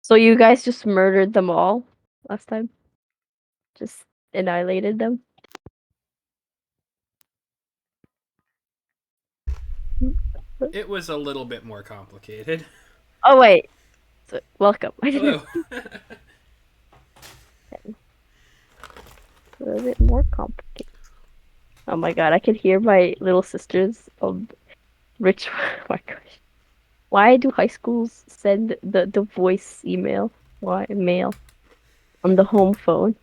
So you guys just murdered them all last time? Just annihilated them? It was a little bit more complicated. Oh wait. So, welcome. Hello. A little bit more complicated. Oh my god, I can hear my little sisters rich. Oh my gosh. Why do high schools send the voice email? Why mail on the home phone?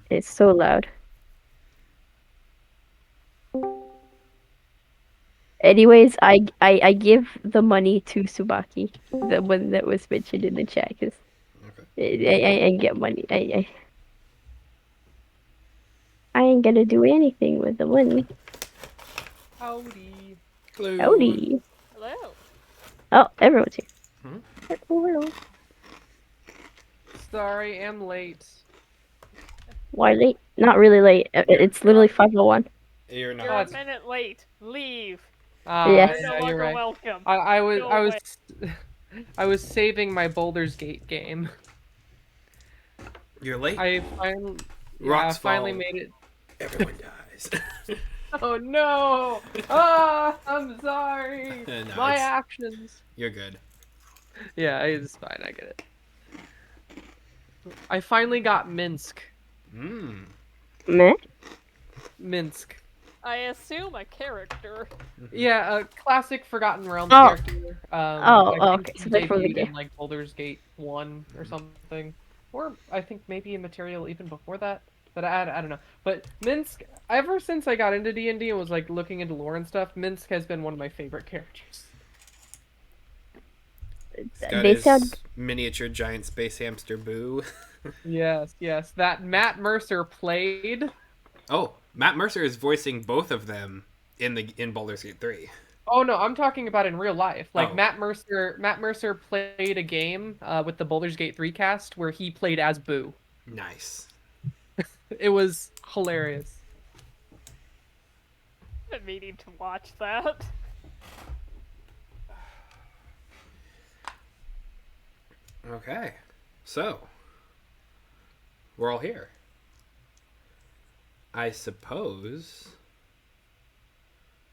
It's so loud. Anyways, I give the money to Subaki, the one that was mentioned in the chat, because I get money. I ain't gonna do anything with the money. Howdy. Hello. Howdy. Hello. Oh, everyone's here. Hmm? Hello. Sorry, I'm late. Why late? Not really late. It's literally 5:01. You're You're not. a minute late. Leave. Ah, Yes. You're no yeah, you're longer right. welcome. I was Go I was away. I was saving my Baldur's Gate game. You're late. I Rocks finally fall. made it. Everyone dies. Oh no! Ah, I'm sorry. No, My it's- actions. You're good. Yeah, it's fine. I get it. I finally got Minsk. Mmm. Meh. Minsk. I assume a character. Yeah, a classic Forgotten Realms Oh. character. Oh, I think okay. he So they're from the debuted game. in like Baldur's Gate 1 or something. Or I think maybe in material even before that. But I don't know. But Minsk, ever since I got into D&D and was like looking into lore and stuff, Minsk has been one of my favorite characters. He's got They sound. his miniature giant space hamster Boo. Yes, yes. That Matt Mercer played. Oh, Matt Mercer is voicing both of them in Baldur's Gate 3. Oh no, I'm talking about in real life. Like Oh. Matt Mercer played a game with the Baldur's Gate 3 cast where he played as Boo. Nice. It was hilarious. I've been meaning to watch that. Okay. So, we're all here. I suppose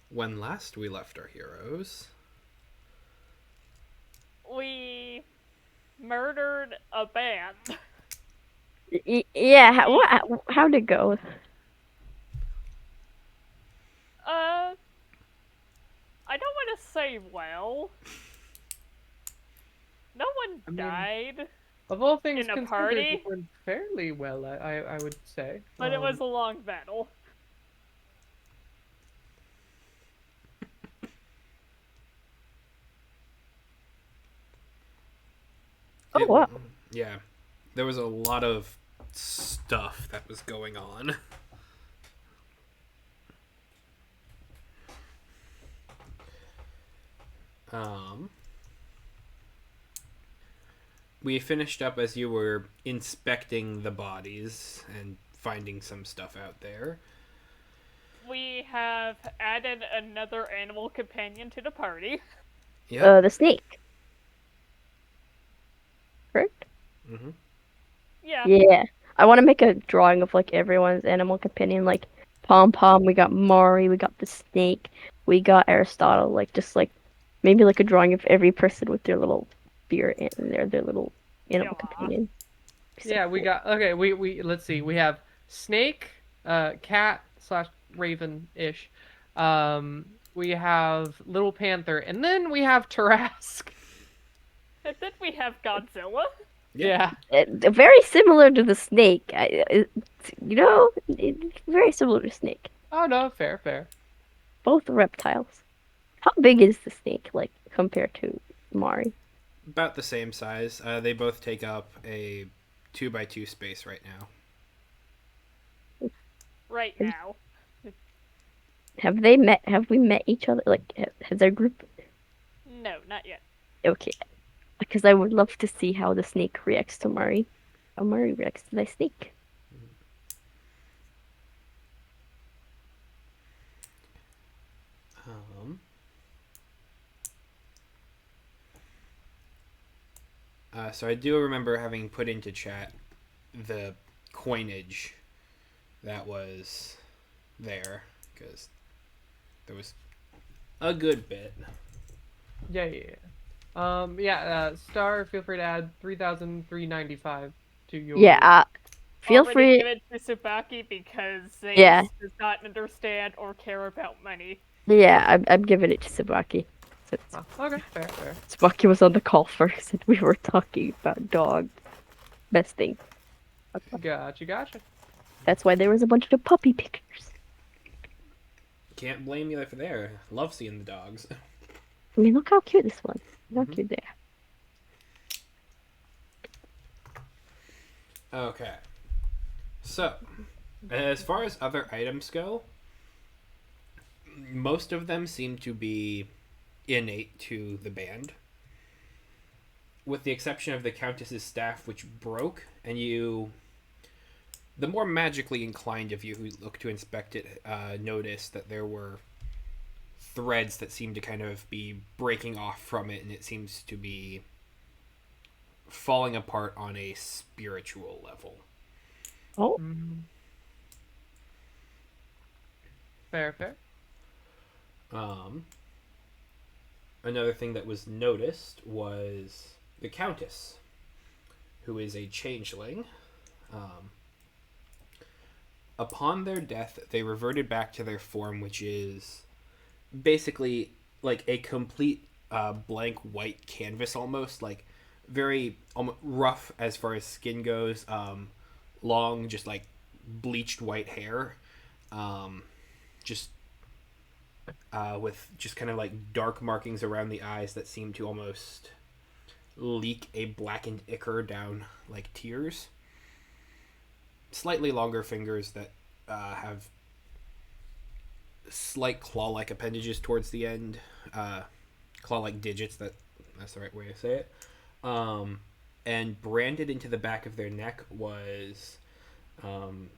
when last we left our heroes, We murdered a band. Yeah. How'd it go? I don't want to say well. No one died, Of all things in a considered, party? it went fairly well, I would say. but it was a long battle. Oh wow. Yeah, there was a lot of stuff that was going on. Um, we finished up as you were inspecting the bodies and finding some stuff out there. We have added another animal companion to the party. Yep. The snake. Correct. Mm-hmm. Yeah. Yeah. I want to make a drawing of like everyone's animal companion, like Pom Pom. We got Mari. We got the snake. We got Aristotle. Like just like maybe like a drawing of every person with their little spirit and their little animal Yeah. companion. So Yeah, we cool. got okay. We let's see. We have snake, cat slash raven ish. We have little panther, and then we have Tarask. And then we have Godzilla. Yeah. Very similar to the snake. Very similar to snake. Oh no, fair, fair. Both reptiles. How big is the snake, like compared to Mari? About the same size. They both take up a 2x2 space right now. Right now. Have they met? Have we met each other? Like, has our group? No, not yet. Okay, because I would love to see how the snake reacts to Mari. How Mari reacts to the snake. Um, So I do remember having put into chat the coinage that was there, because there was a good bit. Yeah. Star, feel free to add 3,395 to Yeah, your. feel Already free. give it to Subaki because Yeah, Zace does not understand or care about money. yeah, I'm giving it to Sabaki. Since Oh, okay, fair. Sabaki was on the call first and we were talking about dog besting. Gotcha. That's why there was a bunch of puppy pictures. Can't blame you for there. Love seeing the dogs. I mean, look how cute this one. Look how cute they are. Okay. So, as far as other items go, most of them seem to be innate to the band, with the exception of the Countess's staff, which broke, and the more magically inclined of you who look to inspect it, noticed that there were threads that seem to kind of be breaking off from it, and it seems to be falling apart on a spiritual level. Oh, Mm, fair. Um, Another thing that was noticed was the Countess, who is a changeling. Um, upon their death, they reverted back to their form, which is basically like a complete blank white canvas, almost like very rough as far as skin goes. Long, just like bleached white hair, just with just kind of like dark markings around the eyes that seem to almost leak a blackened ichor down like tears. Slightly longer fingers that have slight claw-like appendages towards the end, claw-like digits. That's the right way to say it. And branded into the back of their neck was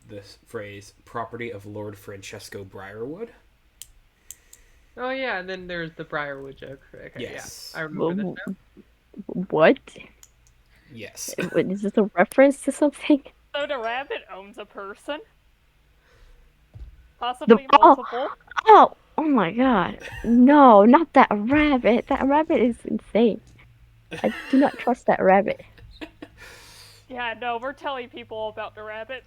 this phrase "Property of Lord Francesco Briarwood." Oh yeah, and then there's the Briarwood joke. Okay, Yes. yeah, I remember this now. what? Yes. Is this a reference to something? So the rabbit owns a person, The possibly oh multiple. oh my god! No, not that rabbit. That rabbit is insane. I do not trust that rabbit. Yeah, no, we're telling people about the rabbit.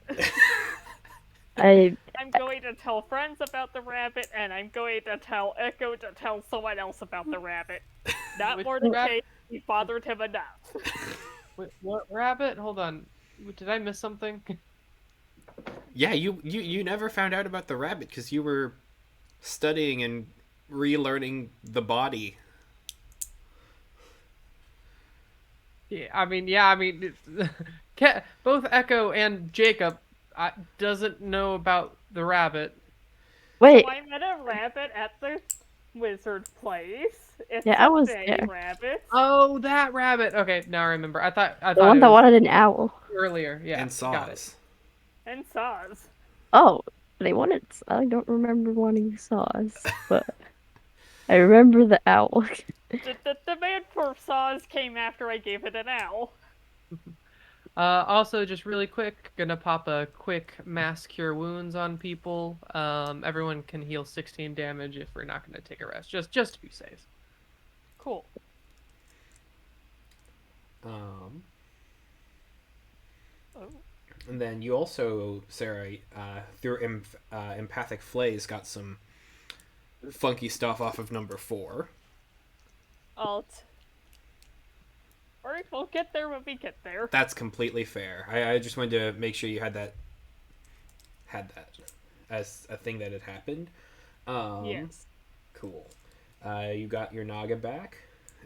I I'm going to tell friends about the rabbit, and I'm going to tell Echo to tell someone else about the rabbit. Not Which more than rabbit? case we bothered him enough. Wait, what rabbit? Hold on. Did I miss something? Yeah, you never found out about the rabbit because you were studying and relearning the body. Yeah, I mean, both Echo and Jacob doesn't know about the rabbit. So wait. I met a rabbit at the wizard place. It's Yeah, I a was bay there. rabbit. Oh, that rabbit. Okay, now I remember. I The thought one it that was wanted an owl. earlier. Yeah, And got it. saws. And saws. Oh, they wanted. I don't remember wanting saws, but I remember the owl. The man for saws came after I gave it an owl. Also, just really quick, gonna pop a quick mass cure wounds on people. Everyone can heal 16 damage if we're not gonna take a rest, just to be safe. Cool. Um, Oh. and then you also, Sarah, through empathic flays, got some funky stuff off of number 4. Alt. Alright, we'll get there when we get there. That's completely fair. I just wanted to make sure you had that as a thing that had happened. Yes. Cool. You got your Naga back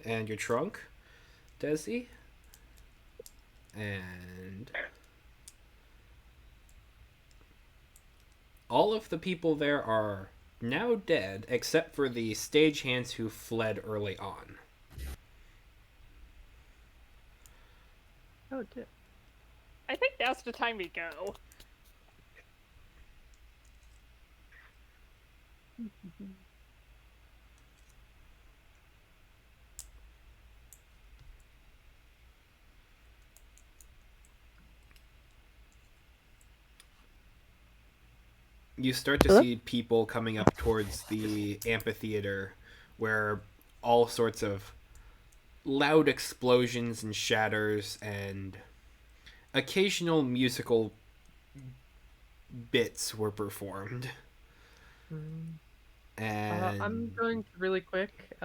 and your trunk, Desi. And all of the people there are now dead, except for the stagehands who fled early on. Oh, dear. I think now's the time we go. you start to Hello? see people coming up towards the amphitheater where all sorts of loud explosions and shatters and occasional musical bits were performed. Mm. I'm And going to really quick,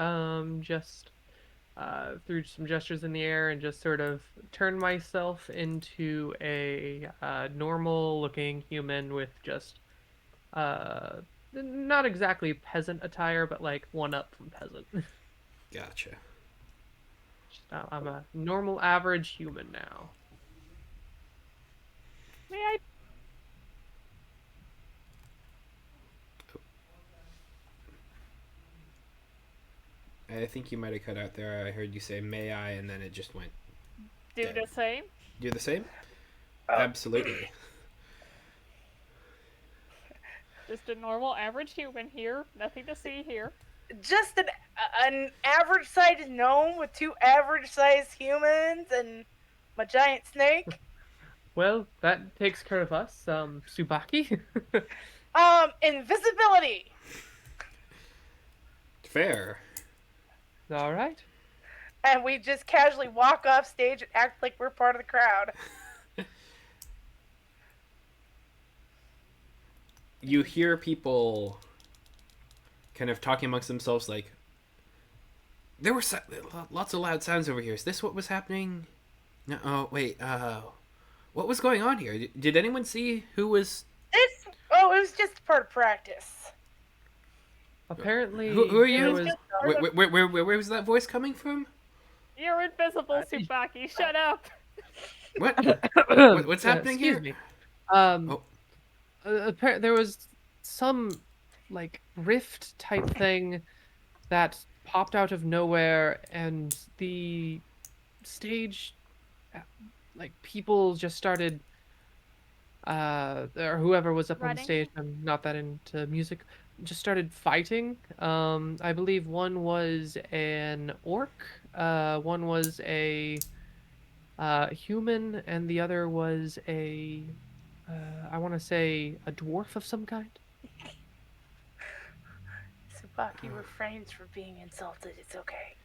just through some gestures in the air and just sort of turn myself into a normal-looking human with just uh, not exactly peasant attire, but like one up from peasant. gotcha. I'm a normal, average human now. May I? I think you might have cut out there. I heard you say "may I," and then it just went Do dead. the same? Do the same? Oh, Absolutely. Just a normal average human here. Nothing to see here. just an average sized gnome with two average sized humans and my giant snake. Well, that takes care of us, Subaki. Invisibility. Fair. All right. And we just casually walk off stage and act like we're part of the crowd. You hear people kind of talking amongst themselves like, there were lots of loud sounds over here. Is this what was happening? No, oh, wait, what was going on here? Did anyone see who was... It was just part of practice. Apparently, Who are there you? was Where was that voice coming from? You're invisible, Tsubaki. Shut up. What? What's happening excuse here? me. Um, Oh, there was some like rift type thing that popped out of nowhere, and the stage, like people just started, or whoever was up on the Running? stage. I'm not that into music. Just started fighting. I believe one was an orc, one was a human, and the other was I want to say a dwarf of some kind. Tsubaki refrains from being insulted. It's okay.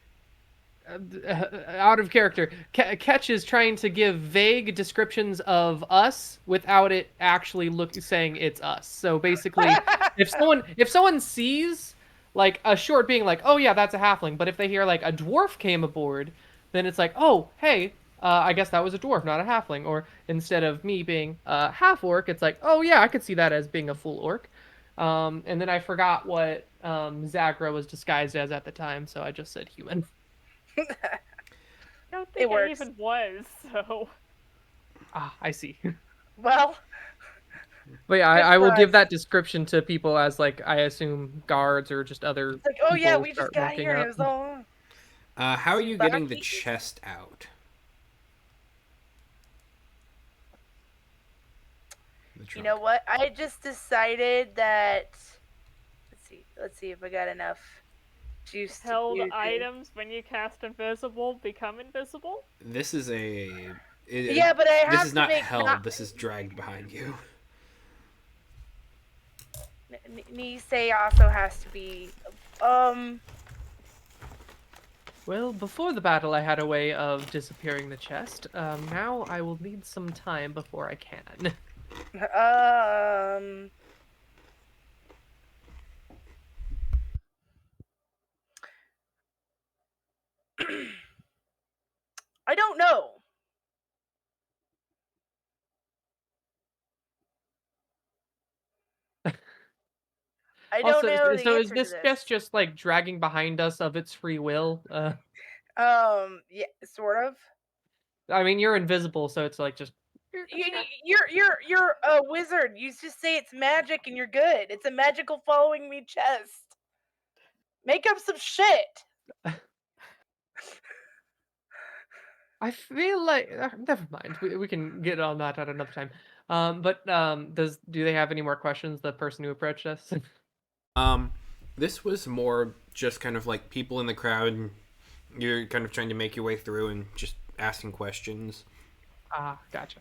Out of character. Ketch is trying to give vague descriptions of us without it actually saying it's us. So basically, if someone sees like a short being like, oh yeah, that's a halfling, but if they hear like a dwarf came aboard, then it's like, oh hey, I guess that was a dwarf, not a halfling. Or instead of me being half orc, it's like, oh yeah, I could see that as being a full orc. And then I forgot what Zagra was disguised as at the time, so I just said human. I don't It think I works. even was, so. Ah, I see. Well, But yeah, good I for will give us. that description to people as like I assume guards or just other It's like, oh yeah, people we just start got walking here and up. it was all how are you getting the Tsubaki. chest out? The You trunk. know what? I just decided that. Let's see if I got enough juice to Held do this. items when you cast invisible become invisible? This is a... Yeah, but I this have is to not make held. This is dragged behind you. Nisei also has to be. Um. Well, before the battle, I had a way of disappearing the chest. Now I will need some time before I can. Um. I don't know. I don't Also, know the so is answer to this this. chest just like dragging behind us of its free will? Yeah, sort of. I mean, you're invisible, so it's like just. You're a wizard. You just say it's magic and you're good. It's a magical following me chest. Make up some shit. I feel like never mind. We can get on that at another time. But do they have any more questions? The person who approached us. Um, this was more just kind of like people in the crowd. And you're kind of trying to make your way through and just asking questions. Ah, gotcha.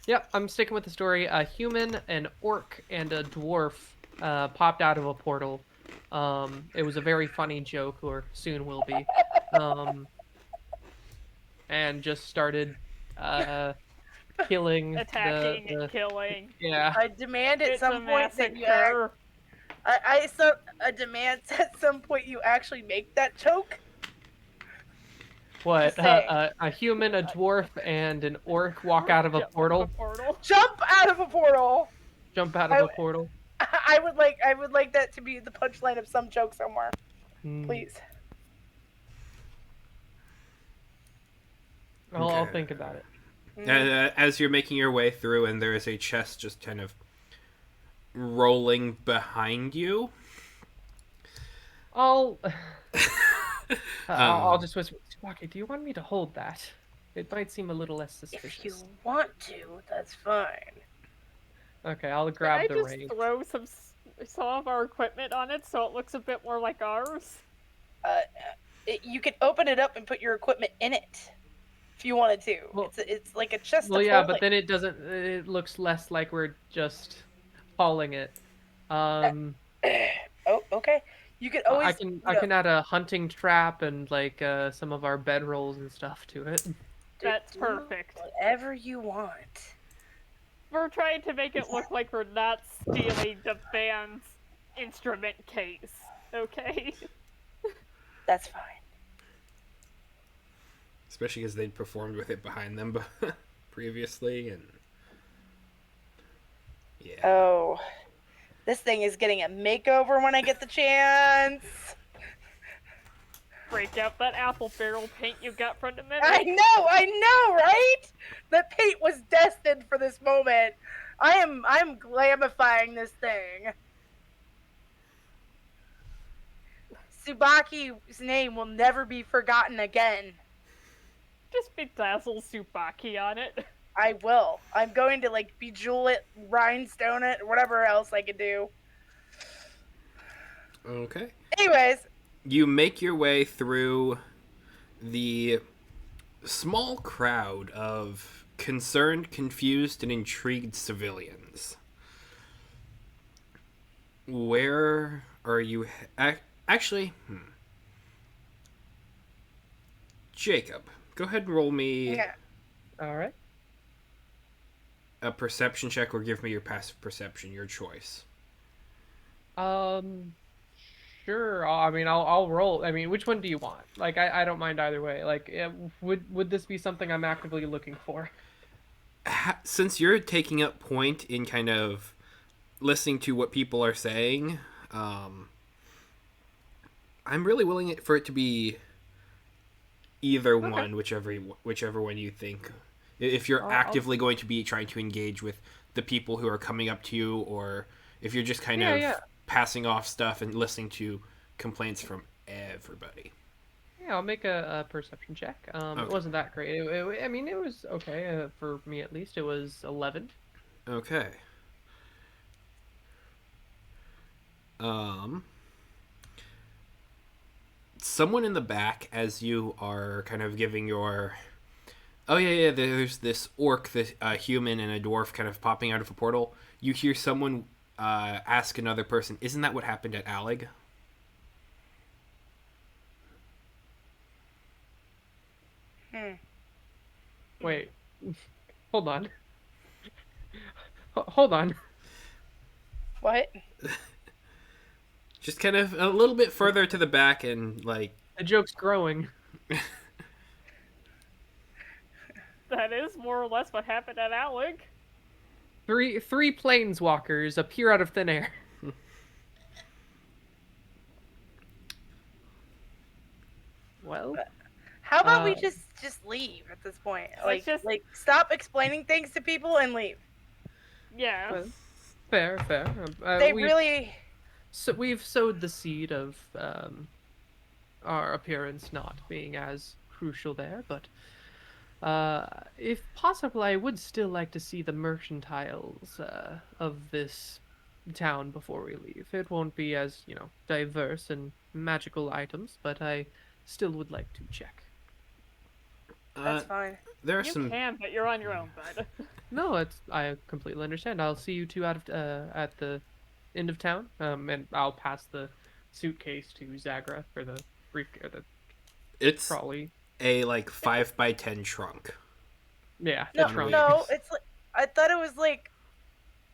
Yep, I'm sticking with the story. A human, an orc, and a dwarf popped out of a portal. It was a very funny joke, or soon will be. Um, and just started uh, killing Attacking and the killing. yeah. I demand at It's a some point that you act. massacre. I demand at some point you actually make that joke. What? Just saying. A human, a dwarf, and an orc walk out of a Jump from the portal. portal. Jump out of a portal. Jump out of I, a portal. I would like that to be the punchline of some joke somewhere. Hmm. Please. I'll think about it. As you're making your way through, and there is a chest just kind of rolling behind you. I'll I'll Um, just whisper, Tsubaki, do you want me to hold that? It might seem a little less If you suspicious. want to, that's fine. Okay, I'll Can grab I the just reins. throw some of our equipment on it so it looks a bit more like ours? You could open it up and put your equipment in it if you wanted to. Well- It's like a chest Well, of yeah, holding. but then it doesn't. It looks less like we're just hauling it. Um, Oh, okay. You could I always. can you I know, can add a hunting trap and like some of our bedrolls and stuff to it. That's do perfect. Whatever you want. We're trying to make it look like we're not stealing the band's instrument case. Okay? That's fine. especially because they'd performed with it behind them previously, and yeah. Oh, this thing is getting a makeover when I get the chance. Break out that apple barrel paint you got from the I middle. know, right? The paint was destined for this moment. I'm glamifying this thing. Tsubaki's name will never be forgotten again. Just bedazzle Tsubaki on it. I will. I'm going to like bejewel it, rhinestone it, or whatever else I could do. Okay. Anyways, You make your way through the small crowd of concerned, confused, and intrigued civilians. Where are you? Actually, Jacob, go ahead and roll me yeah. All right. a perception check, or give me your passive perception, your choice. Sure. I mean, I'll roll. I mean, which one do you want? Like, I don't mind either way. Like, would this be something I'm actively looking for? Since you're taking up point in kind of listening to what people are saying, I'm really willing for it to be either one, whichever one you think. If you're I'll- actively going to be trying to engage with the people who are coming up to you, or if you're just kind of Yeah. passing off stuff and listening to complaints from everybody. Yeah, I'll make a perception check. It Okay. wasn't that great. I mean, it was okay for me at least. It was 11. Okay. Someone in the back, as you are kind of giving your, oh yeah, there's this orc, this human, and a dwarf kind of popping out of a portal. You hear someone ask another person, "Isn't that what happened at Alleg?" Wait, hold on. Hold on. What? Just kind of a little bit further to the back, and like, The joke's growing. That is more or less what happened at Alec. Three planeswalkers appear out of thin air. Well, How about we Uh, just leave at this point? Let's just- Like stop explaining things to people and leave. Yeah. well, fair. They We've- really So we've sowed the seed of our appearance not being as crucial there, but if possible, I would still like to see the mercantiles of this town before we leave. It won't be as, diverse in magical items, but I still would like to check. that's fine. there are You some can, but you're on your own, bud. No, I completely understand. I'll see you two at the end of town. And I'll pass the suitcase to Zagra for the briefcase, or the It's trolley. a like 5x10 trunk. Yeah, the No, On trunk. no, wheels. it's like I thought it was like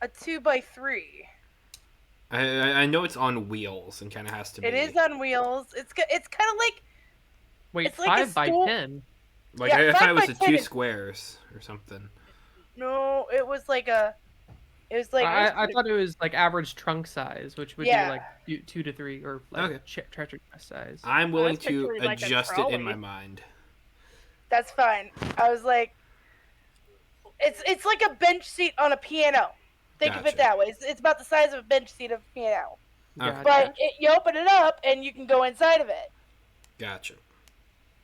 a 2x3. I know it's on wheels and kind of has to It is be on wheels. It's kind of like Wait, it's like a five by stool. 10. like Yeah, I thought five it by was a ten. two squares or something. No, it was like a. It was like I thought it was like average trunk size, which would be yeah. like 2 to 3, or like Okay, treasure chest size. I'm I willing was to picturing like a adjust it in my trolley. mind. That's fine. I was like, it's like a bench seat on a piano. Think of it Gotcha. that way. It's about the size of a bench seat of a piano. Okay, But Gotcha. you open it up and you can go inside of it. gotcha.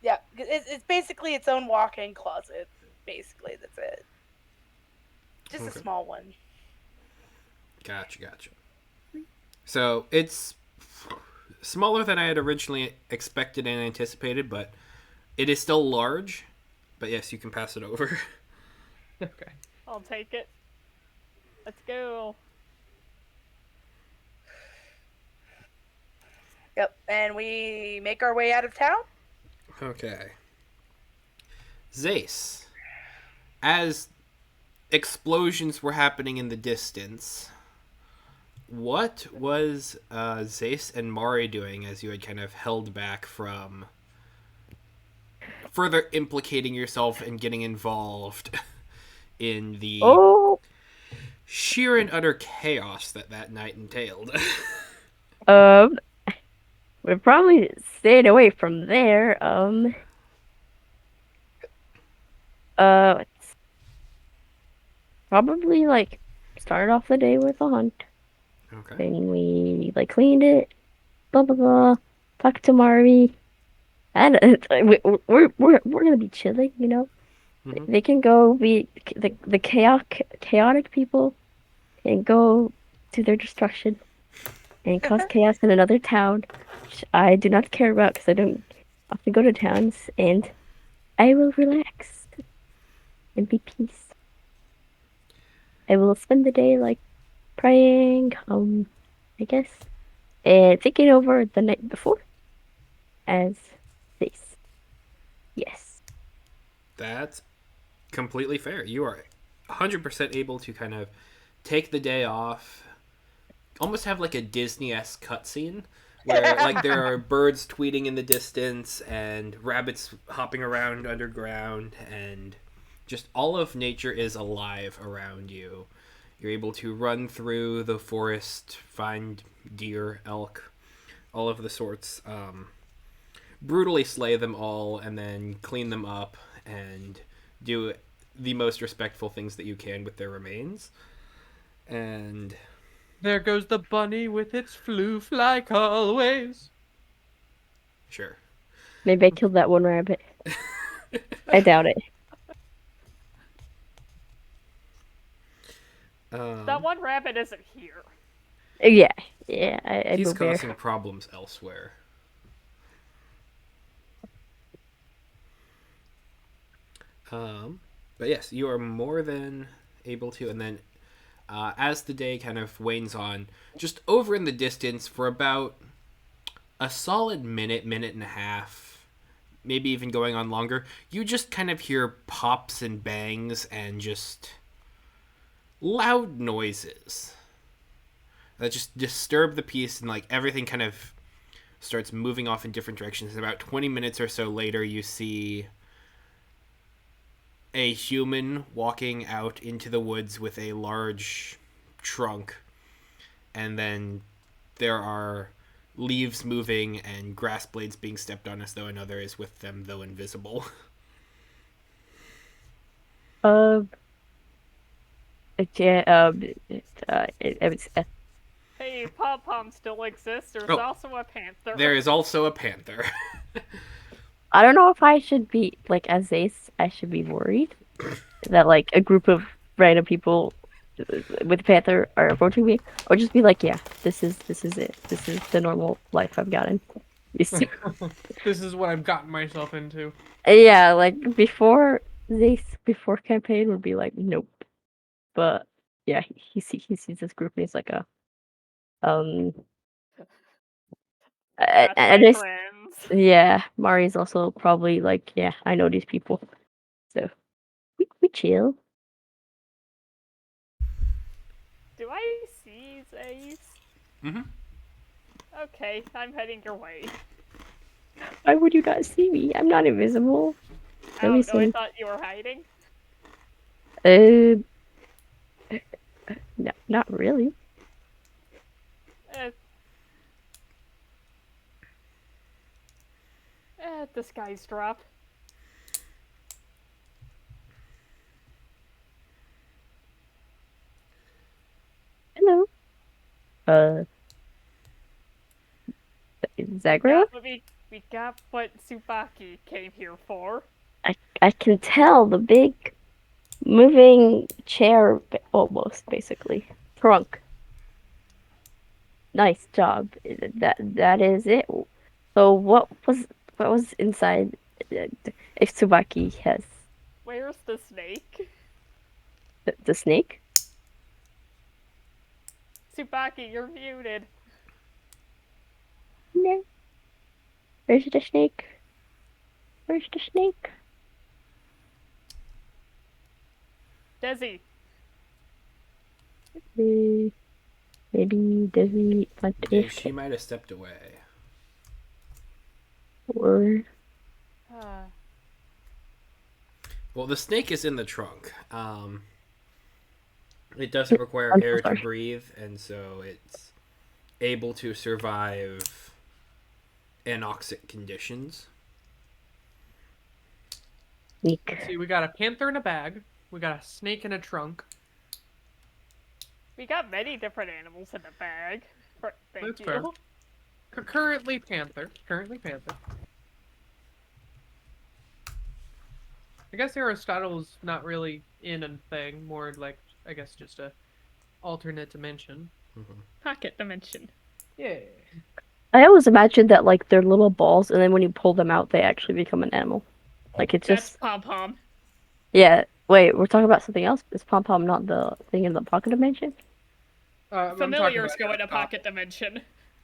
Yeah, it's basically its own walk-in closet. Basically, that's it. Just a Okay. small one. Gotcha. So it's smaller than I had originally expected and anticipated, but it is still large. But yes, you can pass it over. Okay. I'll take it. Let's go. Yep, and we make our way out of town. Okay. Zace. As explosions were happening in the distance, what was Zace and Mari doing as you had kind of held back from further implicating yourself and getting involved in the Oh, sheer and utter chaos that night entailed? um, we're probably staying away from there. It's probably like started off the day with a hunt. Okay. Then we like cleaned it, blah blah blah. Talked to Mari, and we're gonna be chilling, you know. Mhm. They can go be the chaotic people and go to their destruction and cause chaos in another town, which I do not care about because I don't often go to towns, and I will relax and be peace. I will spend the day like praying, I guess, and thinking over the night before as this. Yes. That's completely fair. You are 100% able to kind of take the day off, almost have like a Disney-esque cutscene where like there are birds tweeting in the distance and rabbits hopping around underground and just all of nature is alive around you. You're able to run through the forest, find deer, elk, all of the sorts, brutally slay them all, and then clean them up and do the most respectful things that you can with their remains. And There goes the bunny with its floof like always. sure. Maybe I killed that one rabbit. I doubt it. That Um, one rabbit isn't here. Yeah, yeah, I he's moved there. causing problems elsewhere. But yes, you are more than able to. And then as the day kind of wanes on, just over in the distance for about a solid minute, minute and a half, maybe even going on longer, you just kind of hear pops and bangs and just loud noises that just disturb the peace, and like everything kind of starts moving off in different directions. And about 20 minutes or so later, you see a human walking out into the woods with a large trunk, and then there are leaves moving and grass blades being stepped on as though another is with them, though invisible. Um, yeah, it was, Hey, Pom Pom still exists. There's Oh. also a panther. There is also a panther. I don't know if I should be like as Ace, I should be worried that like a group of random people with Panther are approaching me, or just be like, yeah, this is it. This is the normal life I've gotten. This is what I've gotten myself into. Yeah, like before this, before campaign would be like, nope. but yeah, he sees this group and he's like, um, That's and my it's friends. yeah, Mari's also probably like, yeah, I know these people, so we chill. Do I see Zays? Mm-hmm. Okay, I'm heading your way. Why would you not see me? I'm not invisible. I Let me don't know, I see. thought you were hiding. Uh, no, not really. Uh, disguise drop. Hello. We Zagra? got what we got what Tsubaki came here for. I can tell the big moving chair, almost basically trunk. Nice job. That is it. So what was inside? If Tsubaki has Where's the snake? the snake? Tsubaki, you're muted. No. Where's the snake? Where's the snake? Desi, Uh, maybe does he want She AFK might have stepped away. or Well, the snake is in the trunk. It doesn't require I'm so air to sorry. breathe, and so it's able to survive anoxic conditions. Sneak. Let's see. We got a panther in a bag. We got a snake in a trunk. we got many different animals in the bag. Thank That's you. fair. Currently panther. Currently panther. I guess Aristotle's not really in a thing. More like, I guess, just a alternate dimension. Pocket dimension. Yeah. I always imagined that like they're little balls, and then when you pull them out, they actually become an animal. Like it's That's just Pom Pom. yeah. Wait, we're talking about something else. Is Pom Pom not the thing in the pocket dimension? I'm talking about Familiars go in a Aristotle. pocket dimension.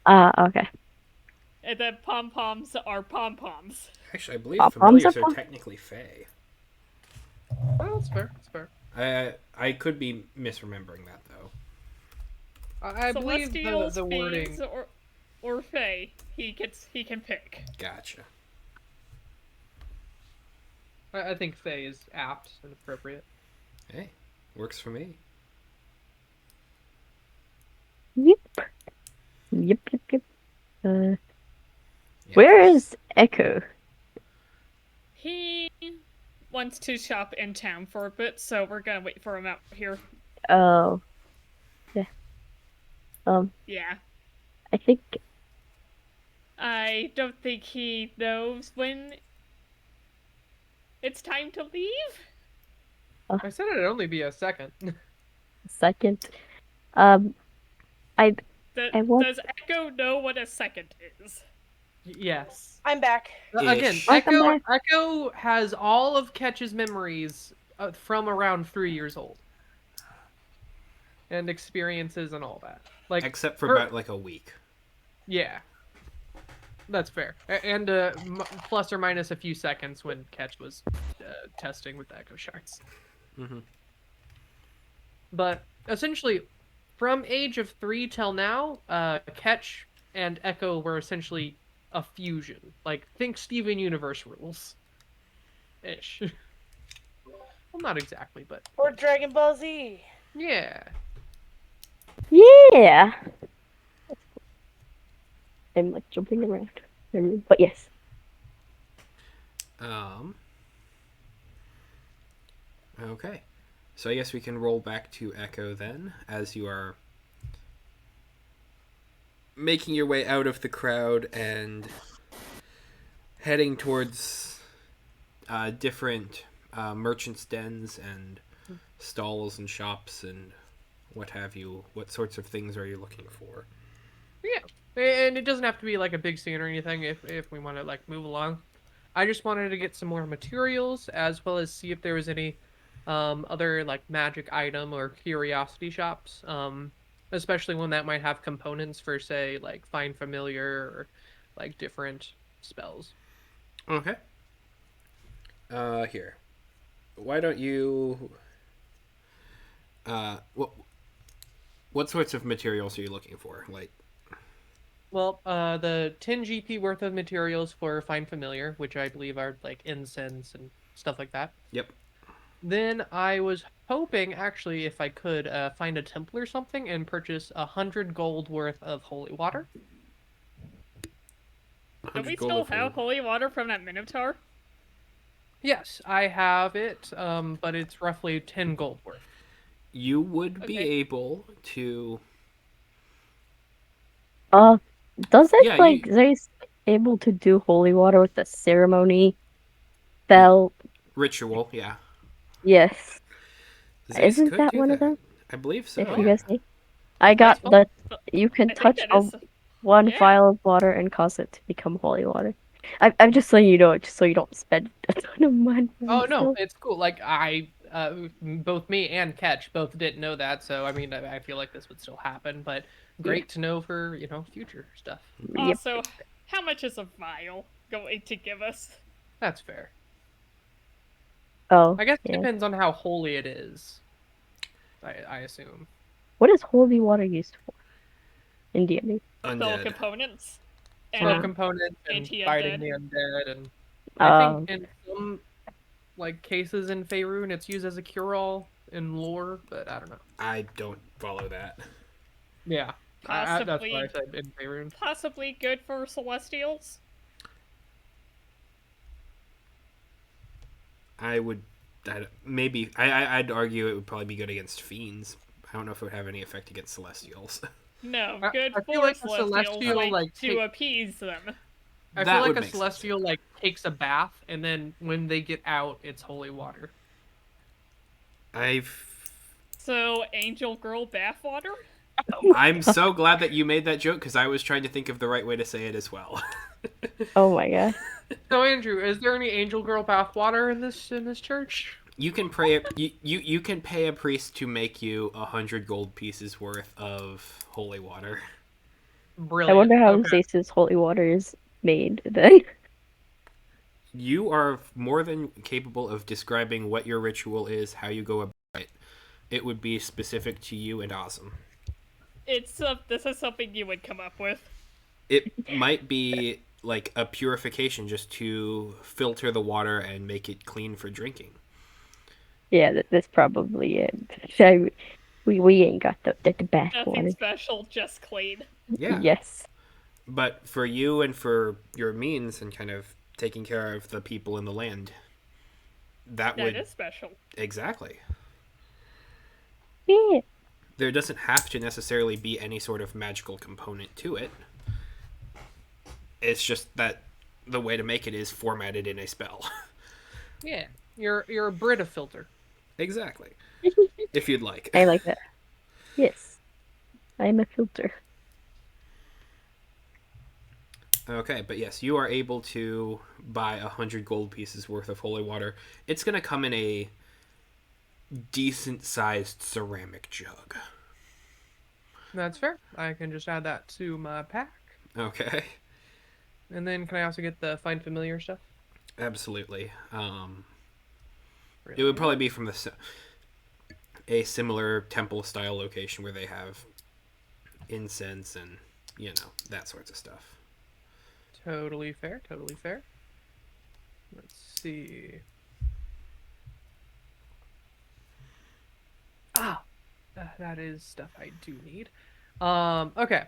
Ah, okay. And then Pom Poms are Pom Poms. Actually, I believe Pom Poms are familiars are pom. technically fey. Oh, that's fair. That's fair. I could be misremembering that though. I believe Celestials, the wording. fiends, or Fae. He can pick. Gotcha. I think Faye is apt and appropriate. Hey, works for me. Yep. Yep. Yep. Yep. Yeah, Where 'cause is Echo? He wants to shop in town for a bit, so we're gonna wait for him out here. Oh, yeah. Yeah. I think I don't think he knows when it's time to leave. I said it'd only be a second. second. Um, I I want. Does Echo know what a second is? Yes. I'm back. Again, Ish. Welcome back. Echo has all of Ketch's memories from around 3 years old, and experiences and all that. Like, Except for her- about like a week. yeah, that's fair. And plus or minus a few seconds when Ketch was testing with the Echo shards. Mm-hmm. But essentially, from age of 3 till now, Ketch and Echo were essentially a fusion. Like, think Steven Universe rules. Ish. Well, not exactly, but Or Dragon Ball Z. yeah. Yeah. I'm like jumping around. But yes. Okay. So I guess we can roll back to Echo then, as you are making your way out of the crowd and heading towards different merchants' dens and stalls and shops and what have you. What sorts of things are you looking for? Yeah. And it doesn't have to be like a big scene or anything if we want to like move along. I just wanted to get some more materials as well as see if there was any other like magic item or curiosity shops. Especially one that might have components for, say, like find familiar or like different spells. Okay. Here. Why don't you? What sorts of materials are you looking for? Like, Well, the 10 GP worth of materials for find familiar, which I believe are like incense and stuff like that. yep, Then I was hoping, actually, if I could find a temple or something and purchase 100 gold worth of holy water. Don't we 100 gold still of have holy. holy water from that Minotaur? Yes, I have it, but it's roughly 10 gold worth. You would be Okay. able to. Uh, does it Yeah, like you they able to do holy water with the ceremony spell? ritual. Yeah, Yes. Zace Isn't could that do one of that. them? I believe so. If Oh, you Yeah. guys need. I got that's fun. the you can I think touch that a is. one Yeah. vial of water and cause it to become holy water. I'm just letting you know, just so you don't spend a ton of money on Oh no, stuff. it's cool. Like both me and Catch both didn't know that, so I mean, I feel like this would still happen, but Yeah. great to know for future stuff. Yep. Also, how much is a vial going to give us? That's fair. Oh, I guess it yeah. depends on how holy it is. I assume. What is holy water used for in D&D? Spell Undead. components Spell Uh, and components and fighting anti-undead. the undead, and I think um, in some like cases in Faerun it's used as a cure-all in lore, but I don't know. I don't follow that. Yeah, that's what I Possibly, said in Faerun. possibly good for celestials. I would. Maybe. I'd argue it would probably be good against fiends. I don't know if it would have any effect against celestials. No, I, good I feel for like a celestials, celestial like like to appease them. I feel That like would a make sense. celestial like takes a bath and then when they get out, it's holy water. I've. So, angel girl bathwater? I'm so glad that you made that joke because I was trying to think of the right way to say it as well. oh my god. So Andrew, is there any angel girl bath water in this church? You can pray. You can pay a priest to make you 100 gold pieces worth of holy water. I Brilliant. wonder how Okay. Zace's holy water is made then. You are more than capable of describing what your ritual is, how you go about it. It would be specific to you and awesome. This is something you would come up with. It might be like a purification just to filter the water and make it clean for drinking. Yeah, that's probably it. So we ain't got the bath Nothing water. special, just clean. Yeah. Yes. But for you and for your means and kind of taking care of the people in the land, that That would. is special. Exactly. Yeah. There doesn't have to necessarily be any sort of magical component to it. It's just that the way to make it is formatted in a spell. Yeah. You're a Brita filter. Exactly. If you'd like. I like that. Yes. I am a filter. Okay, but yes, you are able to buy 100 gold pieces worth of holy water. It's going to come in a decent sized ceramic jug. That's fair. I can just add that to my pack. Okay. And then can I also get the find familiar stuff? Absolutely. It would Brilliant. probably be from a similar temple style location where they have incense and that sorts of stuff. Totally fair. Totally fair. Let's see. Ah, that is stuff I do need. Okay.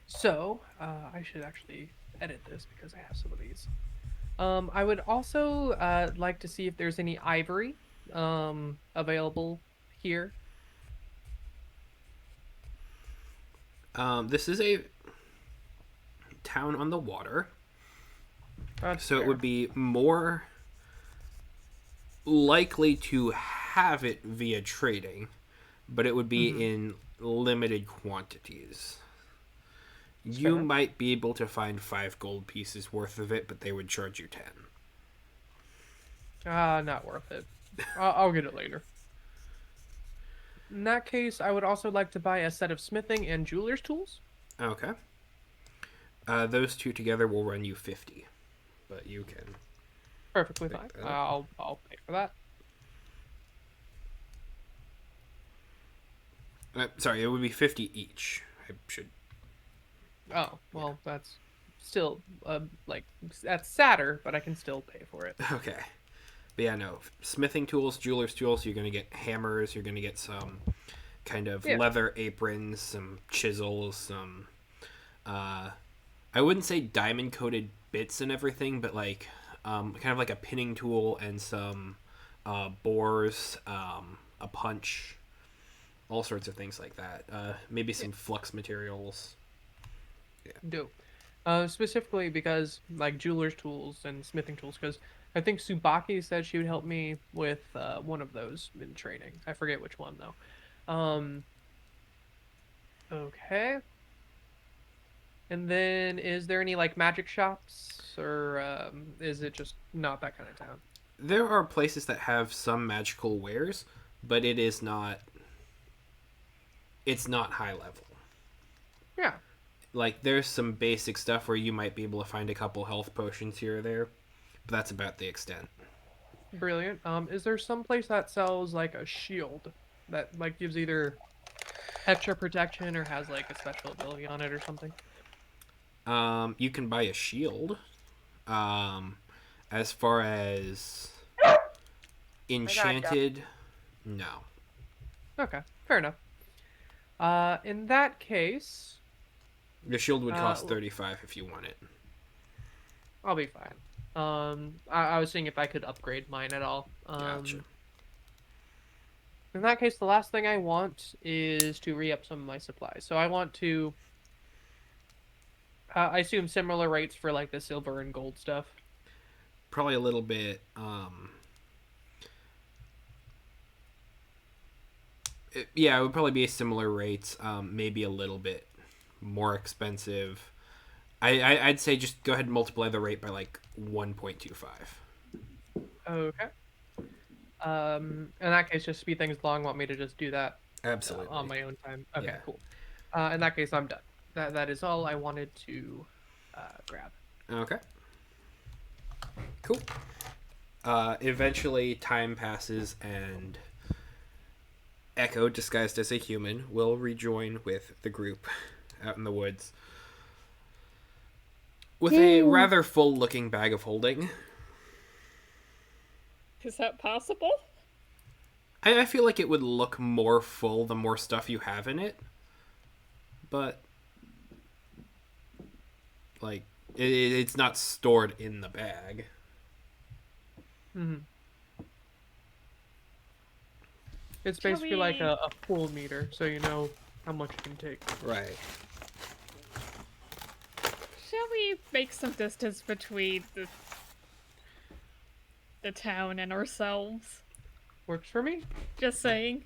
So, I should actually edit this because I have some of these. I would also like to see if there's any ivory available here. This is a town on the water, That's so it fair. would be more likely to have it via trading, but it would be in limited quantities. You fair. might be able to find 5 gold pieces worth of it, but they would charge you 10. Not worth it. I'll get it later. In that case, I would also like to buy a set of smithing and jeweler's tools. Okay. Those two together will run you 50, but you can Perfectly pick fine. that up. I'll pay for that. Sorry, it would be 50 each. I should. Oh, well, that's still like that's sadder, but I can still pay for it. Okay. But yeah, no. Smithing tools, jeweler's tools, you're going to get hammers, you're going to get some kind of Yeah. leather aprons, some chisels, some. I wouldn't say diamond coated bits and everything, but like kind of like a pinning tool and some bores, a punch, all sorts of things like that. Maybe some flux materials. Dope. Specifically because like jeweler's tools and smithing tools, because I think Subaki said she would help me with one of those in training. I forget which one though. Okay. And then, is there any like magic shops, or is it just not that kind of town? There are places that have some magical wares, but it is not. It's not high level. Yeah, Like there's some basic stuff where you might be able to find a couple health potions here or there, but that's about the extent. brilliant. Is there some place that sells like a shield that like gives either extra protection or has like a special ability on it or something? You can buy a shield. Um, as far as My God, Duck. enchanted, no. Okay, fair enough. In that case, The shield would cost Uh, 35 if you want it. I'll be fine. I was seeing if I could upgrade mine at all. Gotcha. In that case, the last thing I want is to re-up some of my supplies. So I want to, I assume similar rates for like the silver and gold stuff. Probably a little bit. Yeah, it would probably be a similar rates. Maybe a little bit more expensive. I'd say just go ahead and multiply the rate by like 1.25. Okay. In that case, just speed things along. Want me to just do that Absolutely. on my own time? Okay, Yeah. cool. In that case, I'm done. That is all I wanted to grab. Okay. Cool. Eventually, time passes, and Echo, disguised as a human, will rejoin with the group out in the woods with a rather full-looking bag of holding. Is that possible? I feel like it would look more full the more stuff you have in it, but like it's not stored in the bag. Hmm. It's Shall basically like we- a pool meter, so you know how much you can take. Right. Shall we make some distance between the town and ourselves? Works for me. Just saying.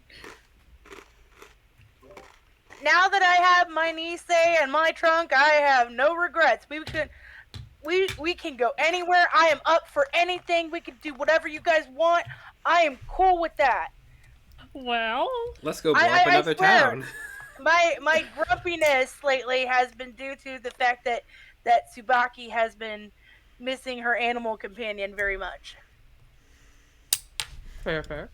Now that I have my Nisei and my trunk, I have no regrets. We can go anywhere. I am up for anything. We can do whatever you guys want. I am cool with that. Well, Let's go blow I up another swear. town. My grumpiness lately has been due to the fact that Tsubaki has been missing her animal companion very much. Fair.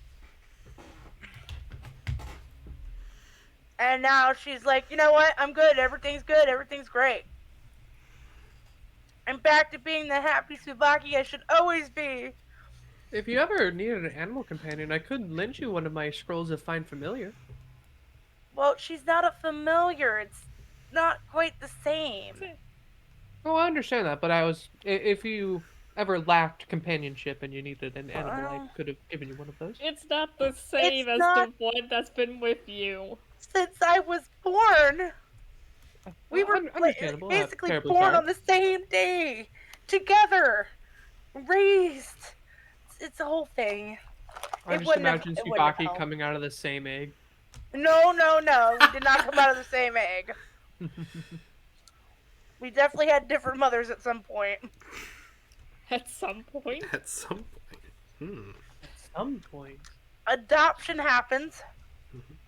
And now she's like, you know what? I'm good. Everything's good. Everything's great. I'm back to being the happy Tsubaki I should always be. If you ever needed an animal companion, I could lend you one of my scrolls of Find Familiar. Well, she's not a familiar. It's not quite the same. Oh, I understand that, but if you ever lacked companionship and you needed an animal, I Well, could have given you one of those. it's not the same as not- the one that's been with you. Since I was born, we were Understandable. basically Terribly born sorry. on the same day, together, raised. It's a whole thing. I It just wouldn't have- imagine it wouldn't have Tsubaki helped. coming out of the same egg. No. We did not come out of the same egg. We definitely had different mothers at some point. At some point. At some point. some point. Adoption happens.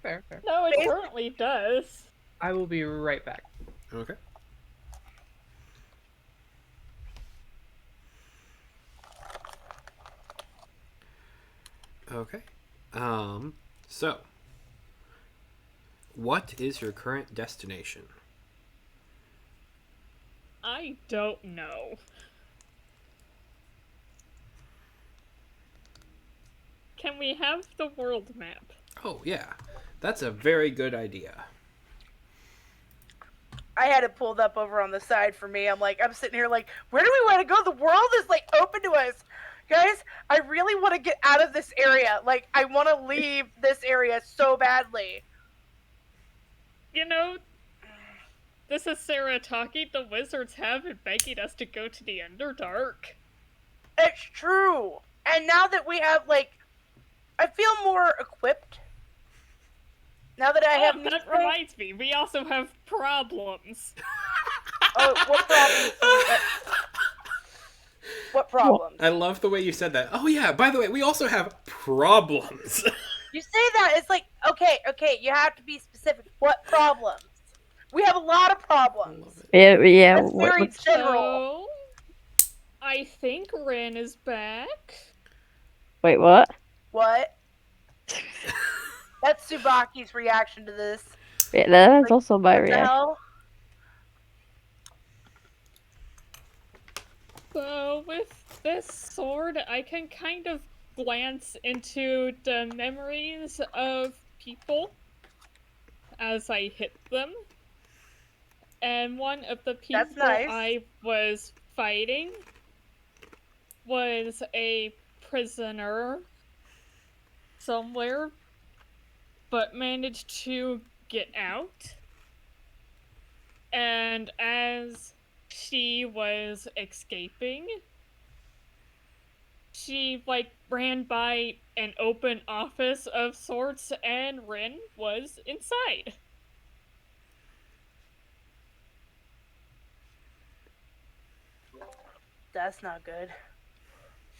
Fair, fair. No, it Basi- currently does. I will be right back. Okay. Okay. So, what is your current destination? I don't know. Can we have the world map? Oh, yeah. That's a very good idea. I had it pulled up over on the side for me. I'm sitting here like, where do we want to go? The world is like open to us. Guys, I really want to get out of this area. Like, I want to leave this area so badly. You know, this is Sarah talking. The wizards have been begging us to go to the Underdark. It's true. And now that we have, like, I feel more equipped. Now that I have Oh, that reminds me, we also have problems. Oh, what problems? What problems? I love the way you said that. Oh, yeah, by the way, we also have problems. You say that, it's like, okay, you have to be specific. What problems? We have a lot of problems. Yeah. That's very general. So, I think Rin is back. Wait, what? What? That's Tsubaki's reaction to this. Yeah, that's Like, also my What the reaction. hell? So, with this sword, I can kind of glance into the memories of people as I hit them. And one of the people That's nice. I was fighting was a prisoner somewhere, but managed to get out. And as she was escaping, she ran by an open office of sorts, and Rin was inside. That's not good.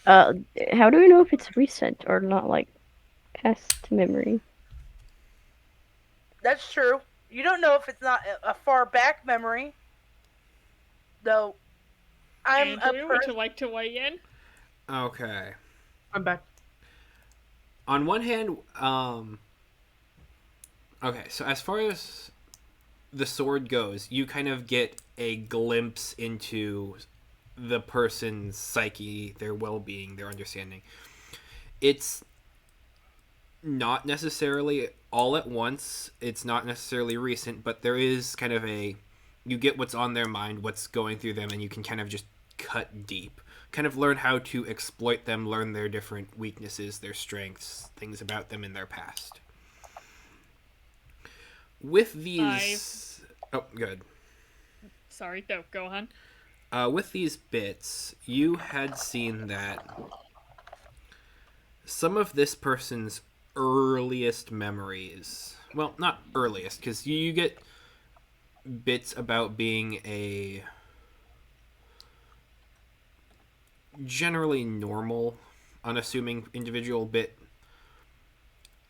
How do we know if it's recent or not, like, past memory? That's true. You don't know if it's not a far back memory. Though, I'm Andrew, a would you person. like to weigh in? Okay. I'm back. On one hand, okay, so as far as the sword goes, you kind of get a glimpse into the person's psyche, their well-being, their understanding. It's not necessarily all at once. It's not necessarily recent, but there is kind of you get what's on their mind, what's going through them, and you can kind of just cut deep. Kind of learn how to exploit them, learn their different weaknesses, their strengths, things about them in their past. With these... Oh, good. Sorry, no, go on. With these bits, you had seen that some of this person's earliest memories... Well, not earliest, because you get bits about being a generally normal, unassuming individual, bit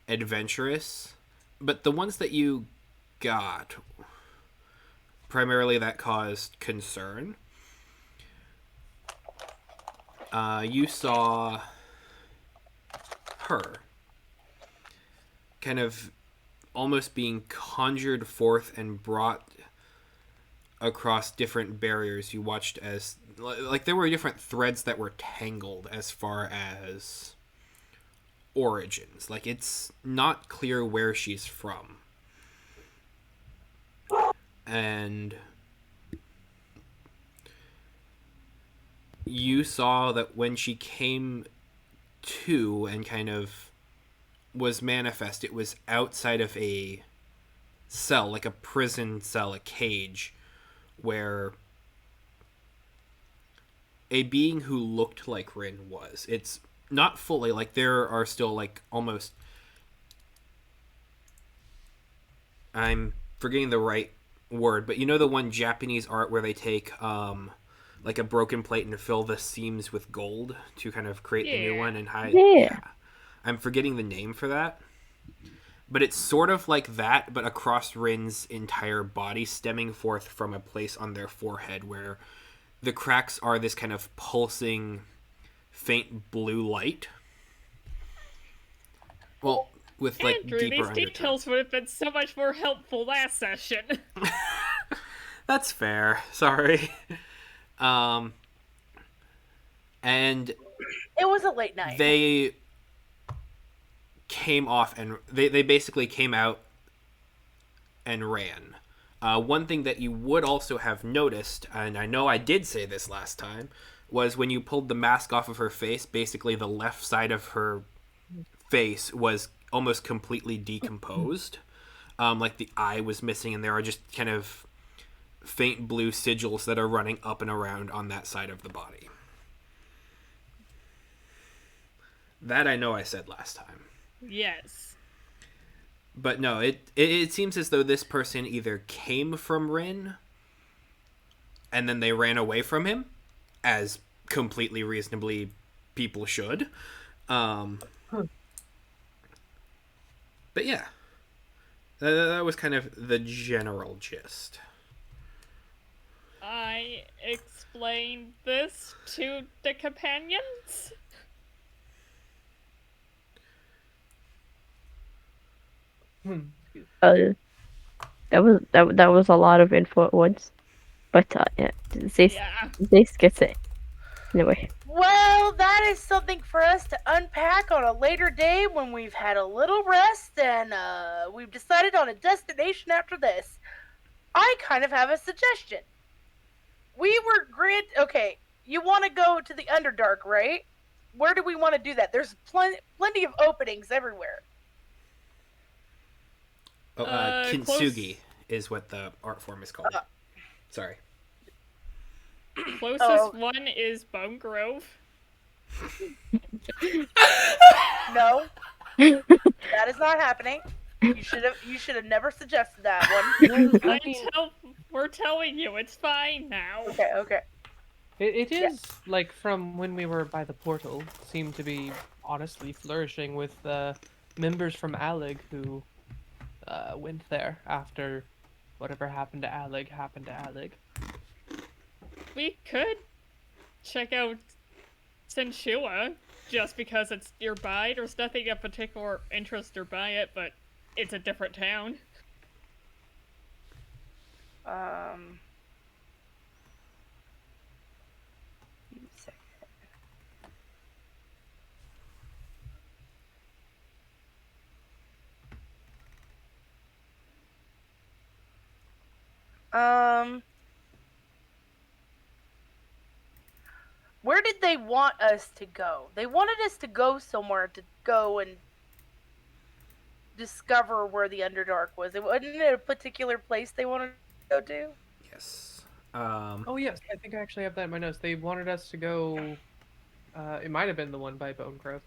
adventurous, but the ones that you got primarily that caused concern, you saw her kind of almost being conjured forth and brought across different barriers. You watched as like there were different threads that were tangled as far as origins. Like it's not clear where she's from. And you saw that when she came to and kind of was manifest, it was outside of a cell, like a prison cell, a cage, where a being who looked like Rin was. It's not fully, like there are still like almost... I'm forgetting the right word, but you know the one Japanese art where they take like a broken plate and fill the seams with gold to kind of create the new Yeah. one and hide? Yeah. I'm forgetting the name for that. But it's sort of like that, but across Rin's entire body, stemming forth from a place on their forehead where the cracks are this kind of pulsing, faint blue light. Well, with like Andrew, deeper these undertones. details would have been so much more helpful last session. That's fair. Sorry. Um, and It was a late night. they came off and they basically came out and ran. One thing that you would also have noticed, and I know I did say this last time, was when you pulled the mask off of her face, basically the left side of her face was almost completely decomposed. Like the eye was missing, and there are just kind of faint blue sigils that are running up and around on that side of the body. That I know I said last time. Yes. But no, it seems as though this person either came from Rin and then they ran away from him, as completely reasonably people should. But yeah, that was kind of the general gist. I explained this to the companions. Uh, that was a lot of info at once. But yeah, Yeah. Zace gets it. Anyway, Well, that is something for us to unpack on a later day when we've had a little rest and we've decided on a destination after this. I kind of have a suggestion. We were okay, you want to go to the Underdark, right? Where do we want to do that? There's plenty of openings everywhere. Oh, Kintsugi is what the art form is called. Sorry. Closest one is Bone Grove. No, that is not happening. You should have never suggested that one. We're telling you, it's fine now. Okay. It is, like, from when we were by the portal, seemed to be honestly flourishing with members from Allig who went there after whatever happened to Allig. We could check out Senshua just because it's nearby. There's nothing of particular interest nearby it, but it's a different town. Where did they want us to go? They wanted us to go somewhere to go and discover where the Underdark was. Wasn't it a particular place they wanted to go to? Yes. Oh yes, I think I actually have that in my notes. They wanted us to go. It might have been the one by Bone Grove.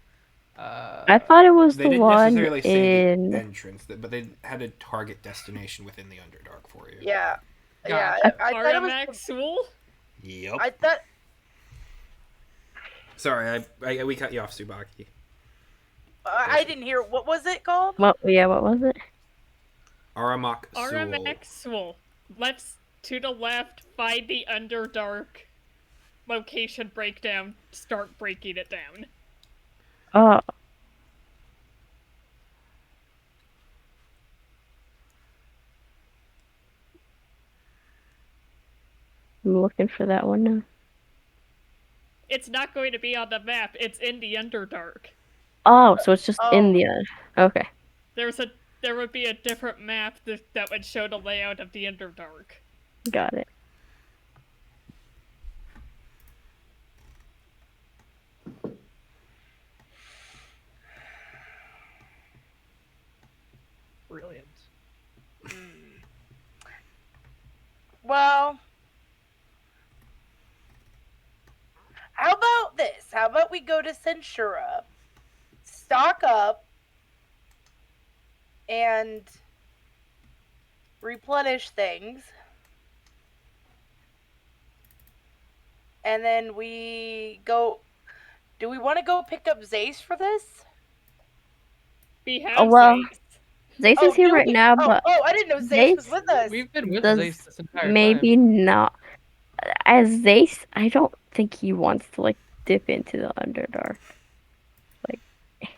I thought it was They the didn't one necessarily say in. the entrance, but they had a target destination within the Underdark for you. Yeah. Gotcha. Yeah. I thought it was. Aramaxul? Yep. I thought. Sorry, we cut you off, Tsubaki. I didn't hear. What was it called? What was it? Aramak Sul. Aramaxul. Let's to the left, find the Underdark location breakdown, start breaking it down. Oh. I'm looking for that one now. It's not going to be on the map, it's in the Underdark. Oh, so it's just in the okay. There would be a different map that would show the layout of the Underdark. Got it. Brilliant. Well, how about this? How about we go to Censura, stock up, and replenish things, and then we go. Do we want to go pick up Zace for this? We Oh have well, Zace. Zace Oh, is here do right we? now, Oh, but oh, I didn't know Zace was Zace with us. We've been with does Zace this entire time. maybe not. As Zace, I don't think he wants to like dip into the Underdark. Like,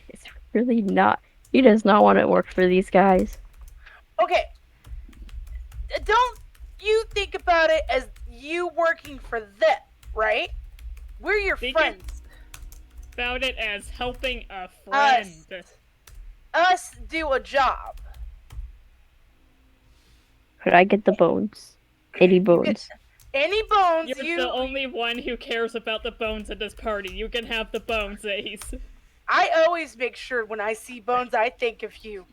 it's really not. He does not want to work for these guys. Okay, don't you think about it as you working for them, right? We're your Think friends. about it as helping a Us, friend. us do a job. Could I get the bones? 80 You get bones. any bones You're you. the only one who cares about the bones at this party. You can have the bones, Ace. I always make sure when I see bones, I think of you.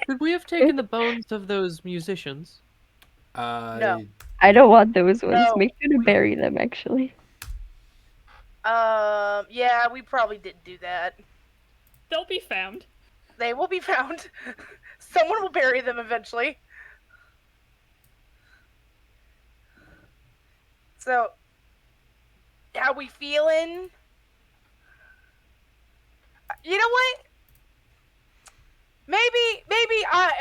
Could we have taken the bones of those musicians? Uh, No, I don't want those ones. no. Make sure to bury them, actually. Yeah, we probably didn't do that. They'll be found. They will be found. Someone will bury them eventually. So, how we feeling? You know what?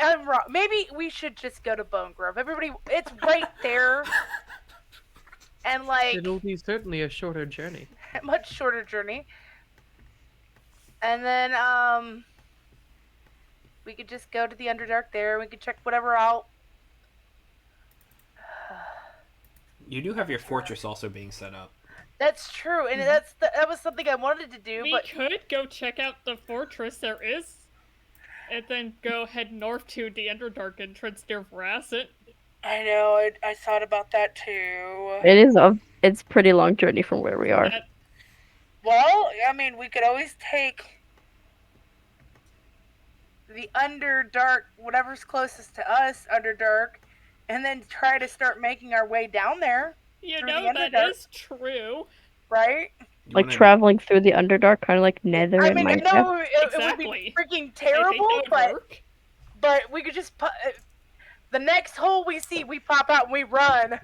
I'm wrong. Maybe we should just go to Bone Grove. Everybody, it's right there, and like It'll be certainly a shorter journey. a much shorter journey. And then we could just go to the Underdark there. We could check whatever out. you do have your fortress also being set up. That's true, and that was something I wanted to do, We but could go check out the fortress there is, and then go head north to the Underdark entrance near Vrasset. I know I thought about that too. It's a pretty long journey from where we are. That Well, I mean, we could always take the Underdark, whatever's closest to us, Underdark, and then try to start making our way down there, you through know the that Underdark. is true. right? You Like wanna- traveling through the Underdark, kind of like Nether I in mean, I Minecraft. know it would Exactly. be freaking I terrible, think that would work. but we could just the next hole we see, we pop out and we run.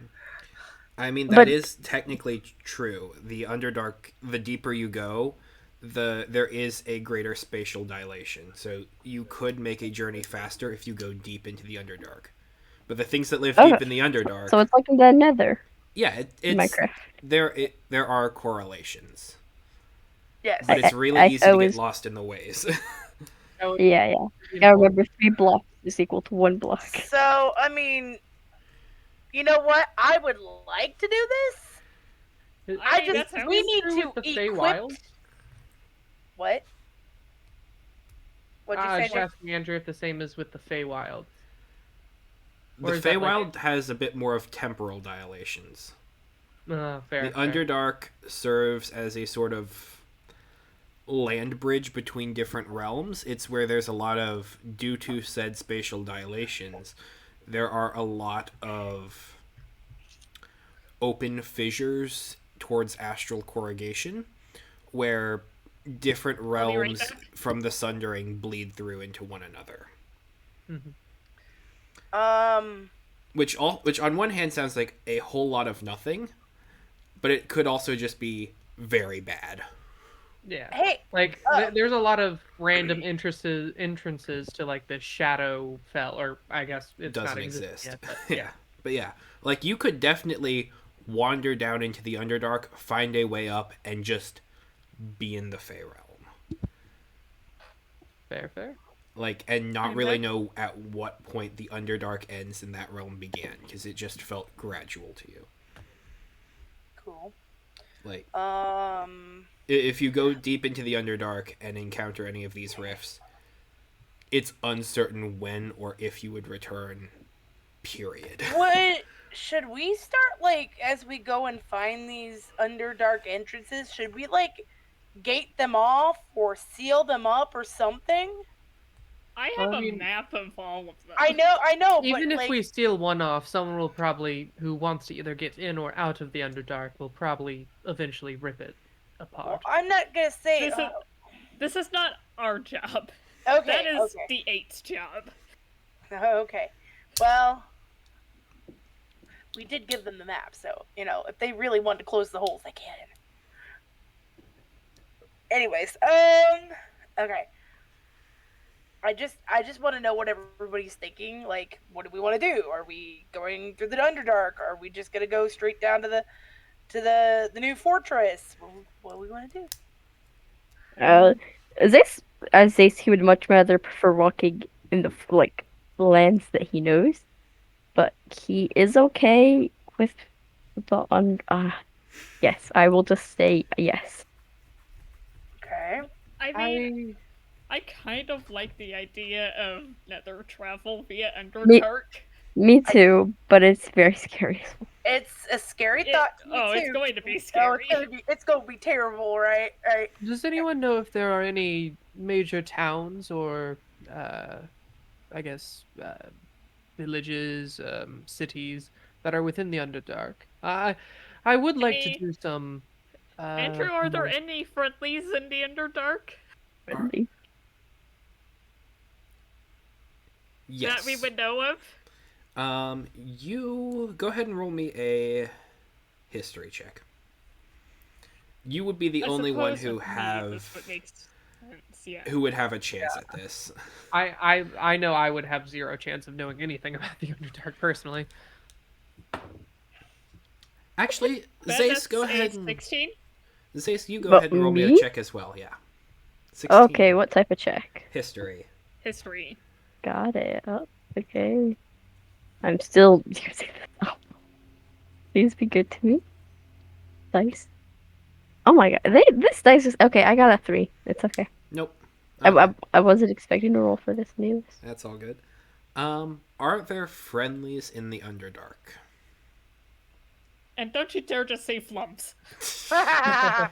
I mean, But- that is technically true. The Underdark, the deeper you go, there is a greater spatial dilation. So you could make a journey faster if you go deep into the Underdark. But the things that live Oh, deep in the Underdark, So it's like in the Nether yeah, in it's Minecraft. there are correlations, Yes. but it's really I easy to always- get lost in the ways. That would Yeah, yeah. be Yeah, important. remember 3 blocks is equal to 1 block. So, I mean, you know what? I would like to do this. I mean, just that sounds we need true to with the equip. Feywild. What? What'd you I was say? just Nick? asking Andrew if the same is with the Feywild. The Or is that, like- Feywild has a bit more of temporal dilations. Fair. The fair. Underdark serves as a sort of land bridge between different realms. It's where there's a lot of, due to said spatial dilations, there are a lot of open fissures towards astral corrugation, where different be right realms back. from the Sundering bleed through into one another. Which on one hand sounds like a whole lot of nothing, but it could also just be very bad. Yeah. Hey, Like there's a lot of random entrances to like the Shadow Fell, or I guess it's Doesn't not existing exist. yet, but yeah. But yeah, like you could definitely wander down into the Underdark, find a way up, and just be in the Fey realm. fair. Like, and not And really that- know at what point the Underdark ends and that realm began, because it just felt gradual to you. cool. Like, if you go deep into the Underdark and encounter any of these rifts, it's uncertain when or if you would return. Period. What should we start like as we go and find these Underdark entrances? Should we like gate them off or seal them up or something? I have I a mean- map of all of them. I know, Even but if like, we steal one off, someone will probably, who wants to either get in or out of the Underdark, will probably eventually rip it well, apart. I'm not gonna say. This is not our job. Okay, That is okay. the 8's job. Okay. Well, we did give them the map, so, you know, if they really want to close the holes, they can. Anyways, okay. I just want to know what everybody's thinking. Like, what do we want to do? Are we going through the Underdark? Are we just gonna go straight down to the new fortress? What do we want to do? Uh, this says he would much rather prefer walking in the lands that he knows, but he is okay with the un. Yes, I will just say yes. Okay. I mean, I I kind of like the idea of nether travel via Me, Underdark. me I too, but it's very scary. It's a scary It thought to me it's too. going to be Oh, scary. it's gonna be terrible, right? Right. Does anyone know if there are any major towns or, uh, I guess, villages, cities that are within the Underdark? I would like to Any do some, Andrew, are there more. any friendlies in the Underdark Are, Friendly. that we yes. would know of? You go ahead and roll me a history check. You would be the I only one suppose with me this would make sense, yeah. who would have a chance at this. I know I would have zero chance of knowing anything about the Underdark personally. Actually, Bet Zace, go that's a ahead and 16 Zace, you go But ahead and roll me a me? check as well. Yeah, Okay, 16 what type of check? history. history. Got it. Oh, okay. I'm still using this. Oh, please be good to me. Dice. Oh my god. This dice is okay. I got a 3. It's okay. Nope. I, Okay, I, I wasn't expecting to roll for this anyways. that's all good. Are there friendlies in the Underdark? And don't you dare just say flumps.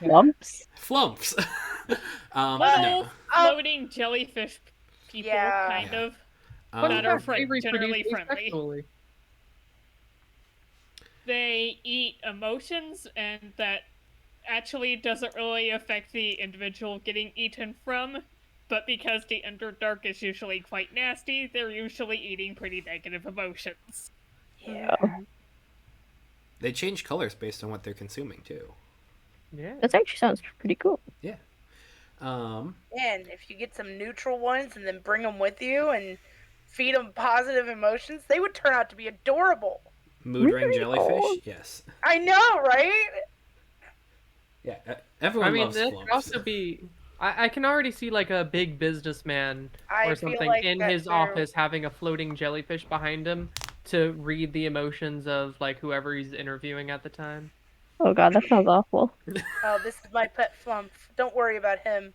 Lumps? Flumps. Little No. oh, floating jellyfish people, yeah. kind Yeah. of, Fun that Um, are fact: they reproduce generally friendly. asexually. They eat emotions, and that actually doesn't really affect the individual getting eaten from. But because the Underdark is usually quite nasty, they're usually eating pretty negative emotions. Yeah. Oh, they change colors based on what they're consuming too. Yeah. that actually sounds pretty cool. Yeah. Um, And if you get some neutral ones and then bring them with you and feed them positive emotions, they would turn out to be adorable. mood ring Really? Oh, jellyfish. Yes. I know, right? Yeah. I Everyone mean, loves that could flumps. also be. I can already see like a big businessman or I feel something like in that his too. office having a floating jellyfish behind him to read the emotions of like whoever he's interviewing at the time. oh god, that sounds awful. Oh, this is my pet Flump. Don't worry about him.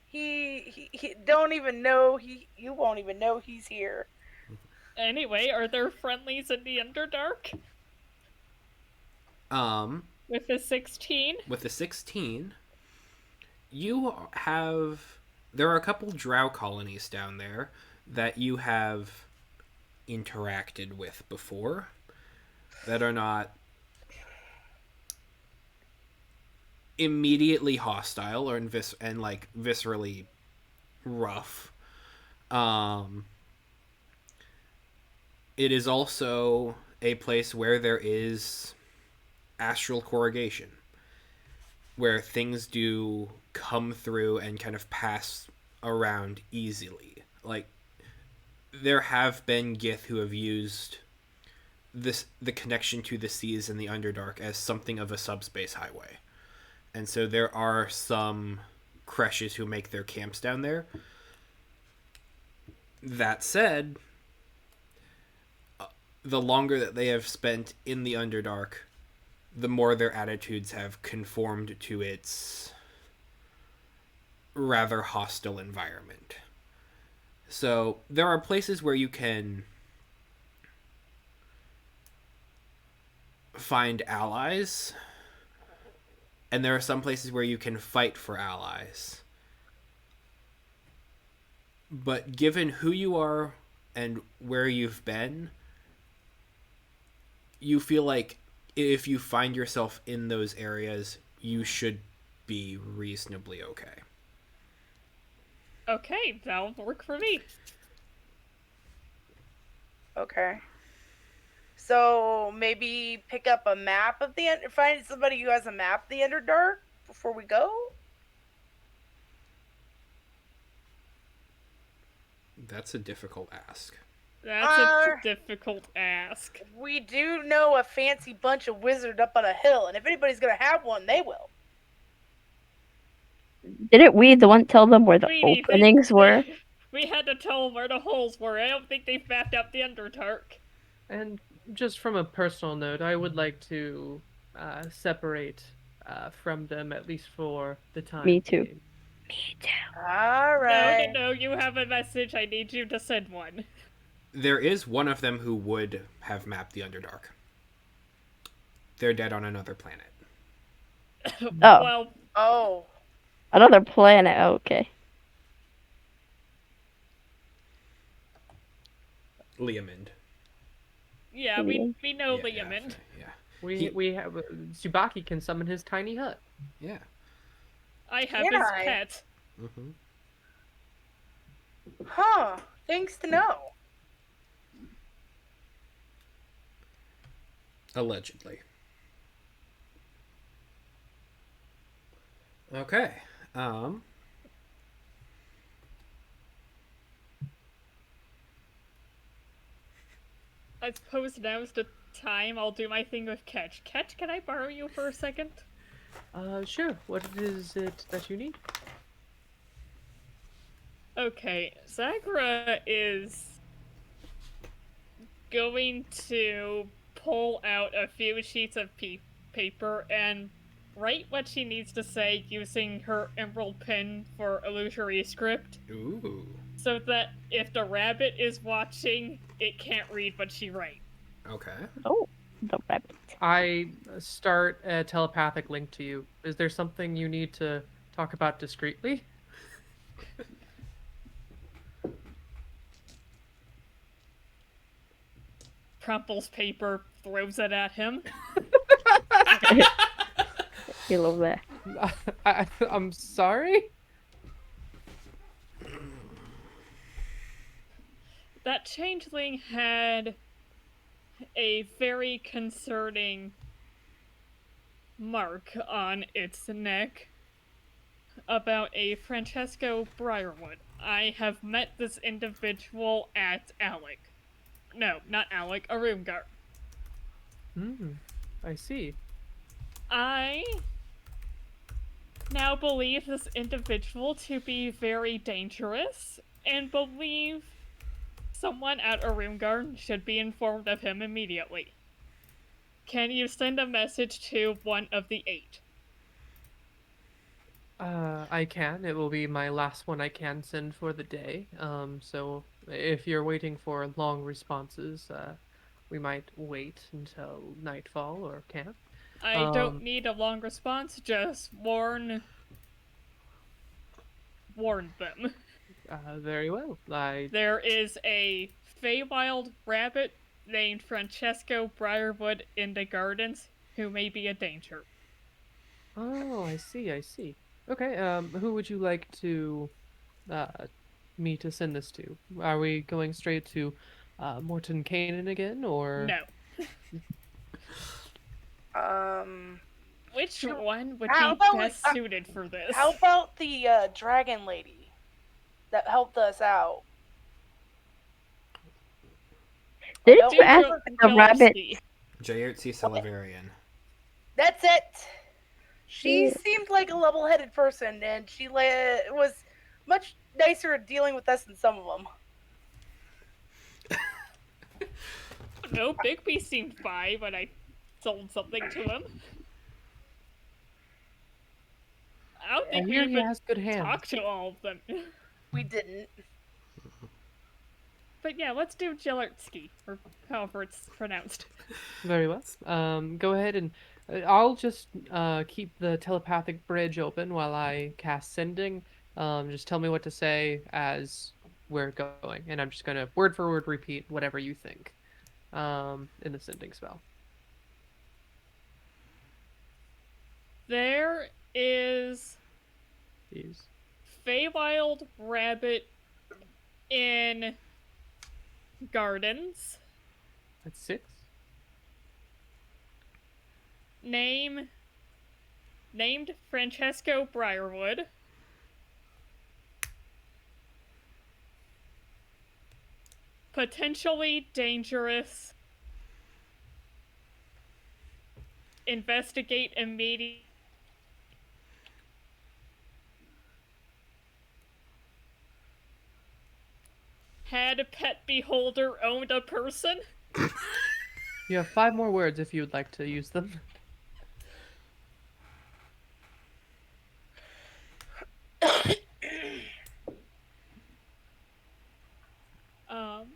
He don't even know you won't even know he's here. Anyway, are there friendlies in the Underdark? um, With the 16? with the 16, you have there are a couple drow colonies down there that you have interacted with before that are not immediately hostile or like viscerally rough. Um, it is also a place where there is astral corrugation, where things do come through and kind of pass around easily. Like there have been Gith who have used the connection to the seas in the Underdark as something of a subspace highway. And so there are some Kreshes who make their camps down there. That said, the longer that they have spent in the Underdark, the more their attitudes have conformed to its rather hostile environment. So there are places where you can find allies, and there are some places where you can fight for allies. But given who you are and where you've been, you feel like if you find yourself in those areas, you should be reasonably okay. Okay, that'll work for me. Okay. So maybe pick up a map of find somebody who has a map of the Underdark before we go. That's a difficult ask. That's a difficult ask. We do know a fancy bunch of wizards up on a hill, and if anybody's gonna have one, they will. Didn't we the one tell them where the Sweetie, openings were? we had to tell them where the holes were. I don't think they've mapped out the Underdark. And just from a personal note, I would like to separate from them at least for the time Me too. being. Me too. All No, right. no, no, you have a message. I need you to send one. There is one of them who would have mapped the Underdark. They're dead on another planet. Oh, Well, Oh. another planet. Oh, okay. Liamond. yeah, we know Yeah, Liamond. yeah. We have Tsubaki can summon his tiny hut. Yeah. I have Can his I? pet. Mm-hmm. Huh. Things to know. Allegedly. Okay. I suppose now's the time I'll do my thing with Ketch. Ketch, can I borrow you for a second? Sure. What is it that you need? Okay, Sakura is going to pull out a few sheets of paper and write what she needs to say using her emerald pen for illusory script, Ooh. so that if the rabbit is watching, it can't read what she writes. Okay. Oh, the rabbit. I start a telepathic link to you. Is there something you need to talk about discreetly? Crumples paper, throws it at him. You love that. I'm sorry? That changeling had a very concerning mark on its neck about a Francesco Briarwood. I have met this individual at Alec. No, not Alec, Arungar. Hmm. I see. I now believe this individual to be very dangerous and believe someone at Arungar should be informed of him immediately. Can you send a message to one of the 8? I can. It will be my last one I can send for the day. So if you're waiting for long responses, we might wait until nightfall or camp. I don't need a long response, just warn them. Very well. There is a Feywild rabbit named Francesco Briarwood in the gardens who may be a danger. Oh, I see, I see. Okay, who would you like to uh me to send this to? Are we going straight to Morton Kanan again, or No. Um. Which Sure. one would How be about best suited for this? how about the dragon lady that helped us out? Didn't Don't you ask remember. the rabbit? Gillespie. Jairtsi Salivarian. That's it. She Yeah. seemed like a level-headed person, and she was much nicer at dealing with us than some of them. No, Bigby seemed fine when I sold something to him. I don't I think we hear he even has good hands. talked to all of them. We didn't. But yeah, let's do Gillespie, or however it's pronounced. Very well. Go ahead and I'll just keep the telepathic bridge open while I cast sending. Just tell me what to say as we're going, and I'm just gonna word for word repeat whatever you think in the sending spell. There is Please. Feywild Rabbit in Gardens. That's 6. Named Francesco Briarwood. potentially dangerous. Investigate immediately. Had a pet beholder owned a person. You have 5 more words if you would like to use them. Um,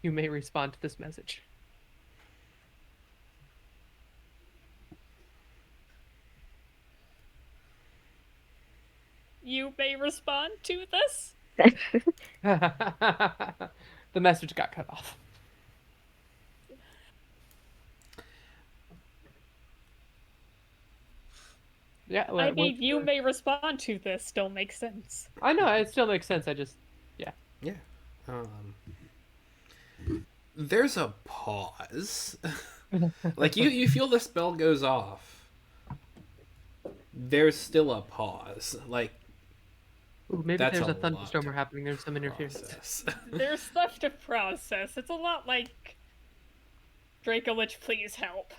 You may respond to this message. you may respond to this. The message got cut off. Yeah, well, I it worked mean, you for- may respond to this. Still makes sense. I know, it still makes sense. I just, yeah. Yeah. There's a pause. Like you feel the spell goes off. There's still a pause. Like Ooh, maybe that's there's a lot thunderstorm to happening. There's some interference. process. There's stuff to process. It's a lot like Dracolich, please help.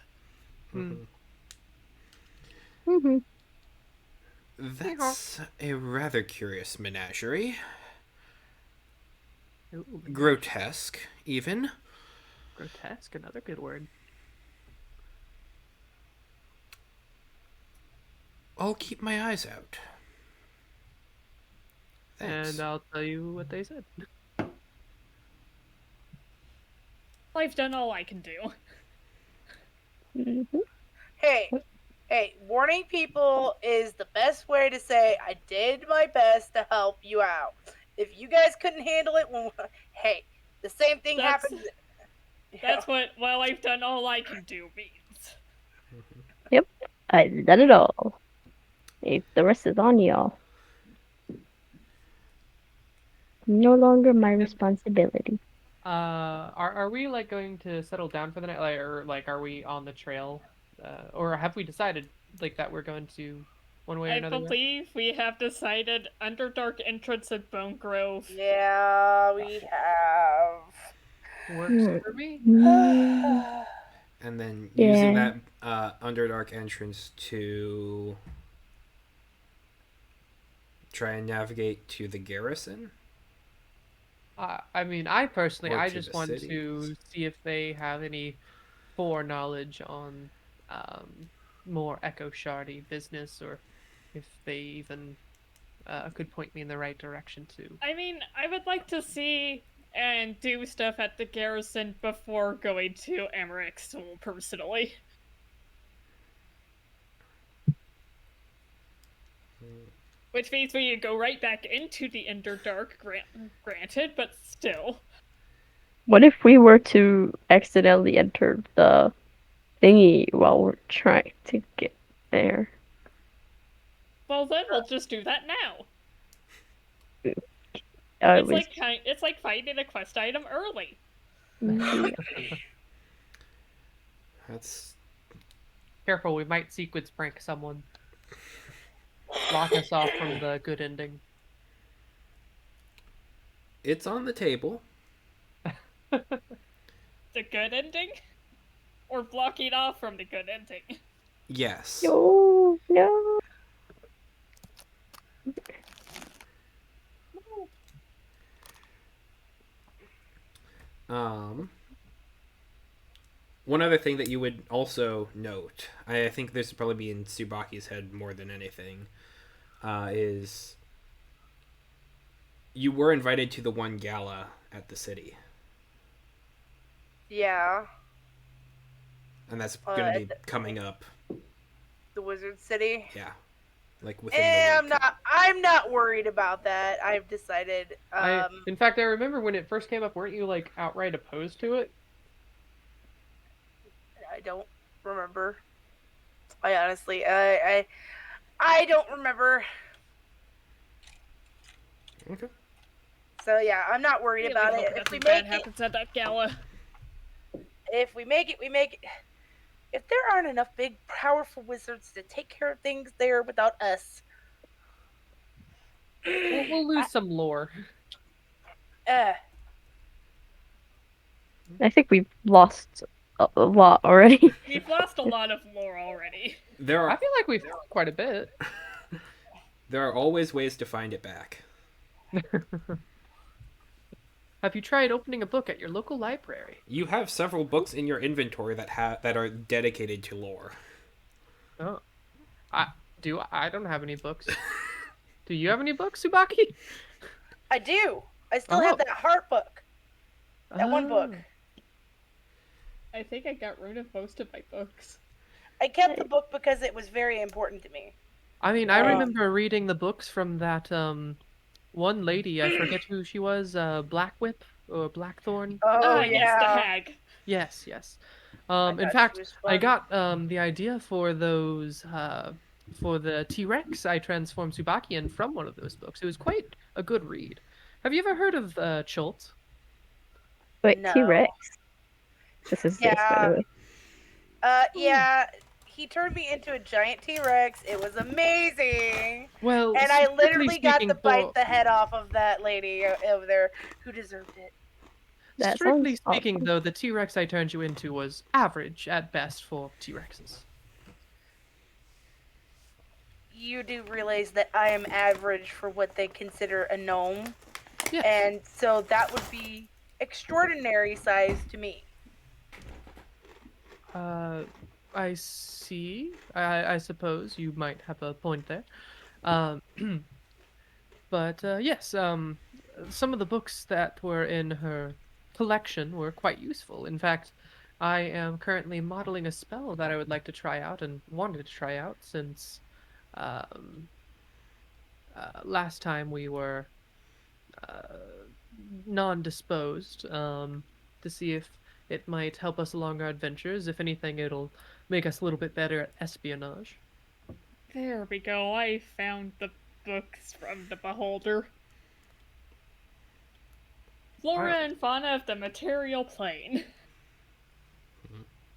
Hmm. Hmm. That's a rather curious menagerie. Ooh, Grotesque, even. grotesque, another good word. I'll keep my eyes out. Thanks. And I'll tell you what they said. I've done all I can do. Hmm. Hey, warning people is the best way to say I did my best to help you out. If you guys couldn't handle it, hey, the same thing That's happens. that's what well I've done all I can do means. Yep, I've done it all. If the rest is on y'all. No longer my responsibility. Are we like going to settle down for the night, like, or like are we on the trail, or have we decided like that we're going to one way or I another? believe we have decided Underdark entrance at Bone Grove. Yeah, we have. Works for me. Mm, And then using yeah. that Underdark entrance to try and navigate to the garrison. I mean, I personally, Or I to just the want cities. to see if they have any foreknowledge on more Echo Shardy business, or if they even could point me in the right direction too. I mean, I would like to see and do stuff at the garrison before going to Emmerich's School personally. Which means we go right back into the Underdark, granted, but still. What if we were to accidentally enter the thingy while we're trying to get there? Well, then we'll just do that now. I It's was. like finding a quest item early. Yeah. That's Careful, we might sequence prank someone. Lock us off from the good ending. it's on the table. The good ending? Or blocking off from the good ending? Yes. No, no. Um, one other thing that you would also note, I think this would probably be in Tsubaki's head more than anything, is you were invited to the one gala at the city, Yeah, and that's going to at be coming up. the Wizard City. Yeah, like within the week. I'm not worried about that. I've decided. In fact, I remember when it first came up, weren't you like outright opposed to it? I don't remember. I honestly, I don't remember. Okay. So yeah, I'm not worried Really about hope it. If nothing we bad make it, happens at that gala. if we make it, we make it. If there aren't enough big, powerful wizards to take care of things there without us, We'll lose some lore. uh, I think we've lost a lot already. We've lost a lot of lore already. There I are feel like we've found quite a bit. there are always ways to find it back. Have you tried opening a book at your local library? You have several books in your inventory that are dedicated to lore. Oh, I I don't have any books. Do you have any books, Subaki? I do. I still Oh. have that heart book. That one book. Oh. I think I got rid of most of my books. I kept the book because it was very important to me. I mean, I Um, remember reading the books from that one lady. I forget who she was. Black Whip or Blackthorn. oh Ah, yes, the yeah. hag. Yes, yes. I In thought she fact, was I fun. got the idea for those for the T-Rex I transformed Subakian from one of those books. It was quite a good read. Have you ever heard of Chult? Wait, No. T-Rex. This is this, by the Yeah. way. Oh. Yeah. He turned me into a giant T Rex. It was amazing. Well, And I strictly literally got to speaking, bite though, the head off of that lady over there who deserved it. That strictly sounds speaking, awesome. though, the T-Rex I turned you into was average at best for T-Rexes. You do realize that I am average for what they consider a gnome. Yes. And so that would be extraordinary size to me. Uh, I see. I suppose you might have a point there. Um, but yes, some of the books that were in her collection were quite useful. In fact, I am currently modeling a spell that I would like to try out and wanted to try out since um, last time we were uh, non-disposed to see if it might help us along our adventures. If anything, it'll make us a little bit better at espionage. There we go. I found the books from the Beholder. Flora and fauna of the material plane.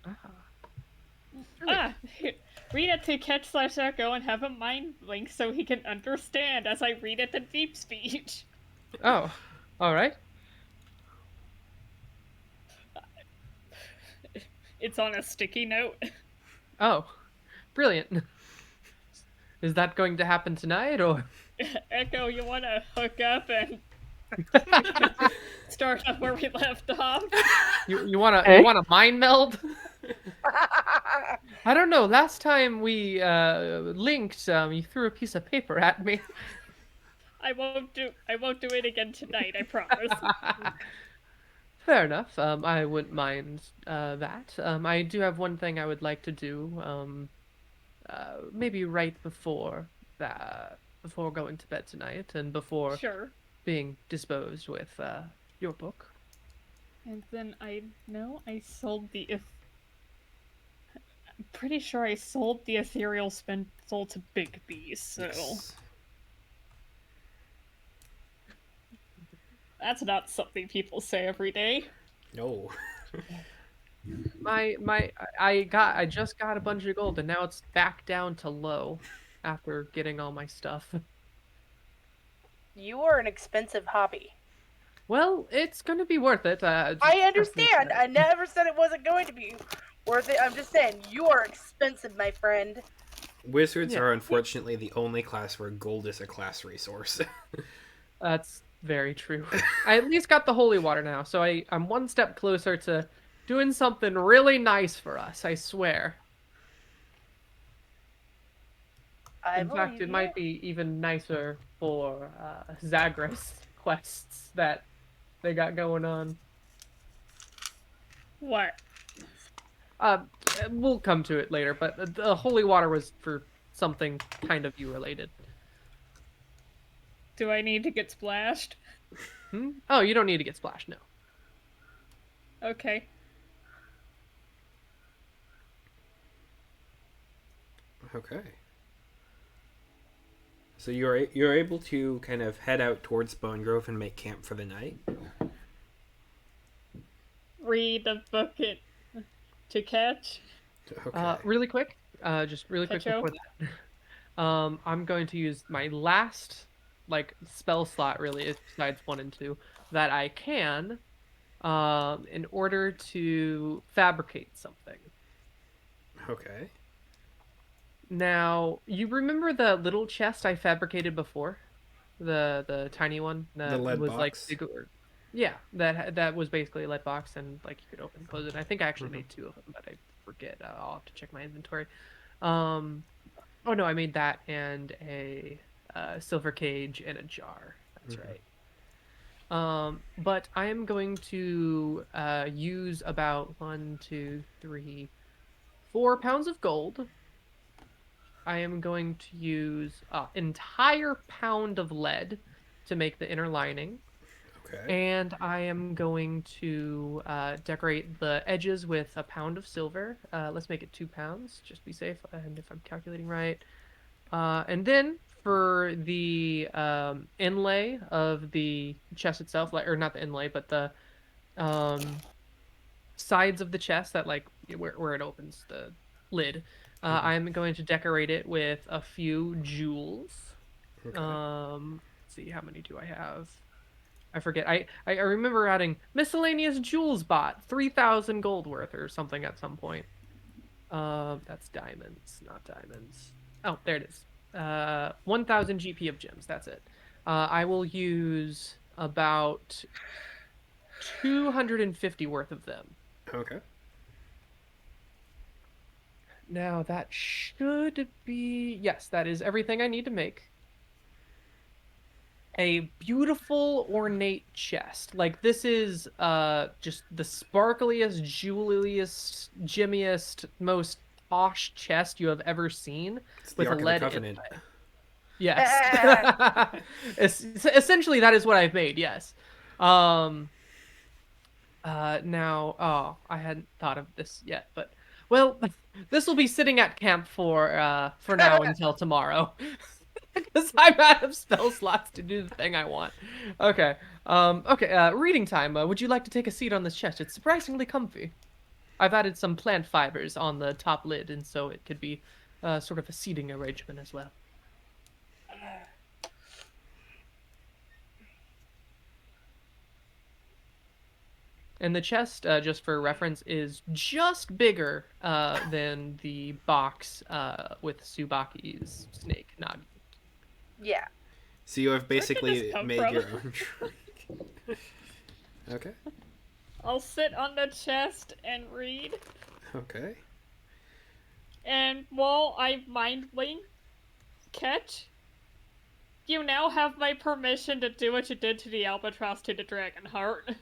Ah, Ah, read it to catch/echo and have a mind blink so he can understand as I read it in deep speech. oh, all right. It's on a sticky note. Oh, brilliant. Is that going to happen tonight, or? Echo, you want to hook up and start up where we left off? You wanna Eh? mind meld? I don't know. Last time we linked, you threw a piece of paper at me. I won't do it again tonight, I promise. Fair enough. I wouldn't mind that. I do have one thing I would like to do. Maybe right before that, before going to bed tonight, and before Sure. being disposed with your book. And then I sold the I'm pretty sure I sold the ethereal soul to Big B, so Yes. that's not something people say every day. No. I just got a bunch of gold, and now it's back down to low after getting all my stuff. You are an expensive hobby. Well, it's gonna be worth it. I Trust me for understand. that. I never said it wasn't going to be worth it. I'm just saying, you are expensive, my friend. Wizards Yeah. are unfortunately the only class where gold is a class resource. That's very true. I at least got the holy water now, so I'm one step closer to doing something really nice for us, I swear. I In fact, believe it you. might be even nicer for Zagras quests that they got going on. What? Uh, we'll come to it later, but the holy water was for something kind of you related. Do I need to get splashed? Hmm? Oh, you don't need to get splashed, no. Okay. Okay. So you're able to kind of head out towards Bone Grove and make camp for the night. Read the book to catch. Okay. Really quick, just really quick Ketcho? before that. I'm going to use my last, like, spell slot, really, besides 1 and 2, that I can, in order to fabricate something. Okay. Now, you remember the little chest I fabricated before? The tiny one The that lead was like box. bigger. Yeah, that was basically a light box and like you could open and close it. I think I actually Hmm. made two of them, but I forget. I'll have to check my inventory. Um, oh no, I made that and a silver cage and a jar. That's Hmm. right. But I am going to use about 4 pounds of gold. I am going to use an entire pound of lead to make the inner lining. Okay. And I am going to decorate the edges with a pound of silver. Let's make it 2 pounds, just to be safe. And if I'm calculating right. And then for the inlay of the chest itself, like, or not the inlay, but the um, sides of the chest that like where it opens the lid. Hmm. I'm going to decorate it with a few jewels. Okay. Let's see, how many do I have? I forget. I remember adding miscellaneous jewels bot 3,000 gold worth or something at some point. That's diamonds, not diamonds. Oh, there it is. 1,000 GP of gems. That's it. I will use about 250 worth of them. Okay. Now that should be, yes, that is everything I need to make a beautiful ornate chest. Like this is just the sparkliest, jeweliest, gemmiest, most posh chest you have ever seen It's the with a Ark of the lead Covenant. inlay. Yes. Essentially that is what I've made, yes. Um now, oh, I hadn't thought of this yet, but well, this will be sitting at camp for now until tomorrow. Because I'm out of spell slots to do the thing I want. Okay. Okay, reading time. Would you like to take a seat on this chest? It's surprisingly comfy. I've added some plant fibers on the top lid, and so it could be sort of a seating arrangement as well. And the chest, just for reference, is just bigger than the box with Subaki's snake Nagi. Yeah. So you have Where did this basically come made from? your own drink. Okay. I'll sit on the chest and read. Okay. And while I mindly catch, you now have my permission to do what you did to the albatross to the dragon heart.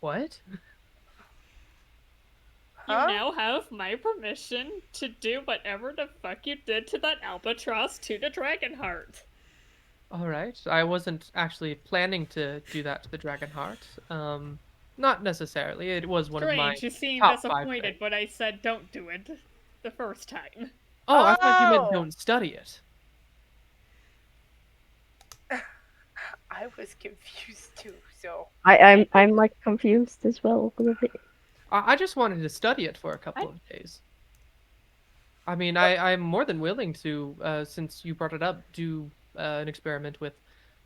What? You Huh? now have my permission to do whatever the fuck you did to that albatross to the dragon heart. All right. I wasn't actually planning to do that to the Dragon Heart. Not necessarily. It was one of my Strange, you seemed top five disappointed things. when I said don't do it the first time. Oh, I thought you meant Oh, don't study it. I was confused too. So I'm like confused as well a little bit. I just wanted to study it for a I couple of days. I mean, I'm more than willing to, since you brought it up, do an experiment with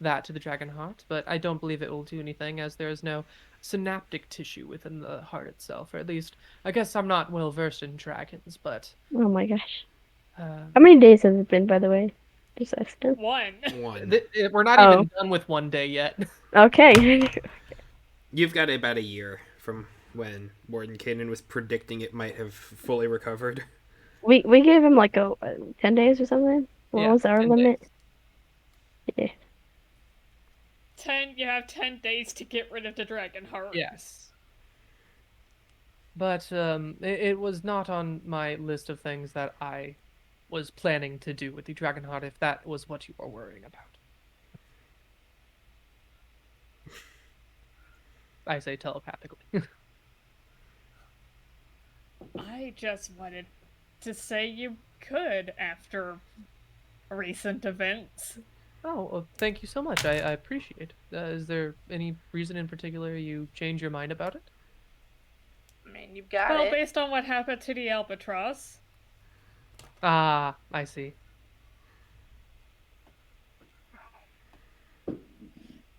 that to the Dragon Heart, but I don't believe it will do anything as there is no synaptic tissue within the heart itself, or at least, I guess I'm not well versed in dragons, but Oh my gosh. uh, How many days has it been, by the way? Just asking. One. One. we're not Oh, even done with one day yet. okay. You've got about a year from when Morton Kanan was predicting it might have fully recovered. We gave him like 10 days or something. What Yeah, was our 10 limit? days. Yeah. You have 10 days to get rid of the dragon heart. Yes. But it was not on my list of things that I was planning to do with the Dragon Heart if that was what you were worrying about. I say telepathically. I just wanted to say you could after recent events. Oh, well, thank you so much. I appreciate. Is there any reason in particular you change your mind about it? I mean, you've got Well, it. based on what happened to the albatross. Ah, I see.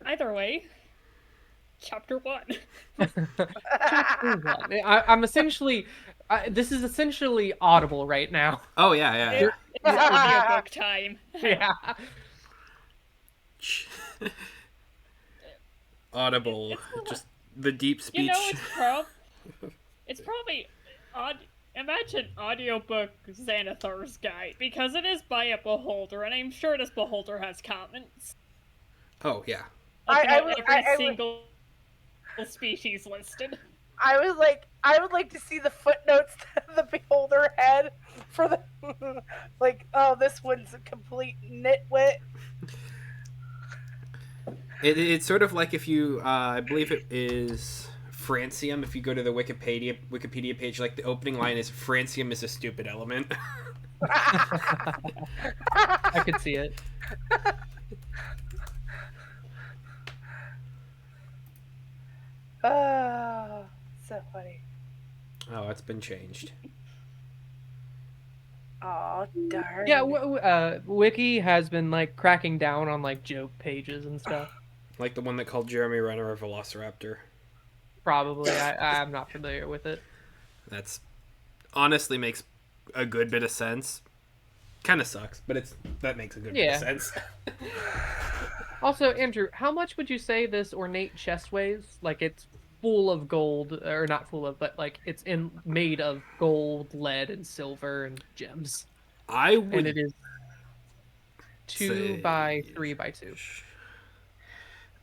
Either way, Chapter 1. Chapter 1. I'm essentially. This is essentially Audible right now. Oh yeah, yeah, It, yeah. it's audiobook time. Yeah. Audible, It's just the deep you know, speech. it's probably odd. Imagine audiobook Xanathar's Guide, because it is by a beholder, and I'm sure this beholder has comments. Oh yeah. Like, I would, every I would, single species listed. I was like, I would like to see the footnotes that the beholder had for the, like, oh, this one's a complete nitwit. It's sort of like if you, I believe it is Francium. If you go to the Wikipedia page, like the opening line is "Francium is a stupid element." I could see it. Oh, so funny. Oh, it's been changed. Oh, darn. Yeah, Wiki has been like cracking down on like joke pages and stuff. Like the one that called Jeremy Renner a velociraptor. Probably, I'm not familiar with it. That's honestly makes a good bit of sense. Kind of sucks, but that makes a good bit of Yeah. sense. Also, Andrew, how much would you say this ornate chest weighs? Like it's full of gold, or not full of, but like it's made of gold, lead, and silver and gems, I and would it is 2 say by 3 by 2.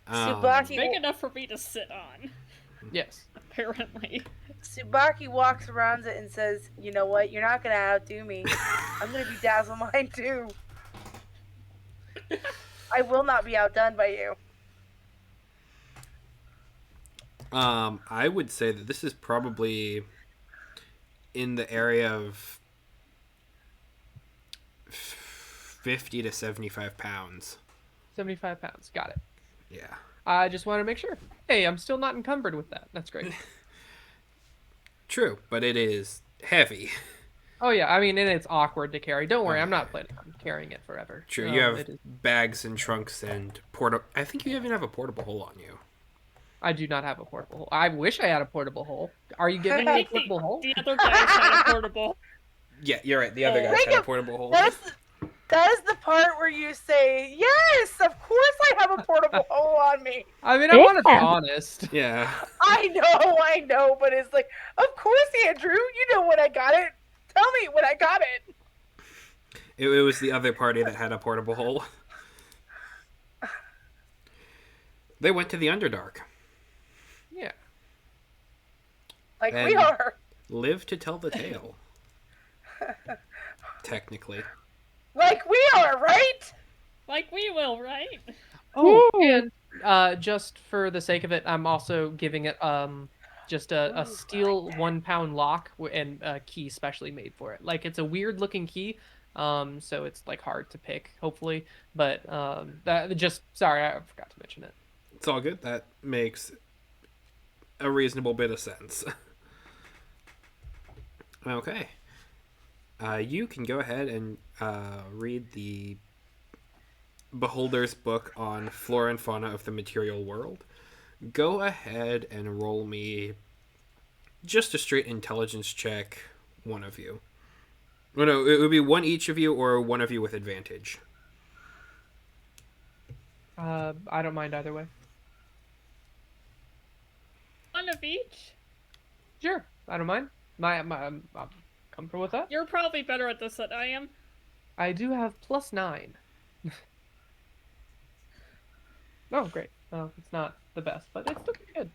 Tsubaki, Big enough for me to sit on, Yes. apparently. Tsubaki walks around it and says, "You know what? You're not gonna outdo me. I'm gonna be dazzle mine too. I will not be outdone by you." I would say that this is probably in the area of 50 to 75 pounds. 75 pounds. Got it. Yeah. I just want to make sure. Hey, I'm still not encumbered with that. That's great. True, but it is heavy. Oh yeah, I mean, and it's awkward to carry. Don't worry, I'm not planning on carrying it forever. True, you have It is. bags and trunks and I think you even have a portable hole on you. I do not have a portable hole. I wish I had a portable hole. Are you giving I me a think portable hole? the other guys had a portable. Yeah, you're right. The other guys Think had a of- portable hole. That is the part where you say, "Yes, of course I have a portable hole on me." I mean, I want to be Yeah. honest. Yeah. I know, but it's like, of course, Andrew, you know when I got it. Tell me when I got it. It was the other party that had a portable hole. They went to the Underdark. Yeah. Like And- we are. Live to tell the tale. Technically. Like we are, right? Like we will, right? Oh, Yay. and just for the sake of it, I'm also giving it just a Ooh, steel 1 pound lock and a key specially made for it. Like it's a weird looking key, so it's like hard to pick, hopefully. But that just sorry, I forgot to mention it. It's all good. That makes a reasonable bit of sense. Okay. You can go ahead and read the Beholder's book on flora and fauna of the material world. Go ahead and roll me just a straight intelligence check, one of you. Oh, no, it would be one each of you or one of you with advantage. I don't mind either way. One of each. Sure, I don't mind. I'm comfortable with that. You're probably better at this than I am. I do have +9. Oh, great. Oh, it's not the best, but it's still pretty good.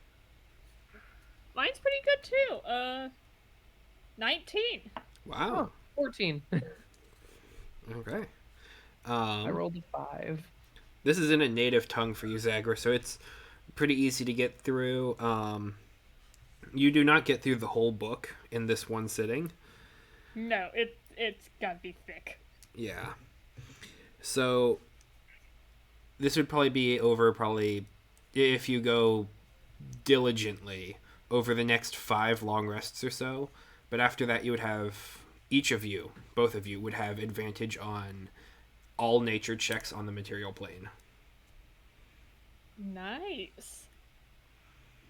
Mine's pretty good too. 19. Wow. 14. Okay. I rolled a 5. This is in a native tongue for you, Zagra, so it's pretty easy to get through. You do not get through the whole book in this one sitting. No, it's gotta be thick. Yeah. So this would probably be over if you go diligently over the next 5 long rests or so. But after that, you would have both of you would have advantage on all nature checks on the material plane. Nice.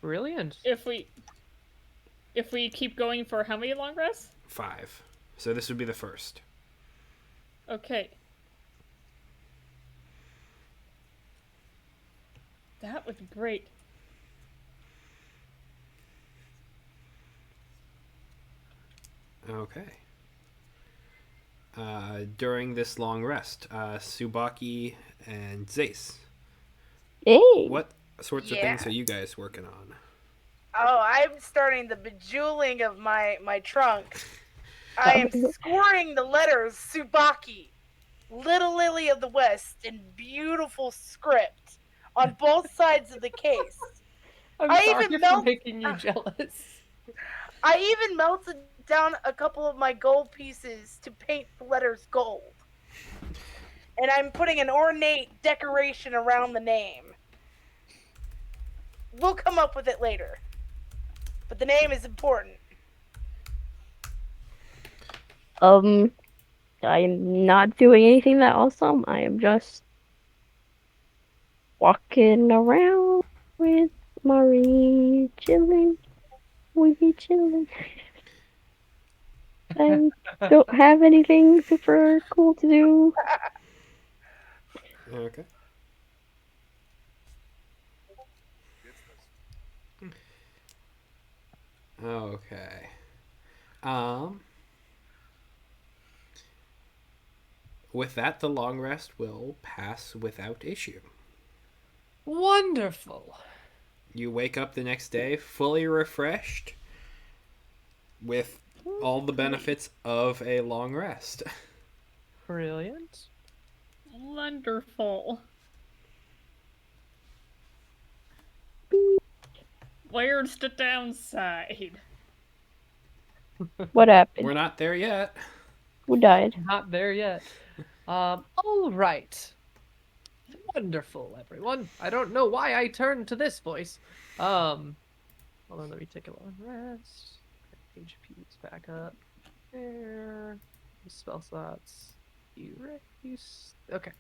Brilliant. If we keep going for how many long rests? 5. So this would be the first. Okay. That would be great. Okay. During this long rest, Subaki and Zace, Hey. what sorts of Yeah. things are you guys working on? Oh, I'm starting the bejeweling of my trunk. I am scoring the letters Subaki, Little Lily of the West, in beautiful script on both sides of the case. I'm I sorry even for making you jealous. I even melted down a couple of my gold pieces to paint the letters gold. And I'm putting an ornate decoration around the name. We'll come up with it later. But the name is important. Um, I am not doing anything that awesome. I am just walking around with Marie, chilling. We be chilling. I don't have anything super cool to do. Okay. Okay. Um, with that, the long rest will pass without issue. Wonderful. You wake up the next day fully refreshed with all the benefits of a long rest. Brilliant. Wonderful. Where's the downside? What happened? We're not there yet. Who died? Not there yet. All right. Wonderful, everyone. I don't know why I turned to this voice. Hold on, let me take a long rest. HP's back up. There. Spell slots. Erase. Okay.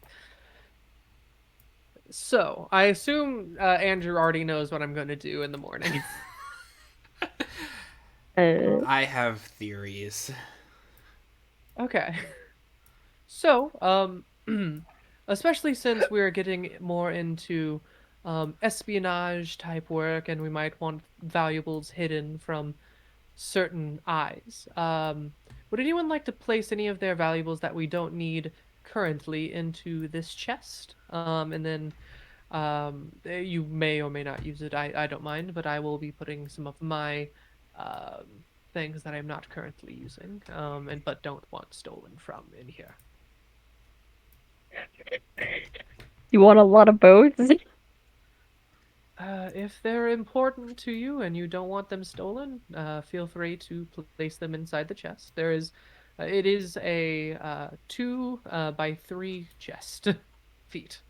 So, I assume Andrew already knows what I'm going to do in the morning. I have theories. Okay. So, especially since we're getting more into espionage type work and we might want valuables hidden from certain eyes. Would anyone like to place any of their valuables that we don't need currently into this chest? And then you may or may not use it. I don't mind, but I will be putting some of my things that I'm not currently using and but don't want stolen from in here. You want a lot of boats? If they're important to you and you don't want them stolen, feel free to place them inside the chest. It is a 2 by 3 chest feet,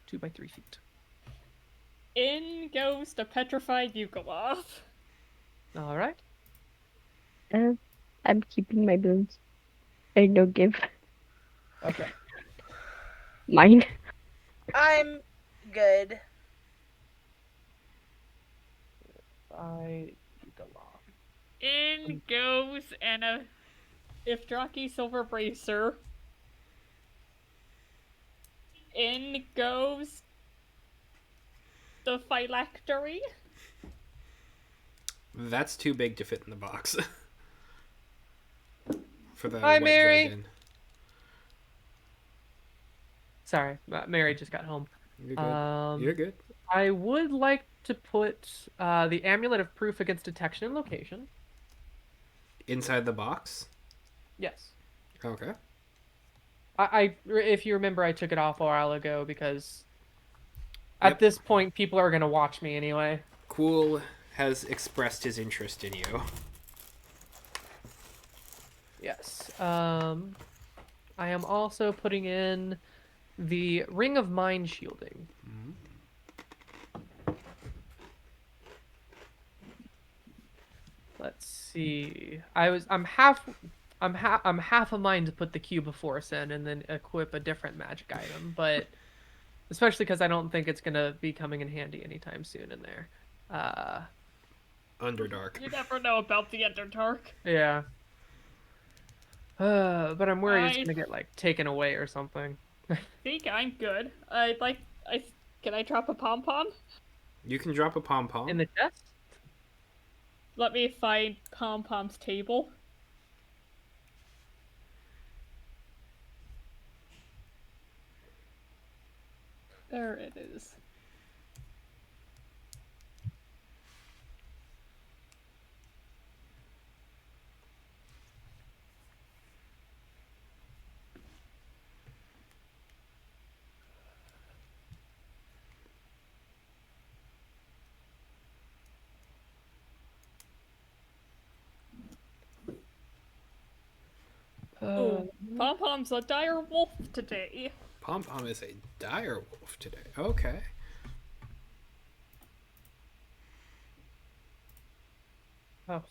2 by 3 feet. In goes the petrified Yugoslav. All right. Uh, I'm keeping my boons. I no give Okay. mine. I'm good. You go long. In goes Anna Ifdraki Silver Bracer. In goes the phylactery. That's too big to fit in the box. For the Hi, white Mary. dragon. Sorry, Mary just got home. You're good. You're good. I would like to put the amulet of proof against detection and location. Inside the box? Yes. Okay. If you remember, I took it off a while ago because Yep. at this point, people are gonna watch me anyway. Cool has expressed his interest in you. Yes. I am also putting in the Ring of Mind Shielding. Let's see. I'm half a mind to put the Cube of Force in and then equip a different magic item, but especially because I don't think it's gonna be coming in handy anytime soon in there. Underdark. You never know about the Underdark. Yeah. But I'm worried it's I gonna get like taken away or something. think I'm good. I can I drop a pom pom? You can drop a pom In pom. the chest? Let me find pom pom's table. There it is. Uh, Ooh, pom pom's a dire wolf today. Pom pom is a dire wolf today. Okay. oh, I'll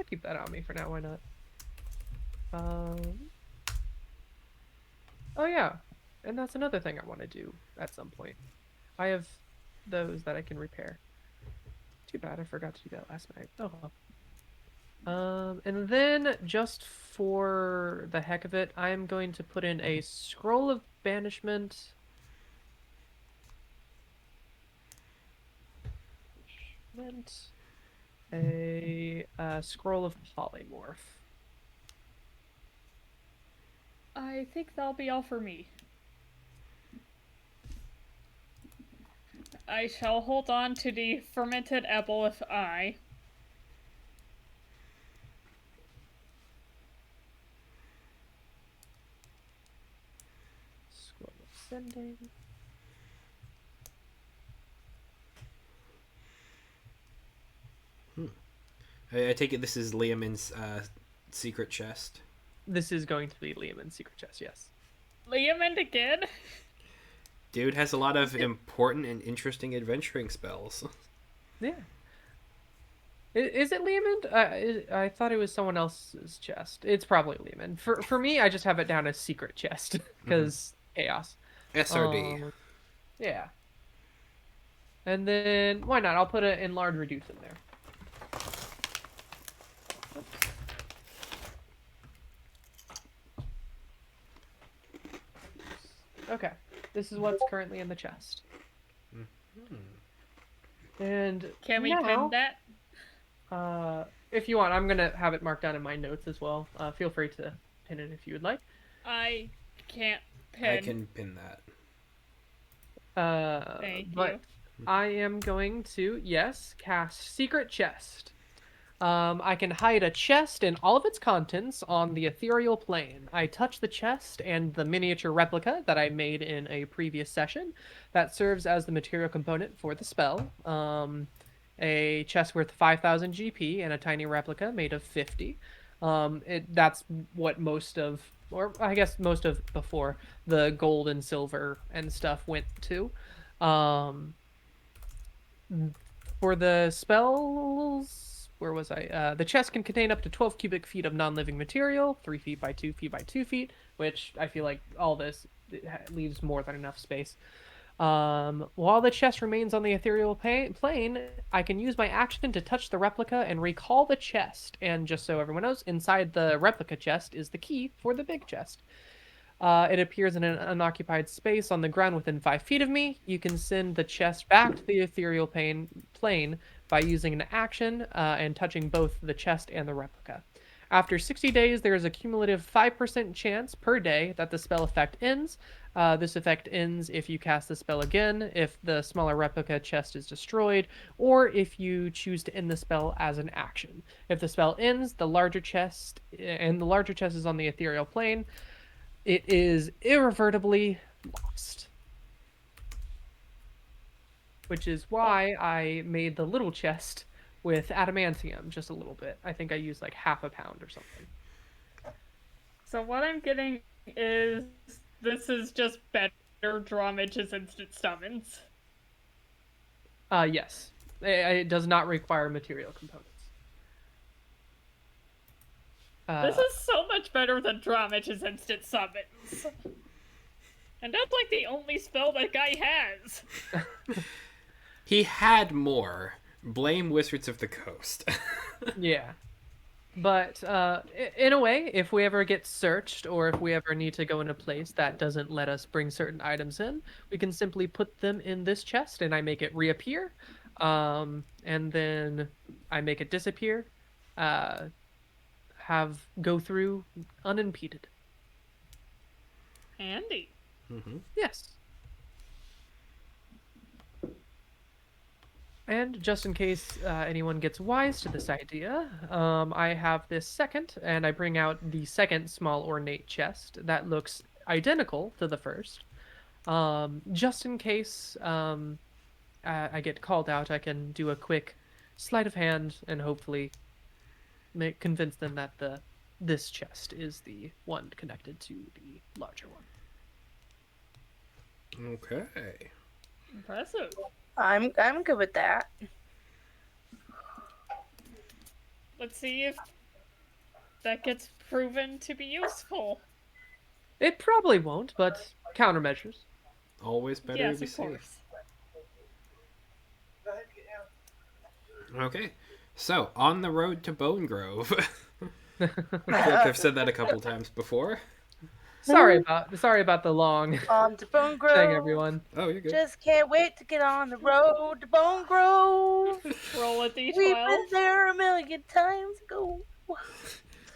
keep that on me for now. Why not? Um. Oh yeah, and that's another thing I want to do at some point. I have those that I can repair. Too bad I forgot to do that last night. Oh well. And then just for the heck of it, I'm going to put in a scroll of banishment. Banishment, a scroll of polymorph. I think that'll be all for me. I shall hold on to the fermented apple if I. Scroll of sending. I take it this is Liamin's secret chest. This is going to be Liamon's secret chest, yes. Liam and again? Dude has a lot of important and interesting adventuring spells. Yeah. Is it Liamond? I thought it was someone else's chest. It's probably Liamond. For me, I just have it down as secret chest because chaos. SRD. Yeah. And then why not? I'll put an enlarge reduce in there. Okay. This is what's currently in the chest. And Can we now, pin that? if you want, I'm gonna have it marked down in my notes as well. Feel free to pin it if you would like. I can't pin. I can pin that. Thank But you. I am going to, yes, cast Secret Chest. I can hide a chest and all of its contents on the ethereal plane. I touch the chest and the miniature replica that I made in a previous session that serves as the material component for the spell. A chest worth 5,000 GP and a tiny replica made of 50. That's what most of, or I guess most of before, the gold and silver and stuff went to. For the spells, where was I? The chest can contain up to 12 cubic feet of non-living material, 3 feet by 2 feet by 2 feet, which I feel like all this leaves more than enough space. While the chest remains on the ethereal plane, I can use my action to touch the replica and recall the chest. And just so everyone knows, inside the replica chest is the key for the big chest. It appears in an unoccupied space on the ground within 5 feet of me. You can send the chest back to the ethereal plane by using an action and touching both the chest and the replica. After 60 days, there is a cumulative 5% chance per day that the spell effect ends. This effect ends if you cast the spell again, if the smaller replica chest is destroyed, or if you choose to end the spell as an action. If the spell ends, the larger chest is on the ethereal plane, it is irrevertibly lost. Which is why I made the little chest with adamantium just a little bit. I think I used like half a pound or something. So what I'm getting is this is just better Dromage's instant summons. Yes. It does not require material components. This is so much better than Dromage's instant summons. And that's like the only spell that guy has. He had more. Blame Wizards of the Coast. Yeah. But in a way, if we ever get searched or if we ever need to go in a place that doesn't let us bring certain items in, we can simply put them in this chest and I make it reappear. And then I make it disappear. Uh, have go through unimpeded. Handy. Yes. And just in case anyone gets wise to this idea, I have this second, and I bring out the second small ornate chest that looks identical to the first. Just in case I get called out, I can do a quick sleight of hand and hopefully convince them that this chest is the one connected to the larger one. Okay. Impressive. I'm good with that. Let's see if that gets proven to be useful. It probably won't, but countermeasures. Always better Yes, to be of safe. course. Okay. So, on the road to Bone Grove. I feel like I've said that a couple times before. Sorry about the long On to Bone Grove. thing, everyone. Oh, you're good. Just can't wait to get on the road to Bone Grove. Roll a We've d12. been there a million times ago.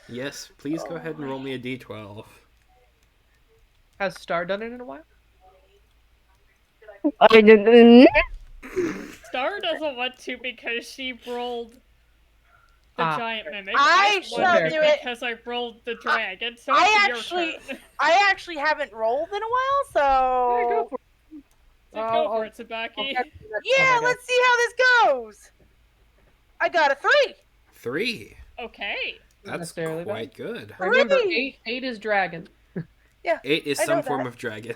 Yes, please go ahead and roll me a d12. Has Star done it in a while? I didn't. Star doesn't want to because she rolled the Ah. giant mimic. I won't shall do it. because I rolled the dragon, so I it's actually- your turn. I actually haven't rolled in a while, Yeah, go so for it. So I'll- go for I'll- it, Sabaki. I'll get to the next one, yeah, I guess. let's see how this goes. I got a 3. 3. Okay. Not That's necessarily quite good. Remember, Three! eight is dragon. 8 is I know some form that. of dragon.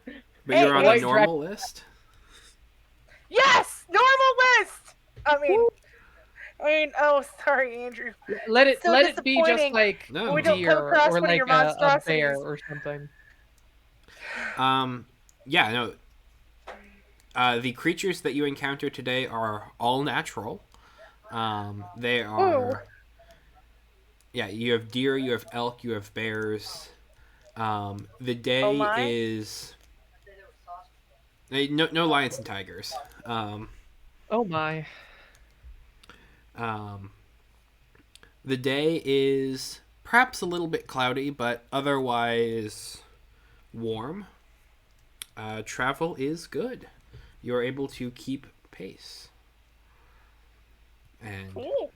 But Hey, you're on white a normal list? Yes, normal list. Oh, sorry, Andrew. Let it So be just disappointing. like No. We don't come deer across or one of like your a bear monstrosities. or something. Yeah, no. The creatures that you encounter today are all natural. They are... Yeah, you have deer, you have elk, you have bears. The day my. is... No lions and tigers. Oh my. The day is perhaps a little bit cloudy, but otherwise warm. Travel is good. You're able to keep pace. And Cool.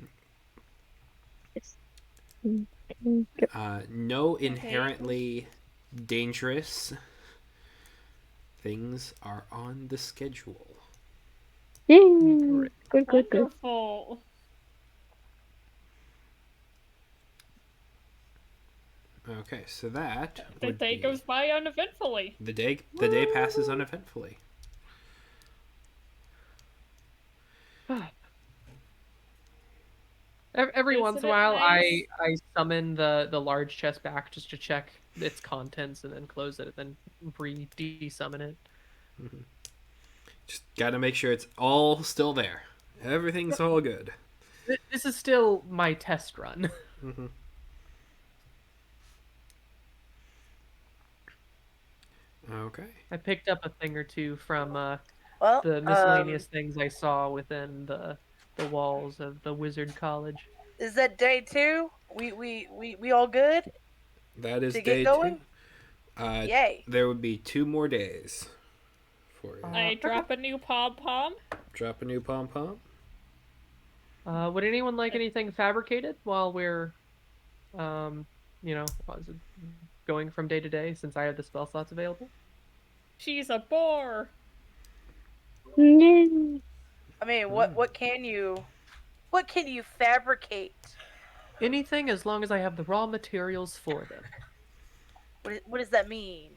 no inherently dangerous things are on the schedule. Yay. Good, good, good. Wonderful. Okay, so that The would day be goes by uneventfully. the day passes uneventfully. Every Isn't once in a it while, nice? I summon the large chest back just to check its contents and then close it and then de-summon it. Just gotta make sure it's all still there. Everything's all good. This is still my test run. Okay. I picked up a thing or two from Well, the miscellaneous things I saw within the walls of the wizard college. is that day 2? We all good That is to day get going? 2. Yay! There would be 2 more days for you. I drop a new pom pom. Drop a new pom pom. Would anyone like anything fabricated while we're, going from day to day since I have the spell slots available? She's a boar. Yay. I mean, what can you fabricate? Anything as long as I have the raw materials for them. What does that mean?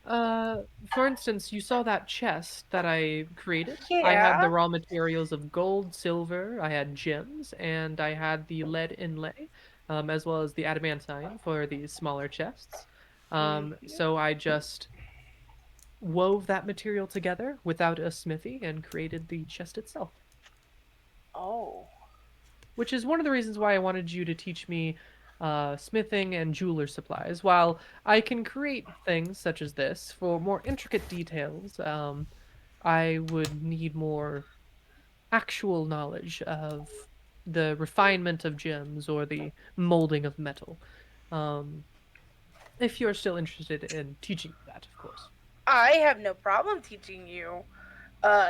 For instance, you saw that chest that I created. I had the Yeah. raw materials of gold, silver, I had gems, and I had the lead inlay, as well as the adamantine for these smaller chests. So I just wove that material together without a smithy and created the chest itself. Oh. Which is one of the reasons why I wanted you to teach me smithing and jeweler supplies. While I can create things such as this for more intricate details, I would need more actual knowledge of the refinement of gems or the molding of metal. Um, if you're still interested in teaching that, of course. I have no problem teaching you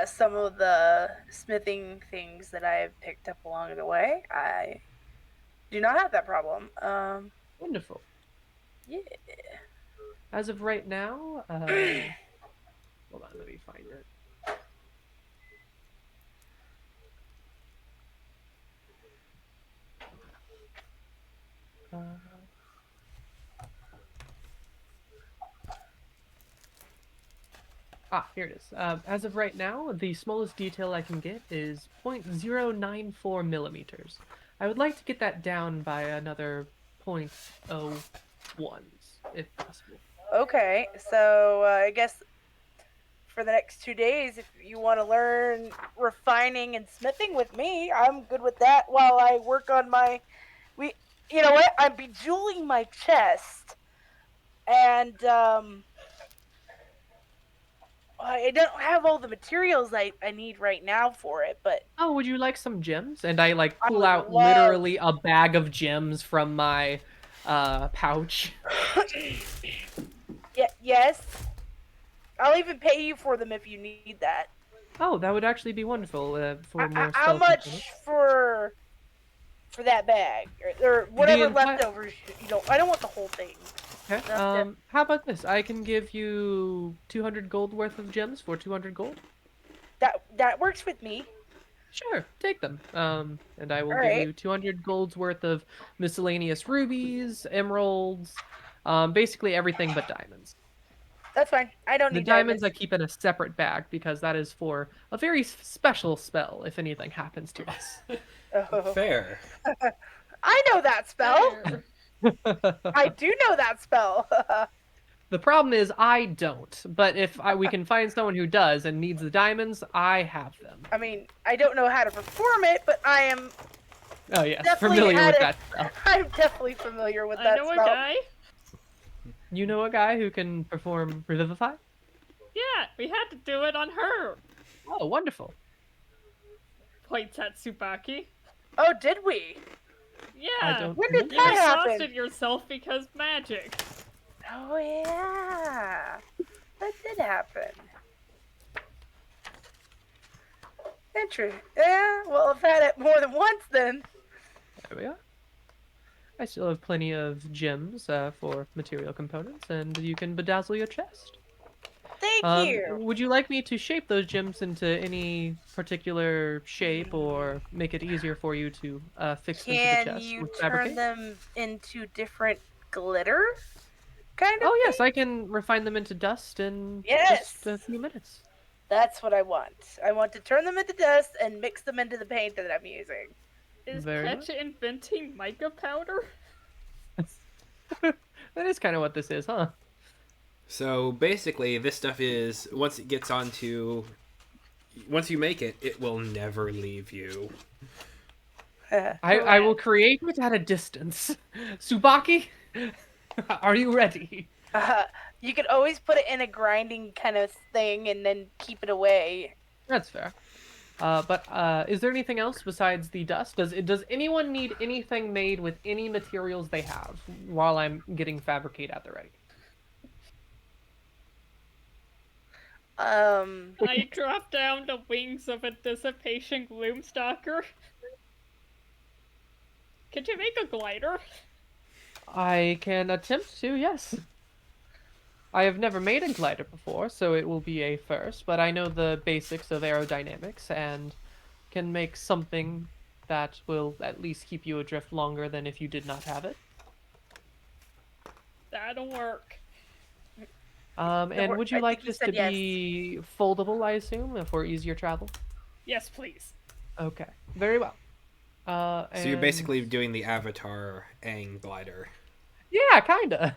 some of the smithing things that I have picked up along the way. I do not have that problem. Wonderful. Yeah. As of right now, hold on, let me find it. Uh, Here it is. As of right now, the smallest detail I can get is 0.094 millimeters. I would like to get that down by another 0.01s, if possible. Okay, so I guess for the next 2 days, if you want to learn refining and smithing with me, I'm good with that. While I work on my, we, you know what? I'm bejeweling my chest, and I don't have all the materials I need right now for it, but Oh, would you like some gems? And I like I pull would out love. literally a bag of gems from my pouch. Yeah, yes. I'll even pay you for them if you need that. Oh, that would actually be wonderful for more How spell much components. for that bag or The whatever entire leftovers you don't? I don't want the whole thing. Okay. Enough to, How about this? I can give you 200 gold worth of gems for 200 gold. that works with me. Sure, take them. And I will All give right, you 200 gold's worth of miscellaneous rubies, emeralds, basically everything but diamonds. that's fine. I don't The need diamonds I diamonds. keep in a separate bag because that is for a very special spell if anything happens to us. Oh, Fair. I know that spell. There. I do know that spell. The problem is I don't, but if we can find someone who does and needs the diamonds, I have them. I mean, I don't know how to perform it, but I am Oh yes, definitely familiar had with it. that spell. I'm definitely familiar with I that know a spell. guy. You know a guy who can perform Revivify? Yeah, we had to do it on her. Oh, wonderful. Points at Tsubaki. Oh, did we? I Yeah, don't When did remember. you that exhausted happen? yourself because magic. Oh yeah, that did happen. Interesting. Yeah. Well, I've had it more than once then. There we are. I still have plenty of gems for material components, and you can bedazzle your chest. Thank you. Would you like me to shape those gems into any particular shape, or make it easier for you to fix them to the Can chest you with turn fabricate? them into different glitter kind of Oh yes, I things? can refine them into dust in just Yes. a few minutes. That's what I want. I want to turn them into dust and mix them into the paint that I'm using. Is Very well. Pecha inventing mica powder? That is kind of what this is, huh? So basically, this stuff is once you make it, it will never leave you. I will create it at a distance. Subaki, are you ready? Uh, you could always put it in a grinding kind of thing and then keep it away. That's fair. But is there anything else besides the dust? Does anyone need anything made with any materials they have while I'm getting fabricate at the ready? I drop down the wings of a dissipation gloomstalker. Could you make a glider? I can attempt to, yes. I have never made a glider before, so it will be a first, but I know the basics of aerodynamics and can make something that will at least keep you adrift longer than if you did not have it. That'll work. And would you I like think he this said to yes. be foldable, I assume, for easier travel? Yes, please. Okay, very well. So you're And- basically doing the Avatar Aang glider. Yeah, kinda.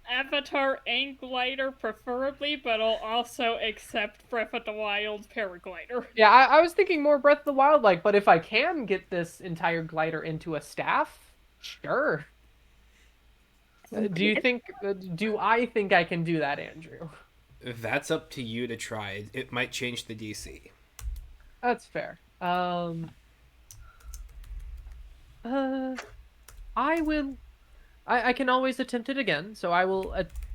Avatar and glider preferably, but I'll also accept Breath of the Wild paraglider. Yeah, I was thinking more Breath of the Wild like, but if I can get this entire glider into a staff, sure. Okay. Do I think I can do that, Andrew? That's up to you to try. It might change the DC. That's fair. Uh, I will. I can always attempt it again, so I will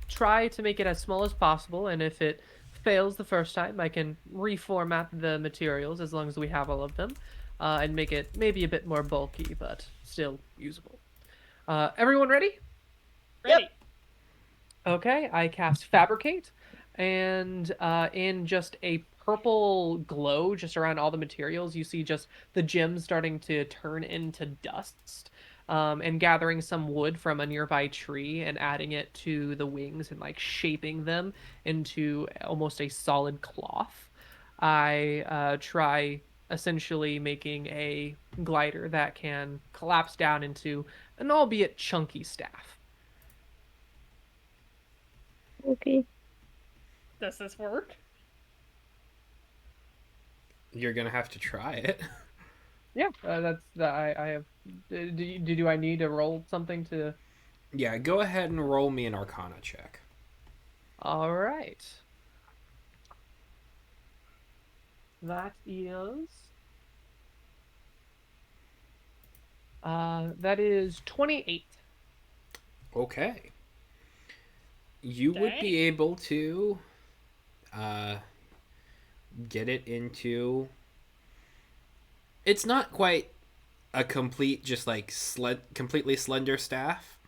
try to make it as small as possible, and if it fails the first time, I can reformat the materials as long as we have all of them, and make it maybe a bit more bulky, but still usable. Everyone ready? Yep. Ready. Okay, I cast Fabricate, and in just a purple glow just around all the materials, you see just the gems starting to turn into dust, and gathering some wood from a nearby tree and adding it to the wings and like shaping them into almost a solid cloth. I try essentially making a glider that can collapse down into an albeit chunky staff. Okay. Does this work? You're gonna have to try it. Yeah, that's I have. Do I need to roll something to? Yeah, go ahead and roll me an Arcana check. All right, that is that is 28. Okay. You would Dang. be able to uh, get it into. It's not quite a complete, just like completely slender staff,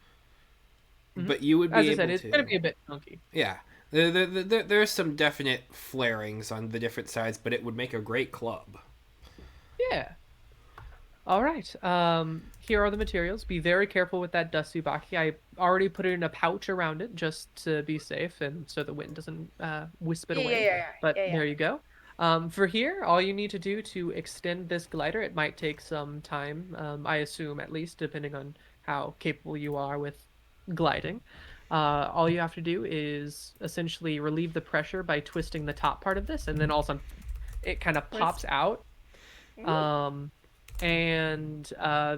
Hmm. but you would As be I said, able it's gonna to. be a bit chunky. Yeah. There's some definite flarings on the different sides, but it would make a great club. Yeah. All right. Here are the materials. Be very careful with that dust subaki. I already put it in a pouch around it just to be safe and so the wind doesn't wisp it Yeah, yeah, away. yeah, yeah, But yeah, yeah. there you go. For here, all you need to do to extend this glider, it might take some time, I assume at least, depending on how capable you are with gliding. All you have to do is essentially relieve the pressure by twisting the top part of this, and then all of a sudden it kind of Was pops out. ooh, Um, and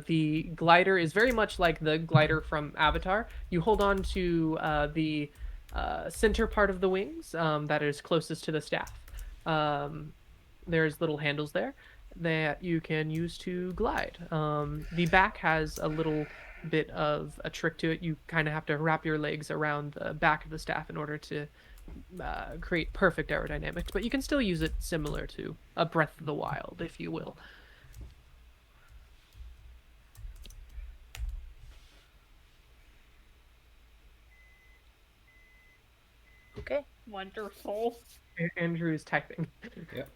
the glider is very much like the glider from Avatar. You hold on to the center part of the wings that is closest to the staff. Um, there's little handles there that you can use to glide. The back has a little bit of a trick to it. You kind of have to wrap your legs around the back of the staff in order to create perfect aerodynamics, but you can still use it similar to a Breath of the Wild, if you will. Okay. wonderful. Andrew is typing. Yep.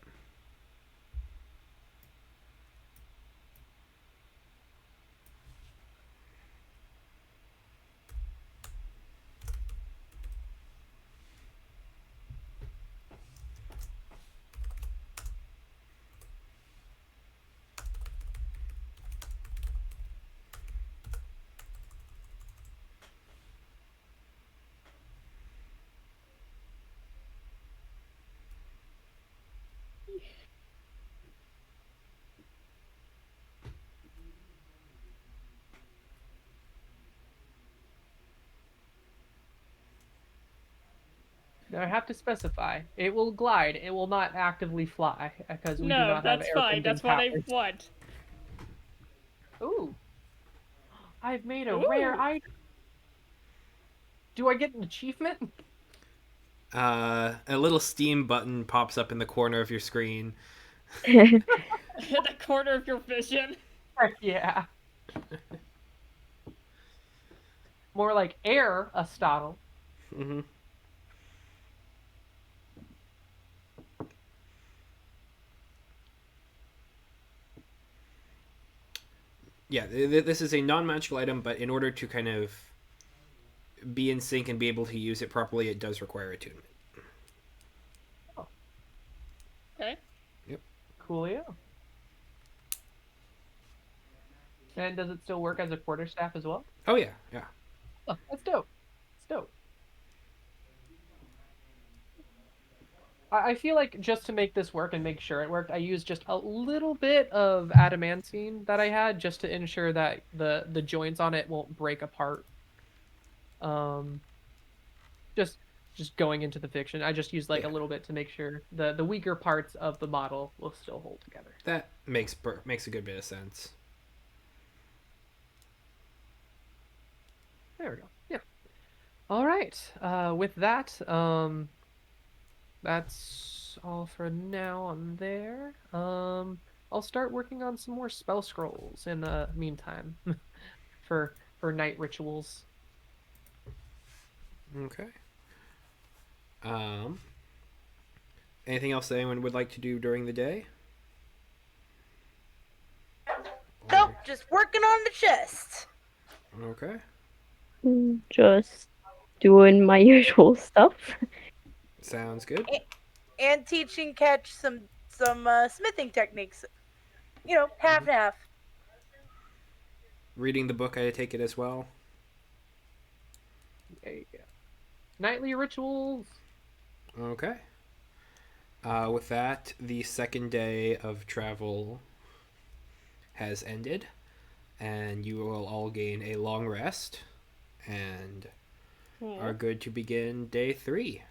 Now I have to specify it will glide, it will not actively fly because we do No, not have that's fine. airbending That's what I powers. want. Ooh, I've made a rare Ooh. item. Do I get an achievement? A little Steam button pops up in the corner of your screen. The corner of your vision. Heck yeah. More like air, Aristotle. Hmm. Yeah, this is a non-magical item, but in order to kind of be in sync and be able to use it properly, it does require attunement. Oh, Okay. Yep. coolio. And does it still work as a quarterstaff as well? Oh yeah, yeah. Oh, that's dope. It's dope. I feel like just to make this work and make sure it worked, I used just a little bit of adamantine that I had just to ensure that the joints on it won't break apart. Um, just just going into the fiction, I just used like Yeah, a little bit to make sure the weaker parts of the model will still hold together. that makes a good bit of sense. There we go. Yeah. All right. With that, that's all for now on there. I'll start working on some more spell scrolls in the meantime for night rituals. Okay. Um, anything else that anyone would like to do during the day? Nope, Or- just working on the chest. Okay. Just doing my usual stuff. Sounds good. And teaching Catch some smithing techniques. Half and half. Reading the book, I take it as well. Yeah. Nightly rituals. Okay. With that, the second day of travel has ended, and you will all gain a long rest and are Cool. good to begin day 3.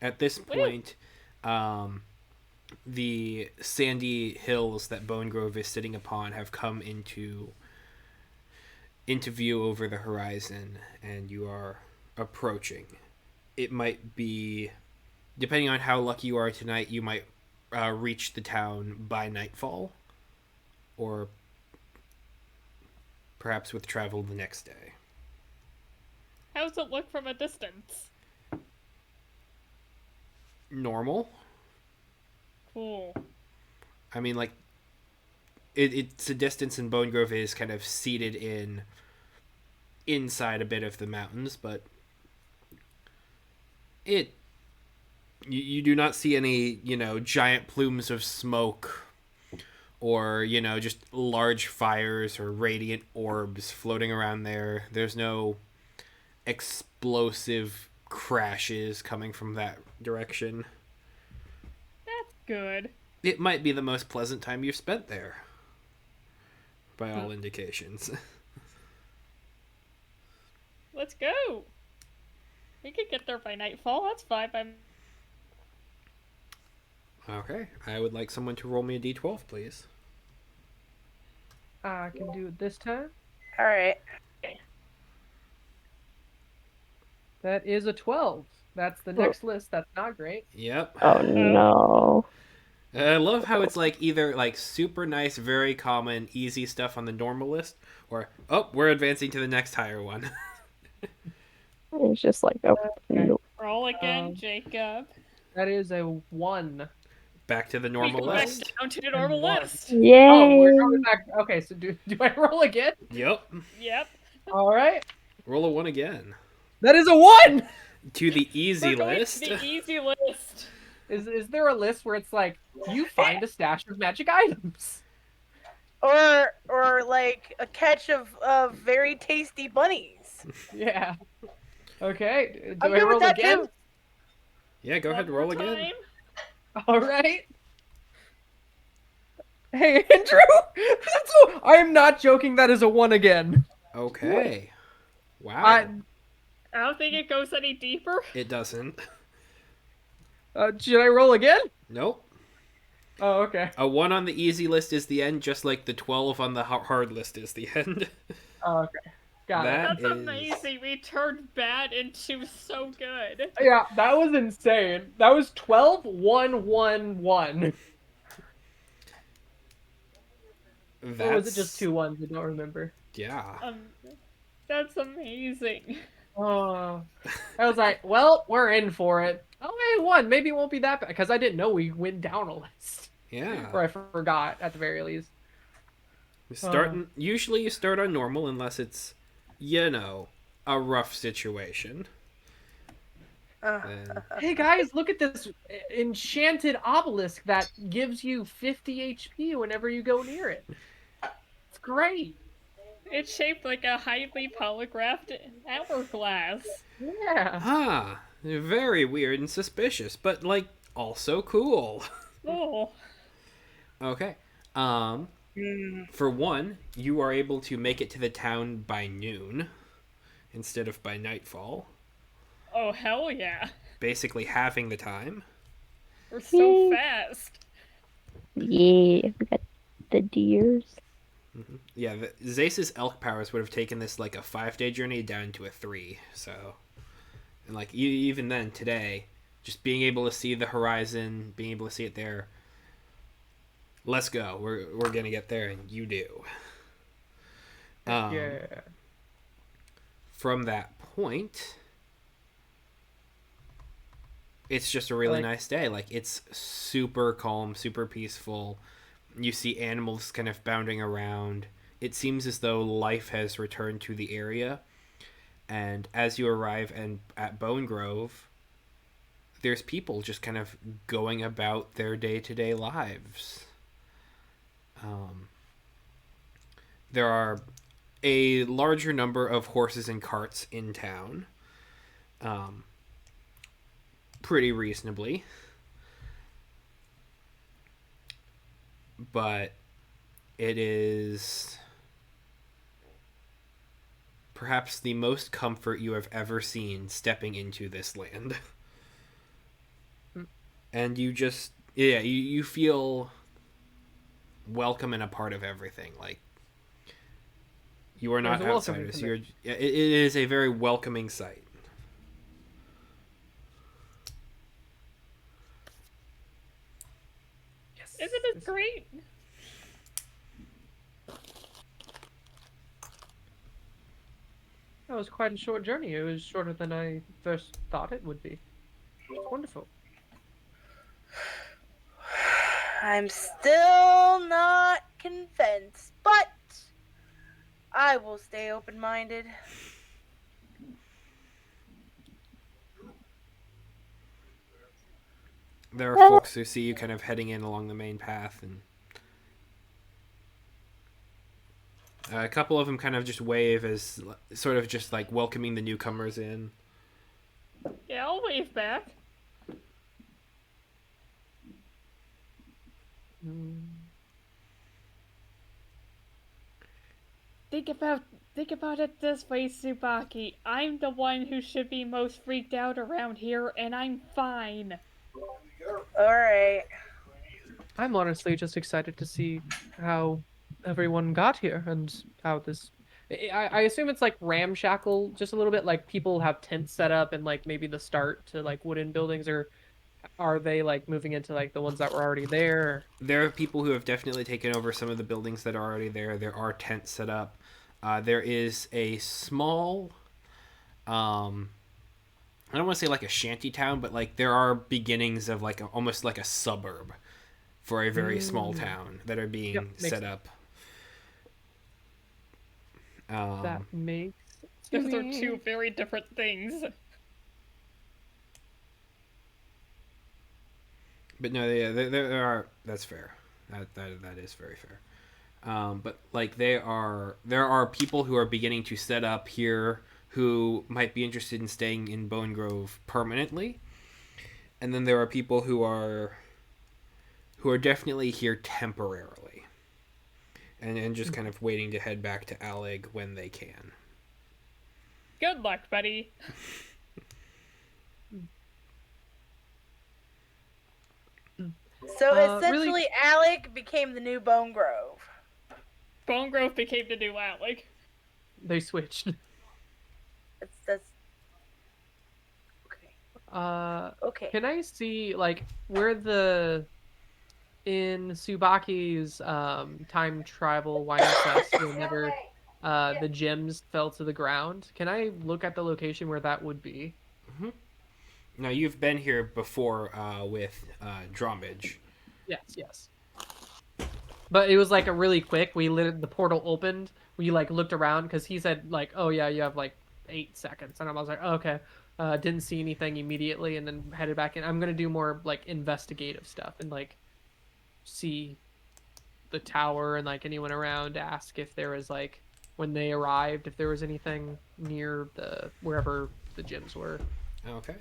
At this Woo. point, um, the sandy hills that Bone Grove is sitting upon have come into view over the horizon, and you are approaching. It might be, depending on how lucky you are tonight, you might reach the town by nightfall, or perhaps with travel the next day. How does it look from a distance? Normal. Cool. I mean, like, it's a distance, and Bone Grove is kind of seated inside a bit of the mountains, but you do not see any, giant plumes of smoke, or, just large fires or radiant orbs floating around there. There's no explosive crashes coming from that direction. That's good. It might be the most pleasant time you've spent there, by all indications. Let's go. We could get there by nightfall. That's fine. Okay, I would like someone to roll me a d12, please. I can do it this time. All right. That is a 12. That's the next list. That's not great. Yep. Oh no. I love how it's like either like super nice, very common, easy stuff on the normal list, or we're advancing to the next higher one. It's just like, oh, Okay. nope. Roll again, Um, Jacob. That is a 1. Back to the We normal go back list. down to the normal one. list. Oh, we're Yay! going back. Okay, so do I roll again? Yep. Yep. All right. Roll a 1 again. That is a 1. To the easy We're going list. to the easy list. Is there a list where it's like you find a stash of magic items? Or like a catch of very tasty bunnies. Yeah. Okay. I'm Do I good with roll that again? too. Yeah, go ahead, One roll more again. time. All right. Hey, Andrew. I'm not joking. That is a 1 again. Okay. Wow. I, I don't think it goes any deeper. It doesn't. should I roll again? Nope. Oh, okay. A 1 on the easy list is the end, just like the 12 on the hard list is the end. Oh, okay. Got it. That That's is- amazing. We turned bad into so good. Yeah, that was insane. That was 12, 1, 1, 1. That's... Or was it just 2 ones? I don't remember. Yeah. That's amazing. Oh, I was like, well, we're in for it. Oh, hey, 1. Maybe it won't be that bad because I didn't know we went down a list, Yeah. or I forgot at the very least. Usually you start on normal unless it's, a rough situation. Then- Hey guys, look at this enchanted obelisk that gives you 50 HP whenever you go near it. It's great. It's shaped like a highly polygraphed hourglass. Yeah. Ah, Very weird and suspicious, but like also cool. Oh, Okay. Hmm. For one, you are able to make it to the town by noon instead of by nightfall, oh hell yeah. basically halving the time. We're so Yay. fast. Yeah, we got the deers. Yeah, Zace's elk powers would have taken this like a 5 day journey down to a 3. So, and like even then today, just being able to see the horizon, being able to see it there. Let's go. We're gonna get there, and you do. Um, Yeah. from that point, it's just a really Like, nice day. Like it's super calm, super peaceful. You see animals kind of bounding around. It seems as though life has returned to the area. And as you arrive at Bone Grove, there's people just kind of going about their day-to-day lives. Um, there are a larger number of horses and carts in town, um, pretty reasonably, but it is perhaps the most comfort you have ever seen stepping into this land. Mm. And you just, yeah, you feel welcome and a part of everything. Like, you are there's not a welcoming outsiders. from You're, it. it is a very welcoming sight. Yes. Isn't it great? That was quite a short journey. It was shorter than I first thought it would be. It's wonderful. I'm still not convinced, but I will stay open-minded. There are Well, folks who see you kind of heading in along the main path, and a couple of them kind of just wave as sort of just like welcoming the newcomers in. Yeah, I'll wave back. Mm. Think about it this way, Tsubaki. I'm the one who should be most freaked out around here, and I'm fine. All right. I'm honestly just excited to see how everyone got here and how this. I assume it's like ramshackle just a little bit. Like people have tents set up and like maybe the start to like wooden buildings, or are they like moving into like the ones that were already there? There are people who have definitely taken over some of the buildings that are already there. There are tents set up. There is a small, I don't want to say like a shanty town, but like there are beginnings of like almost like a suburb for a very small Mm, town that are yep, being makes set sense. up. That Um, makes sense to Those are two me. very different things. but no, yeah, there are. That's fair. That is very fair. But like there are people who are beginning to set up here who might be interested in staying in Bone Grove permanently, and then there are people who are definitely here temporarily, and just kind of waiting to head back to Alleg when they can. Good luck, buddy. So Really, essentially, Alec became the new Bone Grove. Bone Grove became the new Alec. they switched. That's okay. Uh, Okay. can I see like where the in Subaki's time travel wine quest whenever the gems fell to the ground? Can I look at the location where that would be? Now you've been here before with Dromage. Yes, yes. But it was like a really quick. We lit the portal opened. We like looked around because he said like, "Oh yeah, you have like 8 seconds," and I was like, oh, "Okay." Didn't see anything immediately, and then headed back in. I'm gonna do more like investigative stuff and like see the tower and like anyone around. Ask if there was like when they arrived if there was anything near the wherever the gyms were. Okay.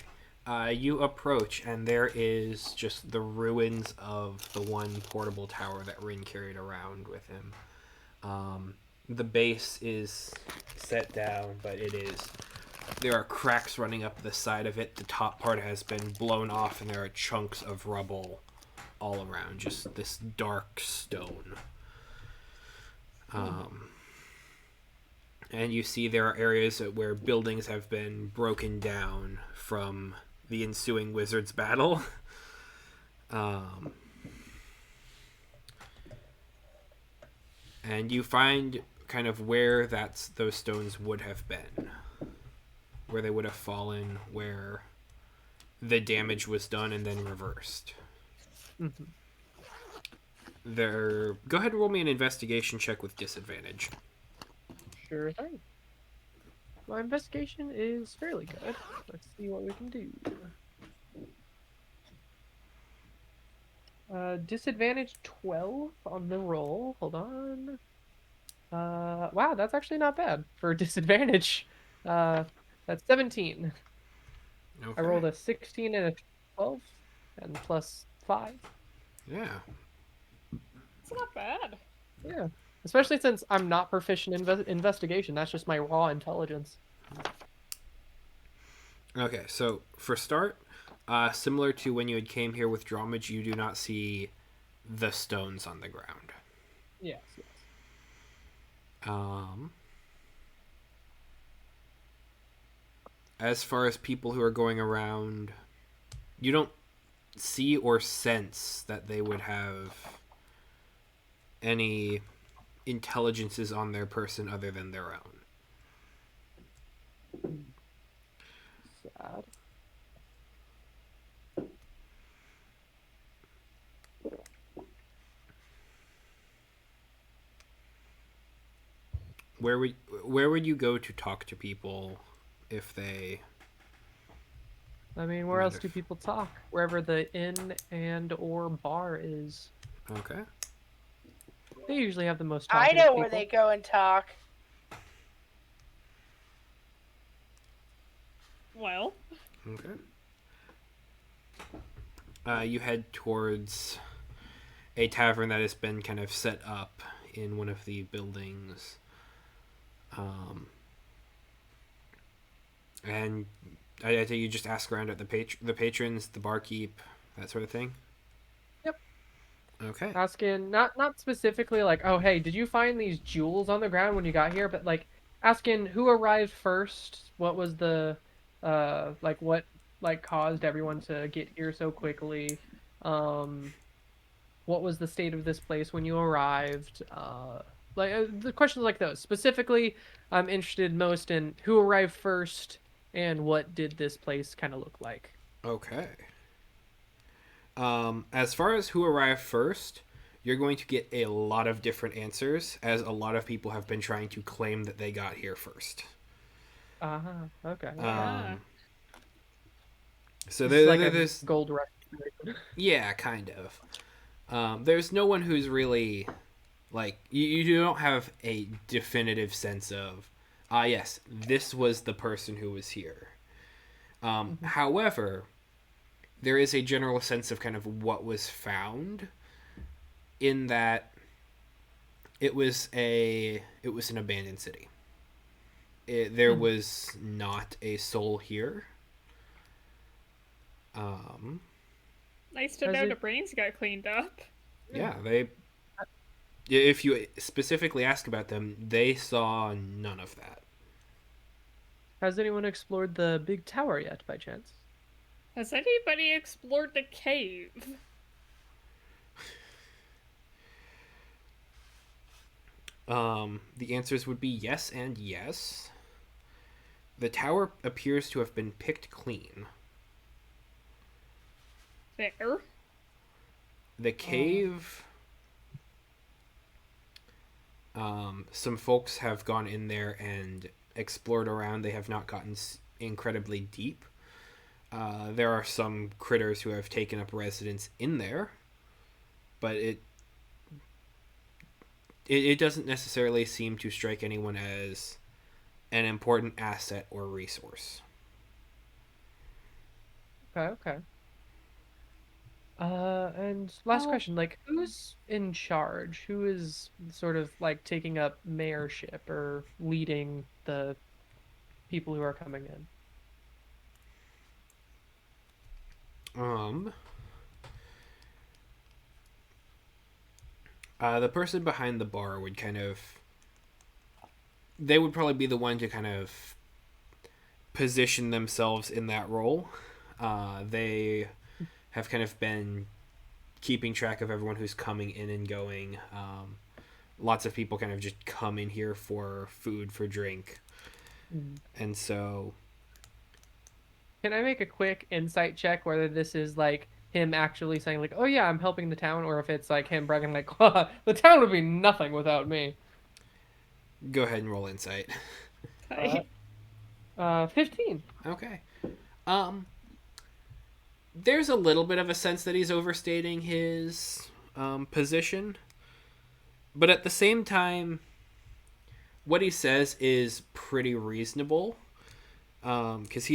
You approach, and there is just the ruins of the one portable tower that Rin carried around with him. The base is set down, but there are cracks running up the side of it. The top part has been blown off, and there are chunks of rubble all around. Just this dark stone. And you see there are areas where buildings have been broken down from the ensuing wizards battle. And you find kind of where those stones would have been, where they would have fallen, where the damage was done and then reversed. Mm-hmm. Go ahead and roll me an investigation check with disadvantage. Sure thing. My investigation is fairly good. Let's see what we can do. Disadvantage 12 on the roll. Hold on. Wow, that's actually not bad for disadvantage. That's 17. Okay. I rolled a 16 and a 12, and plus 5. Yeah. It's not bad. Yeah. Especially since I'm not proficient in investigation. That's just my raw intelligence. Okay, so for start, similar to when you had came here with Dromage, you do not see the stones on the ground. Yes, yes. As far as people who are going around, you don't see or sense that they would have any intelligences on their person other than their own. Sad. Where would you go to talk to people if they? I mean, where else do people talk? Wherever the inn and or bar is. Okay. They usually have the most I talkative know people. where they go and talk. Well, Okay. You head towards a tavern that has been kind of set up in one of the buildings. And I think you just ask around at the patrons, the barkeep, that sort of thing. Yep. Okay. Asking not specifically like, oh hey, did you find these jewels on the ground when you got here? But like asking who arrived first, what was the what caused everyone to get here so quickly? What was the state of this place when you arrived? The questions like those. Specifically, I'm interested most in who arrived first and what did this place kind of look like. Okay. As far as who arrived first, you're going to get a lot of different answers, as a lot of people have been trying to claim that they got here first. Okay. yeah. So It's like there's a gold rush. yeah, kind of. There's no one who's really like you don't have a definitive sense of yes, this was the person who was here. However, there is a general sense of kind of what was found, in that it was an abandoned city. There was not a soul here. Nice to Has know it- the brains got cleaned up. Yeah, if you specifically ask about them, they saw none of that. Has anyone explored the big tower yet, by chance? Has anybody explored the cave? The answers would be yes and yes. The tower appears to have been picked clean. There. The cave, some folks have gone in there and explored around. They have not gotten incredibly deep. There are some critters who have taken up residence in there, but it doesn't necessarily seem to strike anyone as an important asset or resource. Okay, okay. And last Oh, question, like, who's in charge? Who is sort of like taking up mayorship or leading the people who are coming in? Um, the person behind the bar would kind of. They would probably be the one to kind of position themselves in that role. They have kind of been keeping track of everyone who's coming in and going. Lots of people kind of just come in here for food, for drink, Mm. and so Can I make a quick insight check whether this is like him actually saying like, "Oh yeah, I'm helping the town," or if it's like him bragging like, "The town would be nothing without me." go ahead and roll insight. All right. 15. Okay. Um, there's a little bit of a sense that he's overstating his position, but at the same time, what he says is pretty reasonable. Because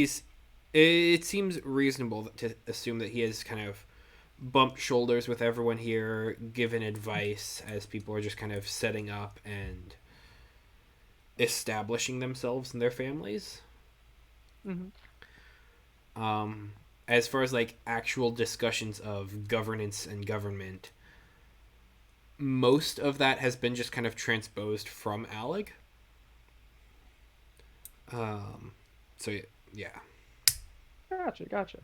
it seems reasonable to assume that he has kind of bumped shoulders with everyone here, given advice as people are just kind of setting up and establishing themselves and their families. Mm-hmm. Um, as far as like actual discussions of governance and government, most of that has been just kind of transposed from Alec. Um, so yeah. Gotcha, gotcha.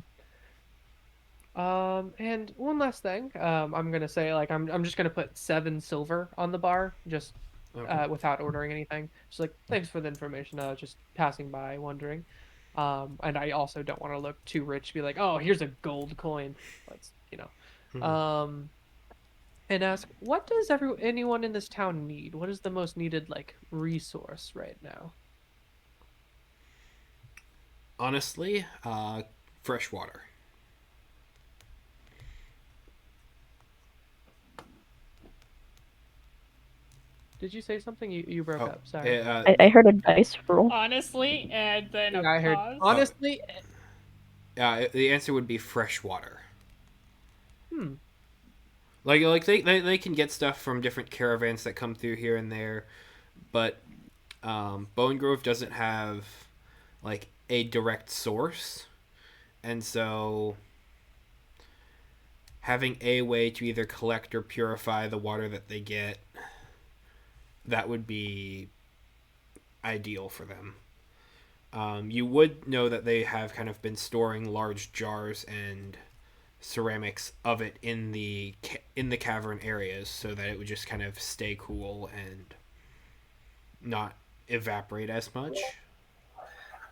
And one last thing. I'm gonna say like I'm just gonna put 7 silver on the bar, just Okay. without ordering anything. Just like thanks for the information. Just passing by, wondering. And I also don't want to look too rich, be like, oh, here's a gold coin. Let's, Mhm. Um, and ask, what does anyone in this town need? What is the most needed like resource right now? Honestly, fresh water. Did you say something? You broke Oh, up. Sorry. I heard a dice roll. honestly, and then a Yeah, I heard. pause. Honestly, the answer would be fresh water. hmm. Like they can get stuff from different caravans that come through here and there, but Bone Grove doesn't have like a direct source, and so having a way to either collect or purify the water that they get, that would be ideal for them. You would know that they have kind of been storing large jars and ceramics of it in the cavern areas so that it would just kind of stay cool and not evaporate as much.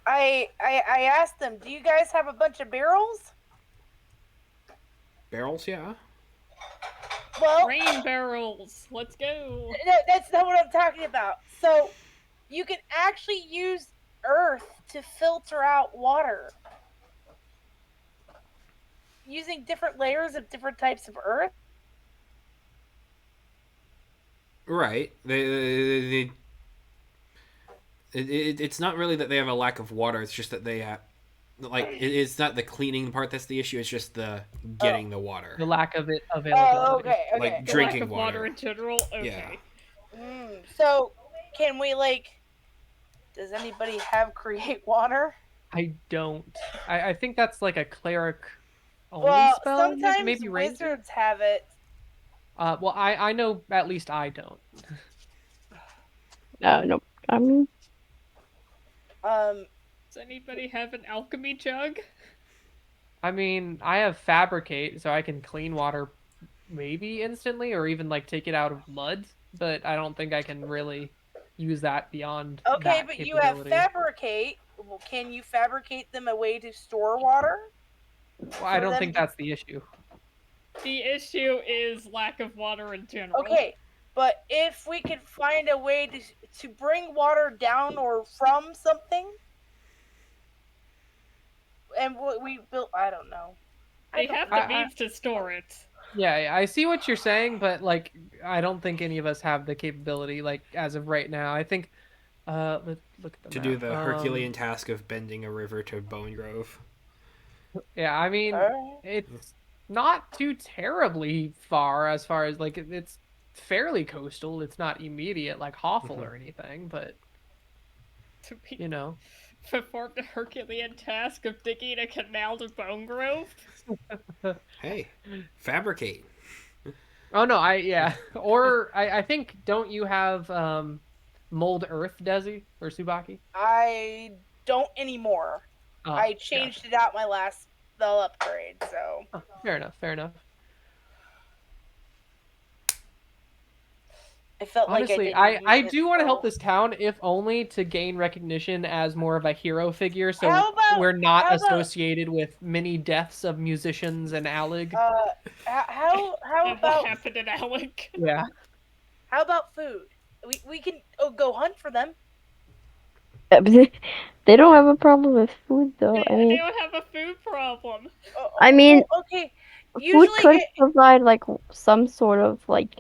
I asked them, do you guys have a bunch of barrels? Barrels, yeah. Well, Rain barrels. Let's go. no, that's not what I'm talking about. So you can actually use earth to filter out water using different layers of different types of earth. Right. It's not really that they have a lack of water. It's just that they have it's not the cleaning part that's the issue. It's just the Oh, getting the water, The lack of it oh, availability. okay, okay. like The lack drinking of water water. in general. Yeah. Okay. So can we like? Does anybody have create water? I don't. I think that's like a cleric only Well, spell, sometimes maybe ranger. wizards have it. Well, I know at least I don't. No, I mean, Um, Does anybody have an alchemy jug? I mean, I have fabricate, so I can clean water maybe instantly, or even like take it out of mud. But I don't think I can really use that beyond okay, that but you have capability. fabricate. Well, can you fabricate them a way to store water Well, I for don't them think to? that's the issue. The issue is lack of water in general. Okay, but if we could find a way to bring water down or from something, and we built, I don't know. They have the I- means to store it. Yeah, I see what you're saying, but like, I don't think any of us have the capability, like, as of right now. I think, let's look at the To do map. the Herculean task of bending a river to Bone Grove. Yeah, I mean, Alright. it's not too terribly far as like it's fairly coastal. It's not immediate like Hoffel Mhm. or anything, but To be you know. perform the Herculean task of digging a canal to Bone Grove. Hey, fabricate. Oh no, I yeah. Or I think don't you have mold earth Desi or Subaki? I don't anymore. Oh, I gotcha. changed it out my last spell upgrade, so Oh, fair enough, fair enough. I felt like I Honestly, didn't need I it. do want to help So this town, if only to gain recognition as more of a hero figure, so how about we're not how about associated with many deaths of musicians and Alec. uh how And what about happened in Alec? Yeah. food? We can go hunt for them. Yeah, but they don't have a problem with food though. I They mean, don't have a food problem. I mean, Okay. food Usually could it provide like some sort of like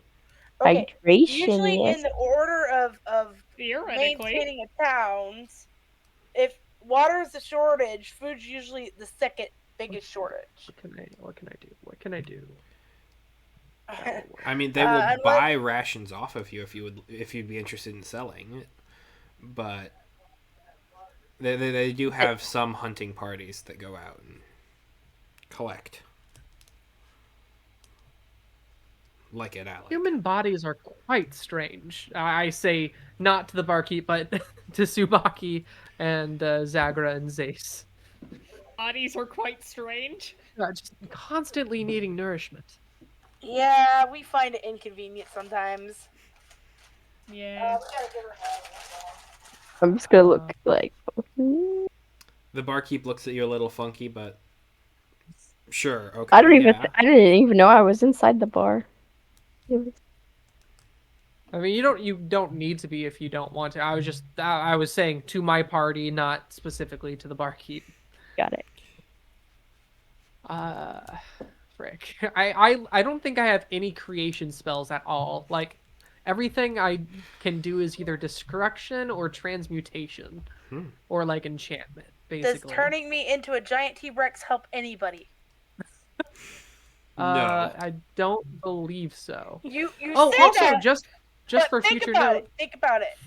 okay. hydration, Usually in yes. the order of Theoretically. maintaining a town's, if water is a shortage, food's usually the second biggest shortage. What can I do? What can I do? That will work. I mean, they will Unless buy rations off of you if you'd be interested in selling, but they do have some hunting parties that go out and collect, like at Alec. Human bodies are quite strange. I say not to the barkeep, but to Subaki and Zagra and Zace. Bodies are quite strange. Just constantly needing nourishment. yeah, we find it inconvenient sometimes. Yeah. We gotta give her I'm just gonna Uh, look like. Hmm, The barkeep looks at you a little funky, but sure, I don't okay, even. yeah. I didn't even know I was inside the bar. It was, I mean, you don't need to be if you don't want to. I was saying to my party, not specifically to the barkeep. got it. Uh, frick. I don't think I have any creation spells at all. Like everything I can do is either destruction or transmutation Hmm. or like enchantment, Does basically. turning me into a giant T-Rex help anybody? No. I don't believe so. You Oh, say also that, just but for think future about note, it. Think about it.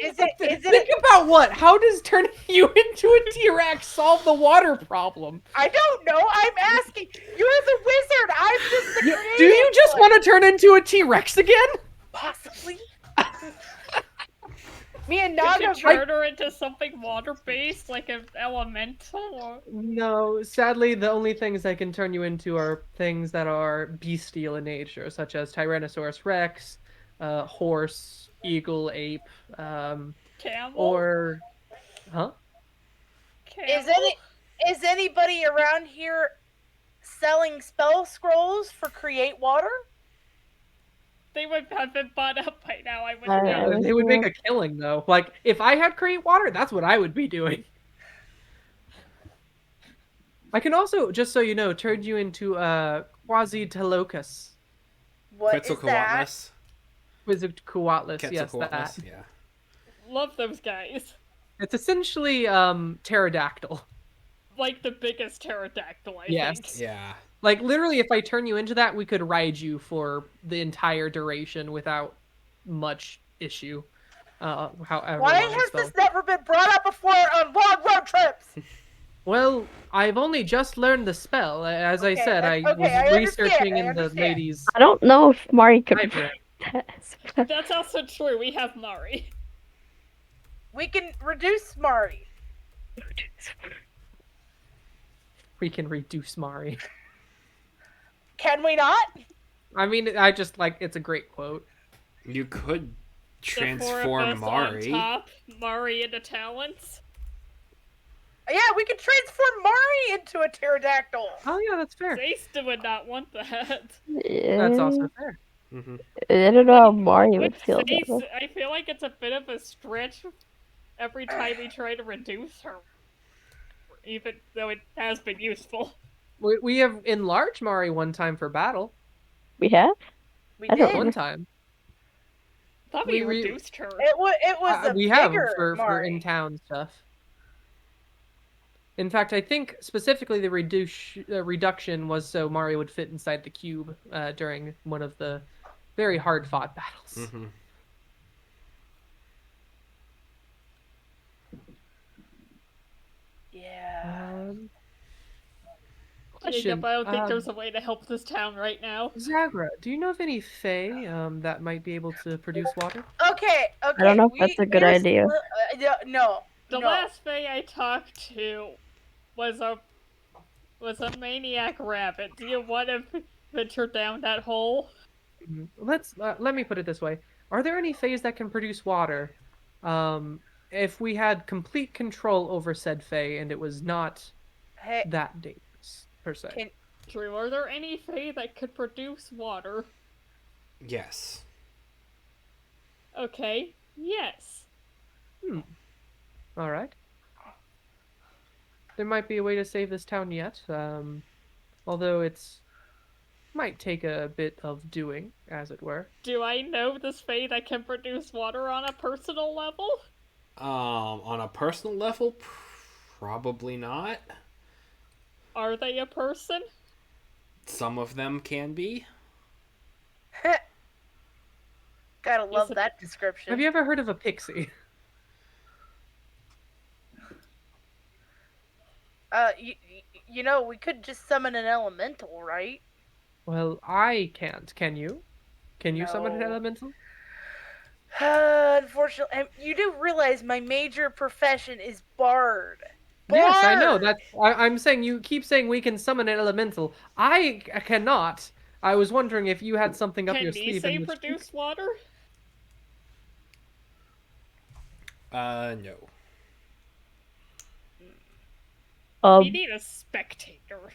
Is it? think about what? How does turning you into a T-Rex solve the water problem? I don't know. I'm asking. You're the wizard. I'm just the Do you creative just one. want to turn into a T-Rex again? Possibly. Me and Could you Naga. turn her into something water-based, like an elemental? Or... No, sadly, the only things I can turn you into are things that are bestial in nature, such as Tyrannosaurus Rex, horse, eagle, ape, Camel? or huh? Is Camel? anybody around here selling spell scrolls for create water? They would have been bought up by now, I would I think. was They would make gonna. a killing though. Like if I had create water, that's what I would be doing. I can also, just so you know, turn you into a Quasi-Telocus. What is that? Quetzalcoatlus. Quetzalcoatlus, yes, that. Quetzalcoatlus, yeah. Love those guys. It's essentially pterodactyl. Like the biggest pterodactyl, I think. Yes. Yeah. Like literally, if I turn you into that, we could ride you for the entire duration without much issue. However Why long the has spell. this never been brought up before on long road trips? Well, I've only just learned the spell. As I said, I was I researching understand. in the ladies' I don't know if Mari could library. provide that. That's also true. We have Mari. We can reduce Mari. We can reduce Mari. Can we not? I mean, I just like it's a great quote. You could The four of transform us Mari. on top, Mari into talents. Yeah, we can transform Mari into a pterodactyl. Oh yeah, that's fair. Zaista would not want that. That's also fair. Mm-hmm. I don't know how Mari With would feel about Zace, it. I feel like it's a bit of a stretch every time we try to reduce her. Even though it has been useful. We have enlarged Mari one time for battle. We have? We I don't did. One remember. time. I thought we We- reduced her. It was a We have bigger for Mari. in town stuff. In fact, I think specifically the reduction was so Mario would fit inside the cube during one of the very hard fought battles. Mm-hmm. Yeah. Question. I don't think there's a way to help this town right now. Zagra, do you know of any Fae that might be able to produce water? Okay, I don't okay. know if that's a good Here's idea. no, The no. last Fae I talked to was a maniac rabbit. Do you want to venture down that hole? Let me put it this way: are there any Faes that can produce water? Um, if we had complete control over said Fae and it was not Hey, that dangerous per se. can Drew, are there any Fae that could produce water? Yes. Okay, yes. All right. There might be a way to save this town yet. Although it's might take a bit of doing, as it were. Do I know this Fae that can produce water on a personal level? On a personal level, probably not. Are they a person? Some of them can be. gotta love it- that description. Have you ever heard of a pixie? You know, we could just summon an elemental, right? Well, I can't. Can you? Can you summon an No. elemental? Unfortunately, you do realize my major profession is bard. Yes, I know. Bard! I'm saying you keep saying we can summon an elemental. I cannot. I was wondering if you had something up Can your sleeve Nisei in which produce water? No. We Um, need a spectator.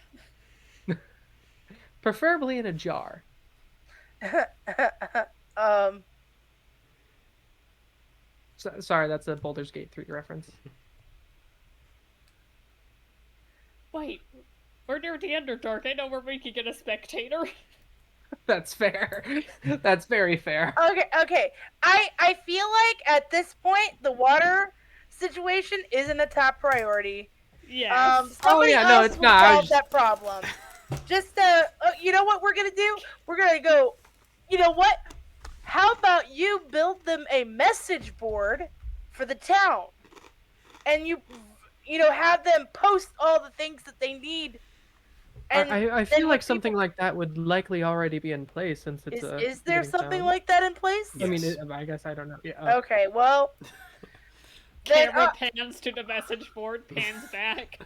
preferably in a jar. um, Sorry, that's a Baldur's Gate 3 reference. Wait, we're near the Underdark. I know where we can get a spectator. That's fair. That's very fair. okay. I feel like at this point the water situation isn't a top priority. Yes. Somebody yeah, no, else it's will not. solve that problem. Just you know what we're gonna do? We're gonna go. You know what? How about you build them a message board for the town, and you know, have them post all the things that they need. And I then feel when like something people, like that would likely already be in place since it's a is there beginning something town. like that in place? Yes. I mean, I guess I don't know. Yeah. Okay, well, then Camera pans to the message board, pans back.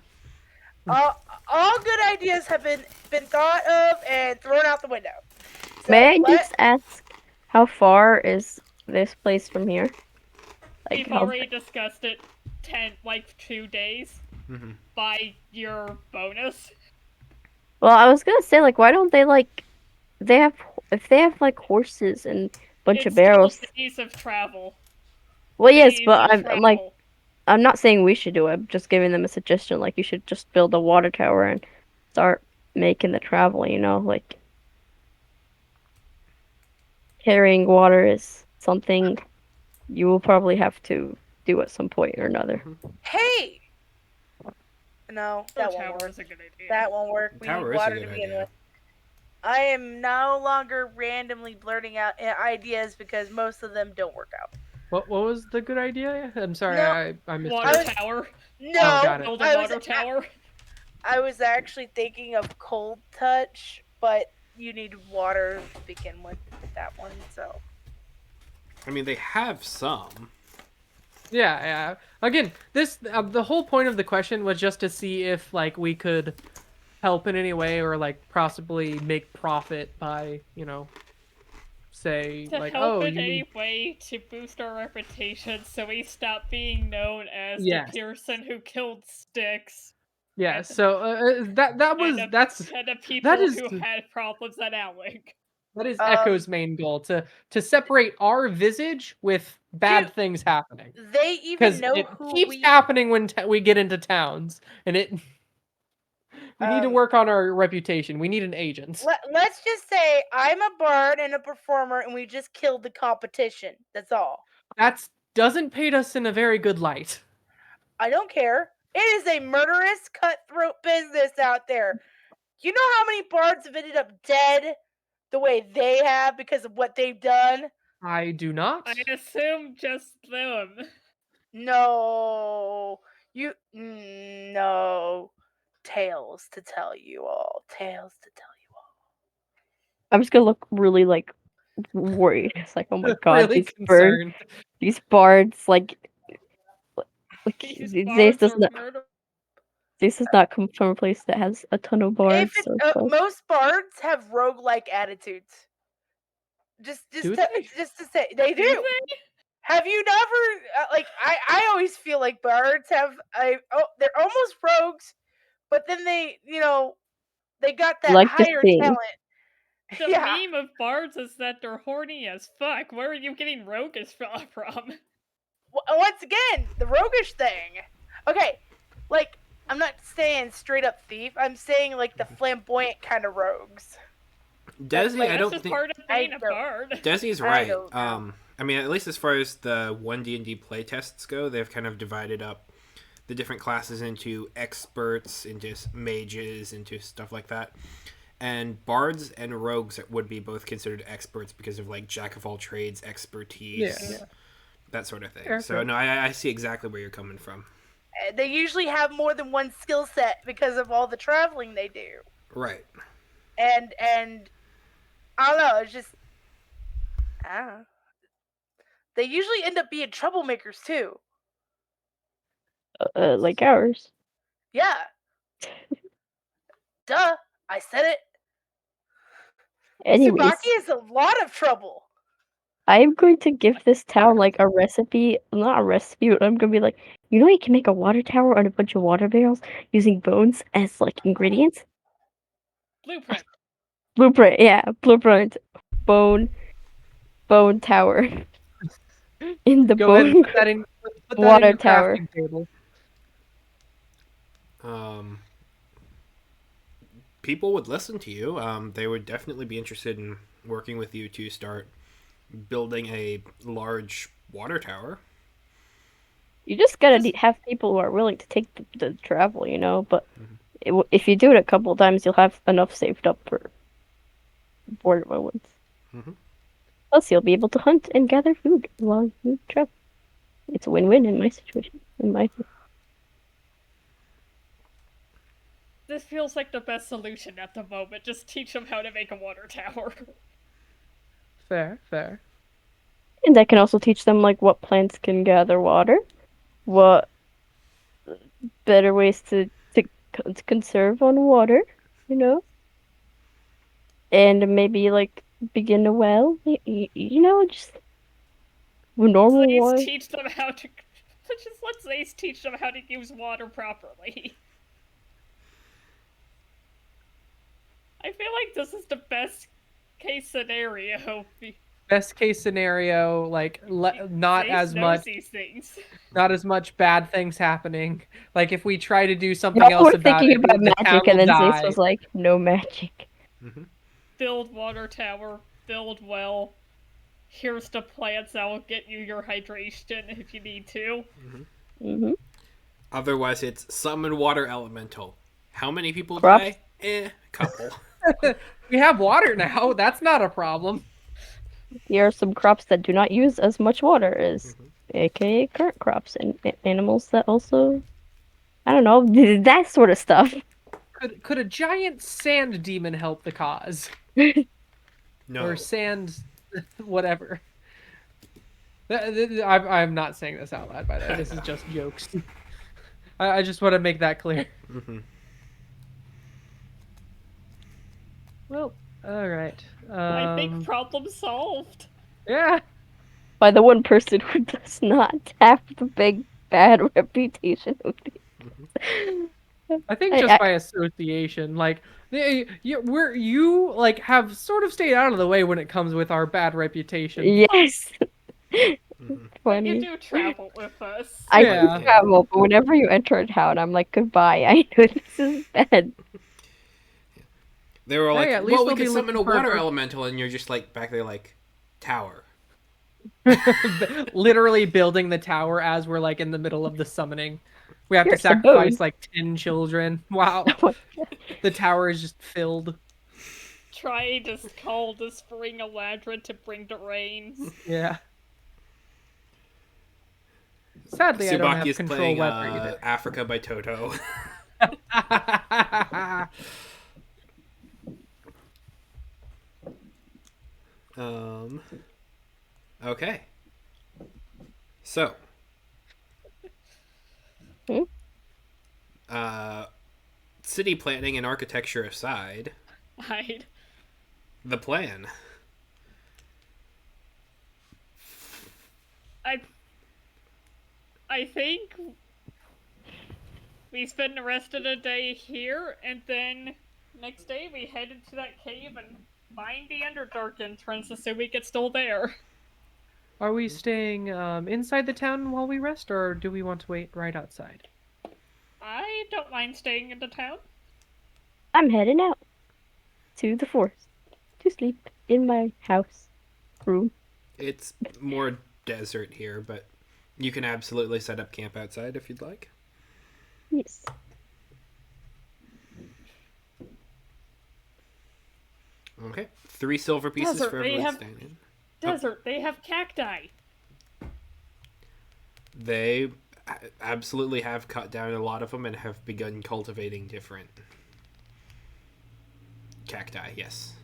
all good ideas have been thought of and thrown out the window. So may I just ask, how far is this place from here? Like, We've how? already discussed it 2 days. Mm-hmm. By your bonus. Well, I was gonna say, like, why don't they like, they have, if they have like horses and a bunch It's of barrels. still days of travel. Well, yes, Days but of I'm like, travel. I'm not saying we should do it. I'm just giving them a suggestion. Like, you should just build a water tower and start making the travel. You know, like carrying water is something you will probably have to do at some point or another. hey, no, that won't tower work. is a good idea. That won't work. We Tower need is a water good to begin idea. with. I am no longer randomly blurting out ideas because most of them don't work out. What was the good idea? I'm sorry, No. I missed Water it. tower. No, got it. Build a I water was tower. I was actually thinking of cold touch, but you need water to begin with that one. So I mean, they have some. Yeah. Again, this the whole point of the question was just to see if like we could help in any way or like possibly make profit by say To like help in you any need way to boost our reputation so we stop being known as Yes. the person who killed Styx. yeah. and- So that was and that's the people that is who had problems at Alec. that is Um, Echo's main goal to separate our visage with bad Dude, things happening they even because know it who keeps we. happening when we get into towns and it. We need to work on our reputation. We need an agent. Let's just say I'm a bard and a performer, and we just killed the competition. That's all. That doesn't paint us in a very good light. I don't care. It is a murderous, cutthroat business out there. You know how many bards have ended up dead the way they have because of what they've done? I do not. I assume just them. No. No. Tales to tell you all. Tales to tell you all. I'm just gonna look really like worried. It's like, oh my god, Really concerned. these bards, like These this bards does are not murder. this does not come from a place that has a ton of If bards. it, So it's like, most bards have roguelike attitudes. Just Do to they? just to say they Do do. they? Have you never like I always feel like bards have they're almost rogues, but then they got you that like to higher sing. talent. The Yeah. meme of bards is that they're horny as fuck. Where are you getting roguish from? Once again, the roguish thing. Okay, like I'm not saying straight up thief. I'm saying like the flamboyant kind of rogues. Desi, I like- That's don't just think part of I being a don't- bard. Desi's I right. don't know. I mean, at least as far as the one D&D playtests go, they've kind of divided up the different classes into experts, into mages, into stuff like that. And bards and rogues would be both considered experts because of like jack of all trades, expertise, Yeah. that sort of thing. Fair, So fair. no, I see exactly where you're coming from. They usually have more than one skill set because of all the traveling they do. Right. And I don't know, it's just I don't know. They usually end up being troublemakers too. Like ours. Yeah. Duh. I said it. Anyways, Tsubaki is a lot of trouble. I'm going to give this town like a recipe, not a recipe, but I'm gonna be like, you can make a water tower on a bunch of water barrels using bones as like ingredients. Blueprint. Blueprint, yeah, blueprint, bone, bone tower in the Go ahead and bone put that in. Put that in water your tower. crafting table. People would listen to you. They would definitely be interested in working with you to start building a large water tower. You just gotta have people who are willing to take the travel, But if you do it a couple of times, you'll have enough saved up for board moments. Mhm. Plus, you'll be able to hunt and gather food while you travel. It's a win-win in my situation. In my This feels like the best solution at the moment. Just teach them how to make a water tower. Fair, fair. And I can also teach them like what plants can gather water, what better ways to conserve on water, and maybe like begin a well, just normal Zaze water. teach them how to. Just let Zaze teach them how to use water properly. I feel like this is the best case scenario. Best case scenario, like not Zaze as knows much, these things. not as much bad things happening. Like if we try to do something Y'all else were about thinking it, about the town magic, and will then Zace die. was like, "No magic." Build water tower, build well. Here's the plants that will get you your hydration if you need to. Mm-hmm. Otherwise, it's summon water elemental. How many people Crops? die? Couple. We have water now. That's not a problem. Here are some crops that do not use as much water as, aka current crops, and animals that also, I don't know, that sort of stuff. Could a giant sand demon help the cause? No. Or sand, whatever. I'm not saying this out loud, by the way. This is just jokes. I just want to make that clear. Well, all right. I think problem solved. Yeah. By the one person who does not have the big bad reputation of I think just by association, like you like have sort of stayed out of the way when it comes with our bad reputation. Yes. But you Funny. do travel with us. I Yeah. do travel, but whenever you enter a town, I'm like, goodbye. I know this is bad. They were like, Hey, at least well, we they'll could be summon a looking for- water elemental, and you're just like back there like, tower. Literally building the tower as we're like in the middle of the summoning. We have You're to a sacrifice hose. like 10 children. Wow. Oh my God. The tower is just filled. Try to call the spring Eladra to bring the rains. Yeah. Sadly, I don't Subaki have is control playing weather either. Africa by Toto. um, okay. So, Hmm? uh, city planning and architecture aside, I'd the plan. I I think we spend the rest of the day here, and then next day we head into that cave and find the Underdark entrance, assuming it's still there. Are we staying inside the town while we rest, or do we want to wait right outside? I don't mind staying in the town. I'm heading out to the forest to sleep in my house room. It's more desert here, but you can absolutely set up camp outside if you'd like. Yes. Okay. 3 silver pieces Desert, for they everyone have staying in. desert. They have cacti. They absolutely have cut down a lot of them and have begun cultivating different cacti, yes.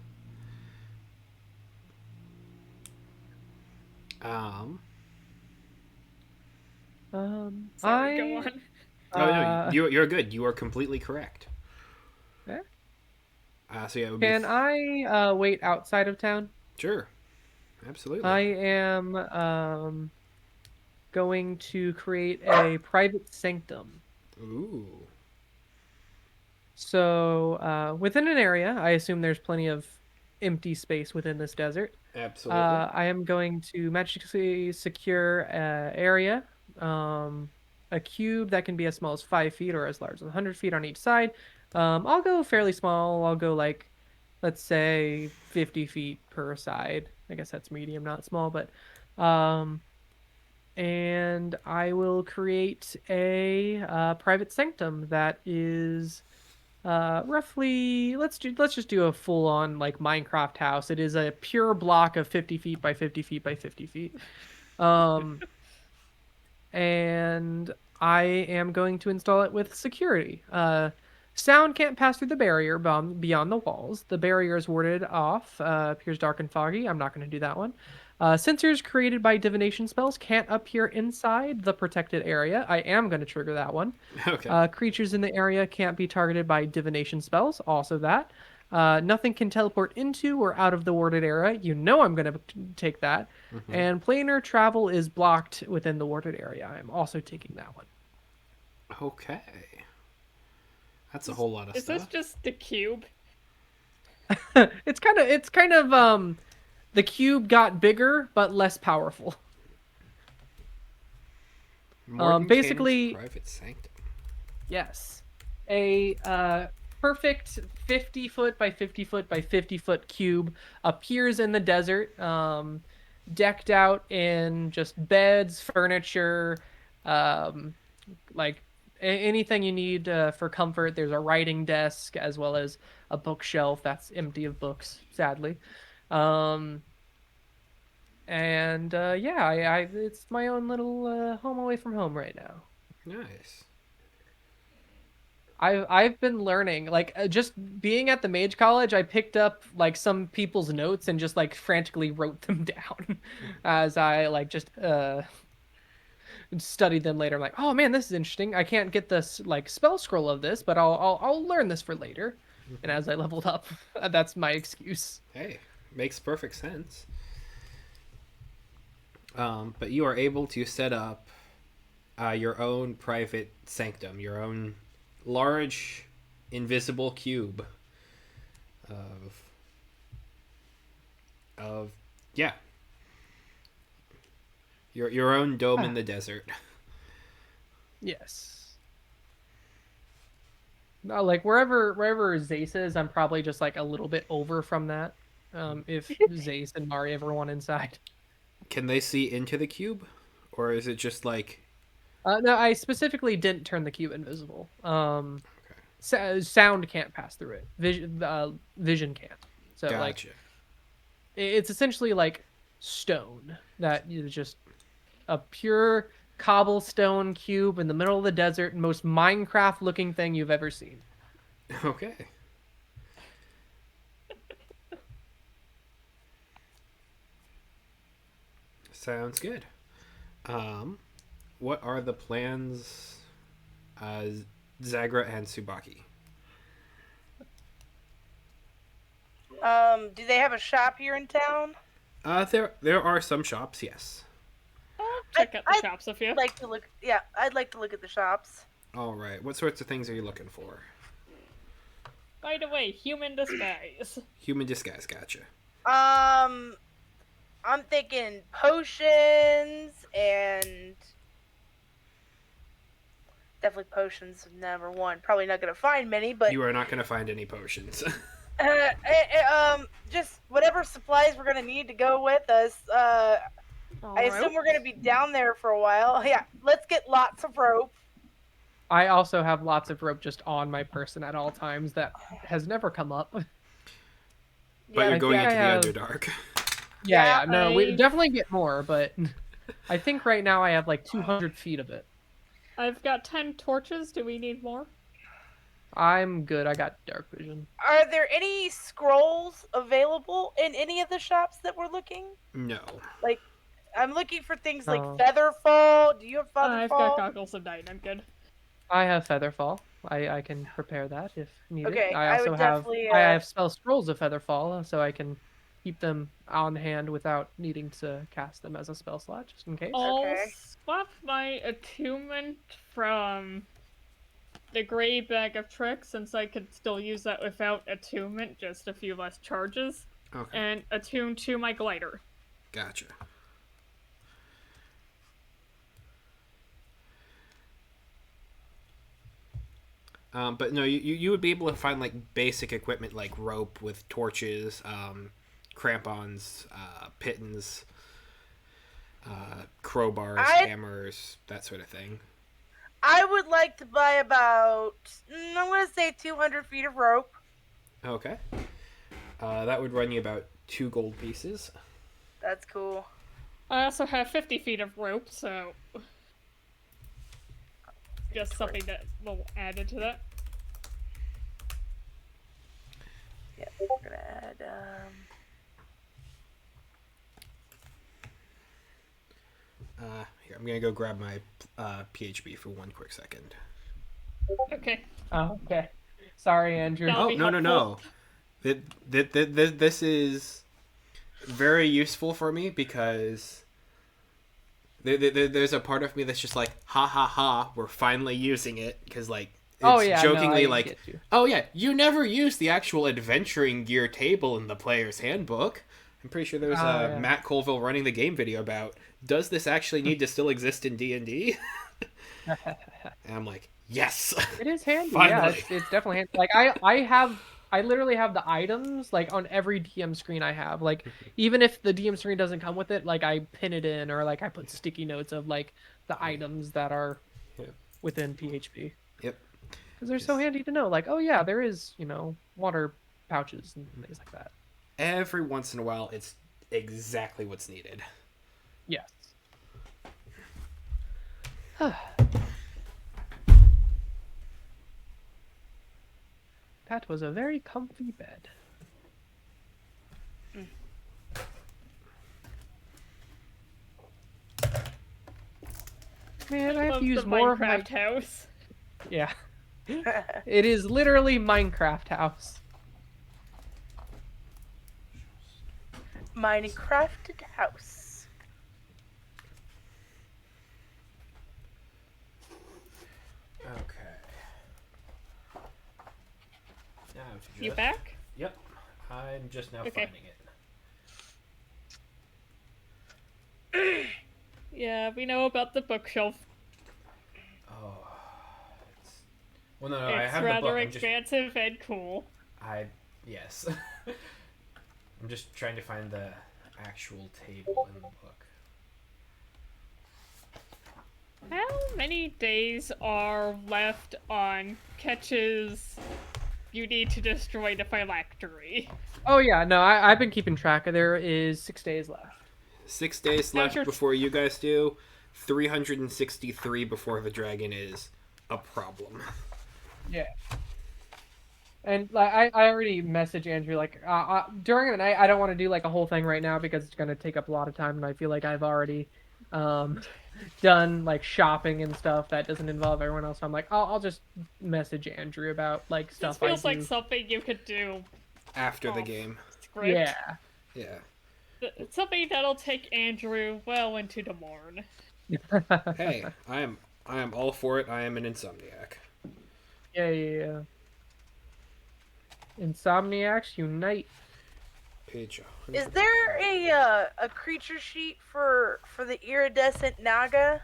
Um, Sorry, go I on. oh, no, uh, you're good. You are completely correct. eh? So yeah, it would Can I wait outside of town? sure, absolutely. I am going to create a private sanctum. Ooh, So within an area, I assume there's plenty of empty space within this desert. absolutely. I am going to magically secure a area, um, a cube that can be as small as 5 feet or as large as 100 feet on each side. I'll go fairly small. I'll go like, let's say 50 feet per side. I guess that's medium, not small, but um, and I will create a private sanctum that is roughly let's just do a full on like Minecraft house. It is a pure block of 50 feet by 50 feet by 50 feet. Um and I am going to install it with security. Sound can't pass through the barrier beyond the walls. The barrier is warded off, appears dark and foggy. I'm not going to do that one. Sensors created by divination spells can't appear inside the protected area. I am going to trigger that one. Okay. Creatures in the area can't be targeted by divination spells. Also that. Nothing can teleport into or out of the warded area. You know I'm going to take that. Mm-hmm. And planar travel is blocked within the warded area. I'm also taking that one. Okay. That's a whole lot of Is this stuff. just the cube? It's kind of the cube got bigger but less powerful. Morton Basically, private sanctum. yes. A perfect 50 foot by 50 foot by 50 foot cube appears in the desert, decked out in just beds, furniture, um, like anything you need for comfort. There's a writing desk as well as a bookshelf that's empty of books, sadly. Um, and yeah, I it's my own little home away from home right now. Nice. I've been learning like just being at the mage college. I picked up like some people's notes and just like frantically wrote them down as I like just studied them later. I'm like, oh man, this is interesting. I can't get this like spell scroll of this, but I'll learn this for later. And as I leveled up, that's my excuse. Hey, makes perfect sense. But you are able to set up your own private sanctum, your own large invisible cube of yeah, your own dome in the desert. Yes. No, like wherever Zace is, I'm probably just like a little bit over from that. If Zace and Mari ever want inside. Can they see into the cube, or is it just like No, I specifically didn't turn the cube invisible. Okay. Sound can't pass through it. Vision can't. So like, Gotcha. it's essentially like stone that is just a pure cobblestone cube in the middle of the desert, most Minecraft looking thing you've ever seen. Okay. Sounds good. Um, what are the plans, uh, Zagra and Subaki? Do they have a shop here in town? There are some shops, yes. I'll I, check out the I'd shops with you. like to look. Yeah, I'd like to look at the shops. All right. What sorts of things are you looking for? By the way, human disguise. Human disguise, gotcha. I'm thinking potions and definitely potions number one. Probably not gonna find many, but You are not going to find any potions. just whatever supplies we're gonna need to go with us. I assume we're gonna be down there for a while. Yeah, let's get lots of rope. I also have lots of rope just on my person at all times that has never come up. But Yeah, you're I going think into I have- the Underdark. Yeah, no, we I- definitely get more, but I think right now I have like 200 feet of it. I've got 10 torches. Do we need more? I'm good. I got dark vision. Are there any scrolls available in any of the shops that we're looking? No. Like, I'm looking for things like Oh. Featherfall. Do you have I've Featherfall? got goggles of night. I'm good. I have Featherfall. I can prepare that if needed. Okay, I I also would have definitely, I have spell scrolls of Featherfall, so I can keep them on hand without needing to cast them as a spell slot, just in case. I'll Okay. swap my attunement from the gray bag of tricks, since I could still use that without attunement, just a few less charges, Okay. and attune to my glider. Gotcha. But no, you would be able to find like basic equipment like rope with torches, crampons, pittons, crowbars, hammers, that sort of thing. I would like to buy about, I'm going to say 200 feet of rope. Okay. That would run you about 2 gold pieces. That's cool. I also have 50 feet of rope, so just something that will add into that. Yeah, we're going to add, Here, I'm gonna go grab my PHB for 1 quick second. Okay. Oh, okay. Sorry, Andrew. That'll Oh, be no. This is very useful for me because there's a part of me that's just like, ha ha ha, we're finally using it. Because, like, it's Oh, yeah, no, jokingly I like, get you. oh yeah, you never use the actual adventuring gear table in the player's handbook. I'm pretty sure there's a yeah. Matt Colville running the game video about, does this actually need to still exist in D&D? And I'm like, yes. It is handy. Yeah, Finally. it's definitely handy. Like I literally have the items like on every DM screen I have. Like even if the DM screen doesn't come with it, like I pin it in or like I put sticky notes of like the items that are Yep. within PHP. Yep. Because they're so handy to know. Like, oh yeah, there is, water pouches and things like that. Every once in a while, it's exactly what's needed. Yes. That was a very comfy bed. Man, I have Love to use the more of my... Minecraft house. Yeah. It is literally Minecraft house. Minecrafted house. Okay. Now to You just- back? Yep. I'm just now Okay. finding it. Yeah, we know about the bookshelf. Oh. Well, no, I It's have the book. rather I'm just, expansive and cool. yes. I'm just trying to find the actual table in the book. How many days are left on Ketch's you need to destroy the phylactery? Oh yeah, no, I've been keeping track. There is 6 days left. 6 days How's left your before you guys do. 363 before the dragon is a problem. Yeah. And like I already messaged Andrew like during the night I don't want to do like a whole thing right now because it's gonna take up a lot of time and I feel like I've already um done like shopping and stuff that doesn't involve everyone else. So I'm like I'll just message Andrew about like This stuff I feels like do. something you could do After the off game. script. Yeah. Yeah. Something that'll take Andrew well into the morn. Hey, I am all for it. I am an insomniac. Yeah. Insomniacs unite. Page Is 100. there a creature sheet for the iridescent naga?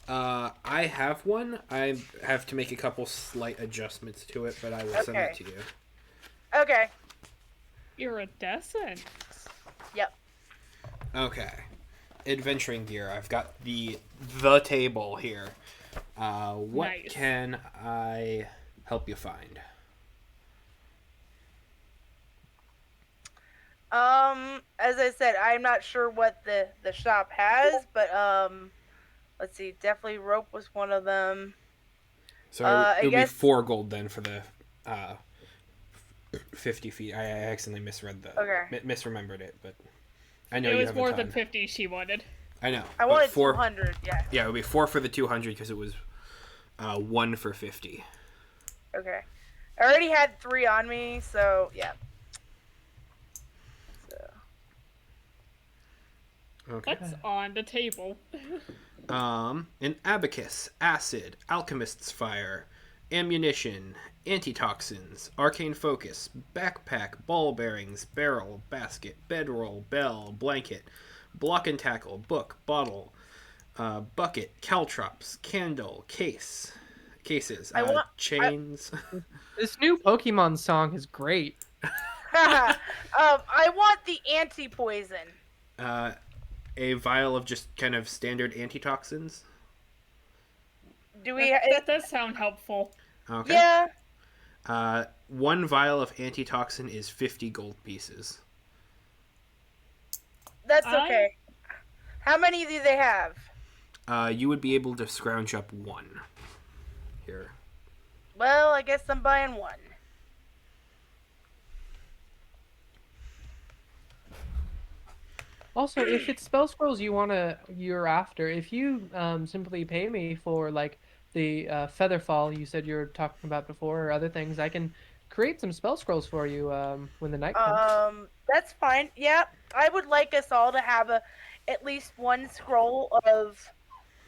I have one. I have to make a couple slight adjustments to it, but I will send that Okay. to you. Okay. Iridescent. Yep. Okay. Adventuring gear. I've got the table here. What Nice. can I help you find? As I said, I'm not sure what the shop has, but let's see. Definitely rope was one of them. So it I would be guess. 4 gold then for the 50 feet. I accidentally Okay. misremembered it, but I know It you was have a more than ton. 50 she wanted. I know, I but wanted four. 200. Yeah. Yeah, it would be 4 for the 200 because it was 1 for 50. Okay. I already had 3 on me, so yeah. So. Okay. What's on the table? An abacus, acid, alchemist's fire, ammunition, antitoxins, arcane focus, backpack, ball bearings, barrel, basket, bedroll, bell, blanket, block and tackle, book, bottle, bucket, caltrops, candle, cases, I want. chains. This new Pokemon song is great. I want the anti-poison. uh, a vial of just kind of standard antitoxins. Do we? That does sound helpful. Okay. Yeah, 1 vial of antitoxin is 50 gold pieces. that's I okay. How many do they have? You would be able to scrounge up 1 here. Well, I guess I'm buying 1. Also, if it's spell scrolls you're after, if you simply pay me for like the featherfall you said you were talking about before or other things, I can create some spell scrolls for you when the night comes. That's fine. Yeah, I would like us all to have at least 1 scroll of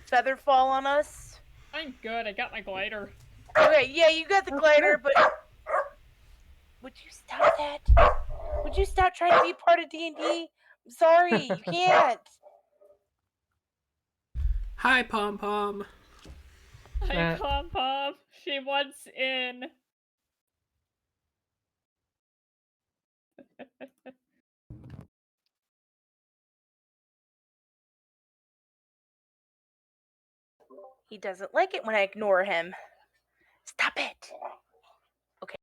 featherfall on us. I'm good. I got my glider. Okay, yeah, you got the glider, but would you stop that? Would you stop trying to be part of D&D? I'm sorry, you can't. Hi, Pom Pom. Hi, Uh, Pom Pom. She wants in. He doesn't like it when I ignore him. Stop it. Okay.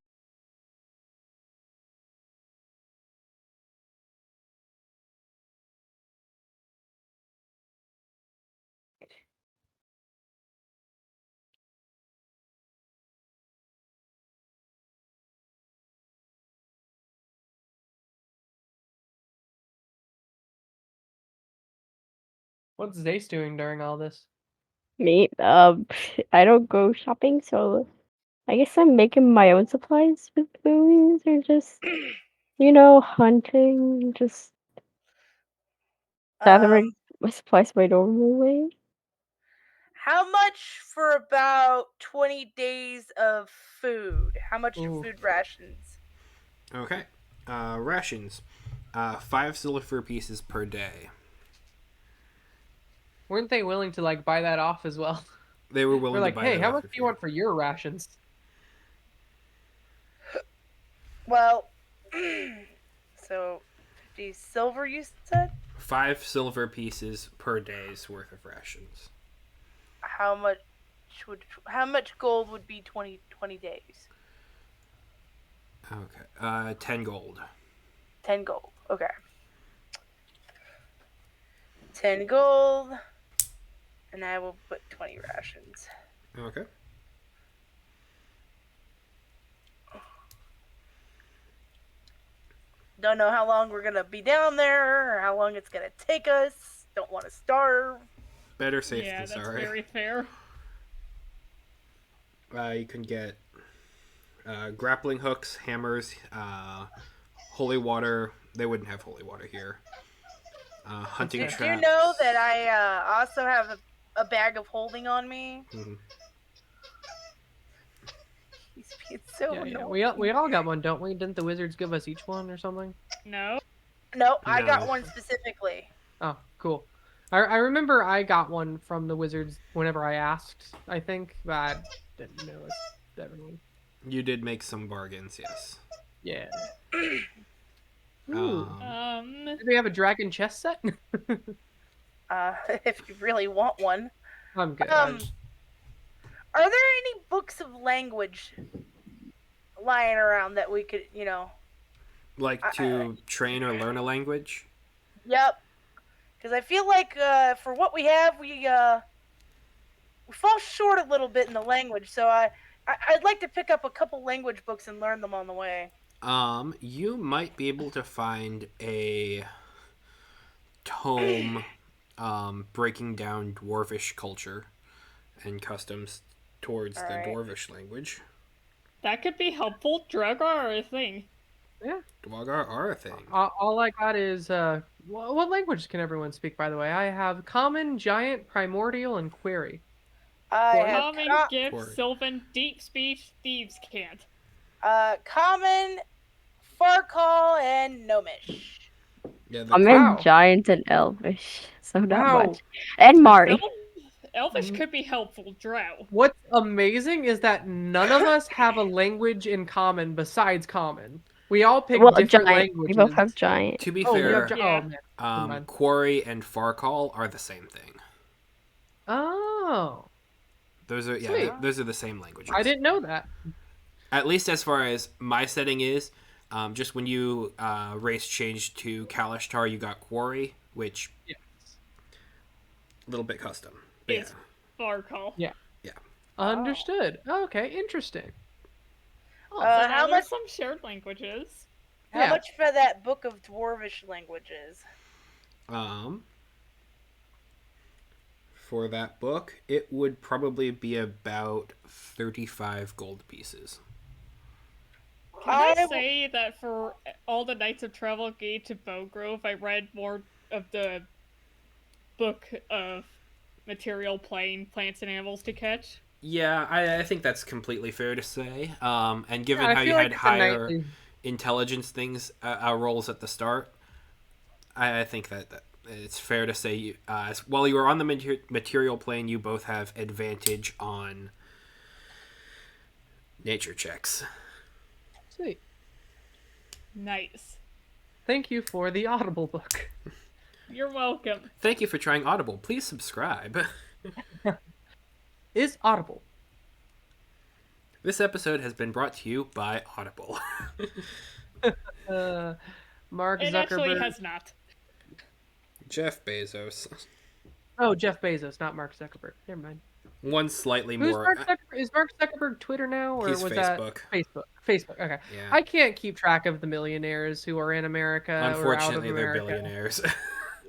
what's Zace doing during all this? Me, I don't go shopping, so I guess I'm making my own supplies with boons or just, hunting, just gathering Um, my supplies my normal way. how much for about 20 days of food? How much are Ooh, food rations? Okay. Rations. 5 silver pieces per day. weren't they willing to like buy that off as well? They were We're willing to like, buy hey, that how off much of do you you. want for your rations? Well, so 50 silver, you said? 5 silver pieces per day's worth of rations. how much how much gold would be 20 days? Okay. 10 gold. 10 gold. Okay. 10 gold, and I will put 20 rations. Okay. Don't know how long we're gonna be down there or how long it's gonna take us. Don't want to starve. Better safe Yeah, than that's sorry. very fair. You can get grappling hooks, hammers, holy water. They wouldn't have holy water here. Hunting Okay. Do you traps. know that I also have a bag of holding on me? Mhm. He's being so Yeah, annoying. we all got one, don't we? Didn't the wizards give us each one or something? No. Nope, I got No. one specifically. Oh, cool. I remember I got one from the wizards whenever I asked, I think, but I didn't know if everyone. You did make some bargains, yes. Yeah. Ooh. Um, Do they have a dragon chess set? If you really want one. I'm good. Are there any books of language lying around that we could, like to train or learn a language? Yep. Because I feel like for what we have, we fall short a little bit in the language. So I'd like to pick up a couple language books and learn them on the way. You might be able to find a tome breaking down dwarvish culture and customs towards All the right. dwarvish language. That could be helpful. Dragar are a thing. Yeah. Dwagar are a thing. All I got is what language can everyone speak? By the way, I have Common, Giant, Primordial, and Query. I Quarry? have Common, gift, Quarry. Sylvan, deep speech, thieves can't. common, Farcall, and Gnomish. Yeah, the I'm co- in Wow. Giant and Elvish, so not Wow. much. And Mari. Elvish could be helpful. Drow. What's amazing is that none of us have a language in common besides Common. We all pick Well, different Giant. We both languages. have Giant. to be Oh, we have fair, Yeah. oh man. Never mind. Quarry and Farcall are the same thing. Oh, Those are Sweet. those are the same languages. I didn't know that. At least as far as my setting is, just when you race changed to Kalashtar, you got Quarry, which Yes. a little bit custom. But It's Farcall. Yeah. yeah. Understood. Okay, interesting. Oh, Uh, so now how there's much- some shared languages. How Yeah. much for that book of dwarvish languages? For that book, it would probably be about 35 gold pieces. Can I I- say that for all the Knights of Travel Gate to Bowgrove, I read more of the book of material plane, plants and animals to catch? Yeah, I think that's completely fair to say. And given Yeah, I how you feel like had it's a higher nightly- intelligence things rolls at the start, I think that it's fair to say while you were on the material plane, you both have advantage on nature checks. Sweet. Nice. Thank you for the Audible book. You're welcome. Thank you for trying Audible. Please subscribe. Is Audible. This episode has been brought to you by Audible. Mark It Zuckerberg. actually has not. Jeff Bezos. Oh, Jeff Bezos, not Mark Zuckerberg. Never mind. One slightly Who's more. Mark Zuckerberg? Is Mark Zuckerberg Twitter now, or He's was Facebook. that Facebook? Facebook. Okay. Yeah. I can't keep track of the millionaires who are in America or out of Unfortunately, they're America. billionaires.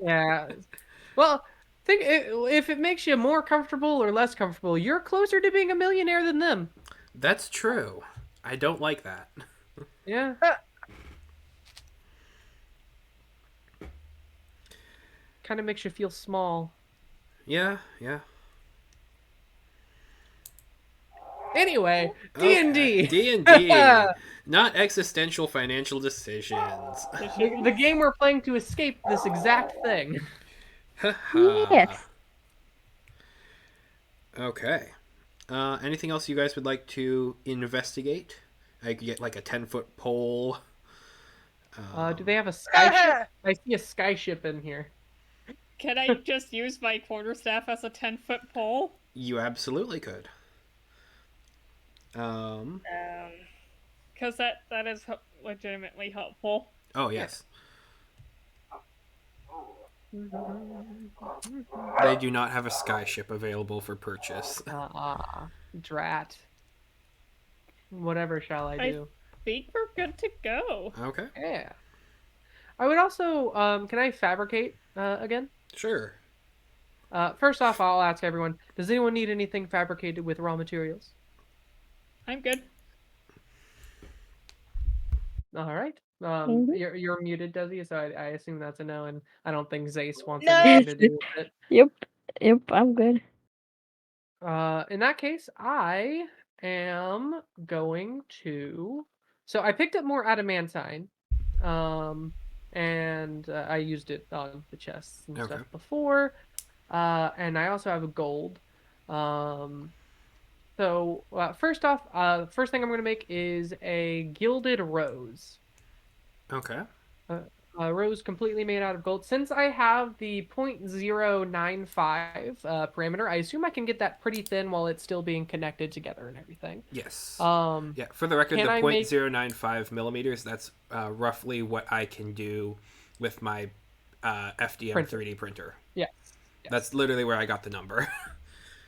Yeah. Well, think if it makes you more comfortable or less comfortable, you're closer to being a millionaire than them. That's true. I don't like that. Yeah. Kind of makes you feel small. Yeah. Anyway, D&D. D&D. Not existential financial decisions. The game we're playing to escape this exact thing. Yes. Okay. Anything else you guys would like to investigate? I could get like a 10-foot pole. Do they have a skyship? I see a skyship in here. Can I just use my quarterstaff as a 10-foot pole? You absolutely could. Um, Because that is legitimately helpful. Oh Yeah. yes, they do not have a skyship available for purchase. Drat. Whatever shall I I do? think we're good to go. Okay, Yeah. I would also, can I fabricate again? sure. First off, I'll ask everyone, does anyone need anything fabricated with raw materials? I'm good. All right. Mhm. You're muted, Desi, so I assume that's a no, and I don't think Zace wants no, anything to do with it. Yep. Yep. I'm good. In that case, I am going to. So I picked up more adamantine, um, and I used it on the chests and Okay, stuff before. And I also have a gold. Um, so first off, first thing I'm going to make is a gilded rose. okay. Uh, a rose completely made out of gold. Since I have the 0.095 parameter, I assume I can get that pretty thin while it's still being connected together and everything. Yes. Um, Yeah. For the record, can the I make 0.095 millimeters. That's roughly what I can do with my FDM printer? 3D printer. Yes, yes. That's literally where I got the number.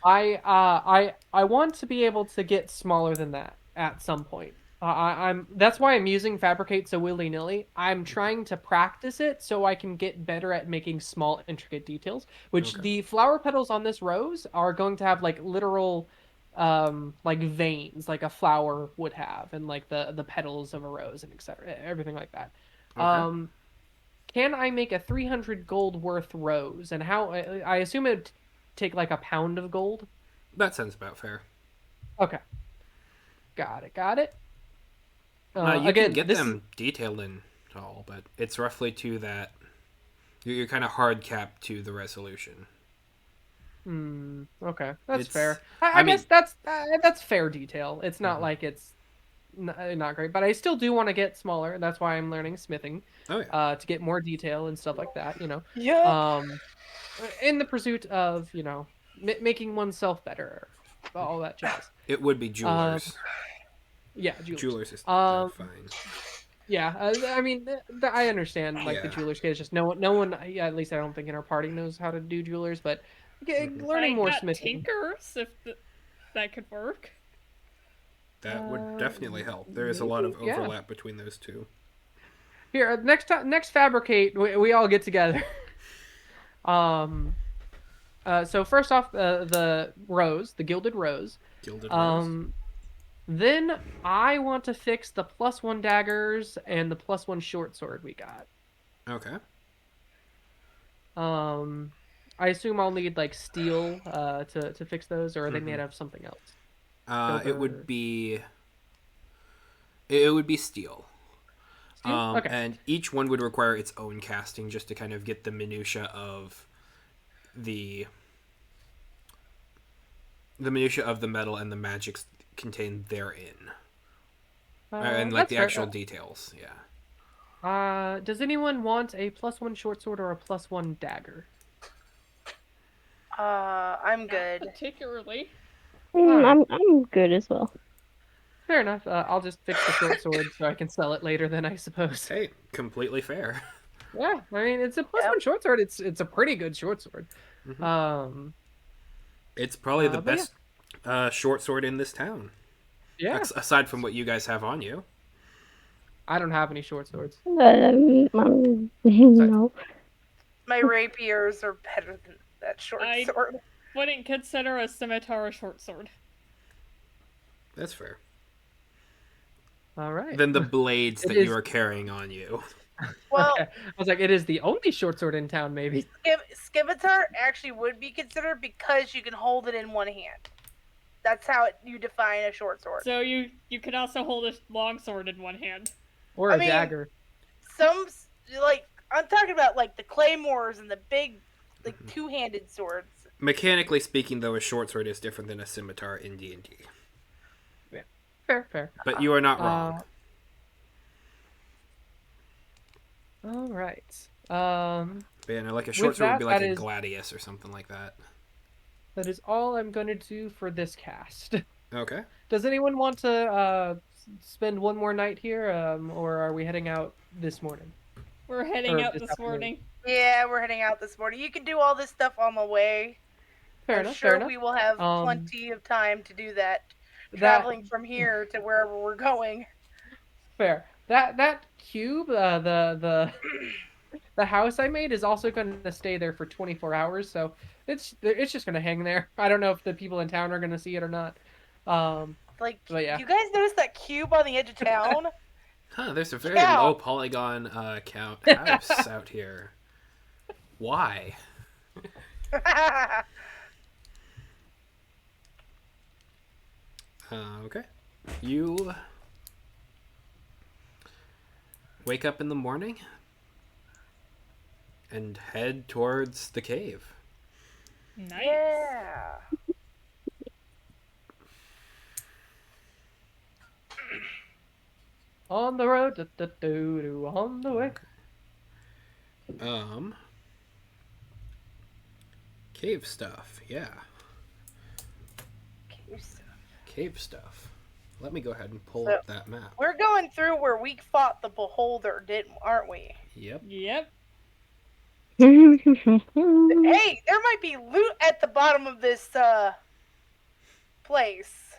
I want to be able to get smaller than that at some point. I'm that's why I'm using fabricate so willy-nilly. I'm trying to practice it so I can get better at making small intricate details, which Okay. the flower petals on this rose are going to have like literal like veins like a flower would have, and like the petals of a rose and etc. Everything like that. Okay. Um can I make a 300 gold worth rose? And how I assume it'd take like a pound of gold. That sounds about fair. Okay, got it, got it. You can Again, get this is them detailed and all, but it's roughly to that. You're kind of hard capped to the resolution. okay. That's It's. fair. I I mean, guess that's fair detail. It's not like it's not great, but I still do want to get smaller. That's why I'm learning smithing, oh yeah. to get more detail and stuff like that. yep. Um, in the pursuit of making oneself better, all that jazz. It would be Um, jewelers. yeah, jewelers. Jewelers is Um, fine. Yeah, I mean, I understand like the Yeah. jeweler's case. Just no one, yeah, at least I don't think in our party knows how to do jewelers. But learning I more got smithing. tinkers if that could work. That would definitely help. There is a lot Maybe, of yeah. overlap between those two. Here, next time, next fabricate, we all get together. um, so first off, the rose, the gilded rose. Gilded Rose. Um, then I want to fix the +1 daggers and the +1 short sword we got. Okay. Um, I assume I'll need like steel to fix those, or are they Mm-hmm. made out of something else? It would Silver, be. It would be steel. steel. Okay. And each one would require its own casting just to kind of get the minutia of the the metal and the magics contained therein, and like That's the fair. actual details. Yeah. Does anyone want a +1 short sword or a +1 dagger? I'm Not good. particularly. All right, I'm good as well. fair enough. I'll just fix the short sword so I can sell it later. Then I suppose. Hey, completely fair. Yeah, I mean it's a Yep. +1 short sword. It's a pretty good short sword. Um, It's probably the but yeah, best short sword in this town, yeah. aside from what you guys have on you. I don't have any short swords. Besides, No. My rapiers are better than that short I sword. wouldn't consider a scimitar a short sword. That's fair. all right. Than the blades It that you is are carrying on you. Well, okay. I was like, it is the only short sword in town, maybe. scimitar actually would be considered because you can hold it in one hand. That's how you define a short sword. So you could also hold a long sword in one hand. Or I a mean, dagger. some like I'm talking about like the claymores and the big like two-handed swords. Mechanically speaking, though, a short sword is different than a scimitar in D&D. Yeah. Fair, fair. But you are not Uh, wrong. all right. But yeah, no, like a short With sword would be that, like that a is gladius or something like that. That is all I'm going to do for this cast. Okay. Does anyone want to spend one more night here, or are we heading out this morning We're heading or out this this afternoon? morning. Yeah, we're heading out this morning. You can do all this stuff on the way. Fair I'm enough. Fair sure enough. we will have Um, plenty of time to do that. that Traveling from here to wherever we're going. fair. That cube, the house I made is also going to stay there for 24 hours, so it's just going to hang there. I don't know if the people in town are going to see it or not. Um, Like, but yeah. you guys notice that cube on the edge of town? Huh, there's a very Yeah. low polygon count house out here. Why? Okay. You wake up in the morning and head towards the cave. Nice. Yeah. On the road, on the way. Um, cave stuff. Yeah, Cave stuff. cave stuff. Let me go ahead and pull So- up that map. We're going through where we fought the beholder, aren't we? Yep. Yep. Hey, there might be loot at the bottom of this place.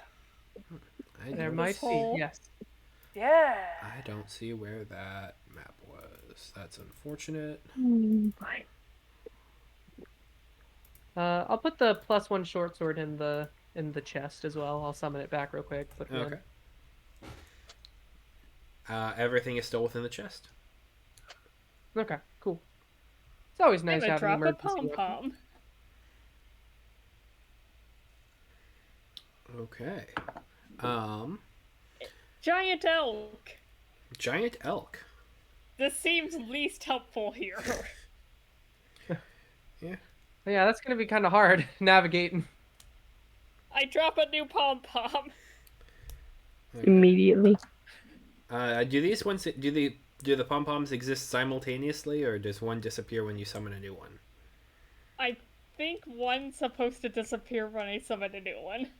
There don't- might be, hole. yes. Yeah. I don't see where that map was. That's unfortunate. I'll put the +1 short sword in the chest as well. I'll summon it back real quick. Put it in. Okay. Everything is still within the chest. Okay, cool. It's always I'm nice gonna having drop a emergency pom weapons. pom. Okay. Um, Giant elk. giant elk. This seems least helpful here. Yeah, that's gonna be kind of hard navigating. I drop a new pom pom. Okay. Immediately. Do these ones do the pom poms exist simultaneously, or does one disappear when you summon a new one? I think one's supposed to disappear when I summon a new one.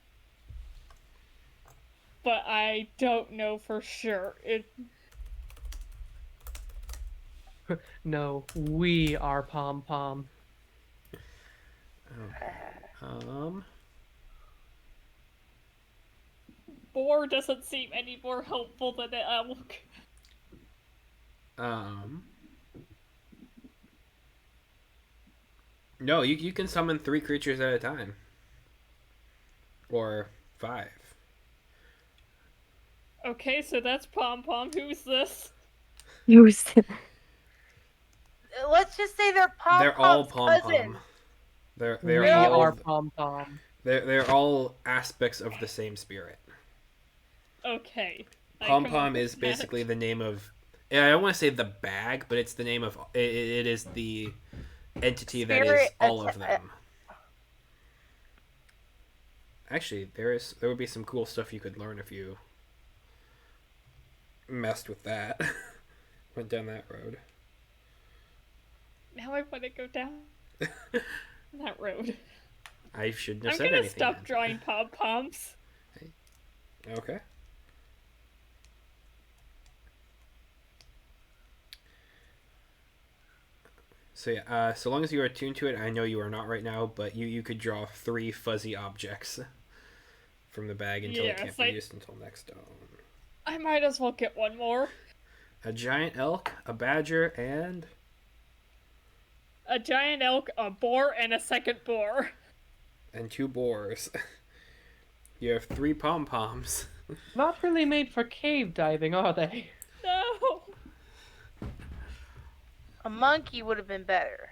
But I don't know for sure. No, we are pom pom. Um, Boar doesn't seem any more helpful than an elk. No, you can summon 3 creatures at a time, or 5. Okay, so that's pom pom. Who's this? Use Let's just say they're pom They're all pom's pom cousin. pom. They're We all are pom pom. they're all aspects of the same spirit. Okay. I Pom come pom up with is that. basically the name of. I don't want to say the bag, but it's the name of. It is the entity that is Spirit all of atta- them. Actually, there would be some cool stuff you could learn if you messed with that. Went down that road. Now I want to go down that road. I shouldn't have I'm said gonna anything. stop then. drawing pom poms. Okay. So yeah, so long as you are attuned to it, I know you are not right now, but you could draw 3 fuzzy objects from the bag until it can't Yes, be I- used until next dawn. I might as well get one more. A giant elk, a badger, and A giant elk, a boar, and a second boar. 2 boars. You have 3 pom poms. Not really made for cave diving, are they? No. A monkey would have been better.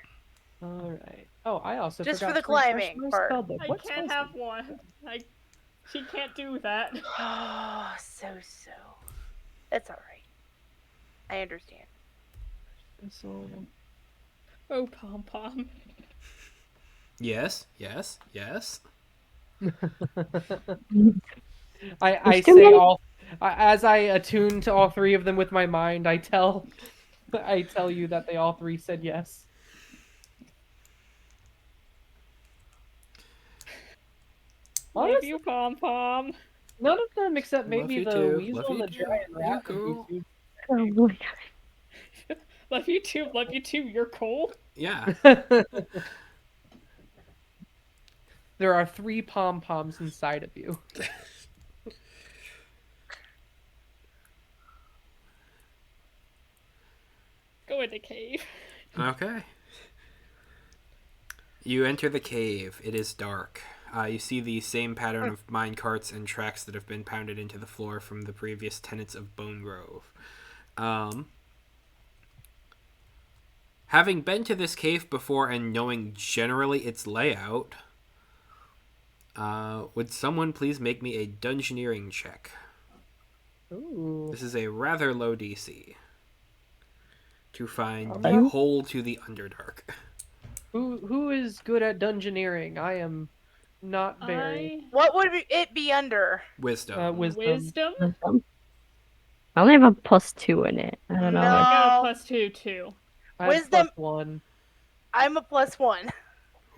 All right. Oh, I also Just for forgot the to refresh climbing my part. spell book. I What can't spells have one. She can't do that. Oh, so. That's alright. I understand. so Oh, pom pom. Yes, yes, yes. I Just come say in. all as I attune to all 3 of them with my mind. I tell you that they all 3 said yes. Love Honestly, you, Pom Pom. none of them except Love maybe you the too. weasel Love and you the too. giant Love you, rat would be girl. Oh my god. Love you too. Love you too. You're cool. Yeah. too. There are 3 pom poms inside of you. Go in the cave. Okay. You enter the cave. It is dark. You see the same pattern of mine carts and tracks that have been pounded into the floor from the previous tenants of Bone Grove. Having been to this cave before and knowing generally its layout, would someone please make me a dungeoneering check? Ooh. This is a rather low DC to find the Alright. hole to the Underdark. Who is good at dungeoneering? I am not very. What would it be under? Wisdom. Wisdom. Wisdom. I only have a +2 in it. I don't know. I got a No. +2 too. I have Wisdom. +1. I'm a +1.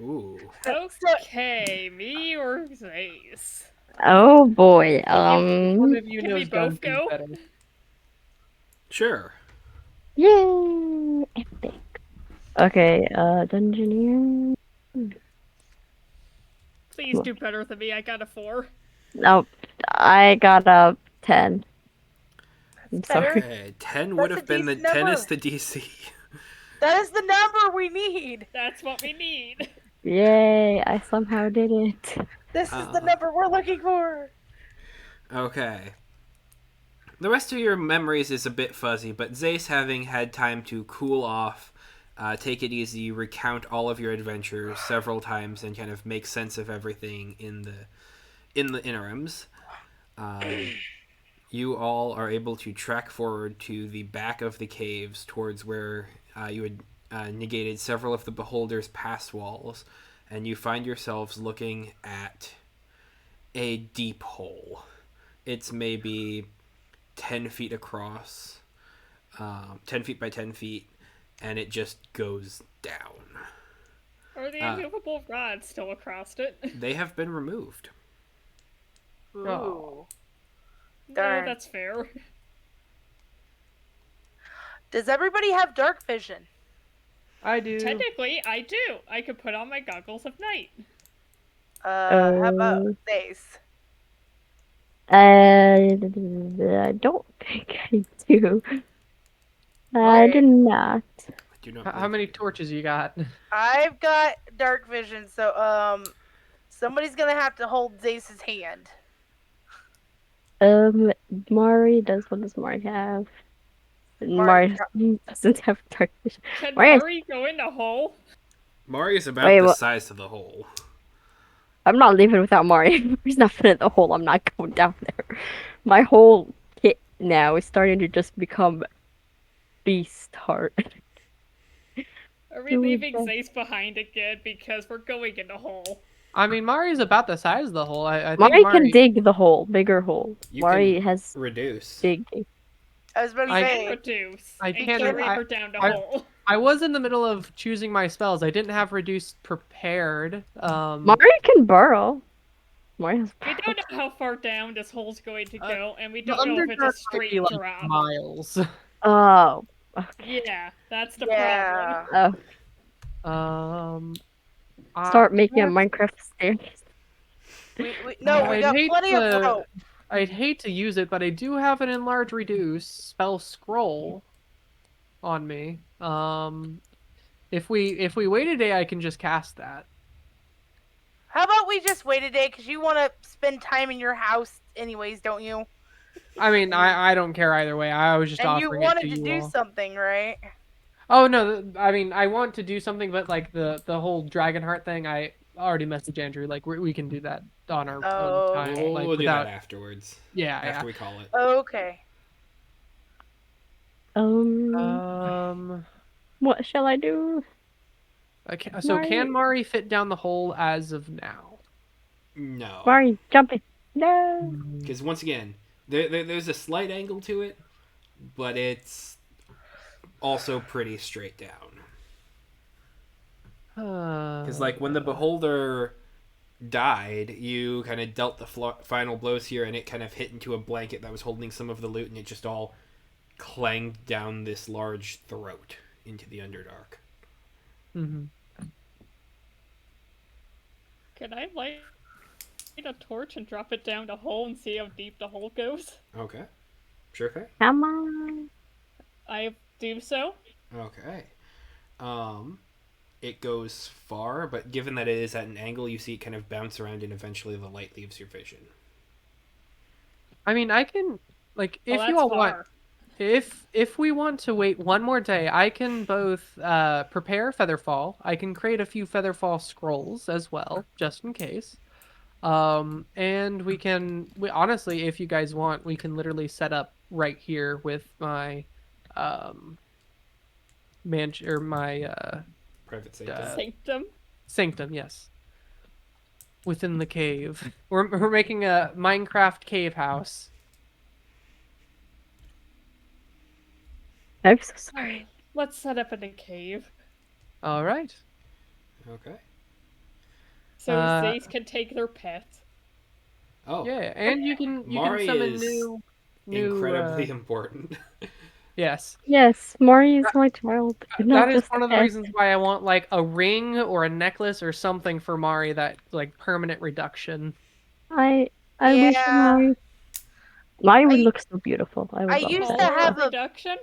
Ooh. So Okay, me or Zace? Oh boy. One of you Can we knows both dungeons go? better. Sure. Yay! Epic. Okay, Dungeoneer. Please do better than me. I got a 4. Nope. I got a 10. I'm That's better. sorry. Okay. 10 would That's a have been the decent 10 number. is the DC. That is the number we need. That's what we need. Yay, I somehow did it. This is the number we're looking for. Okay. The rest of your memories is a bit fuzzy, but Zace, having had time to cool off, take it easy, recount all of your adventures several times, and kind of make sense of everything in the interims, you all are able to track forward to the back of the caves towards where you had negated several of the beholder's pass walls, and you find yourselves looking at a deep hole. It's maybe 10 feet across, 10 feet by 10 feet, and it just goes down. Are the immovable rods still across it? They have been removed. Ooh. Oh. No, Darn. that's fair. Does everybody have dark vision? I do. Technically, I do. I could put on my goggles of night. How about Days? I don't think I do. I Okay. did not. I do not How believe many you. torches you got? I've got dark vision, so somebody's gonna have to hold Zace's hand. Mari does. What does Mari have? Mari- Mari doesn't have dark vision. Can Mari has, Mari go in the hole? Mari is about wait, the what? size of the hole. I'm not leaving without Mari. Mari's not fit in the hole. I'm not going down there. My whole kit now is starting to just become beast heart. Are we Who is leaving that? Zace behind again because we're going in the hole? I mean, Mari's about the size of the hole. I think Mari can Mari. dig the hole, bigger hole. You Mari can has reduce. big. I was about to I- And say. reduce. I and can't- carry I- her down the I- hole. I was in the middle of choosing my spells. I didn't have reduced prepared. Mari can burrow. Mari has We burrow. don't know how far down this hole's going to go, and we The don't know if it's a Underdark might straight be like drop. miles. Oh. Okay. Yeah, that's the Yeah. problem. Oh. Um, Start making a that's- Minecraft stairs. No, we I'd got hate plenty of to- rope. I'd hate to use it, but I do have an enlarge reduce spell scroll on me. If we wait a day, I can just cast that. How about we just wait a day? Because you want to spend time in your house, anyways, don't you? I mean, I don't care either way. I was just And you offering it wanted to to you do all. something, right? Oh no, I mean, I want to do something, but like the whole Dragonheart thing, I already messaged Andrew. Like we can do that on our Oh, own time. okay. We'll, Like we'll do without, that afterwards. yeah, After we call it. Okay. What shall I do? Okay, so Mari. can Mari fit down the hole as of now? No. Mari, jump in. No. Because once again, there's a slight angle to it, but it's also pretty straight down. Because like when the beholder died, you kind of dealt the final blows here, and it kind of hit into a blanket that was holding some of the loot, and it just all clanged down this large throat into the Underdark. Mm-hmm. Can I light a torch and drop it down the hole and see how deep the hole goes? Okay. Sure thing. Come on. I do so. Okay. It goes far, but given that it is at an angle, you see it kind of bounce around, and eventually the light leaves your vision. I mean, I can like Well, if that's you all want. far. If we want to wait one more day, I can both prepare Featherfall. I can create a few Featherfall scrolls as well, just in case. And honestly, if you guys want, we can literally set up right here with my my Private sanctum. Sanctum. sanctum. Yes, within the cave. We're making a Minecraft cave house. I'm so sorry. Alright, let's set up in a cave. All right. Okay. So Uh, Zays can take their pet. Oh. Yeah, and you can Mari summon is new incredibly important. yes. Yes, Mari is my child. That Not is just one a of the pet. reasons why I want like a ring or a necklace or something for Mari that like permanent reduction. I wish Yeah. Mari would I look so beautiful. I I would love used that. to Power have of a reduction?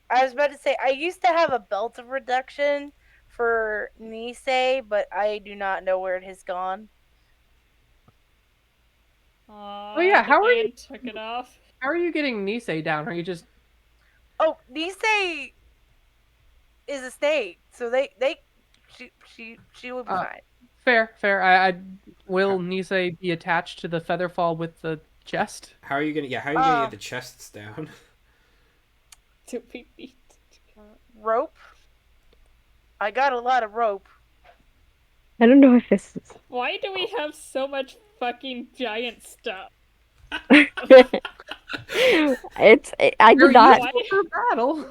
I was about to say I used to have a belt of reduction for Nisei, but I do not know where it has gone. Oh yeah, The band took it off. how are you getting Nisei down? Are you just Oh, Nisei is a snake, so she will be uh fine. fair? I will Nisei be attached to the Featherfall with the chest? How are you gonna get Um, the chests down? To be beat. rope. I got a lot of rope. I don't know if this is. Why do we have so much fucking giant stuff? It's. I They're did not. useful for battle.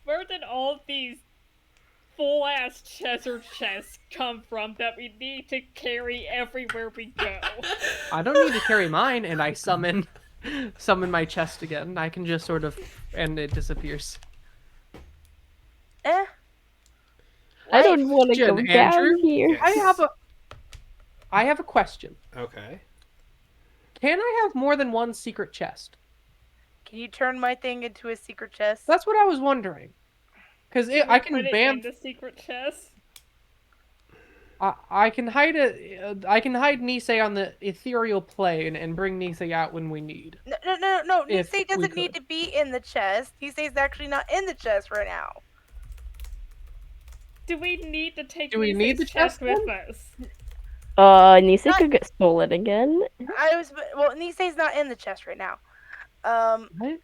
Where did all these full ass treasure chests come from that we need to carry everywhere we go? I don't need to carry mine, and I summon my chest again. I can just sort of and it disappears. Eh. I don't Life. want to go Question, Andrew. down here. Yes. I have a question. Okay. Can I have more than one secret chest? Can you turn my thing into a secret chest? That's what I was wondering. Because I Put can it ban. in the secret chest. I can hide I can hide Nisei on the ethereal plane and bring Nisei out when we need. No. If Nisei we doesn't need could. to be in the chest. Nisei's actually not in the chest right now. Do we need to take Do we need Nisei's the chest chest with then? us? Nisa could get stolen again. Nisei's not in the chest right now. What?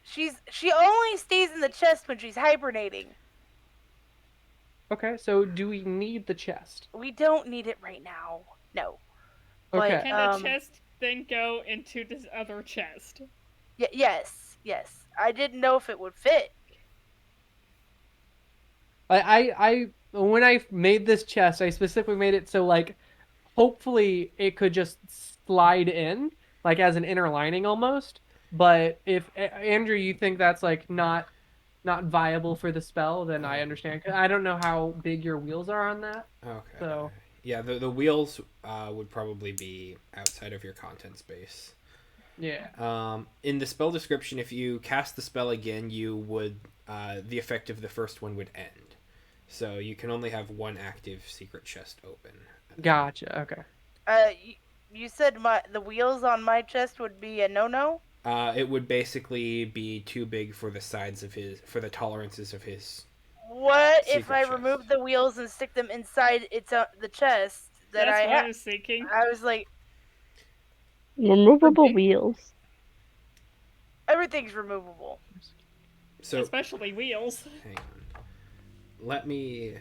She only stays in the chest when she's hibernating. Okay, so do we need the chest? We don't need it right now. No. Okay. But, Can the chest then go into this other chest? yes. I didn't know if it would fit. I when I made this chest, I specifically made it so like hopefully it could just slide in like as an inner lining almost. But if Andrew, you think that's like not viable for the spell, then I understand. I don't know how big your wheels are on that. Okay. So Yeah, the wheels would probably be outside of your content space. yeah. In the spell description, if you cast the spell again, you would the effect of the first one would end. So you can only have one active secret chest open. Gotcha. Okay. You said the wheels on my chest would be a no. It would basically be too big for the the tolerances of his. What if Secret I chest. remove the wheels and stick them inside the chest that That's I what I have? was thinking. I was like, Removable Okay. wheels. everything's removable. So Especially wheels. hang on. Let me.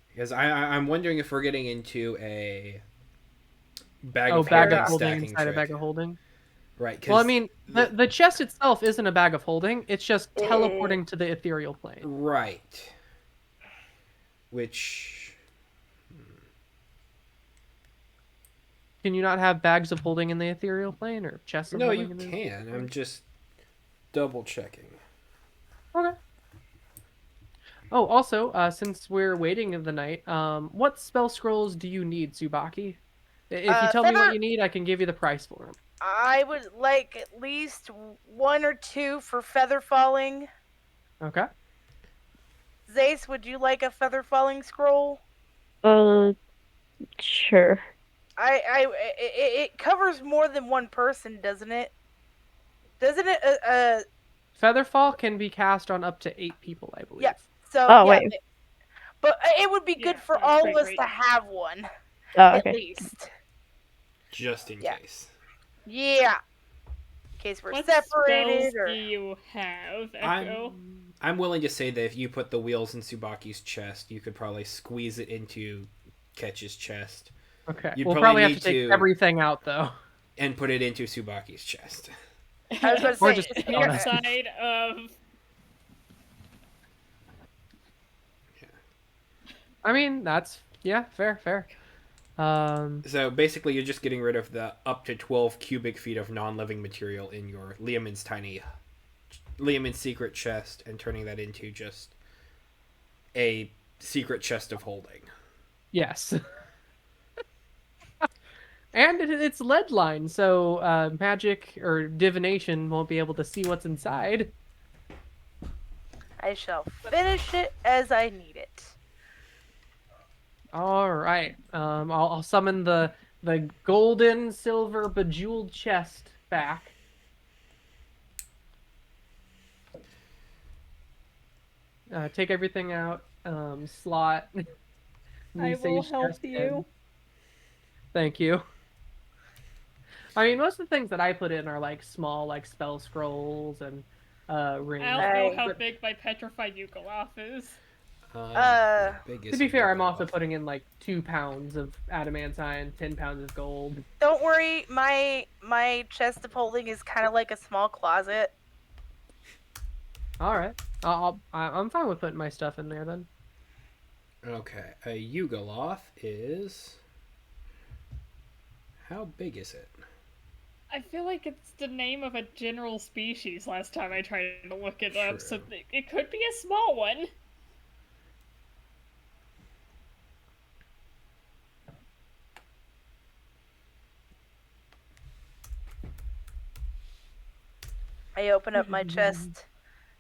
Because I'm wondering if we're getting into a bag of Bag holding of holding stacking inside a trick. bag of holding. Right, Well, I because mean, the chest itself isn't a bag of holding. It's just Eh, teleporting to the ethereal plane. right, which Can you not have bags of holding in the ethereal plane or chests of no, you holding in the ethereal can. I'm plane? just double checking. Okay. Oh, also, since we're waiting of the night, what spell scrolls do you need, Tsubaki? If you tell me what feather. you need, I can give you the price for them. I would like at least 1 or 2 for feather falling. Okay. Zace, would you like a feather falling scroll? Uh, sure. It covers more than one person, doesn't it? Doesn't it? Featherfall can be cast on up to 8 people, I Yeah. believe. So Oh, yeah, wait. but it would be good Yeah, for that's all pretty of us great. to have one, Oh, at okay. least. Just in Yeah. case. Yeah. In case we're What spells separated do or. you have, Echo? I'm willing to say that if you put the wheels in Subaki's chest, you could probably squeeze it into Ketch's chest. Okay. You'd We'll probably probably have need to take to everything out, though. and put it into Subaki's chest. I was about to Or say, just Inside of. I mean, that's yeah, fair. So basically, you're just getting rid of the up to 12 cubic feet of non-living material in your Liamon's secret chest and turning that into just a secret chest of holding. Yes. And it's lead line, so magic or divination won't be able to see what's inside. I shall finish it as I need it. All right. I'll summon the golden, silver, bejeweled chest back. Take everything out. Slot. I will Nisei's help chest in. you. Thank you. I mean, most of the things that I put in are like small, like spell scrolls and rings. I don't know how But big my petrified Yukoloth is. to be fair, I'm also putting in like 2 pounds of adamantine, 10 pounds of gold. Don't worry, my chest of holding is kind of like a small closet. All right, I'm fine with putting my stuff in there then. Okay, a Yugoloth is. How big is it? I feel like it's the name of a general species last time I tried to look it up, so it could be a small one. I open up my chest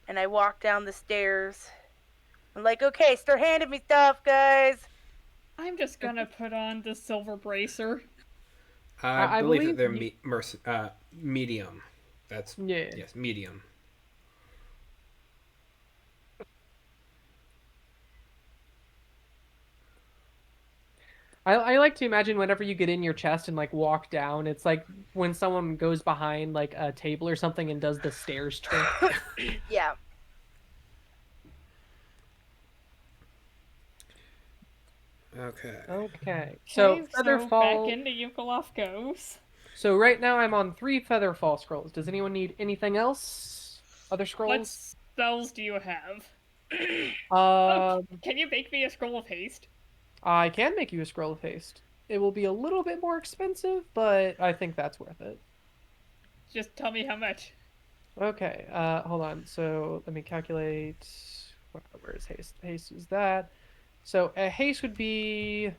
and I walk down the stairs. I'm like, okay, start handing me stuff, guys. I'm just gonna put on the silver bracer. I I believe that believe they're medium. That's Yeah. yes, medium. I like to imagine whenever you get in your chest and like walk down, it's like when someone goes behind like a table or something and does the stairs trick. Yeah. Okay. Okay. So Okay, Featherfall. back into Yukoloth goes. So right now I'm on 3 Featherfall scrolls. Does anyone need anything else? Other What scrolls? spells do you have? Can you make me a scroll of haste? I can make you a scroll of haste. It will be a little bit more expensive, but I think that's worth it. Just tell me how much. Okay, hold on. So let me calculate. Where is haste? Haste is that. So a haste would be.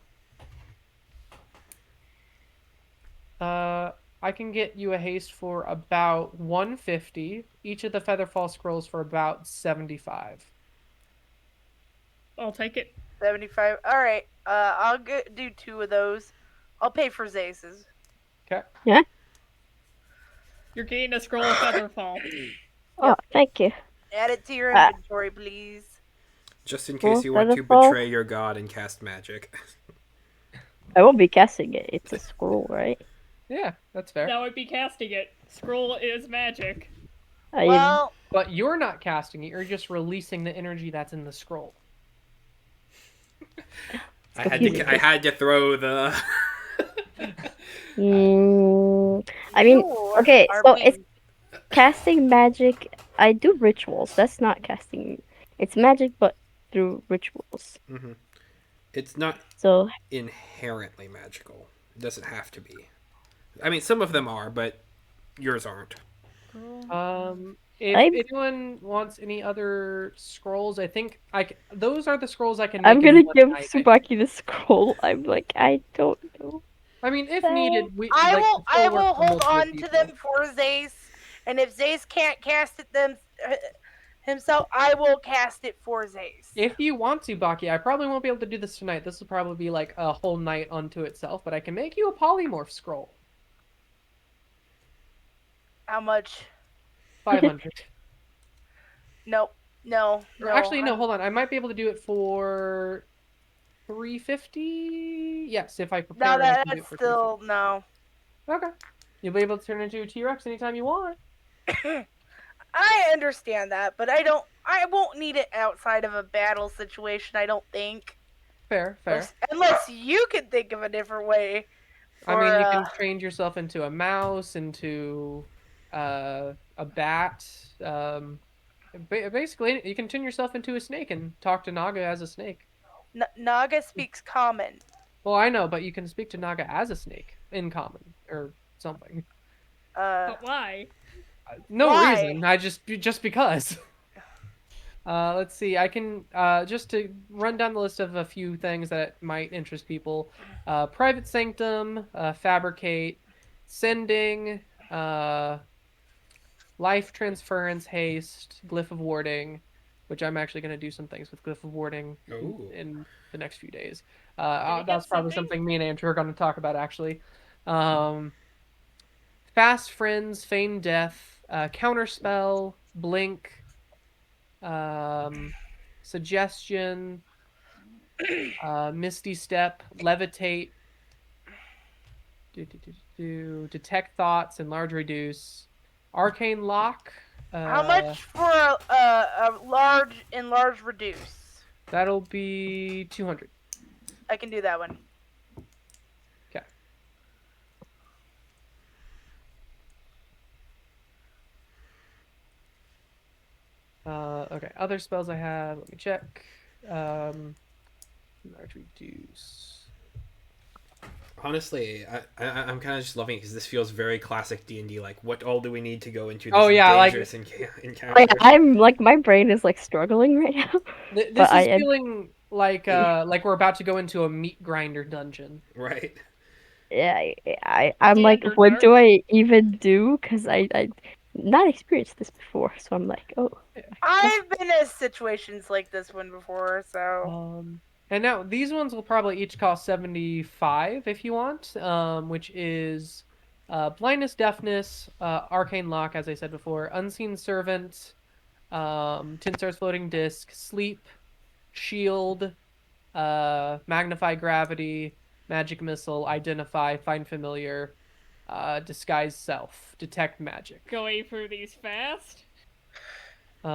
I can get you a haste for about 150. Each of the Featherfall scrolls for about 75. I'll take it. 75. All right. I'll do 2 of those. I'll pay for Zace's. Okay. Yeah? You're getting a scroll of Featherfall. Oh, thank you. Add it to your Uh, inventory, please. Just in Well, case you want to Featherfall? betray your god and cast magic. I won't be casting it. It's a scroll, right? Yeah, that's fair. That would be casting it. Scroll is magic. I Well, But you're not casting it, you're just releasing the energy that's in the scroll. I had to throw the. mm, I mean, You okay, are so it's being. casting magic. I do rituals. That's not casting. It's magic, but through rituals. Hmm. It's not So inherently magical. It doesn't have to be. I mean, some of them are, but yours aren't. Girl. If I'm anyone wants any other scrolls, I think those are the scrolls I can I'm make in gonna one give night. I think. Subaki the scroll. I'm like, I don't know. I mean, if Well, needed, we I like will. the I scroll works will for hold multiple on to them people. for Zace, and if Zace can't cast it himself, I will cast it for Zace. If you want to, Baki, I probably won't be able to do this tonight. This will probably be like a whole night unto itself, but I can make you a polymorph scroll. How much? 500. Nope. No. Or No. actually, no, hold on. I might be able to do it for 350. Yes, if I No. prepare, I can do That's it for still 350. no. Okay. You'll be able to turn into a T-Rex anytime you want. I understand that, but I don't. I won't need it outside of a battle situation. I don't think, Fair, fair. unless you can think of a different way I for. mean, you can change yourself into a mouse, into a bat. Um, Basically, you can turn yourself into a snake and talk to Naga as a snake. Naga speaks common. Well, I know, but you can speak to Naga as a snake in common or something. Uh, But why? No why? reason. I just because. Let's see. I can just to run down the list of a few things that might interest people. Private sanctum, fabricate, sending, uh, life transference, haste, glyph of warding, which I'm actually going to do some things with glyph of warding Oh. in the next few days. Did he That's get probably something? something me and Andrew are going to talk about actually. Um, fast friends, feign death, counterspell, blink, um, suggestion, misty step, levitate, detect thoughts, enlarge, reduce, arcane lock. How Uh, much for a large enlarge reduce? that'll be 200. I can do that one. Okay. Okay. Other spells I have. Let me check. Enlarge, reduce. Honestly, I'm kind of just loving it because this feels very classic D&D. Like, what all do we need to go into Oh this yeah, like dangerous encounter? I'm like my brain is like struggling right now, but this I is am. feeling like we're about to go into a meat grinder dungeon. Right. Yeah, I'm The like, what Underdark. do I even do? Because I not experienced this before, so I'm like, oh, I've been in situations like this one before, so Um, and now these ones will probably each cost 75 if you want, which is blindness, deafness, arcane lock, as I said before, unseen servant, tin stars floating disc, sleep, shield, magnify gravity, magic missile, identify, find familiar, disguise self, detect magic. Going through these fast.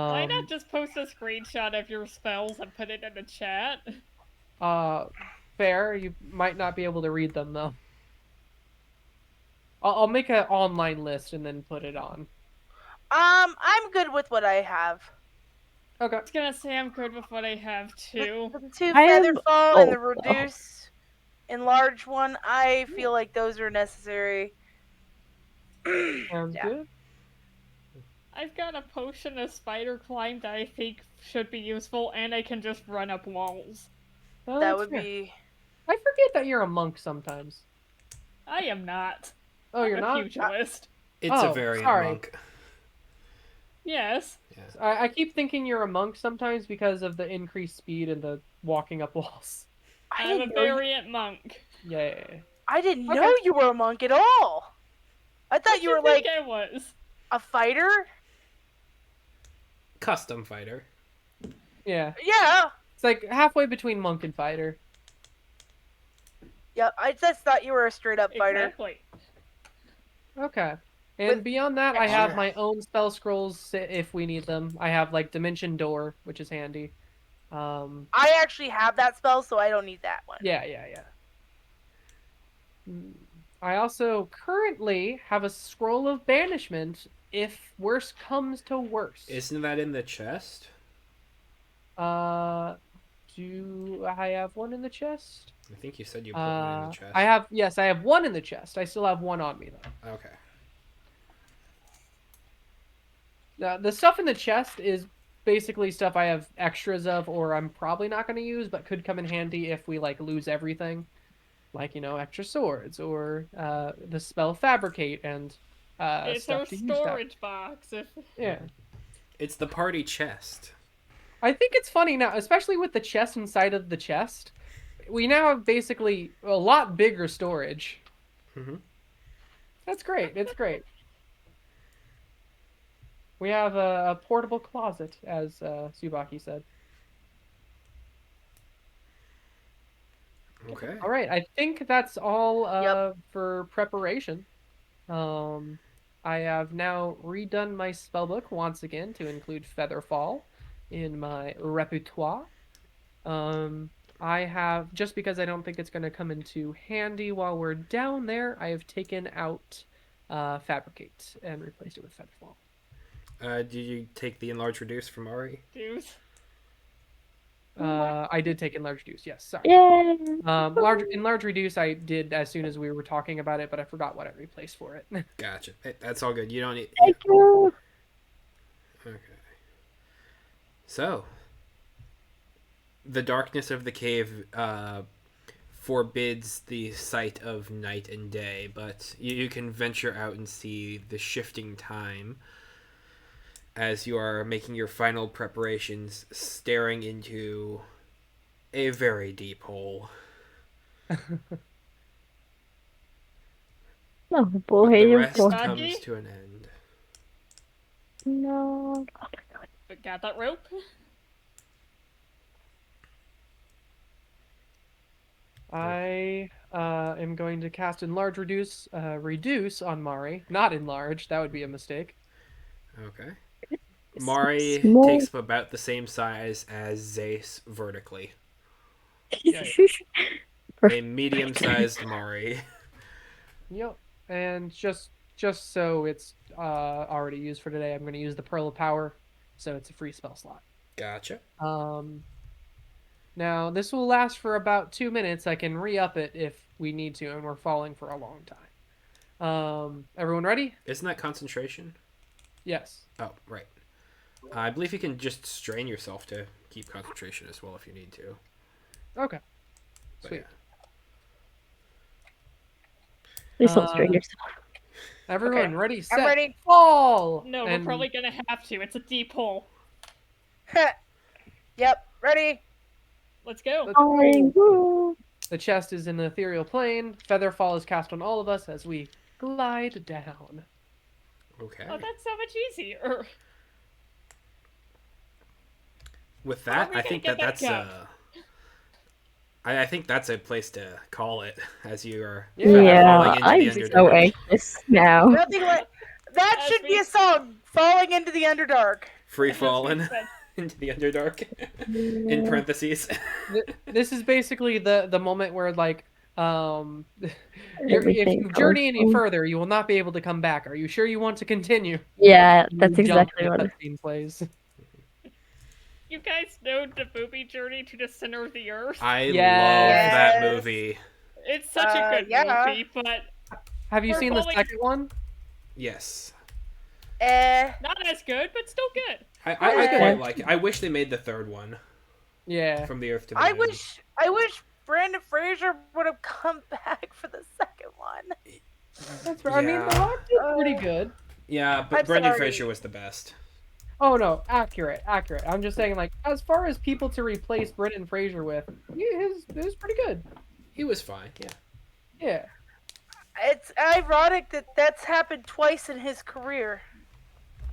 Why Um, not just post a screenshot of your spells and put it in the chat? uh, fair. You might not be able to read them though. I'll make an online list and then put it on. I'm good with what I have. Okay. I was gonna say I'm good with what I have too. The two I feather am fall and old the though. reduce enlarge one, I feel like those are necessary. Sounds Yeah, good. I've got a potion of spider climb that I think should be useful, and I can just run up walls. Oh, that that's would fair. be. I forget that you're a monk sometimes. I am not. Oh, I'm you're a not? pugilist. It's a Oh, variant sorry. monk. Yes. Yeah. I keep thinking you're a monk sometimes because of the increased speed and the walking up walls. I I'm a didn't know you. variant monk. Yeah. I didn't know Okay. you were a monk at all. I thought What you you were think like I was? a fighter. Custom fighter. Yeah. Yeah. It's like halfway between monk and fighter. Yep. I just thought you were a straight up fighter. Exactly. Okay. And With beyond that, I have extra. my own spell scrolls if we need them. I have like Dimension Door, which is handy. Um, I actually have that spell, so I don't need that one. yeah. Mm. I also currently have a scroll of banishment if worse comes to worse. Isn't that in the chest? Uh, do I have one in the chest? I think you said you put one in the I chest. have, yes, I have one in the chest. I still have one on me though. Okay. The stuff in the chest is basically stuff I have extras of, or I'm probably not going to use, but could come in handy if we like lose everything, like extra swords or the spell fabricate and It's stuff our to use that. storage box. If Yeah, It's the party chest. I think it's funny now, especially with the chest inside of the chest. We now have basically a lot bigger storage. Mm-hmm. That's great. It's great. We have a portable closet, as Subaki said. Okay. All right, I think that's all Yep. for preparation. Um, I have now redone my spellbook once again to include Featherfall in my repertoire. Um, I have, just because I don't think it's going to come into handy while we're down there, I have taken out Fabricate and replaced it with Featherfall. Did you take the enlarge reduce from Ari? dude, I did take Enlarge Reduce, yes, sorry. Yay! Enlarge Reduce I did as soon as we were talking about it, but I forgot what I replaced for it. Gotcha. Hey, that's all good. You don't need. Yeah. Thank you. Okay. So, the darkness of the cave forbids the sight of night and day, but you can venture out and see the shifting time as you are making your final preparations, staring into a very deep hole. No, But the boy, rest boy. comes to an end. No. but got that rope? I am going to cast Enlarge Reduce on Mari. Not Enlarge, that would be a mistake. Okay. It's Mari small. takes up about the same size as Zace vertically. Yeah. A medium-sized Mari. Yep. And just so it's already used for today, I'm going to use the Pearl of Power, so it's a free spell slot. Gotcha. Now this will last for about 2 minutes. I can re-up it if we need to, and we're falling for a long time. Everyone ready? Isn't that concentration? Yes. Oh, right. I believe you can just strain yourself to keep concentration as well if you need to. Okay. But Sweet. yeah. Please don't strain yourself. Everyone Okay. ready, I'm set, ready. fall! No, we're And probably gonna have to. It's a deep hole. Yep. Ready. Let's go. let's go. Falling. Woo. The chest is in the ethereal plane. Featherfall is cast on all of us as we glide down. Okay. Oh, that's so much easier. With How are that, we I gonna think get that's back up? I think that's a place to call it as you are Yeah, falling Yeah, into I'm the so Underdark. anxious now. Nothing like that As should be we- a song. Falling into the Underdark. Free As we fallen said. into the Underdark. In parentheses. This is basically the moment where like if Everything you goes journey any wrong. further, you will not be able to come back. Are you sure you want to continue? Yeah, You that's jump exactly and what. the cutscene plays. You guys know the movie Journey to the Center of the Earth? I love Yes. that Yes. movie. It's such a good Yeah. movie, but Have you We're seen falling- the second one? Yes. not as good, but still good. I Yeah. quite like it. I wish they made the third one. Yeah. From the Earth to the I Moon. wish Brandon Fraser would have come back for the second one. That's right. I mean, The Rock did pretty good. Yeah, but I'm Brendan sorry. Fraser was the best. Oh no, accurate. I'm just saying, like, as far as people to replace Brendan Fraser with, it was pretty good. He was fine, yeah. Yeah. It's ironic that that's happened twice in his career.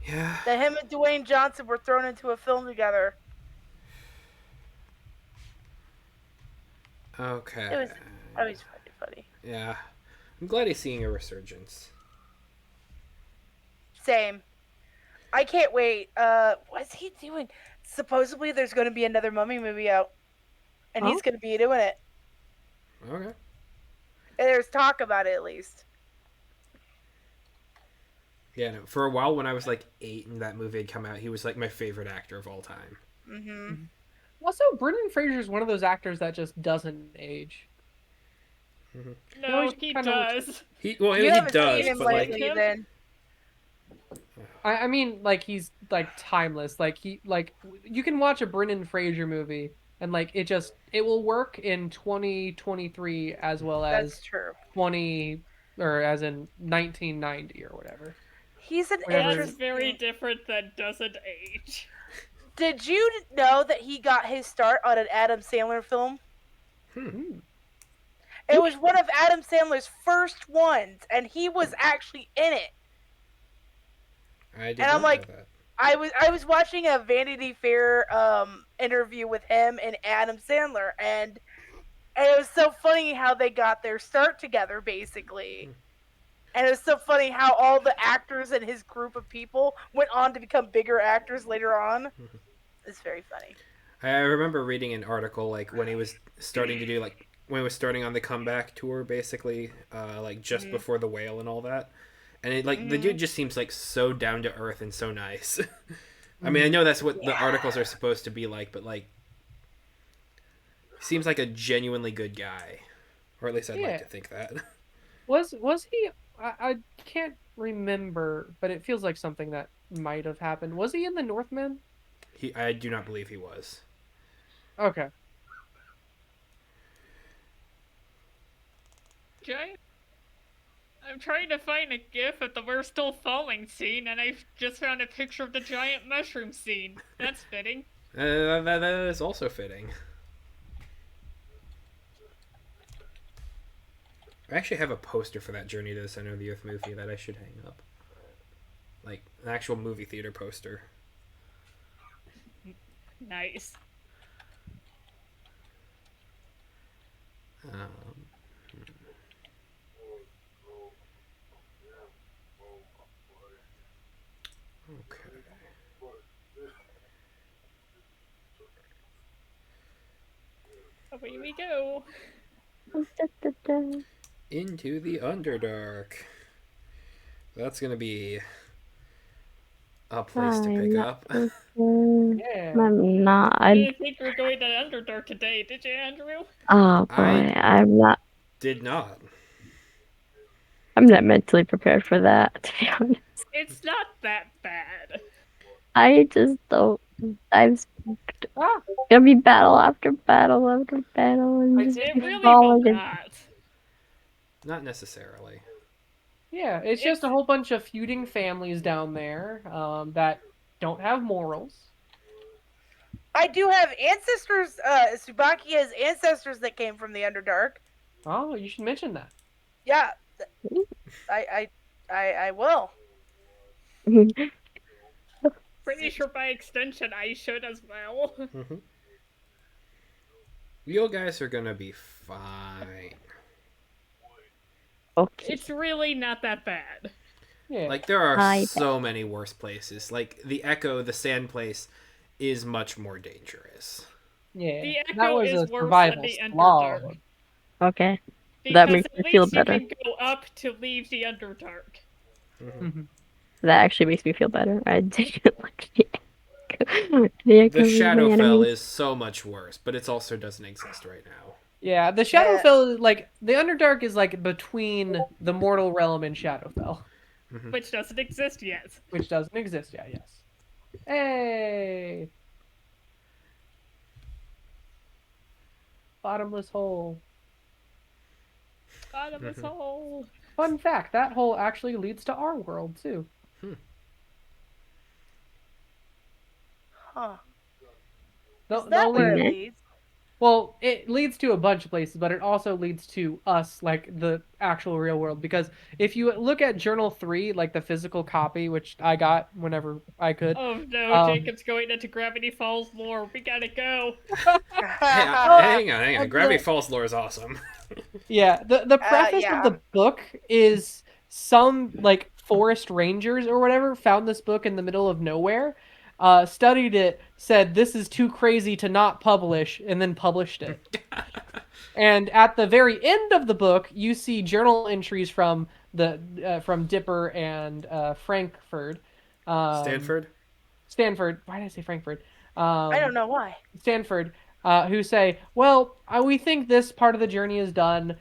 Yeah. That him and Dwayne Johnson were thrown into a film together. Okay. It was always funny. Yeah. I'm glad he's seeing a resurgence. Same. I can't wait. What's he doing? Supposedly there's going to be another Mummy movie out. And Huh? he's going to be doing it. Okay. There's talk about it at least. Yeah, no, for a while when I was like 8 and that movie had come out, he was like my favorite actor of all time. Hmm. Also, Brendan Fraser is one of those actors that just doesn't age. He No, always he kind of looks. does. You He haven't seen does, him but like, Seen lately, him? then. I mean, like he's like timeless. Like you can watch a Brendan Fraser movie and like it will work in 2023 as well That's as true. 20 or as in 1990 or whatever. He's an That's Whenever very interesting. different than doesn't age. Did you know that he got his start on an Adam Sandler film? Hmm. It was one of Adam Sandler's first ones, and he was actually in it. I did And I'm not know like, that. I was watching a Vanity Fair interview with him and Adam Sandler, and it was so funny how they got their start together, basically. And it was so funny how all the actors and his group of people went on to become bigger actors later on. It's very funny. I remember reading an article like when he was starting to do like when he was starting on the comeback tour, basically, like just Hmm. before the whale and all that. And it, like the Hmm. dude just seems like so down to earth and so nice. I mean, I Mhm. know that's what the Yeah. articles are supposed to be like, but like, he seems like a genuinely good guy, or at least I'd like Yeah. to think that. Was he? I can't remember, but it feels like something that might have happened. Was he in the Northman? I do not believe he was. Okay. Giant. I'm trying to find a gif of the we're still falling scene, and I just found a picture of the giant mushroom scene. That's fitting. That is also fitting. I actually have a poster for that Journey to the Center of the Earth movie that I should hang up. Like an actual movie theater poster. Nice. Um, okay. Away we go. Into the Underdark. That's gonna be a place to I'm pick not up. prepared. Yeah. I'm not. I I'm. didn't think we were going to Underdark today, did you, Andrew? Oh I boy, I'm not. did not. I'm not mentally prepared for that. To be honest, It's not that bad. I just don't. I'm Ah, gonna be battle after battle after battle, and I just did It be really mention. will falling. And not. Not necessarily. Yeah, it's just It's a whole bunch of feuding families down there that don't have morals. I do have ancestors. Subaki has ancestors that came from the Underdark. Oh, you should mention that. Yeah, I, I will. pretty sure by extension I should as well. Mm-hmm. You guys are gonna be fine. Okay, It's really not that bad. Yeah. Like there are I so many worse places. Like the Echo, the Sand Place, is much more dangerous. Yeah. The That Echo was is a worse than survival the Underdark. slog. okay. That Because makes at me feel least you better. can go up to leave the Underdark. Mm-hmm. Mhm. That actually makes me feel better. I didn't like the The echo is my Shadowfell enemy. is so much worse, but it also doesn't exist right now. Yeah, the Yeah. Shadowfell, like the Underdark, is like between the mortal realm and Shadowfell, Mm-hmm. Which doesn't exist yet. which doesn't exist yet. Yes. Hey, bottomless hole. Bottomless Mm-hmm. hole. Fun fact: that hole actually leads to our world too. Huh. The, Is the that where only it Mhm. leads? Well, it leads to a bunch of places, but it also leads to us, like the actual real world. Because if you look at Journal 3, like the physical copy, which I got whenever I could, Oh no, um, Jacob's going into Gravity Falls lore. We gotta go. Hey, well, hang on. of Gravity the Falls lore is awesome. yeah, the preface of Yeah. the book is some like forest rangers or whatever found this book in the middle of nowhere, studied it, said this is too crazy to not publish, and then published it. And at the very end of the book, you see journal entries from from Dipper and Frankfurt, um, Stanford. Stanford. Why did I say Frankfurt? I don't Um, know why. Stanford, who say, "Well, we think this part of the journey is done,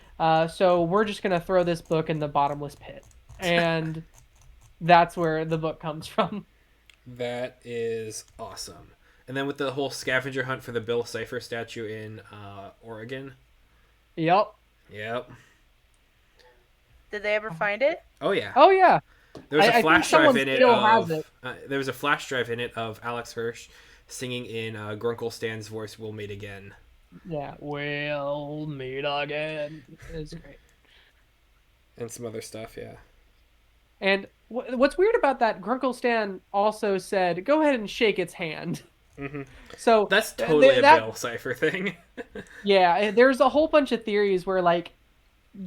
so we're just gonna throw this book in the bottomless pit," and that's where the book comes from. That is awesome. And then with the whole scavenger hunt for the Bill Cipher statue in Oregon. Yep. Yep. Did they ever find it? Oh yeah. Oh yeah. There was a I think flash drive someone in it still has of it. there was a flash drive in it of Alex Hirsch singing in Grunkle Stan's voice "We'll Meet Again" Yeah. We'll meet again. It's great. and some other stuff. Yeah. And what's weird about that, Grunkle Stan also said, "Go ahead and shake its hand." hmm So That's totally a that Bill Cipher thing. yeah, there's a whole bunch of theories where like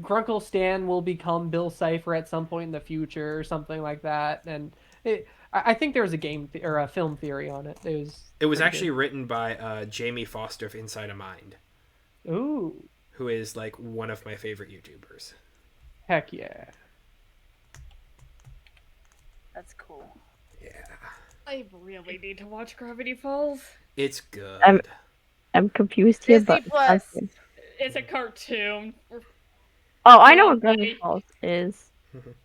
Grunkle Stan will become Bill Cipher at some point in the future or something like that. And I think there was a or a film theory on it. It was It was pretty actually written by Jamie Foster of Inside a Mind, good. Ooh, who is like one of my favorite YouTubers. heck yeah. That's cool. Yeah, I really need to watch Gravity Falls. it's good. I'm confused here, Disney but Plus. okay. It's a cartoon. Oh, I know Well, what Gravity Falls is.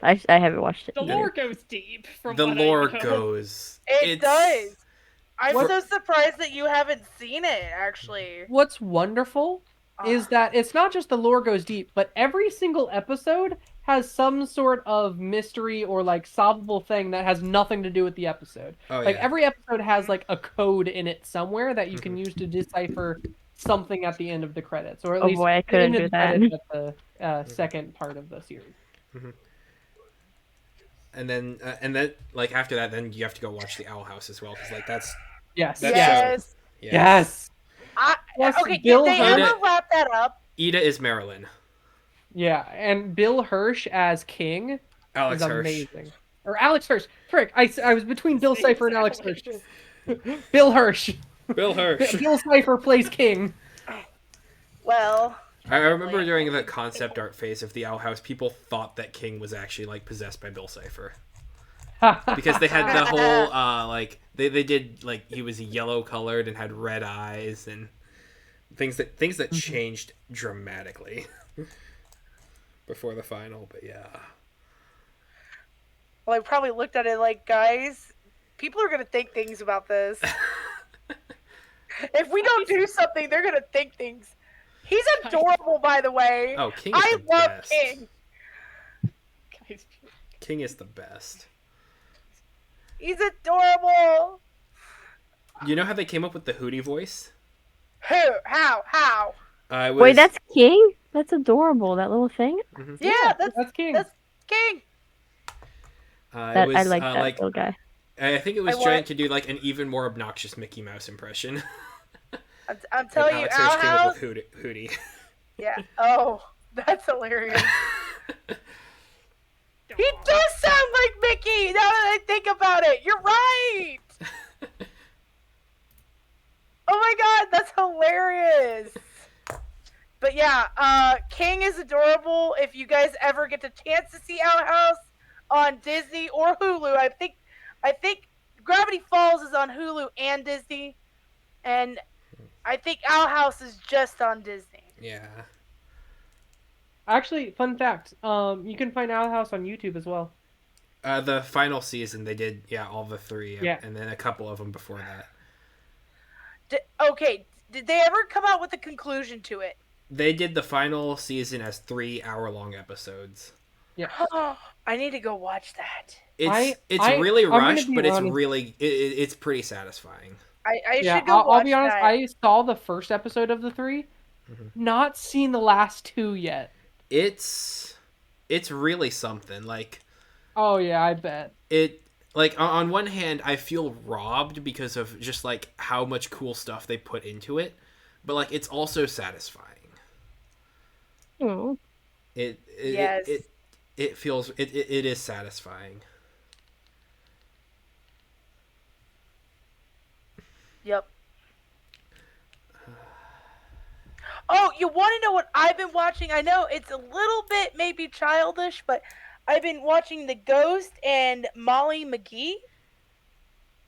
I haven't watched it the either. lore goes deep, from The what lore I know. goes. It does. I'm What- so surprised that you haven't seen it, actually. What's wonderful is that it's not just the lore goes deep, but every single episode has some sort of mystery or like solvable thing that has nothing to do with the episode. Oh Like yeah. every episode has like a code in it somewhere that you can use to decipher something at the end of the credits, or at Oh least boy, I the end couldn't of do the that. credits at the second part of the series. And then like after that, then you have to go watch the Owl House as well because like that's Yes, that yes, show. Yes. yes. I, Plus, okay, Bill did they Hurd- ever wrap that up? Ida is Marilyn. Yeah, and Bill Hirsch as King Alex is Hirsch. amazing. Or Alex Hirsch. Frick, I was between Bill His Cipher and name's Alex Hirsch. Alex. Bill Hirsch. Bill Hirsch. Bill Cipher plays King. Well, I remember during the concept art phase of the Owl House, people thought that King was actually like possessed by Bill Cipher because they had the whole like they did like he was yellow colored and had red eyes and things that changed dramatically before the final. But yeah, well, I probably looked at it like, guys, people are gonna think things about this. If we don't do something, they're gonna think things. He's adorable, by the way. oh King is I the love best. King. Guys, King is the best. He's adorable. You know how they came up with the Hootie voice? Who? How? It was, Wait, that's King? That's adorable. That little thing. Yeah, that's King. that's King. That it was I like that like little guy. I think it was I trying want- to do like an even more obnoxious Mickey Mouse impression. I'm And telling you, Alex Hirsch came up Outhouse. with Hootie. Yeah. Oh, that's hilarious. He does sound like Mickey. Now that I think about it, you're right. Oh my god, that's hilarious. But yeah, King is adorable. If you guys ever get the chance to see Outhouse on Disney or Hulu, I think Gravity Falls is on Hulu and Disney, and I think Outhouse is just on Disney. Yeah. Actually, fun fact. You can find Owl House on YouTube as well. The final season they did all the three Yeah. and then a couple of them before that. Did they ever come out with a conclusion to it? They did the final season as 3-hour-long episodes. Yeah. I need to go watch that. It's really I'm gonna rushed, be but it's honest. really it's pretty satisfying. I Yeah, should go watch I'll be honest. that. I saw the first episode of the 3, not seen the last 2 yet. It's really something. Like Oh yeah, I bet. it like on one hand I feel robbed because of just like how much cool stuff they put into it, but like it's also satisfying. Oh, Yes. It feels it is satisfying. Yep. Oh, you want to know what I've been watching? I know it's a little bit maybe childish, but I've been watching The Ghost and Molly McGee.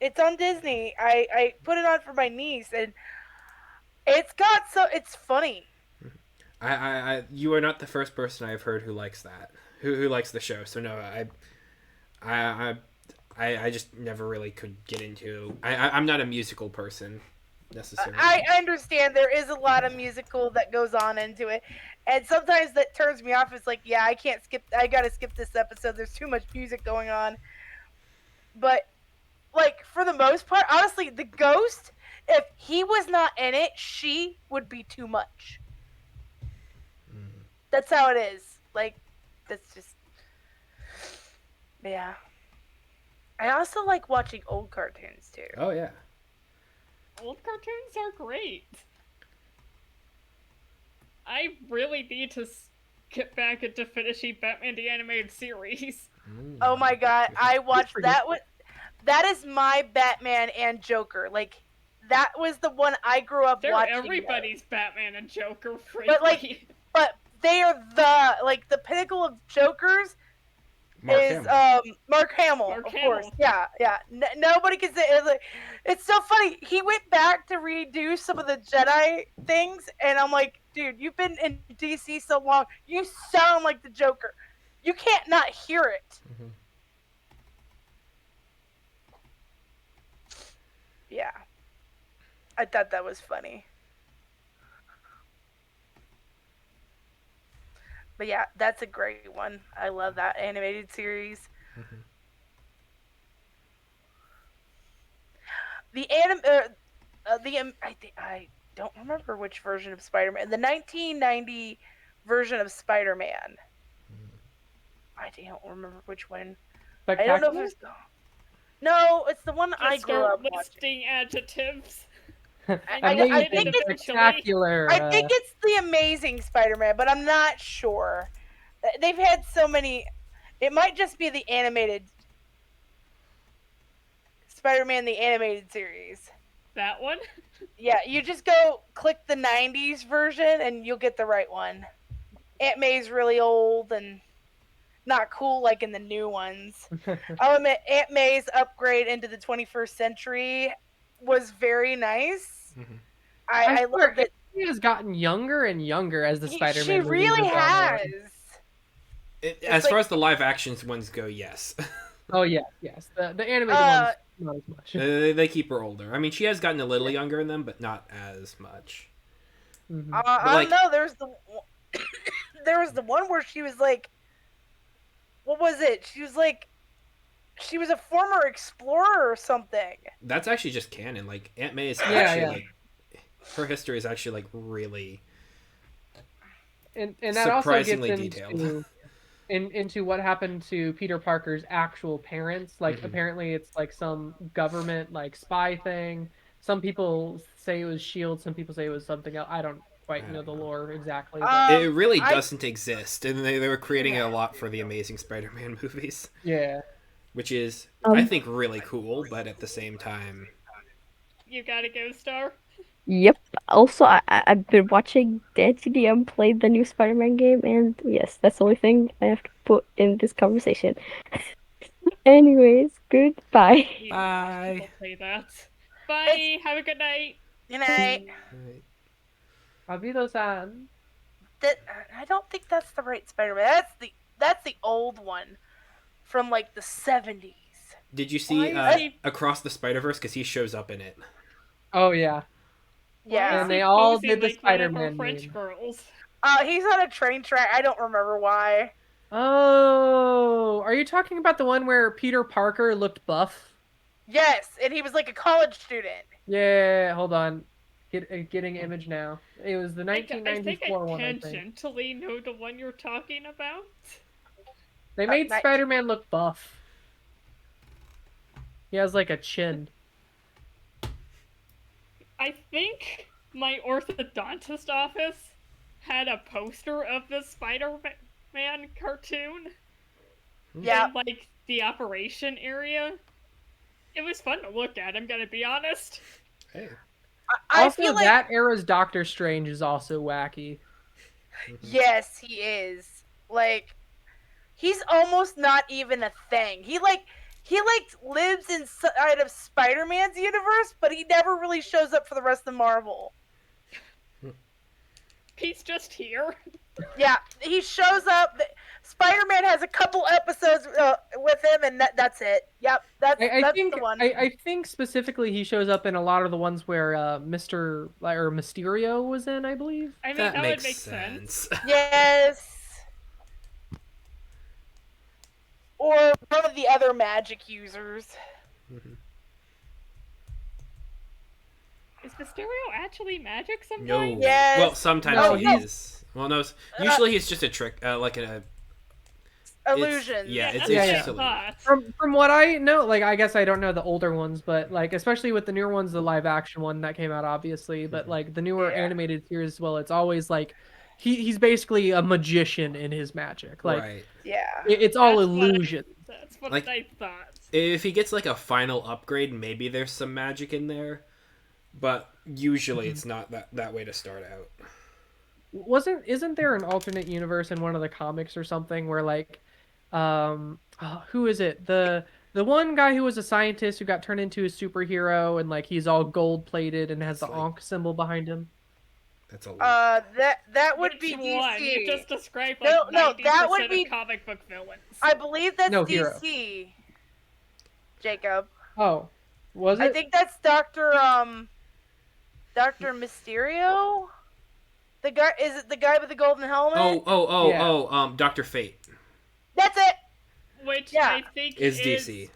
It's on Disney. I put it on for my niece, and it's funny. You are not the first person I've heard who likes that, who likes the show. So no, I, I just never really could get into. I'm not a musical person necessarily. I understand there is a lot of musical that goes on into it, and sometimes that turns me off. It's like, yeah, I can't skip. I gotta skip this episode. There's too much music going on. But like for the most part, honestly, the ghost, if he was not in it, she would be too much. That's how it is. Like, that's just yeah. I also like watching old cartoons too. Oh yeah. Old cartoons are great. I really need to get back into finishing Batman the Animated Series. Oh my god, I watched that one. That is my Batman and Joker. Like that was the one I grew up They're watching. everybody's Batman and Joker, frankly. But they are the pinnacle of Jokers. Is Mark Hamill, of course. Yeah. Nobody can say it's so funny. He went back to redo some of the Jedi things, and I'm like, dude, you've been in DC so long, you sound like the Joker. You can't not hear it. Mm-hmm. Yeah, I thought that was funny. But yeah, that's a great one. I love that animated series. Mm-hmm. The I don't remember which version of Spider-Man. The 1990 version of Spider-Man. I don't remember which one. I don't know if there's no. It's the one I grew up listing adjectives. I think it's spectacular. I think it's the Amazing Spider-Man, but I'm not sure. They've had so many. It might just be the animated Spider-Man, the animated series. That one? Yeah, you just go click the 90s version and you'll get the right one. Aunt May's really old and not cool like in the new ones. I'll admit, Aunt May's upgrade into the 21st century was very nice. Mm-hmm. I love that. She has gotten younger and younger as the Spider-Man. She really has. As far as the live actions ones go, yes. Oh yes. The animated ones not as much. They keep her older. I mean, she has gotten a little younger in them, but not as much. Mm-hmm. I don't know. There was the one where she was like, what was it? She was a former explorer or something. That's actually just canon. Like Aunt May is actually like her history is actually like really and that surprisingly also gets detailed. into what happened to Peter Parker's actual parents. Like apparently it's like some government like spy thing. Some people say it was S.H.I.E.L.D., some people say it was something else. I don't quite know the lore exactly. It really doesn't exist, and they were creating it a lot for the Amazing Spider-Man movies. Yeah. Which is, I think, really cool, but at the same time... You gotta go, Star? Yep. Also, I've been watching DanTDM play the new Spider-Man game, and yes, that's the only thing I have to put in this conversation. Anyways, goodbye. Bye. Play that. Bye. Have a good night. Good night. Avido-san. I don't think that's the right Spider-Man. That's the old one from like the 70s. Did you see Across the Spider-Verse? Because he shows up in it. Oh yeah. Yeah. And they all did the like Spider-Man French girls. He's on a train track. I don't remember why. Oh, are you talking about the one where Peter Parker looked buff? Yes, and he was like a college student. Yeah, hold on. Getting image now. It was the 1994 one, I think. I tangentially know the one you're talking about. They made Spider-Man look buff. He has like a chin. I think my orthodontist office had a poster of the Spider-Man cartoon. Yeah. In, like, the operation area. It was fun to look at, I'm gonna be honest. Hey. I Also, feel like that era's Doctor Strange is also wacky. yes, he is. Like he's almost not even a thing. He lives inside of Spider-Man's universe, but he never really shows up for the rest of Marvel. He's just here. Yeah, he shows up. Spider-Man has a couple episodes with him, and that's it. Yep, that's the one. I think specifically he shows up in a lot of the ones where Mr. or Mysterio was in, I believe. I mean, That that would makes make sense. sense. Yes, or one of the other magic users. Is Mysterio actually magic No. sometimes? Yes. Well, sometimes No, he he's- is. Well, no. Usually he's just a trick, like a. Illusions. Yeah, it's that's yeah, what just I a thought. From what I know, like I guess I don't know the older ones, but like especially with the newer ones, the live action one that came out, obviously, but like the newer Yeah. animated series, well, it's always like he's basically a magician in his magic. Like Right. Yeah. it's all That's what I- illusion. That's what Like- I thought. If he gets like a final upgrade, maybe there's some magic in there, but usually it's not that way to start out. Isn't there an alternate universe in one of the comics or something where like who is it? The one guy who was a scientist who got turned into a superhero and like he's all gold plated and has the Like- Ankh symbol behind him. That's a That would Which be one? DC. You just described No, like no, 90% that would of be- comic book villains. I believe that's No, Hero. DC. Jacob, Oh, was it? I think that's Doctor Mysterio. The guy is it the guy with the golden helmet? Yeah. Dr. Fate That's it. Which Yeah. I think is DC.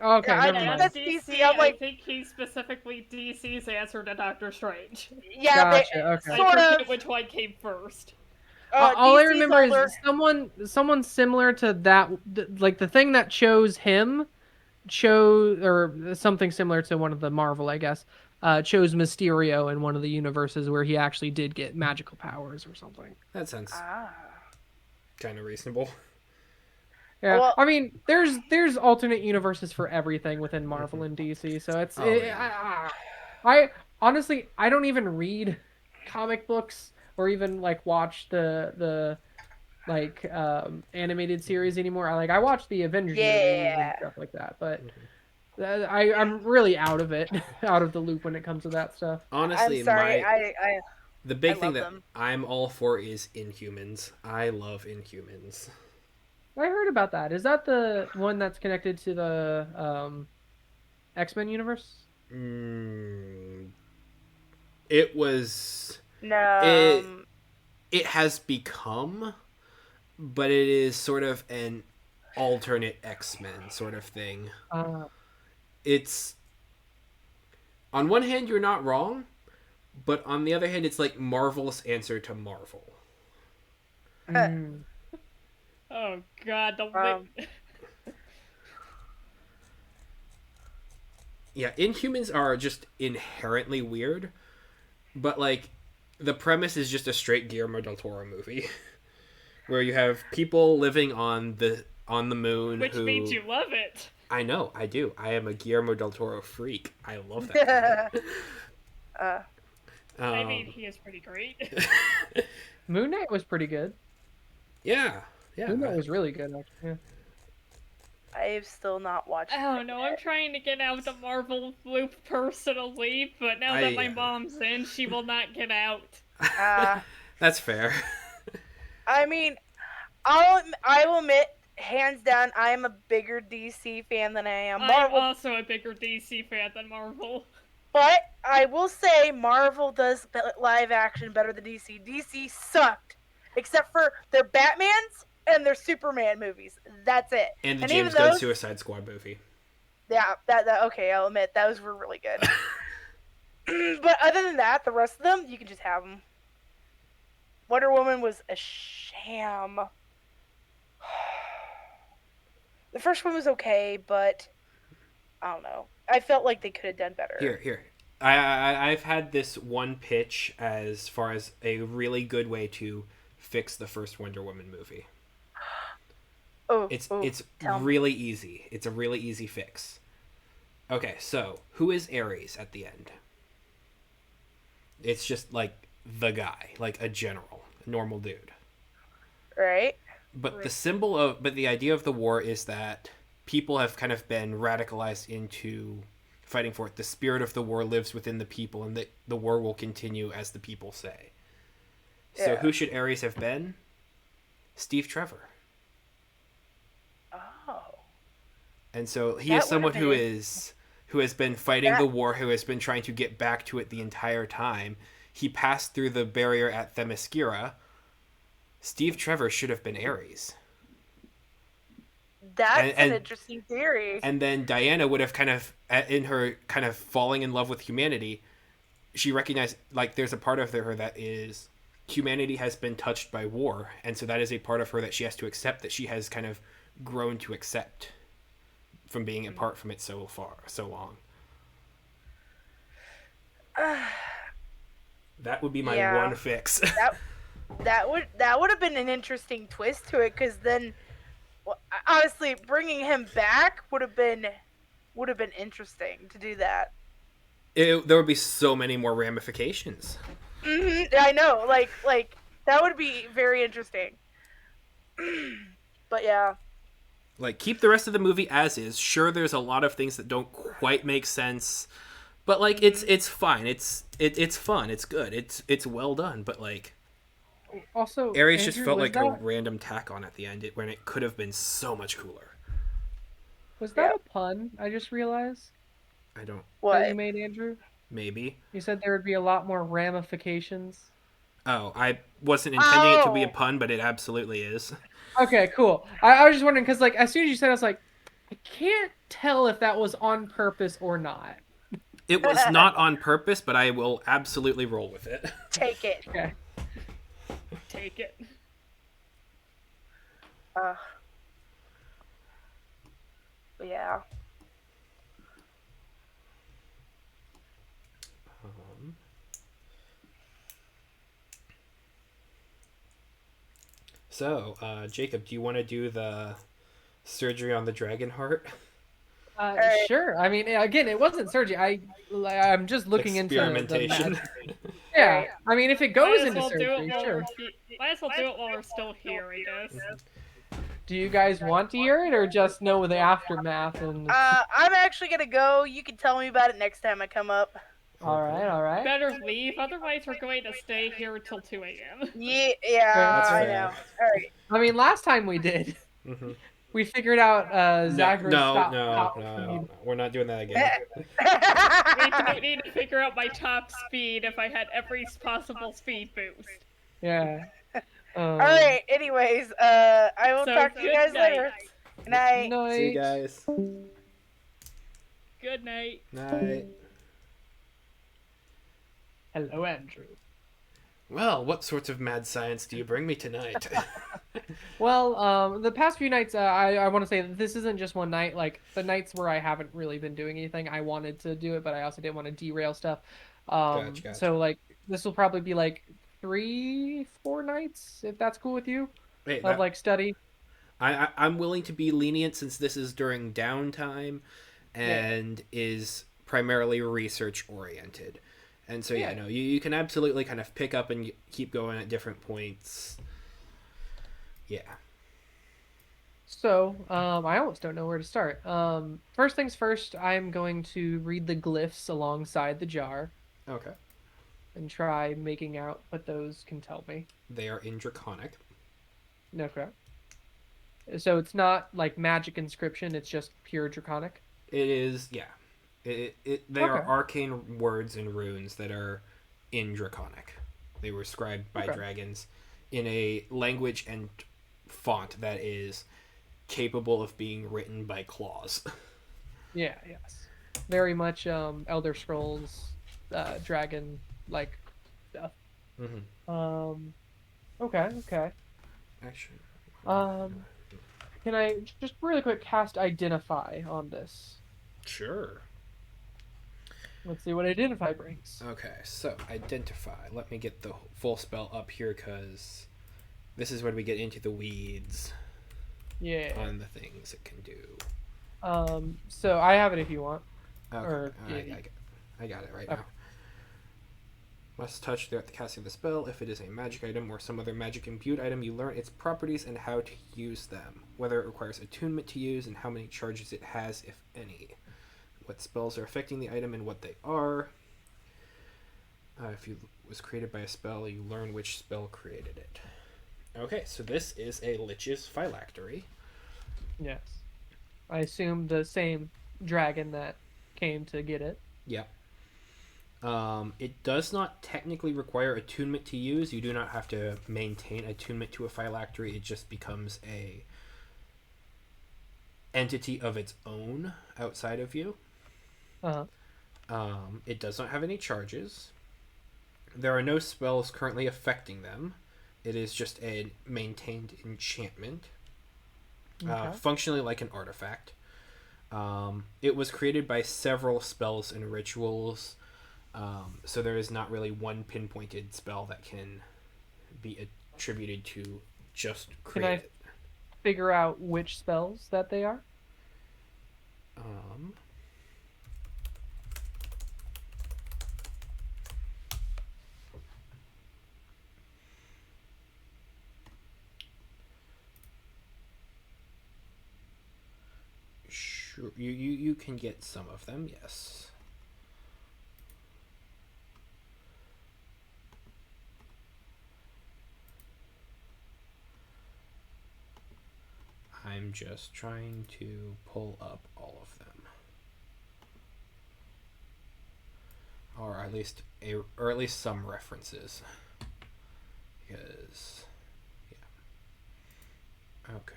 Oh, okay, Yeah, I never think mind. that's DC. DC. I'm like- I think he's specifically DC's answer to Doctor Strange. Yeah, Gotcha, okay. I sort forget of. which one came first. All I DC's remember older. is someone similar to that, like the thing that chose him, or something similar to one of the Marvel, I guess, chose Mysterio in one of the universes where he actually did get magical powers or something. That sounds Ah. kind of reasonable. Yeah, Well- I mean, there's alternate universes for everything within Marvel and DC, so it's Oh, I honestly I don't even read comic books or even like watch the like animated series anymore. I watch the Avengers movies and Yeah. stuff like that, but I'm really out of it, out of the loop when it comes to that stuff. Honestly, I'm sorry. my the big I thing love that them. I'm all for is Inhumans. I love Inhumans. I heard about that. Is that the one that's connected to the X-Men universe? It was. No. It has become, but it is sort of an alternate X-Men sort of thing. It's on one hand you're not wrong, but on the other hand it's like Marvel's answer to Marvel. Mm. Oh God, the Yeah, Inhumans are just inherently weird, but like the premise is just a straight Guillermo del Toro movie, where you have people living on the moon. which who... means you love it. I know, I do. I am a Guillermo del Toro freak. I love that. I mean, he is pretty great. Moon Knight was pretty good. Yeah. Moon Knight was really good, actually. Yeah. I've still not watched. I don't know. I'm trying to get out of the Marvel loop personally, but now that my I- mom's in, she will not get out. That's fair. I mean, I will admit, hands down, I am a bigger DC fan than I am I'm Marvel. also a bigger DC fan than Marvel. But I will say Marvel does live action better than DC. DC sucked, except for their Batmans and their Superman movies. That's it. And the And James even Gunn those- Suicide Squad movie. Yeah, that okay, I'll admit those were really good. But other than that, the rest of them you can just have them. Wonder Woman was a sham. The first one was okay, but I don't know. I felt like they could have done better. Here. I've had this one pitch as far as a really good way to fix the first Wonder Woman movie. It's tell me. really easy. It's a really easy fix. Okay, so who is Ares at the end? It's just like the guy, like a general, a normal dude. Right? But the idea of the war is that people have kind of been radicalized into fighting for it. The spirit of the war lives within the people, and the war will continue as the people say. So Yeah. who should Ares have been? Steve Trevor. Oh. And so he is That would someone have been who has been fighting that the war, who has been trying to get back to it the entire time. He passed through the barrier at Themyscira. Steve Trevor should have been Ares. that's an And interesting theory. and then Diana would have kind of, in her kind of falling in love with humanity, she recognized like there's a part of her that is humanity has been touched by war, and so that is a part of her that she has to accept, that she has kind of grown to accept from being apart from it so long. That would be my Yeah. one fix. That would have been an interesting twist to it, because then, well, honestly, bringing him back would have been interesting to do that. There would be so many more ramifications. I know, like that would be very interesting. But yeah, Like, keep the rest of the movie as is. Sure, there's a lot of things that don't quite make sense, but like it's fine. It's fun. It's good. It's well done. But like, Also, Ares just Andrew, felt was like a that random tack on at the end, when it could have been so much cooler. was that a pun? I just realized I don't. that you what? made, Andrew. Maybe. You said there would be a lot more ramifications. Oh, I wasn't intending it to be a Oh, pun, but it absolutely is. Okay, cool. I was just wondering because, like, as soon as you said, it, I was like, I can't tell if that was on purpose or not. It was not on purpose, but I will absolutely roll with it. take it. Okay. Take it. Uh, yeah. So, Jacob, do you want to do the surgery on the dragon heart? Alright. Sure. I mean, again, it wasn't surgery. I'm just looking into the Experimentation. magic. Yeah. I mean, if it goes into surgery, sure. Might as well do it while we're still here, I guess. Do you guys want to hear it or just know the aftermath? And I'm actually gonna go. You can tell me about it next time I come up. all right, all right. Better leave, otherwise we're going to stay here until 2 a.m. Yeah, That's I fair. know. All right. I mean, last time we did, Mm-hmm. we figured out No, Zagro's top no, we're not doing that again. We need to figure out my top speed if I had every possible speed boost. Yeah. All right. Anyways, I will So, talk to you good guys night. later. Good night. Night. See you guys. Good night. Night. Hello, Andrew. Well, what sorts of mad science do you bring me tonight? Well, the past few nights, I want to say that this isn't just one night. Like, the nights where I haven't really been doing anything, I wanted to do it, but I also didn't want to derail stuff. Gotcha. So, like, this will probably be, like, 3-4 nights, if that's cool with you, Hey, of, like, study. I'm willing to be lenient since this is during downtime and is primarily research oriented. And so, yeah, no, you can absolutely kind of pick up and keep going at different points. Yeah. So, I almost don't know where to start. First things first, I'm going to read the glyphs alongside the jar Okay. and try making out what those can tell me. They are in Draconic. No crap. So it's not like magic inscription, it's just pure draconic. It is, yeah. They are arcane words and runes that are in Draconic. They were scribed by dragons in a language and font that is capable of being written by claws. Yeah, yes. Very much Elder Scrolls dragon like stuff. Mm-hmm. Okay. Actually, Can I just really quick cast Identify on this? sure. Let's see what Identify brings. Okay, so identify. Let me get the full spell up here because this is when we get into the weeds Yeah. on the things it can do. So I have it if you want. Okay, Or, I got it right Okay. Must touch throughout the casting of the spell. If it is a magic item or some other magic imbued item, you learn its properties and how to use them. Whether it requires attunement to use and how many charges it has, if any. What spells are affecting the item and what they are. If it was created by a spell, you learn which spell created it. Okay, so this is a Lich's Phylactery. Yes. I assume the same dragon that came to get it. Yep. It does not technically require attunement to use. You do not have to maintain attunement to a phylactery. It just becomes a entity of its own outside of you. Uh-huh. It does not have any charges. There are no spells currently affecting them. It is just a maintained enchantment. Okay. Functionally like an artifact. It was created by several spells and rituals. So there is not really one pinpointed spell that can be attributed to just Can I create it. figure out which spells that they are? Um, sure, you can get some of them, yes. I'm just trying to pull up all of them. Or at least some references. Because yeah. Okay.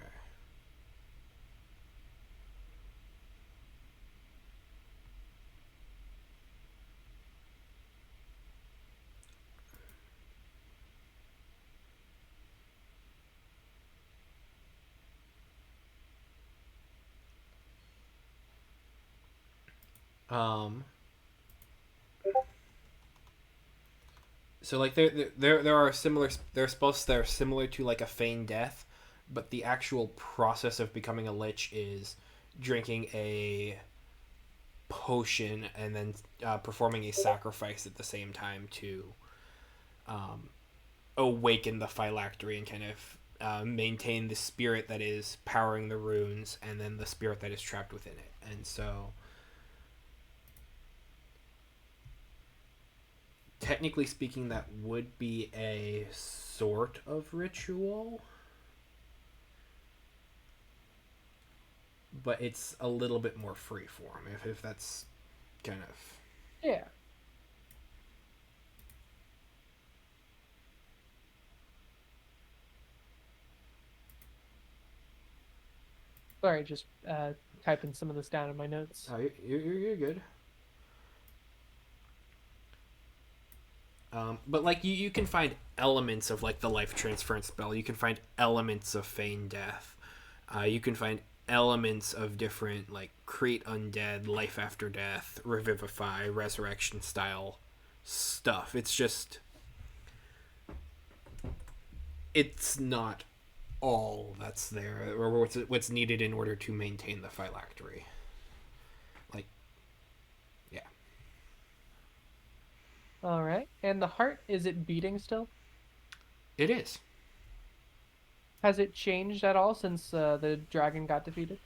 Um So like there are spells that are similar to like a feign death, but the actual process of becoming a lich is drinking a potion and then performing a sacrifice at the same time to um, awaken the phylactery and kind of maintain the spirit that is powering the runes and then the spirit that is trapped within it. And so technically speaking, that would be a sort of ritual, but it's a little bit more freeform, if that's kind of... Yeah. Sorry, just typing some of this down in my notes. Oh, you're good. But like you can find elements of like the life transference spell. You can find elements of feign death. You can find elements of different like create undead, life after death, revivify, resurrection style stuff. It's just it's not all that's there or what's needed in order to maintain the phylactery. Like, yeah. All right. And the heart, is it beating still? It is. Has it changed at all since the dragon got defeated?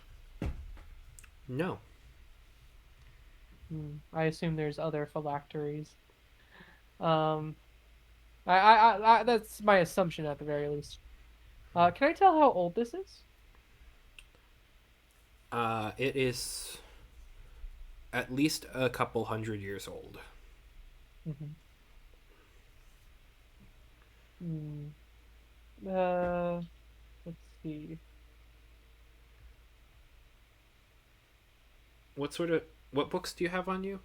No. I assume there's other phylacteries. Um, that's my assumption at the very least. Can I tell how old this is? It is at least a couple hundred years old. Mm-hmm. Let's see. What books do you have on you?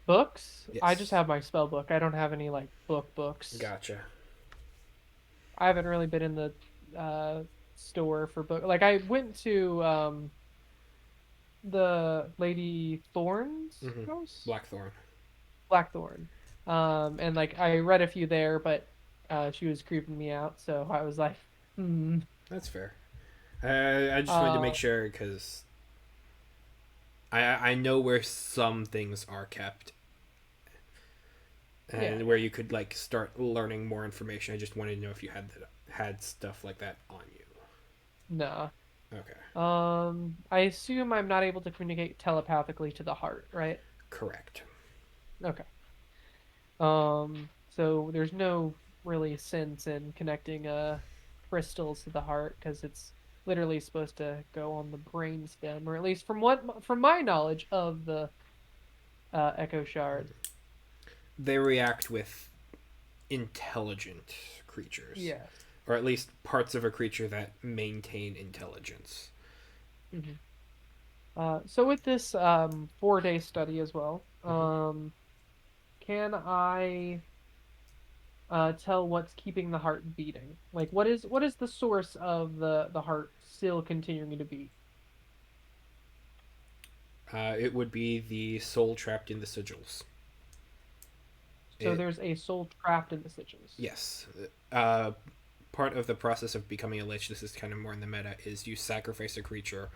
Books? I Yes. just have my spell book. I don't have any like books. Gotcha. I haven't really been in the store for book. Like I went to the Lady Thorn's house, Blackthorn. Blackthorn, and like I read a few there, but she was creeping me out, so I was like, hmm. That's fair. I just wanted to make sure because I know where some things are kept. Yeah. and where you could like start learning more information. I just wanted to know if you had stuff like that on you. Nah. Okay, I assume I'm not able to communicate telepathically to the heart, right? correct. Okay. So there's no really sense in connecting crystals to the heart because it's literally supposed to go on the brain stem, or at least from my knowledge of the echo shards. They react with intelligent creatures, Yes. or at least parts of a creature that maintain intelligence. Hmm. So with this 4-day study as well, Mhm. can I tell what's keeping the heart beating? Like what is the source of the heart still continuing to beat? It would be the soul trapped in the sigils. So It there's a soul trapped in the sigils. Yes. Uh, Part of the process of becoming a lich, this is kind of more in the meta, is you sacrifice a creature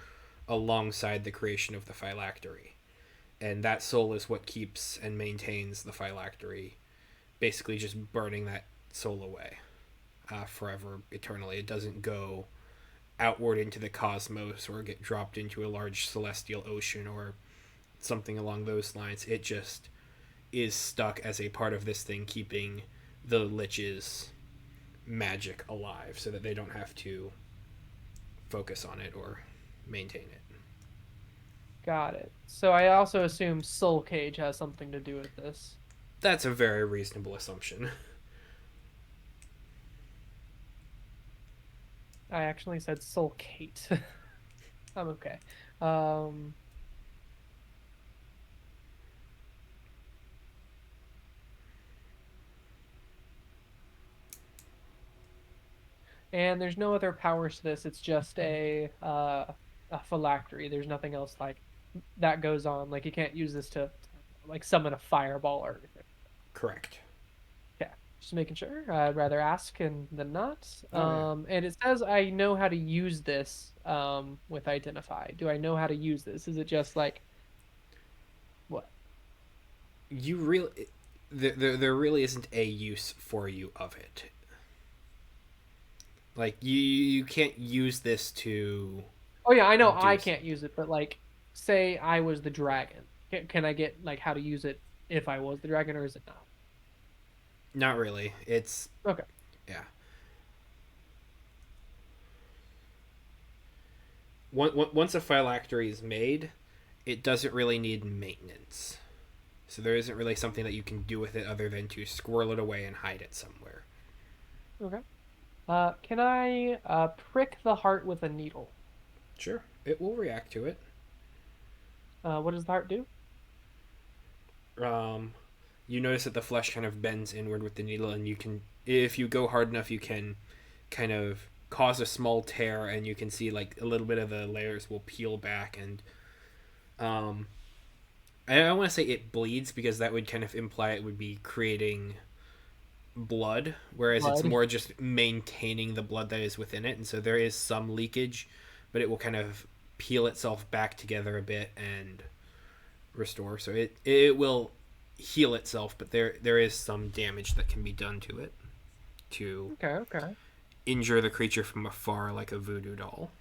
alongside the creation of the phylactery. And that soul is what keeps and maintains the phylactery, basically just burning that soul away forever, eternally. It doesn't go outward into the cosmos or get dropped into a large celestial ocean or something along those lines. It just is stuck as a part of this thing, keeping the lich's magic alive so that they don't have to focus on it or maintain it. Got it. So I also assume soul cage has something to do with this. That's a very reasonable assumption. I actually said soul Kate. I'm okay. Um, and there's no other powers to this. It's just a phylactery. There's nothing else like that goes on. Like you can't use this to like summon a fireball or anything. Correct. Yeah, just making sure. I'd rather ask than not. Oh, yeah. And it says I know how to use this with identify. Do I know how to use this? Is it just like what? You really. There really isn't a use for you of it. Like, you can't use this to Oh yeah, I know I do. can't use it, but like, say I was the dragon. Can I get like how to use it if I was the dragon, or is it not? Not really. It's. Okay, Yeah. Once a phylactery is made, it doesn't really need maintenance. So there isn't really something that you can do with it other than to squirrel it away and hide it somewhere. okay. Can I prick the heart with a needle? Sure. It will react to it. What does the heart do? Um, you notice that the flesh kind of bends inward with the needle, and if you go hard enough, you can kind of cause a small tear, and you can see like a little bit of the layers will peel back, and um, I don't want to say it bleeds because that would kind of imply it would be creating blood, whereas it's Blood. more just maintaining the blood that is within it, and so there is some leakage, but it will kind of peel itself back together a bit and restore. So it will heal itself, but there is some damage that can be done to it to Okay, okay. injure the creature from afar like a voodoo doll.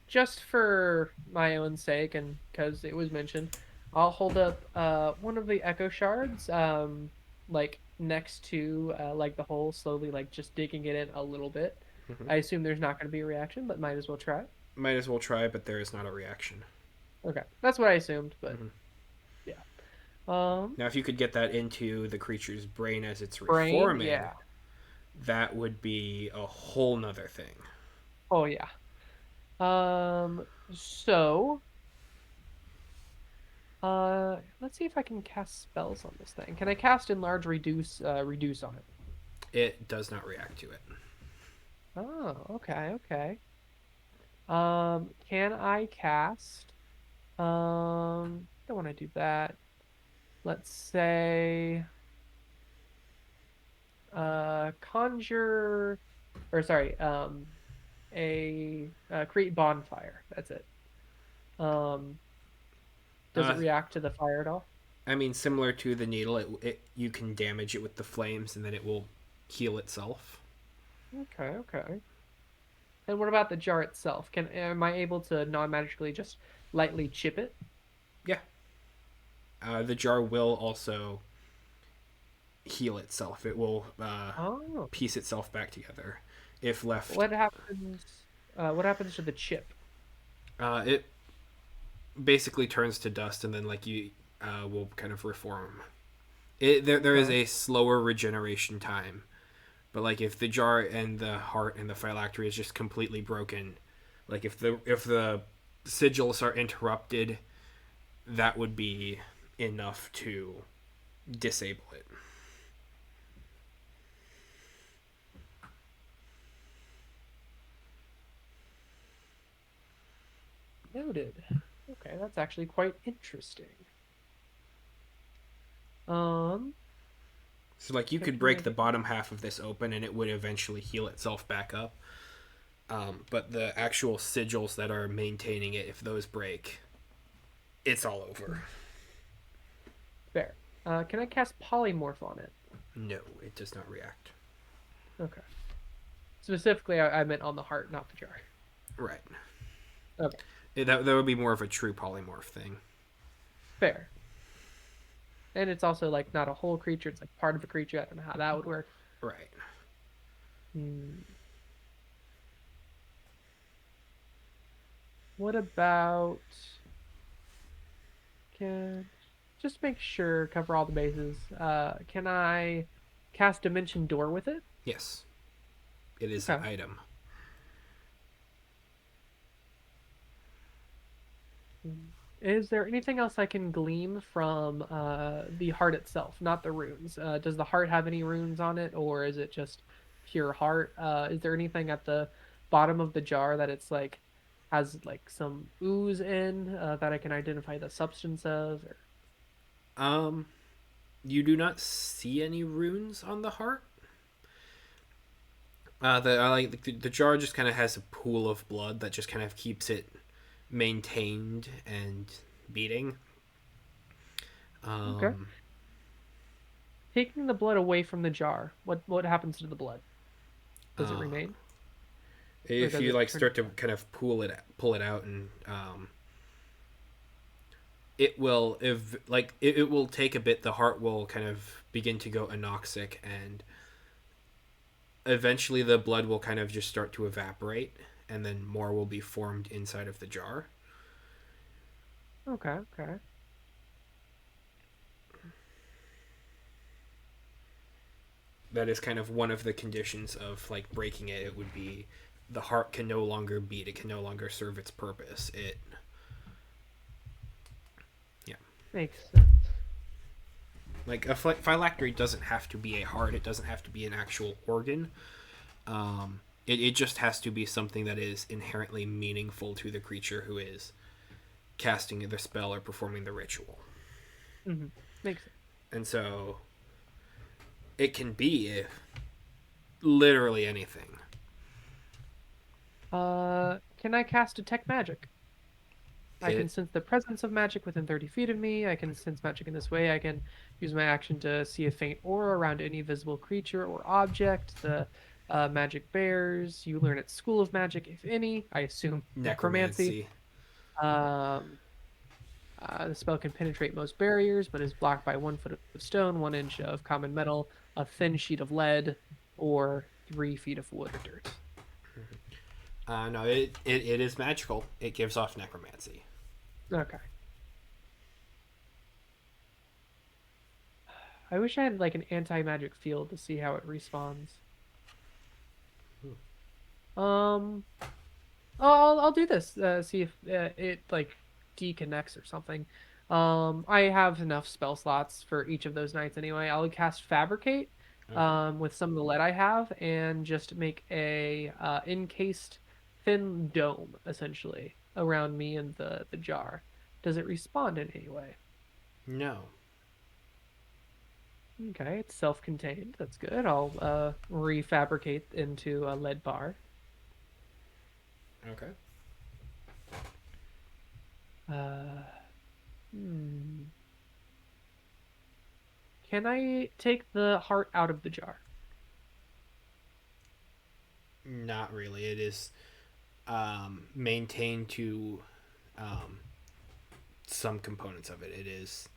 Just for my own sake and because it was mentioned, I'll hold up one of the echo shards like next to like the hole, slowly like just digging it in a little bit. Mm-hmm. I assume there's not going to be a reaction, but might as well try. Might as well try, but there is not a reaction. Okay, that's what I assumed, but Mm-hmm. yeah. Now, if you could get that into the creature's brain as it's Brain, reforming, yeah. that would be a whole nother thing. Oh yeah. So let's see if I can cast spells on this thing. Can I cast enlarge reduce on it? It does not react to it. Oh, okay, okay. Can I cast don't want to do that. Let's say conjure or sorry, a create bonfire. That's it. Um, does it Uh, react to the fire at all? I mean, similar to the needle, you can damage it with the flames, and then it will heal itself. Okay, okay. And what about the jar itself? Am I able to non-magically just lightly chip it? Yeah. The jar will also heal itself. It will Oh, piece itself back together if left. what happens? What happens to the chip? It basically turns to dust, and then like you will kind of reform. There is Okay. a slower regeneration time, but like if the jar and the heart and the phylactery is just completely broken, like if the sigils are interrupted, that would be enough to disable it. Noted. Okay, that's actually quite interesting. Um, So like you could Taking break it. the bottom half of this open and it would eventually heal itself back up. But the actual sigils that are maintaining it, if those break, it's all over. Fair. Can I cast polymorph on it? No, it does not react. Okay. Specifically, I meant on the heart, not the jar. Right. Okay. That would be more of a true polymorph thing. Fair. And it's also like not a whole creature; it's like part of a creature. I don't know how that would work. Right. Hmm. What about? Can just make sure cover all the bases. Can I cast Dimension Door with it? Yes. It is an Okay. item. Mm. Is there anything else I can glean from the heart itself, not the runes? Does the heart have any runes on it, or is it just pure heart? Is there anything at the bottom of the jar that it's like has like some ooze in that I can identify the substance of? Or... Um, you do not see any runes on the heart. The jar just kind of has a pool of blood that just kind of keeps it maintained and beating. Okay. Um, Taking the blood away from the jar, what happens to the blood? Does it uh, remain, or if does you it like turn? start to kind of pull it out, and it will if like it will take a bit. The heart will kind of begin to go anoxic, and eventually the blood will kind of just start to evaporate, and then more will be formed inside of the jar. Okay, okay. That is kind of one of the conditions of like breaking it. It would be the heart can no longer beat. It can no longer serve its purpose. It yeah. Makes sense. Like a phylactery doesn't have to be a heart. It doesn't have to be an actual organ. It just has to be something that is inherently meaningful to the creature who is casting the spell or performing the ritual. Hmm. Makes sense. And so it can be literally anything. Can I cast Detect Magic? I can It sense the presence of magic within 30 feet of me. I can sense magic in this way. I can use my action to see a faint aura around any visible creature or object. The magic bears. You learn at School of Magic, if any. I assume necromancy. necromancy. Um, the spell can penetrate most barriers, but is blocked by 1 foot of stone, 1 inch of common metal, a thin sheet of lead, or 3 feet of wood or dirt. No, it is magical. It gives off necromancy. Okay. I wish I had like an anti-magic field to see how it responds. Um, I'll do this. See if it like deconnects or something. I have enough spell slots for each of those nights anyway. I'll cast Fabricate, Okay. with some of the lead I have, and just make a encased thin dome essentially around me and the jar. Does it respond in any way? No. Okay, it's self-contained. That's good. I'll refabricate into a lead bar. Okay. Uh, hmm. can I take the heart out of the jar? Not really. It is maintained to um, some components of it. It is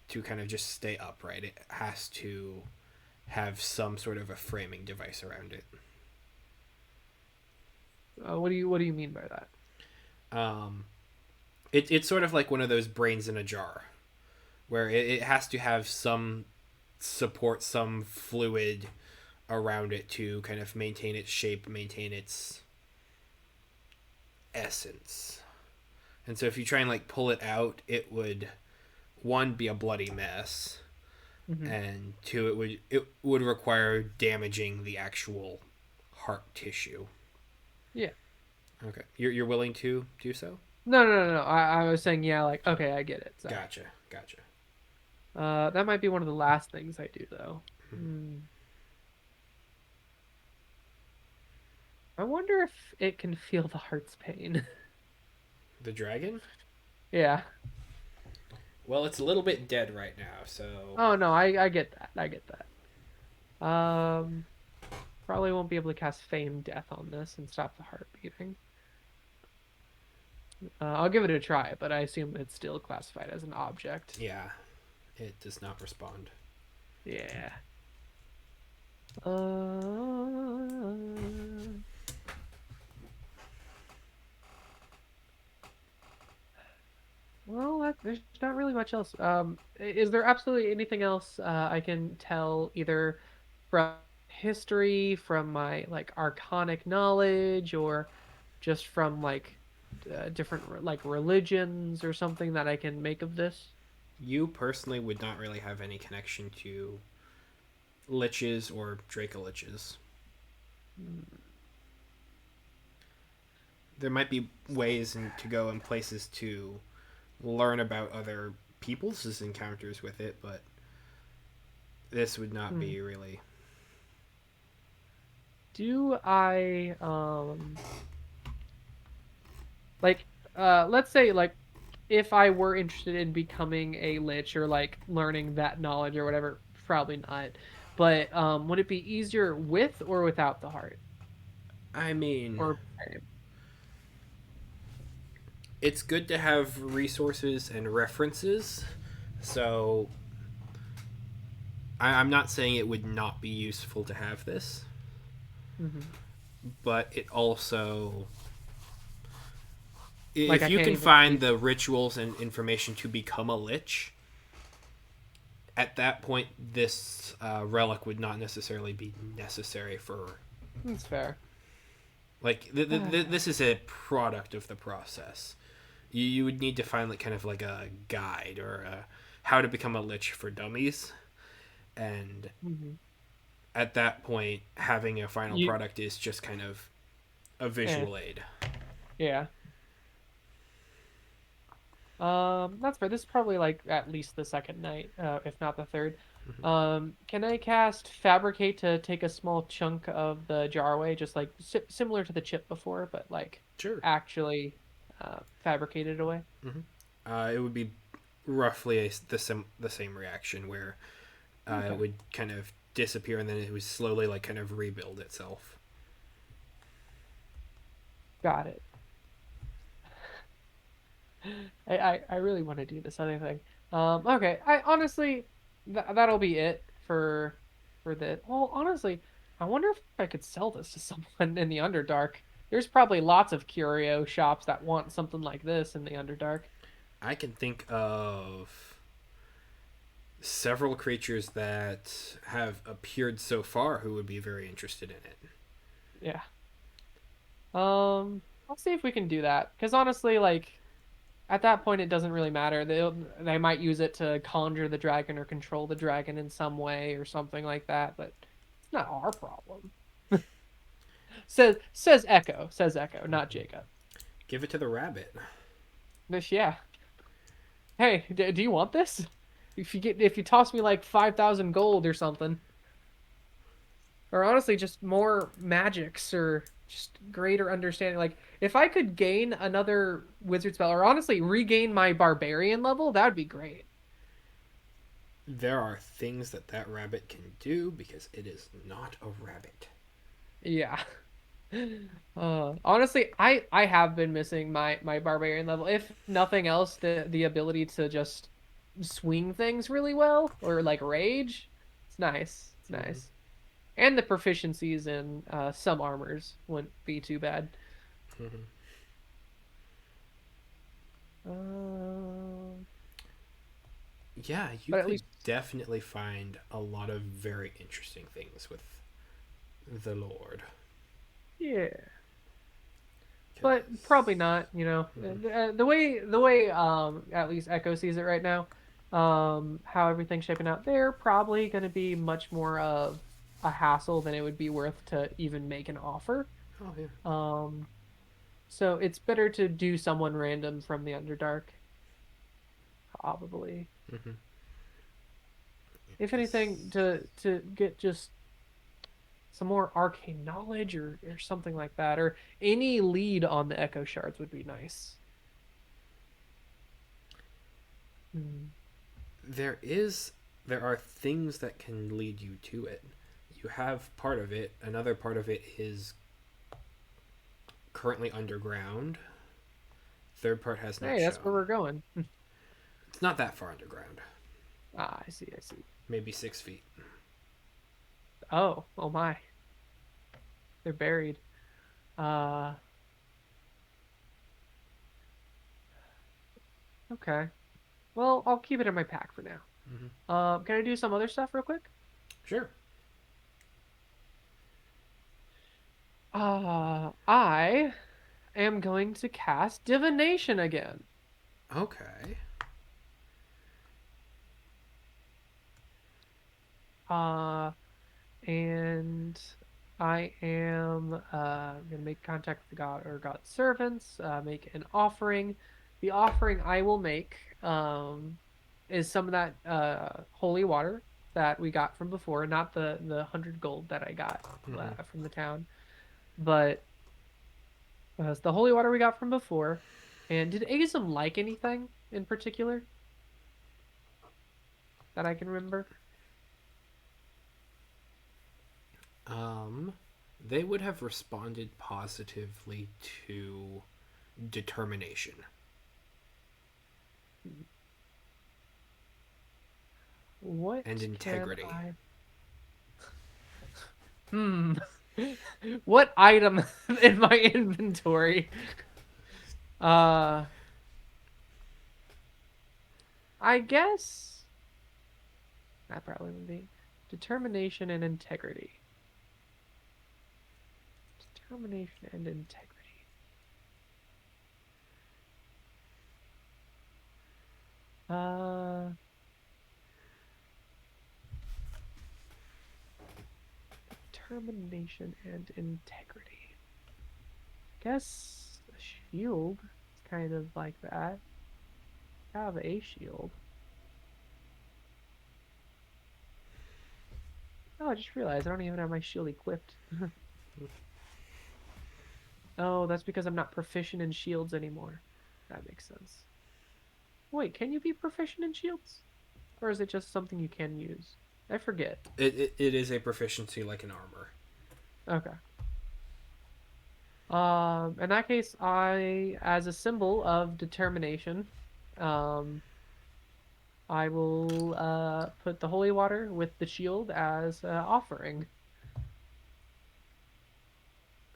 to kind of just stay upright. It has to have some sort of a framing device around it. What do you mean by that? Um, it's sort of like one of those brains in a jar, where it has to have some support, some fluid around it to kind of maintain its shape, maintain its essence. And so if you try and like pull it out, it would one be a bloody mess, Hmm. and two it would require damaging the actual heart tissue. Yeah. Okay, you're willing to do so? No, no, no, no. I was saying, yeah, like, okay, I get it. Sorry. Gotcha. That might be one of the last things I do, though. Hmm. I wonder if it can feel the heart's pain. The dragon? Yeah. Well, it's a little bit dead right now, so Oh no, I get that. I get that. Probably won't be able to cast Feign Death on this and stop the heart beating. I'll give it a try, but I assume it's still classified as an object. yeah, it does not respond. Yeah. Uh, well, there's not really much else. Is there absolutely anything else I can tell either from history, from my like arcanic knowledge, or just from like different like religions or something that I can make of this? You personally would not really have any connection to liches or dracoliches. There might be ways to go and places to learn about other people's encounters with it, but this would not Hmm. be really. Do I like let's say like if I were interested in becoming a lich or like learning that knowledge or whatever, probably not. But would it be easier with or without the heart? I mean, Or it's good to have resources and references, so I'm not saying it would not be useful to have this, Mhm. but it also, Like if I you can't can even find the rituals and information to become a lich, at that point this relic would not necessarily be necessary for, That's fair. like this is a product of the process. You would need to find like kind of like a guide or how to become a lich for dummies, and Mhm. at that point having a final You product is just kind of a eh, visual aid. yeah. That's fair. This is probably like at least the second night, if not the third. Can I cast Fabricate to take a small chunk of the jar away, just like similar to the chip before, but like Sure. actually fabricate it away? It would be roughly the same reaction where it Okay, would kind of disappear and then it would slowly like kind of rebuild itself. got it. I really want to do this other thing. Okay. I honestly, that'll be it for the. Well, honestly, I wonder if I could sell this to someone in the Underdark. There's probably lots of curio shops that want something like this in the Underdark. I can think of several creatures that have appeared so far who would be very interested in it. Yeah. I'll see if we can do that. Because honestly, like at that point, it doesn't really matter. They might use it to conjure the dragon or control the dragon in some way or something like that. But it's not our problem. Says Echo, not Jacob. Give it to the rabbit. This, yeah. Hey, do you want this? If you toss me like 5,000 gold or something, or honestly just more magics or just greater understanding. Like if I could gain another wizard spell, or honestly regain my barbarian level, that would be great. There are things that that rabbit can do because it is not a rabbit. Yeah. Honestly, I have been missing my barbarian level. If nothing else, the ability to just swing things really well or like rage. It's nice. It's Mm-hmm. nice. And the proficiencies in some armors wouldn't be too bad. Mm-hmm. Uh, Yeah, you but at could least definitely find a lot of very interesting things with the Lord. yeah. But 'Cause- probably not, you know. Mhm. The way at least Echo sees it right now, how everything's shaping out, they're probably going to be much more of a hassle than it would be worth to even make an offer. Oh yeah. Um, so it's better to do someone random from the Underdark, probably. Mm-hmm. If anything, Because to get just some more arcane knowledge or something like that, or any lead on the Echo shards would be nice. Hmm. there are things that can lead you to it. You have part of it. Another part of it is currently underground. Third part has not Hey, that's where shown. we're going. It's not that far underground. Ah, I see, I see. Maybe 6 feet. Oh, oh my. They're buried. Uh, okay. Well, I'll keep it in my pack for now. Mm-hmm. Can I do some other stuff real quick? Sure. I am going to cast divination again. Okay. Uh, and I am gonna make contact with the god or god servants, make an offering. The offering I will make is some of that holy water that we got from before, not the 100 gold that I got Mm-hmm. from the town, but the holy water we got from before. And did Azum like anything in particular that I can remember? Um, they would have responded positively to determination. What And can integrity. I? Hmm. What item in my inventory? Uh, I guess that probably would be determination and integrity. Determination and integrity. Uh, determination and integrity. Guess a shield is kind of like that. Have a shield. Oh, I just realized I don't even have my shield equipped. Oh, that's because I'm not proficient in shields anymore. That makes sense. Wait, can you be proficient in shields? Or is it just something you can use? I forget. It is a proficiency like an armor. Okay. In that case, as a symbol of determination, um, I will put the holy water with the shield as offering.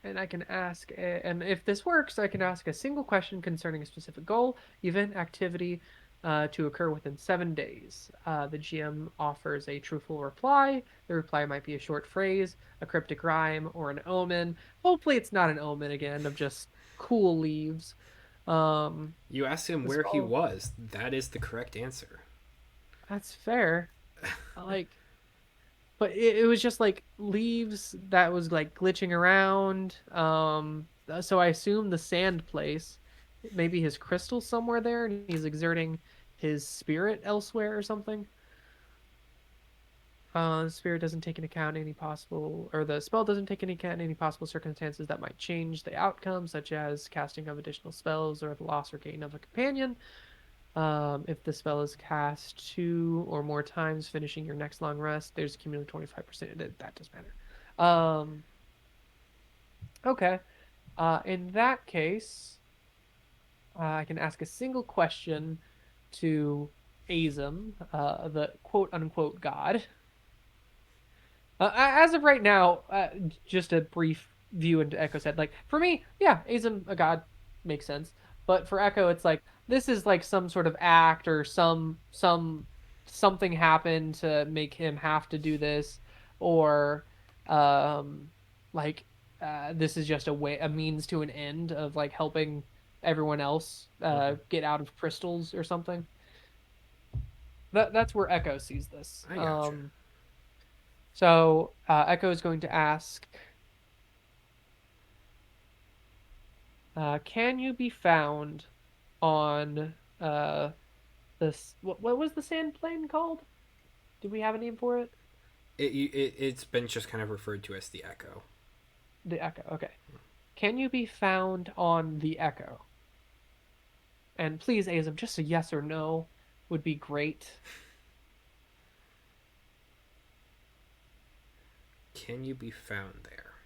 And I can ask, and if this works, I can ask a single question concerning a specific goal, event, activity to occur within 7 days. The GM offers a truthful reply. The reply might be a short phrase, a cryptic rhyme, or an omen. Hopefully, it's not an omen again of just cool leaves. Um, You asked him the where he spell, was. That is the correct answer. that's fair. Like, but it was just like leaves that was like glitching around. So I assume the sand place, maybe his crystal somewhere there, and he's exerting his spirit elsewhere or something. The spirit doesn't take into account any possible, or the spell doesn't take into account any possible circumstances that might change the outcome, such as casting of additional spells or the loss or gain of a companion. If the spell is cast 2 or more times, finishing your next long rest, there's a cumulative 25%. That does matter. Okay. In that case, I can ask a single question to Azim, the quote unquote god. As of right now, just a brief view into Echo's head. Like for me, yeah, Azim, a god, makes sense. But for Echo, it's like this is like some sort of act or something happened to make him have to do this, or um, like this is just a means to an end of like helping everyone else Mhm. get out of crystals or something. That's where Echo sees this. I gotcha. So Echo is going to ask, can you be found on this? What was the sand plane called? Do we have a name for it? It's been just kind of referred to as the Echo. The Echo. Okay. Can you be found on the Echo? And please, Azim, just a yes or no would be great. Can you be found there?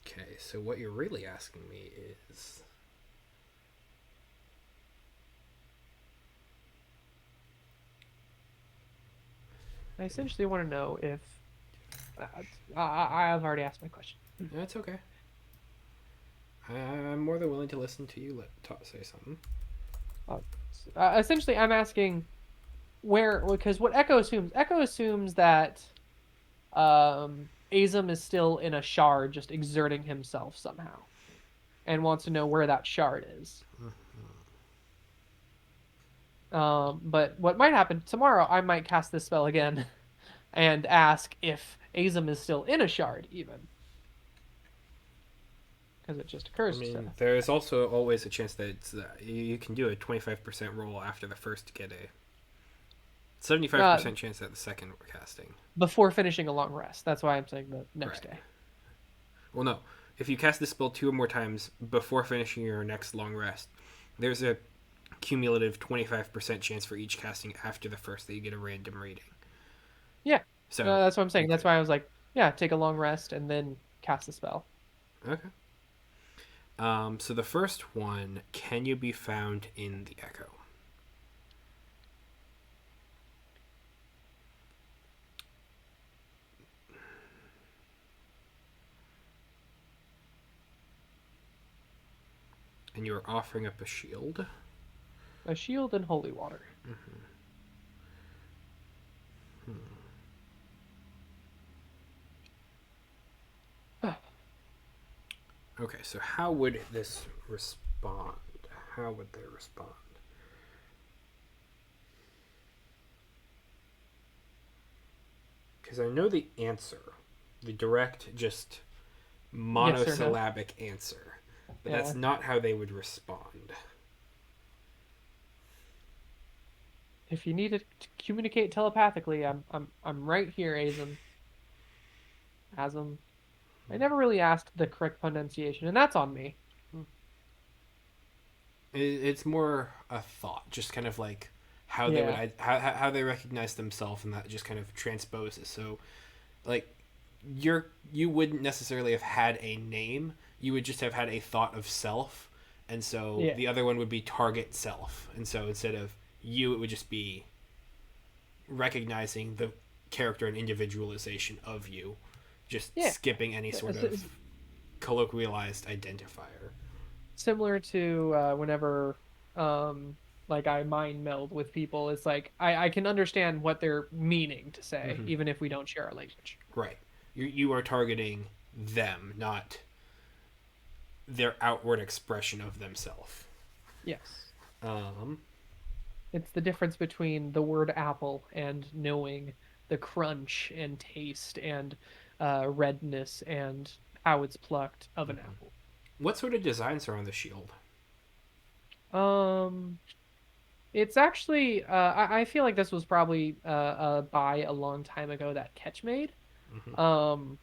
Okay, so what you're really asking me is, I essentially want to know if uh, I've already asked my question. that's okay. I'm more than willing to listen to you. Say something. Uh, Essentially, I'm asking where because what Echo assumes that Azim is still in a shard, just exerting himself somehow, and wants to know where that shard is. But what might happen tomorrow, I might cast this spell again and ask if Azim is still in a shard, even because it just I occurs to. mean, there's also always a chance that you can do a 25% roll after the first get a Uh, 75% chance at the second casting. Before finishing a long rest. That's why I'm saying the next Right. day. Well, no. If you cast this spell 2 or more times before finishing your next long rest, there's a cumulative 25% chance for each casting after the first that you get a random reading. Yeah, So that's what I'm you saying. That's could. why I was like, yeah, take a long rest and then cast the spell. Okay. So the first one, can you be found in the Echo? And you're offering up a shield. A shield and holy water. Okay, so how would this respond? How would they respond? Because I know the answer, the direct, just Yes or no? monosyllabic answer, but Yeah. that's not how they would respond. If you need to communicate telepathically, I'm right here, Azim. Azim. I never really asked the correct pronunciation, and that's on me. It's more a thought, just kind of like how they would Yeah. how they recognize themselves, and that just kind of transposes. So, like, you wouldn't necessarily have had a name. You would just have had a thought of self, and so Yeah. the other one would be target self. And so instead of you, it would just be recognizing the character and individualization of you, just Yeah. skipping any sort of colloquialized identifier. Similar to whenever like I mind meld with people, it's like I can understand what they're meaning to say, Mm-hmm. even if we don't share a language. Right. You are targeting them, not their outward expression of themselves. Yes. Um, It's the difference between the word apple and knowing the crunch and taste and redness and how it's plucked of an apple. what sort of designs are on the shield? Um, it's actually I feel like this was probably a buy a long time ago that Catch made. Mm-hmm. Um,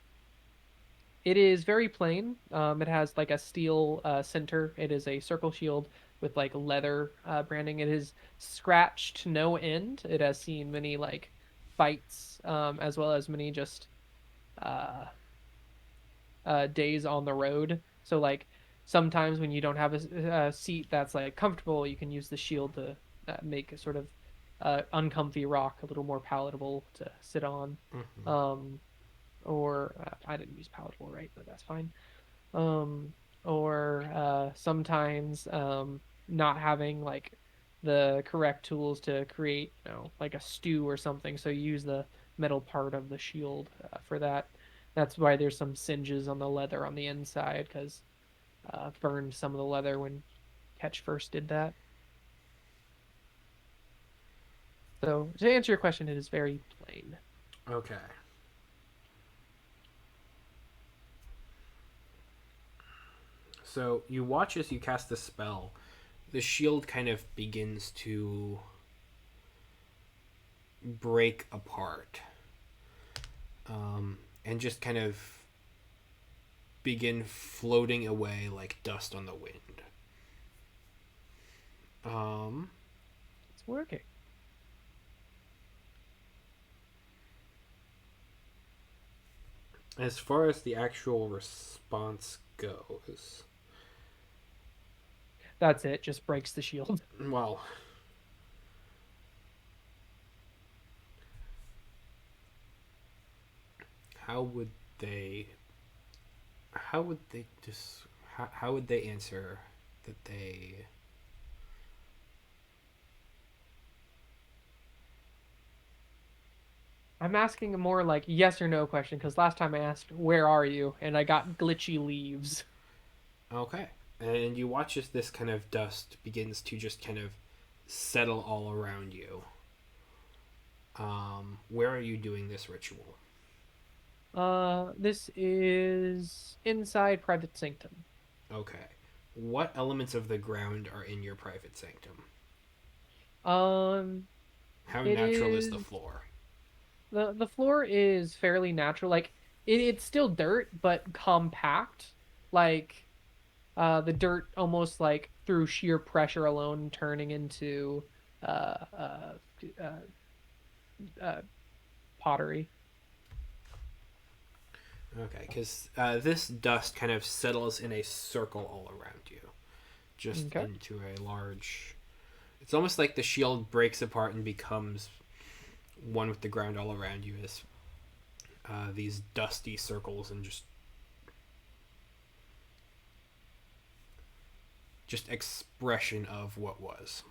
It is very plain. It has like a steel center. It is a circle shield with like leather branding. It is scratched to no end. It has seen many like fights, as well as many just uh, days on the road. So like sometimes when you don't have a seat that's like comfortable, you can use the shield to make a sort of uncomfy rock a little more palatable to sit on. Hmm. Um, or I didn't use palatable right, but that's fine. Um, or sometimes not having like the correct tools to create, like a stew or something. So you use the metal part of the shield for that. That's why there's some singes on the leather on the inside because burned some of the leather when Ketch first did that. So to answer your question, it is very plain. Okay. So you watch as you cast the spell. The shield kind of begins to break apart, and just kind of begin floating away like dust on the wind. Um, It's working. as far as the actual response goes, That's it. Just breaks the shield. well, how would they? How would they just? How would they answer that they? I'm asking a more like yes or no question because last time I asked, "Where are you?" and I got glitchy leaves. Okay, and you watch as this kind of dust begins to just kind of settle all around you. Where are you doing this ritual? This is inside private sanctum. Okay. What elements of the ground are in your private sanctum? Um, How it natural is the is floor? the floor is fairly natural. Like it's still dirt, but compact. Like the dirt almost like through sheer pressure alone turning into uh uh, uh, uh pottery. Okay, because this dust kind of settles in a circle all around you, just Okay. into a large. It's almost like the shield breaks apart and becomes one with the ground all around you as these dusty circles and just expression of what was.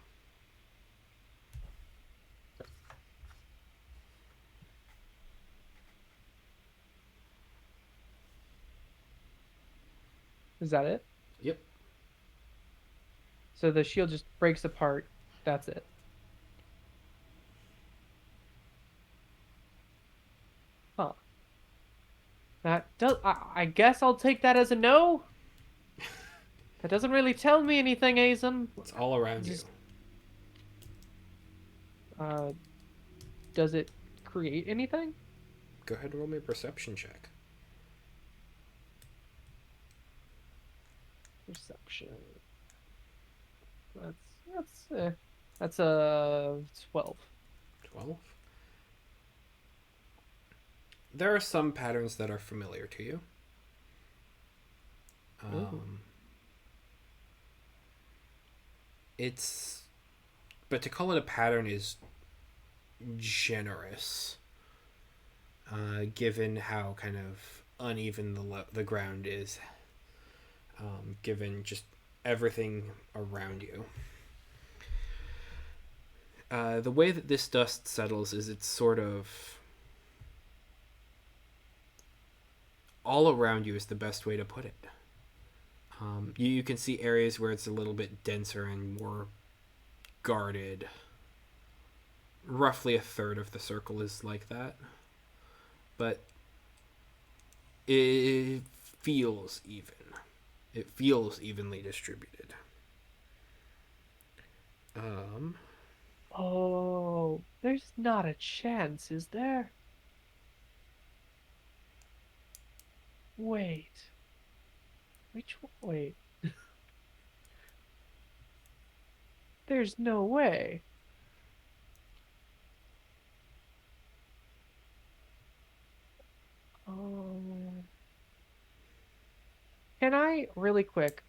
Is that it? Yep. So the shield just breaks apart. That's it. Huh. That does. I guess I'll take that as a no. That doesn't really tell me anything, Azum. It's all around you. Just uh, does it create anything? Go ahead and roll me a perception check. Perception. That's that's a 12. 12. There are some patterns that are familiar to you. Ooh. Um, it's, but to call it a pattern is generous, given how kind of uneven the ground is, given just everything around you. The way that this dust settles is it's sort of all around you is the best way to put it. You can see areas where it's a little bit denser and more guarded. Roughly a third of the circle is like that, but it feels even. It feels evenly distributed. Um, Oh, there's not a chance, is there? Wait. Which one? Wait. There's no way. Oh. Can I, really quick,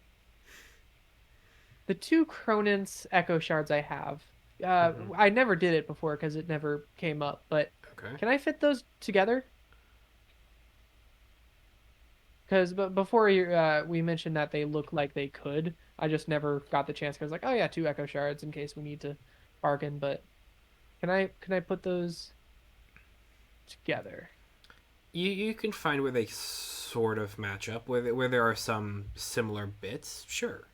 the two Cronin's Echo Shards I have, Mm-hmm. I never did it before because it never came up, but Okay. can I fit those together? Because before we mentioned that they look like they could. I just never got the chance because like, oh yeah, two Echo Shards in case we need to bargain. But can I put those together? You can find where they sort of match up, where there are some similar bits. Sure.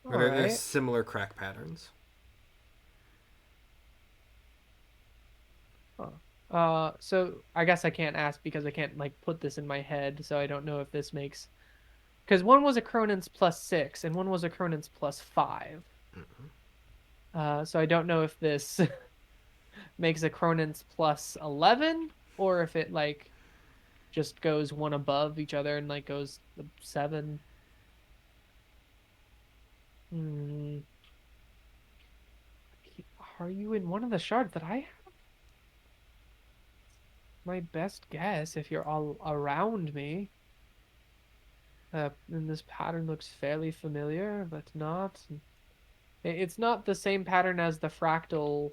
Where All there's right. similar crack patterns. Huh. So I guess I can't ask because I can't like put this in my head, so I don't know if this makes because one was a Cronin's +6 and one was a Cronin's +5. So I don't know if this makes a Cronin's +11 or if it like just goes one above each other and like goes 7. Hmm. Are you in one of the shards that I have? My best guess if you're all around me. And this pattern looks fairly familiar, but not. It's not the same pattern as the fractal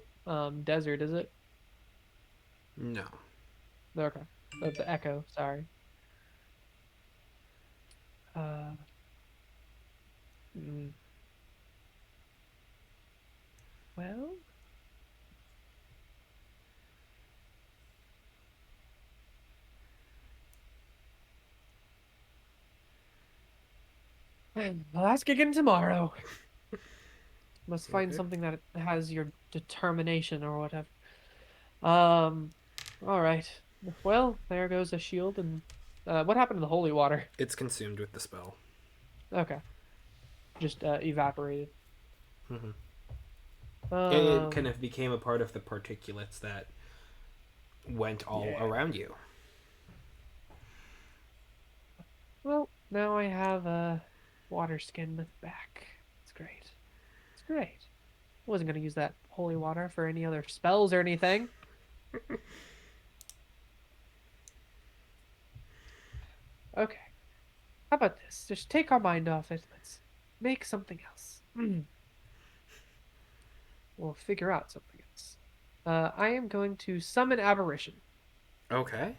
desert, is it? No. Okay. Of the echo, sorry. Uh, mm, well, I'll ask again tomorrow. Must find Okay. something that has your determination or whatever. Um, all right. Well, there goes a shield, and what happened to the holy water? It's consumed with the spell. Okay, just evaporated. Mm-hmm. It kind Um, of became a part of the particulates that went all yeah. around you. Well, now I have a water skin back. It's great. It's great. I wasn't gonna use that holy water for any other spells or anything. Okay. How about this? Just take our mind off it. Let's make something else. We'll figure out something else. I am going to summon Aberration. Okay.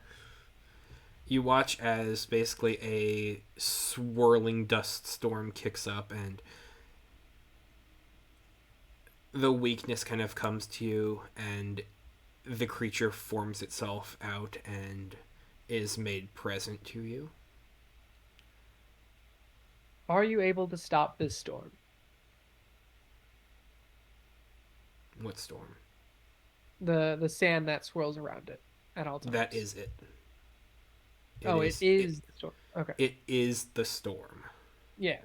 You watch as basically a swirling dust storm kicks up, and the weakness kind of comes to you, and the creature forms itself out and is made present to you. Are you able to stop this storm? What storm? The sand that swirls around it at all That times. is it. It Oh, it is it. is the storm. Okay. It is the storm. Yeah.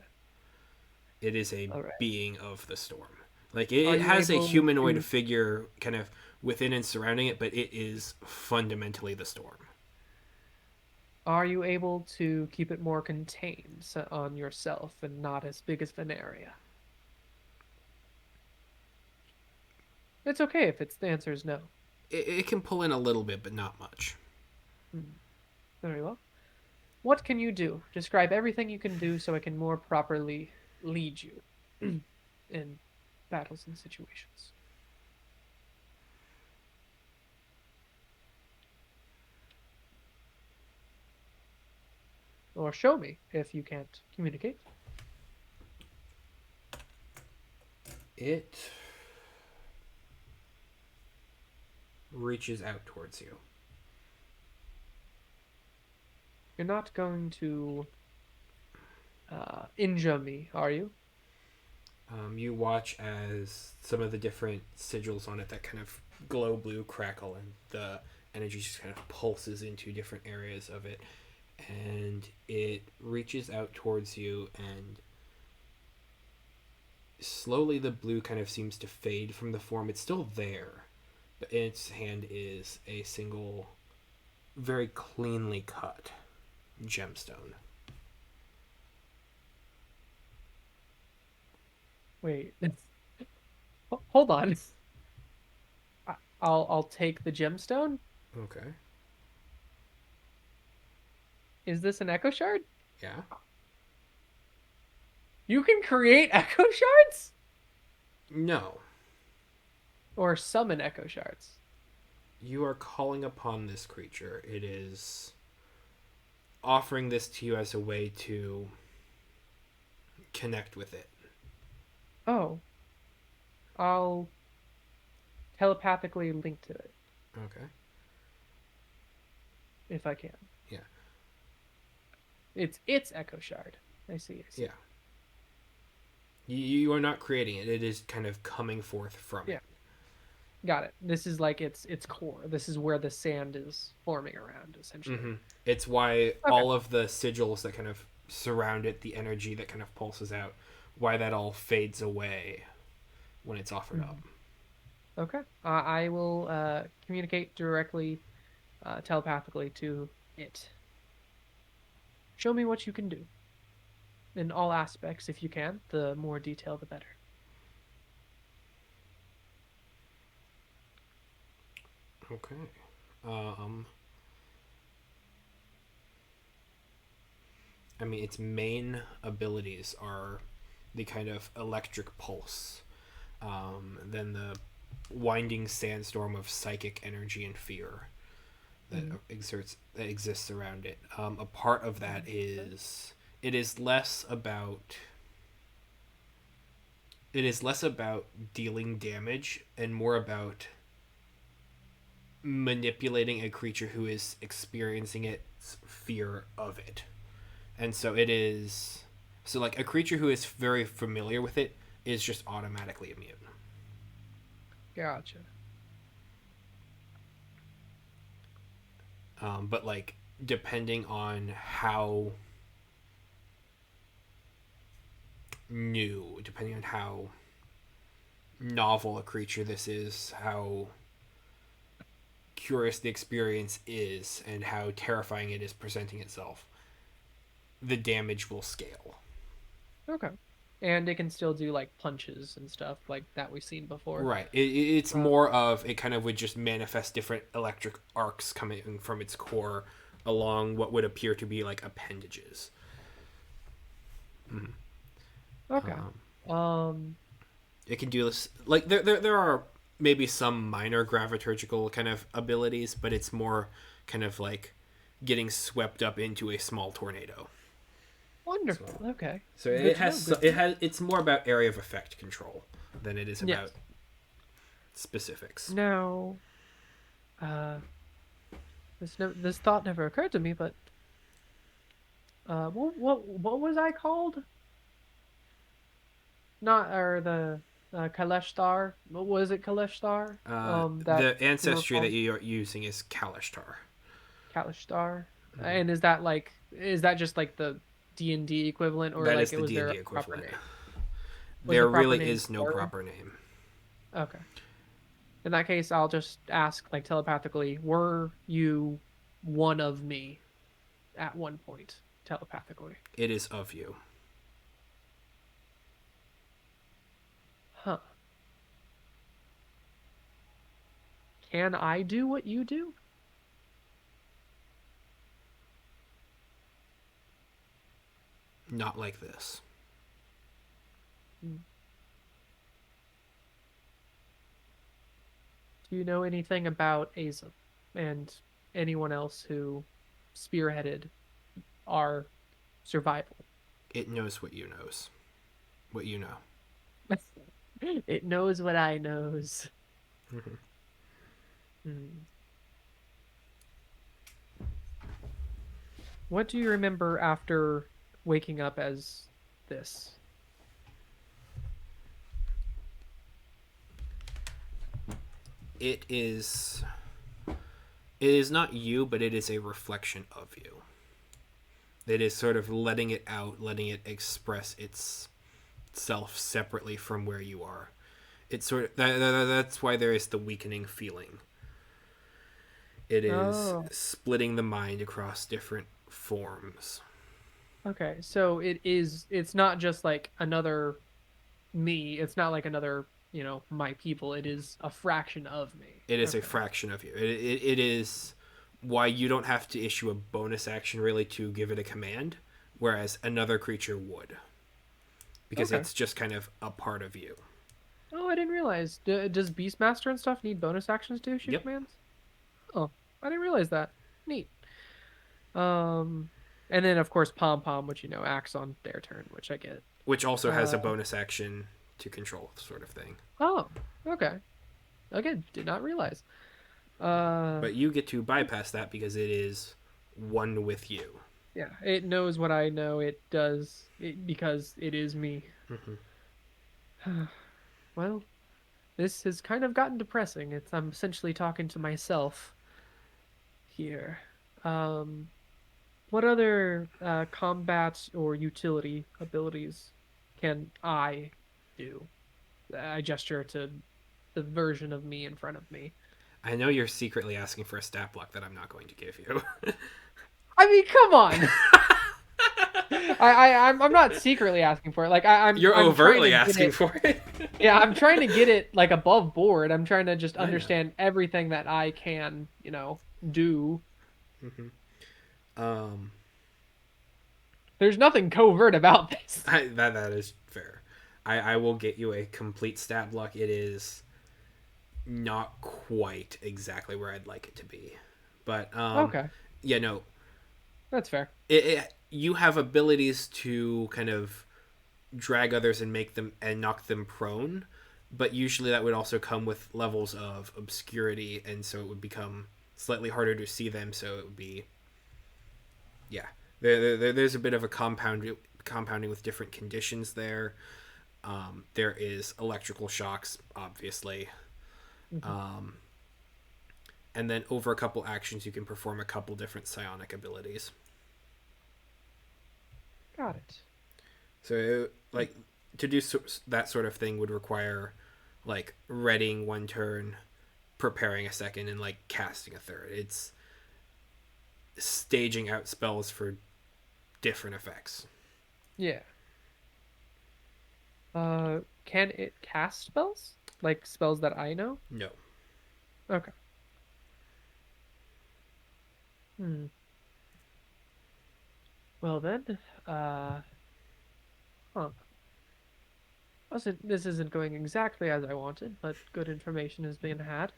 It is a All right. being of the storm. Like Are it you has a able humanoid to figure kind of within and surrounding it, but it is fundamentally the storm. are you able to keep it more contained on yourself and not as big as Veneria? It's okay if the answer is no. It can pull in a little bit, but not much. Hmm. Very well. What can you do? Describe everything you can do so I can more properly lead you in battles and situations. Or show me if you can't communicate. It reaches out towards you. You're not going to injure me, are you? You watch as some of the different sigils on it that kind of glow blue crackle, and the energy just kind of pulses into different areas of it, and it reaches out towards you, and slowly the blue kind of seems to fade from the form. It's still there, but in its hand is a single, very cleanly cut gemstone. Wait. Hold on. I'll take the gemstone. Okay. Is this an echo shard? Yeah. You can create echo shards No. or summon echo shards. You are calling upon this creature. It is offering this to you as a way to connect with it. Oh, I'll telepathically link to it Okay. if I can. Yeah. It's echo shard. I see. I see. Yeah. You are not creating it. It is kind of coming forth from Yeah. it. Got it. This is like its core. This is where the sand is forming around, essentially. Mm-hmm. It's why all of the sigils that kind of surround it, the energy that kind of pulses out, why that all fades away when it's offered up. Okay. I will communicate directly, telepathically to it. Show me what you can do. In all aspects, if you can. The more detail, the better. Okay. Um, I mean, its main abilities are the kind of electric pulse, then the winding sandstorm of psychic energy and fear that exists around it. A part of that is it is less about dealing damage and more about manipulating a creature who is experiencing its fear of it. And so it is like a creature who is very familiar with it is just automatically immune. Gotcha. But like depending on how depending on how novel a creature this is, how curious the experience is, and how terrifying it is presenting itself, the damage will scale. Okay. And it can still do like punches and stuff like that we've seen before. Right. It's more of it kind of would just manifest different electric arcs coming from its core along what would appear to be like appendages. Okay. It can do this like there are maybe some minor graviturgical kind of abilities, but it's more kind of like getting swept up into a small tornado. Wonderful. Okay. So Good to know, it's more about area of effect control than it is about Yes. specifics. Now, this thought never occurred to me, but what was I called? Not or the Kaleshtar. What was it, Kaleshtar? That The ancestry you were that you're using is Kalishtar. Kaleshtar. And is that just like the D&D equivalent, or That like is it the was there D&D a proper equivalent. name? There the proper really name is no Thor? proper name. Okay. In that case, I'll just ask like telepathically, were you one of me at one point telepathically? It is of you. Huh. Can I do what you do? Not like this. Do you know anything about Asa and anyone else who spearheaded our survival? It knows what you knows. What you know. It knows what I knows. Mhm. Hmm. What do you remember after waking up as this? It is not you, but it is a reflection of you. It is sort of letting it out, letting it express itself separately from where you are. It's sort of that's why there is the weakening feeling. It is Oh. splitting the mind across different forms. Okay, so it's not just like another me. It's not like another, my people. It is a fraction of me. It is a Okay. fraction of you. It is why you don't have to issue a bonus action really to give it a command, whereas another creature would. Because Okay. it's just kind of a part of you. Oh, I didn't realize. Does Beastmaster and stuff need bonus actions to issue Yep. commands? Oh, I didn't realize that. Neat. Um, and then of course Pom Pom, which acts on their turn, which I get. Which also has Uh, a bonus action to control, sort of thing. oh, okay. Again, did not realize. Uh, But you get to bypass that because it is one with you. yeah, it knows what I know. It does it because it is me. Well, this has kind of gotten depressing. I'm essentially talking to myself here. Um, what other combat or utility abilities can I do? I gesture to the version of me in front of me. I know you're secretly asking for a stat block that I'm not going to give you. I mean, come on. I'm not secretly asking for it. Like You're I'm trying to overtly get asking it. for it. Yeah, I'm trying to get it like above board. I'm trying to just I know. understand everything that I can, do. Um, There's nothing covert about this. that is fair. I will get you a complete stat block. It is not quite exactly where I'd like it to be, but Okay, yeah, no, that's fair. you have abilities to kind of drag others and make them and knock them prone, but usually that would also come with levels of obscurity, and so it would become slightly harder to see them. So it would be, yeah, there's a bit of a compounding with different conditions there. There is electrical shocks, obviously. Um, and then over a couple actions, you can perform a couple different psionic abilities. Got it. So, like, to do that sort of thing would require, like, readying one turn, preparing a second, and, like, casting a third. It's staging out spells for different effects. Yeah. Can it cast spells? Like spells that I know? No. Okay. Hmm. Well then, huh. This isn't going exactly as I wanted, but good information has been had.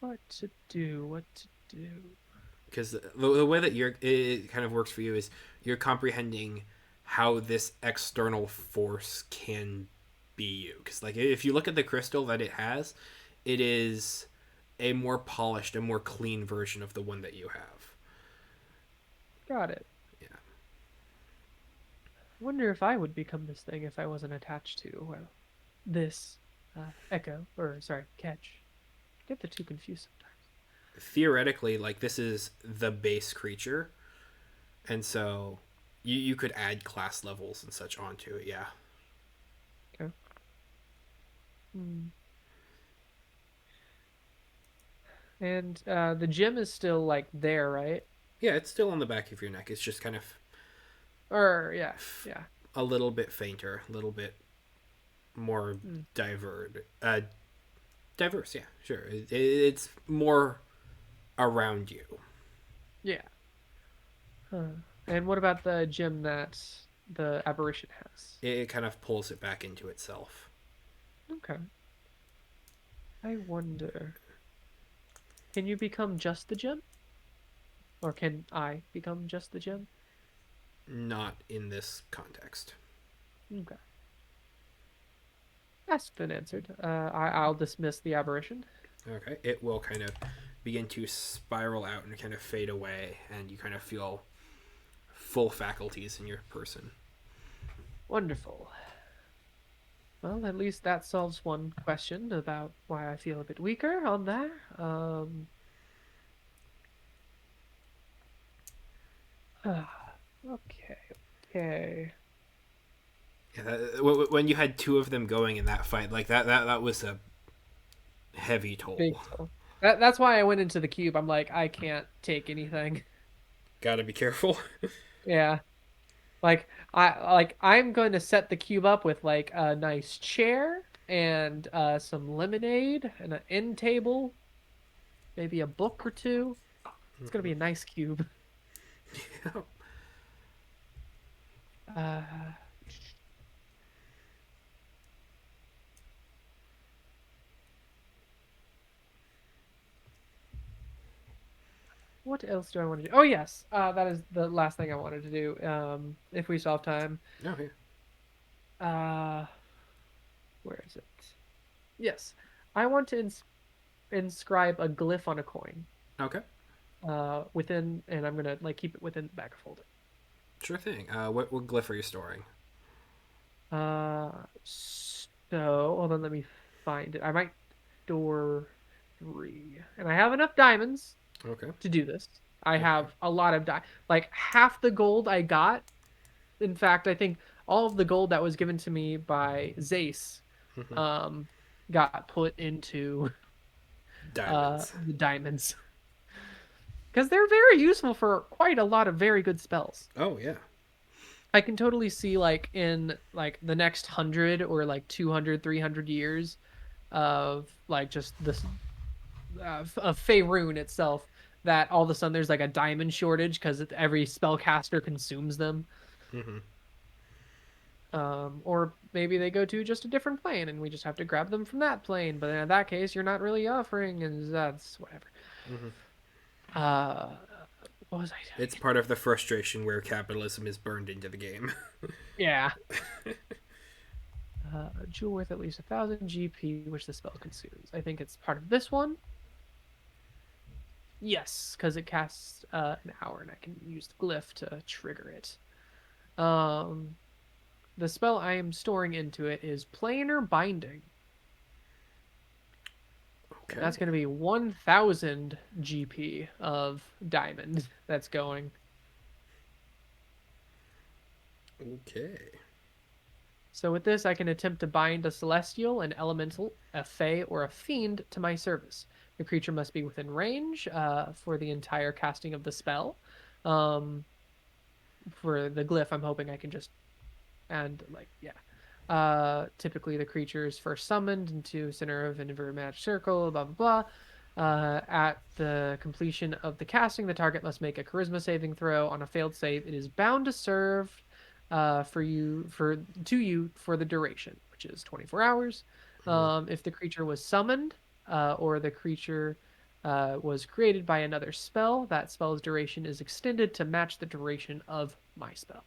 What to do? What to do? Because the way that it kind of works for you is you're comprehending how this external force can be you. Because, like, if you look at the crystal that it has, it is a more polished and more clean version of the one that you have. Got it. Yeah. I wonder if I would become this thing if I wasn't attached to, well, this echo, or sorry, catch. I get the two confused sometimes. Theoretically, like, this is the base creature, and so you could add class levels and such onto it. Yeah. Okay. Hmm. And the gem is still like there, right? Yeah, it's still on the back of your neck. It's just kind of Or yeah, yeah. a little bit fainter, a little bit more diverse. Yeah, sure. It's more around you. Yeah. Huh. And what about the gem that the apparition has? It kind of pulls it back into itself. Okay. I wonder. Can you become just the gem? Or can I become just the gem? Not in this context. Okay. Asked and answered. I'll dismiss the aberration. Okay. It will kind of begin to spiral out and kind of fade away, and you kind of feel full faculties in your person. Wonderful. Well, at least that solves one question about why I feel a bit weaker on there. Okay, okay. Yeah, when you had two of them going in that fight, like that was Heavy toll. Big toll. That's why I went into the cube. I'm like, I can't take anything. Gotta be careful. Yeah. I'm going to set the cube up with like a nice chair and some lemonade and an end table, maybe a book or two. It's gonna be a nice cube. Uh, what else do I want to do? Oh yes, that is the last thing I wanted to do. If we still have time. Okay. Uh, where is it? Yes, I want to inscribe a glyph on a coin. Okay. Within, and I'm gonna like keep it within the back of holding. Sure thing. What glyph are you storing? So hold on, let me find it. I might store three, and I have enough diamonds Okay. to do this. I Okay. have a lot of like half the gold I got. In fact, I think all of the gold that was given to me by Zace, Mhm. um, got put into Diamonds. the diamonds because they're very useful for quite a lot of very good spells. Oh yeah. I can totally see like in like the next 100 or like 200, 300 years of like just this of Faerun itself that all of a sudden there's like a diamond shortage because every spellcaster consumes them. Hmm. Or maybe they go to just a different plane and we just have to grab them from that plane. But in that case, you're not really offering, and that's whatever. Hmm. Uh, what was I It's doing? part of the frustration where capitalism is burned into the game. Yeah. A jewel worth at least 1,000 GP, which the spell consumes. I think it's part of this one. Yes, because it casts an hour, and I can use the glyph to trigger it. Um, the spell I am storing into it is Planar Binding. And Okay. that's going to be 1,000 GP of diamond that's going. Okay. So with this, I can attempt to bind a celestial, an elemental, a fae, or a fiend to my service. The creature must be within range for the entire casting of the spell. Um, for the glyph, I'm hoping I can just and like yeah. Typically the creature is first summoned into center of an inverted magic circle, blah blah blah. At the completion of the casting, the target must make a charisma saving throw. On a failed save, it is bound to serve for you for to you for the duration, which is 24 hours. If the creature was summoned or the creature was created by another spell, that spell's duration is extended to match the duration of my spell.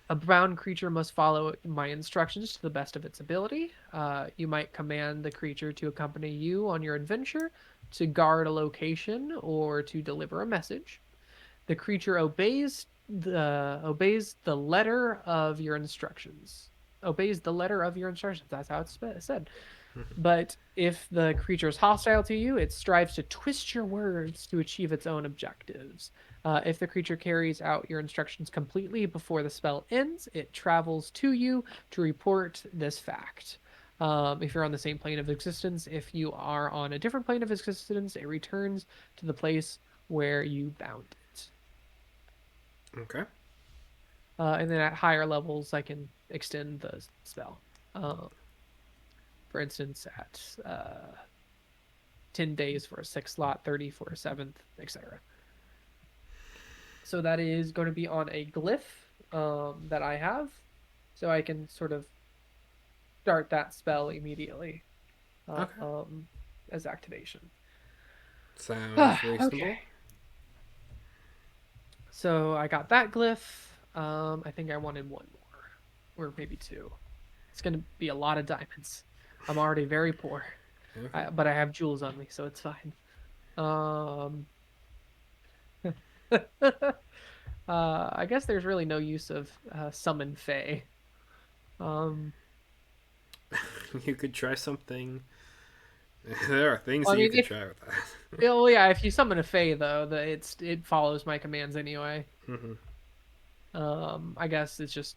A brown creature must follow my instructions to the best of its ability. You might command the creature to accompany you on your adventure, to guard a location, or to deliver a message. The creature obeys the letter of your instructions. Obeys the letter of your instructions. That's how it's said. But if the creature is hostile to you, it strives to twist your words to achieve its own objectives. If the creature carries out your instructions completely before the spell ends, it travels to you to report this fact. If you're on the same plane of existence, if you are on a different plane of existence, it returns to the place where you bound it. Okay. And then at higher levels, I can extend the spell. For instance, at 10 days for a sixth slot, 30 for a seventh, etc. So that is going to be on a glyph that I have. So I can sort of start that spell immediately Okay. as activation. Sounds Okay. reasonable. So I got that glyph. I think I wanted one more, or maybe two. It's going to be a lot of diamonds. I'm already very poor, Okay. but I have jewels on me, so it's fine. Um, I guess there's really no use of summon Fae. Um, You could try something. There are things well, I that you mean, could if try with that. oh yeah, if you summon a Fae though, it follows my commands anyway. Hmm. I guess it's just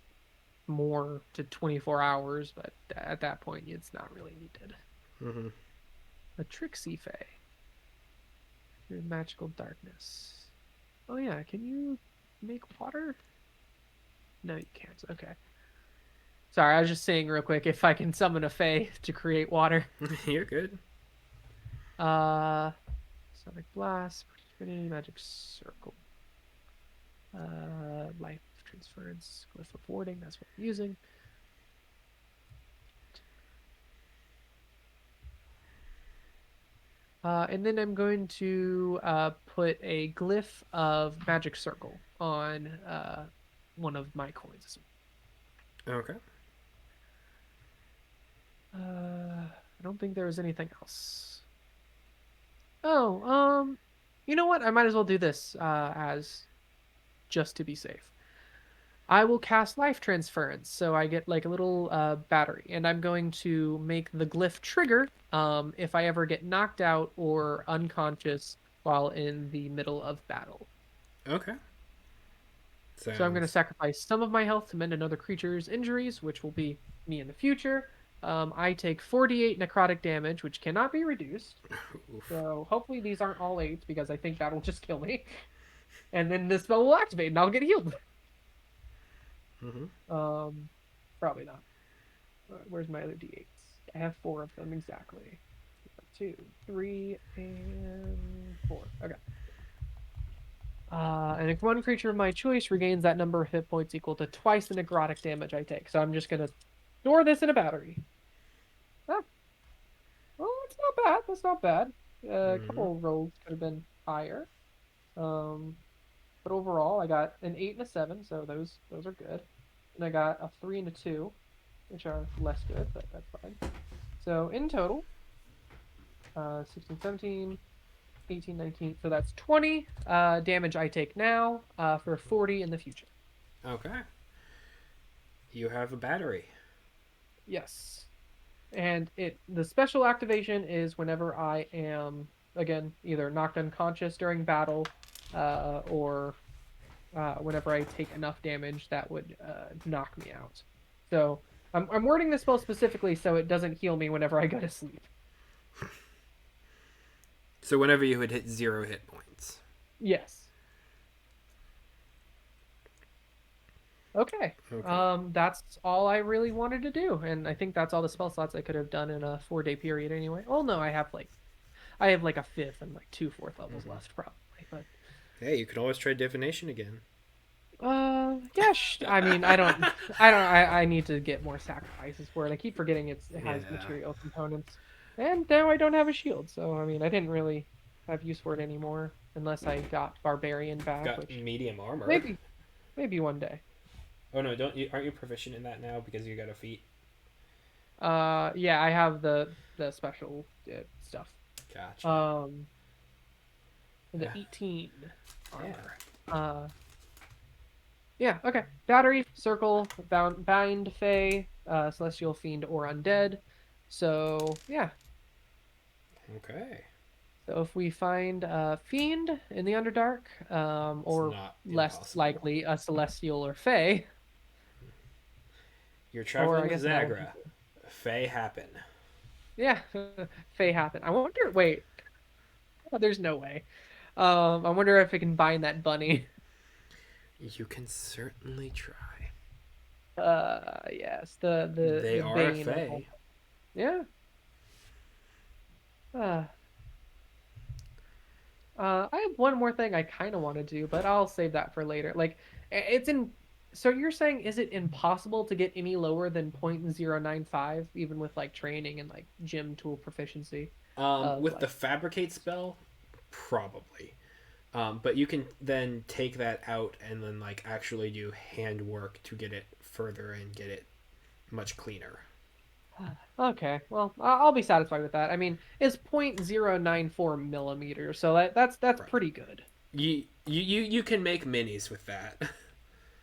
more to 24 hours, but at that point, it's not really needed. Mm-hmm. A Trixie Fae. Your magical darkness. Oh yeah, can you make water? No, you can't. Okay. Sorry, I was just saying real quick if I can summon a Fae to create water. You're good. Uh, Sonic Blast, Trinity, Magic Circle. Life Transference, Glyph of Warding, that's what I'm using. And then I'm going to put a Glyph of Magic Circle on one of my coins as Okay. well. I don't think there was anything else. Oh, you know what? I might as well do this as just to be safe. I will cast Life Transference, so I get like a little battery, and I'm going to make the glyph trigger if I ever get knocked out or unconscious while in the middle of battle. Okay. So I'm going to Sounds. sacrifice some of my health to mend another creature's injuries, which will be me in the future. I take 48 necrotic damage, which cannot be reduced. Oof. So hopefully these aren't all 8s because I think that'll just kill me. And then this spell will activate and I'll get healed. Mm-hmm. Probably not. Where's my other d8s? I have 4 of them exactly. 2, 3, and 4. Okay. And if one creature of my choice regains that number of hit points equal to twice the necrotic damage I take. So I'm just gonna store this in a battery. Ah, well, that's not bad. That's not bad. A Mm-hmm. couple of rolls could have been higher. But overall, I got an 8 and a 7, so those are good. And I got a 3 and a 2, which are less good, but that's fine. So in total, 16, 17, 18, 19. So that's 20 damage I take now for 40 in the future. Okay. You have a battery. Yes. And the special activation is whenever I am, again, either knocked unconscious during battle or whenever I take enough damage that would knock me out. So I'm wording this spell specifically so it doesn't heal me whenever I go to sleep. So whenever you would hit 0 hit points. Yes. Okay. Okay. That's all I really wanted to do, and I think that's all the spell slots I could have done in a 4-day period anyway. Oh no, I have like a fifth and like 2 fourth levels Mm-hmm. left probably, but Hey, you can always try divination again. yeah, I mean, I need to get more sacrifices for it. I keep forgetting it has Yeah. material components, and now I don't have a shield, so I mean, I didn't really have use for it anymore unless I got barbarian back, Got which medium armor. maybe one day. Oh no, don't you? Aren't you proficient in that now because you got a feat? Yeah, I have the special stuff. Gotcha. The Yeah. 18 Yeah. armor. Yeah, okay. Battery, circle, bind, fey, celestial fiend, or undead. So yeah. Okay. So if we find a fiend in the Underdark, It's or not less impossible. likely a celestial or fey, You're or traveling I with guess an Zagra. elemental. Fey happen. Yeah, fey happen. I wonder. Wait, there's no way. I wonder if it can bind that bunny. You can certainly try. Yes, the They the are a bane of all. Fey. Yeah. Uh, I have one more thing I kind of want to do, but I'll save that for later. Like, it's in. So you're saying, is it impossible to get any lower than 0.095, even with like training and like gym tool proficiency of With the like? fabricate spell, probably. But you can then take that out and then like actually do handwork to get it further and get it much cleaner. Okay, well, I'll be satisfied with that. I mean, it's 0.094 millimeters, so that's Right. pretty good. You can make minis with that,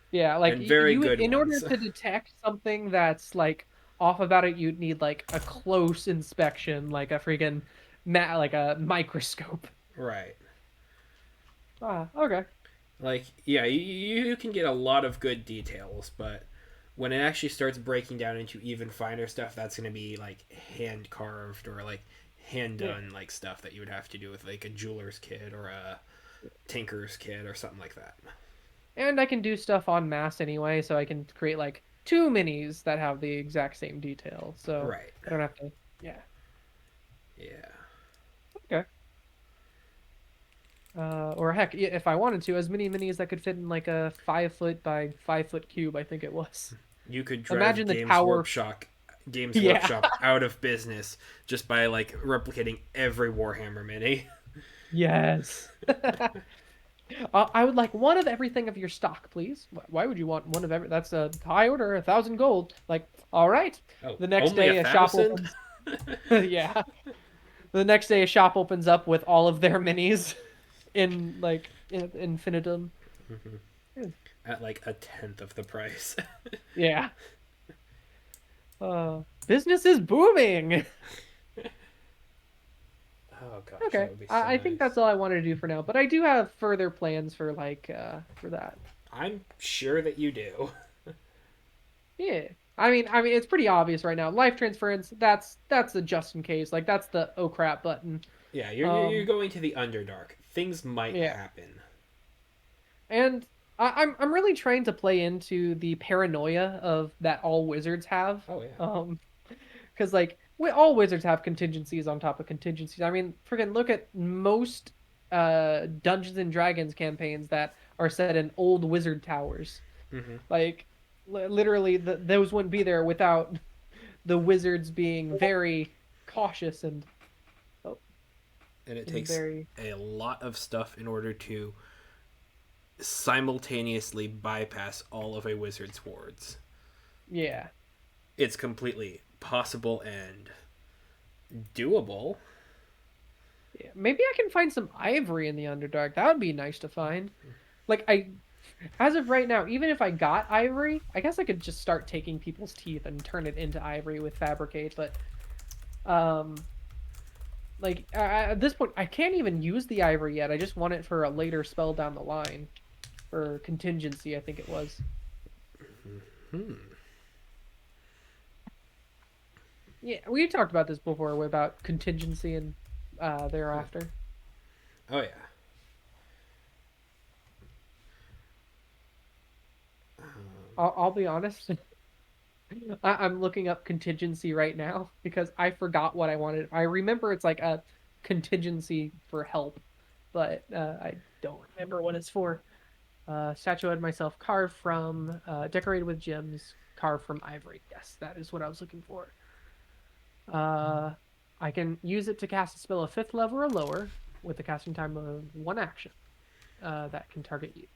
Yeah, like and very you would, good in order ones. to detect something that's like off about it, you'd need like a close inspection, like a freaking like a microscope. Right. Ah, okay. Like yeah, you can get a lot of good details, but when it actually starts breaking down into even finer stuff, that's going to be like hand carved or like hand Yeah. done like stuff that you would have to do with like a jeweler's kit or a tinker's kit or something like that. And I can do stuff on mass anyway, so I can create like two minis that have the exact same detail. So Right. I don't have to. Yeah. Yeah. Okay. Or heck, if I wanted to, as many minis that could fit in like a 5 foot by 5 foot cube, I think it was. You could drive Imagine the tower. Games Yeah. Workshop out of business just by like replicating every Warhammer mini. Yes. I would like one of everything of your stock, please. Why would you want one of every? That's a high order, 1,000 gold. Like, all right. Oh, The next only day, a a shop thousand? opens. Yeah. The next day, a shop opens up with all of their minis in like infinitum. At like a tenth of the price. Yeah. Business is booming. Oh gosh, Okay. that would be so I think nice. that's all I wanted to do for now, but I do have further plans for like for that. I'm sure that you do. Yeah. I mean, it's pretty obvious right now. Life transference. That's the just in case. Like that's the oh crap button. Yeah, you're Um. going to the Underdark. Things might Yeah. happen. And I'm really trying to play into the paranoia of that all wizards have. Oh yeah. Because like all wizards have contingencies on top of contingencies. I mean, freaking look at most Dungeons and Dragons campaigns that are set in old wizard towers. Hmm. Like literally, those wouldn't be there without the wizards being very cautious oh, And it and takes very a lot of stuff in order to simultaneously bypass all of a wizard's wards. yeah. It's completely possible and doable. Yeah, maybe I can find some ivory in the Underdark. That would be nice to find. Like as of right now, even if I got ivory, I guess I could just start taking people's teeth and turn it into ivory with fabricate. But um, like at this point, I can't even use the ivory yet. I just want it for a later spell down the line, for contingency. I think it was. Hmm. Yeah, we talked about this before about contingency and thereafter. Oh yeah. I'll be honest. I'm looking up contingency right now because I forgot what I wanted. I remember it's like a contingency for help, but I don't remember what it's for. Statuette myself carved from, decorated with gems, carved from ivory. Yes, that is what I was looking for. Uh, I can use it to cast a spell of 5th level or lower with a casting time of 1 action that can target you.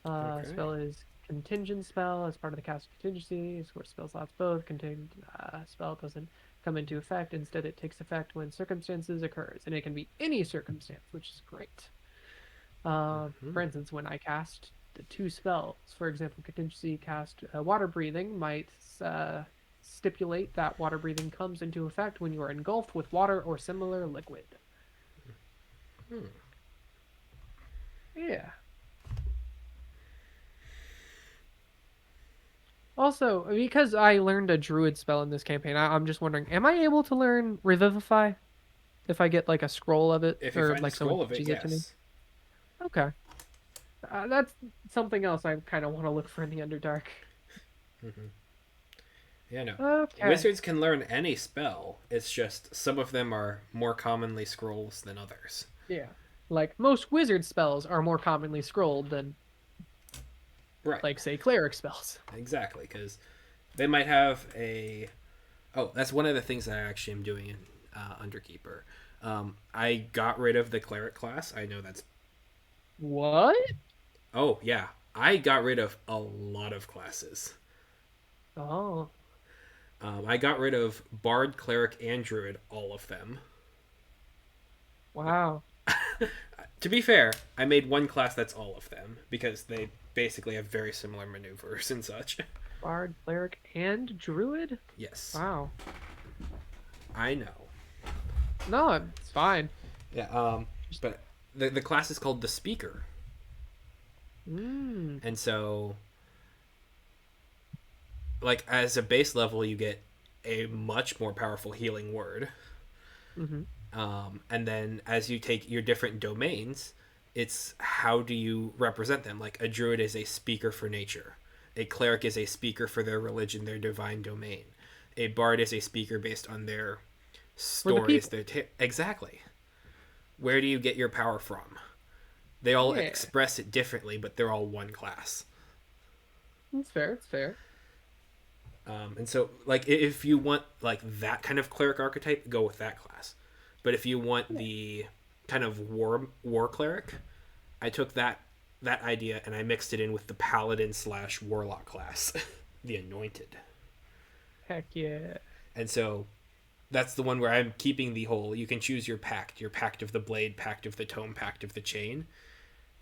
Okay. Spell is contingent spell as part of the cast contingency. Where spell slots both. Contingent spell doesn't come into effect. Instead, it takes effect when circumstances occurs, and it can be any circumstance, which is great. For instance, when I cast the 2 spells, for example, contingency cast water breathing might stipulate that water breathing comes into effect when you are engulfed with water or similar liquid. Hmm. Yeah. Also, because I learned a druid spell in this campaign, I'm just wondering, am I able to learn Revivify if I get like a scroll of it, If you or find a like someone scroll of it, teaches it to me? yes. Okay, that's something else I kind of want to look for in the Underdark. Hmm. Yeah, no. Okay, Wizards can learn any spell. It's just some of them are more commonly scrolls than others. yeah, like most wizard spells are more commonly scrolled than, Right. like, say, cleric spells. Exactly, because they might have a. Oh, that's one of the things that I actually am doing in Underkeeper. I got rid of the cleric class. I know that's. What? Oh yeah, I got rid of a lot of classes. Oh, I got rid of bard, cleric, and druid, all of them. wow. To be fair, I made one class that's all of them because they basically have very similar maneuvers and such. Bard, cleric, and druid? Yes, Wow. I know. No, it's fine. Yeah. But the class is called the speaker, Mm. and so like as a base level, you get a much more powerful healing word. Mm-hmm. And then as you take your different domains, it's how do you represent them? Like a druid is a speaker for nature, a cleric is a speaker for their religion, their divine domain, a bard is a speaker based on their For the stories. people. Exactly. Where do you get your power from? They all Yeah, express it differently, but they're all one class. it's fair. It's fair. And so, like, if you want like that kind of cleric archetype, go with that class. But if you want the kind of war cleric, I took that idea and I mixed it in with the paladin slash warlock class, the anointed. Heck yeah. And so that's the one where I'm keeping the whole. You can choose your pact of the blade, pact of the tome, pact of the chain.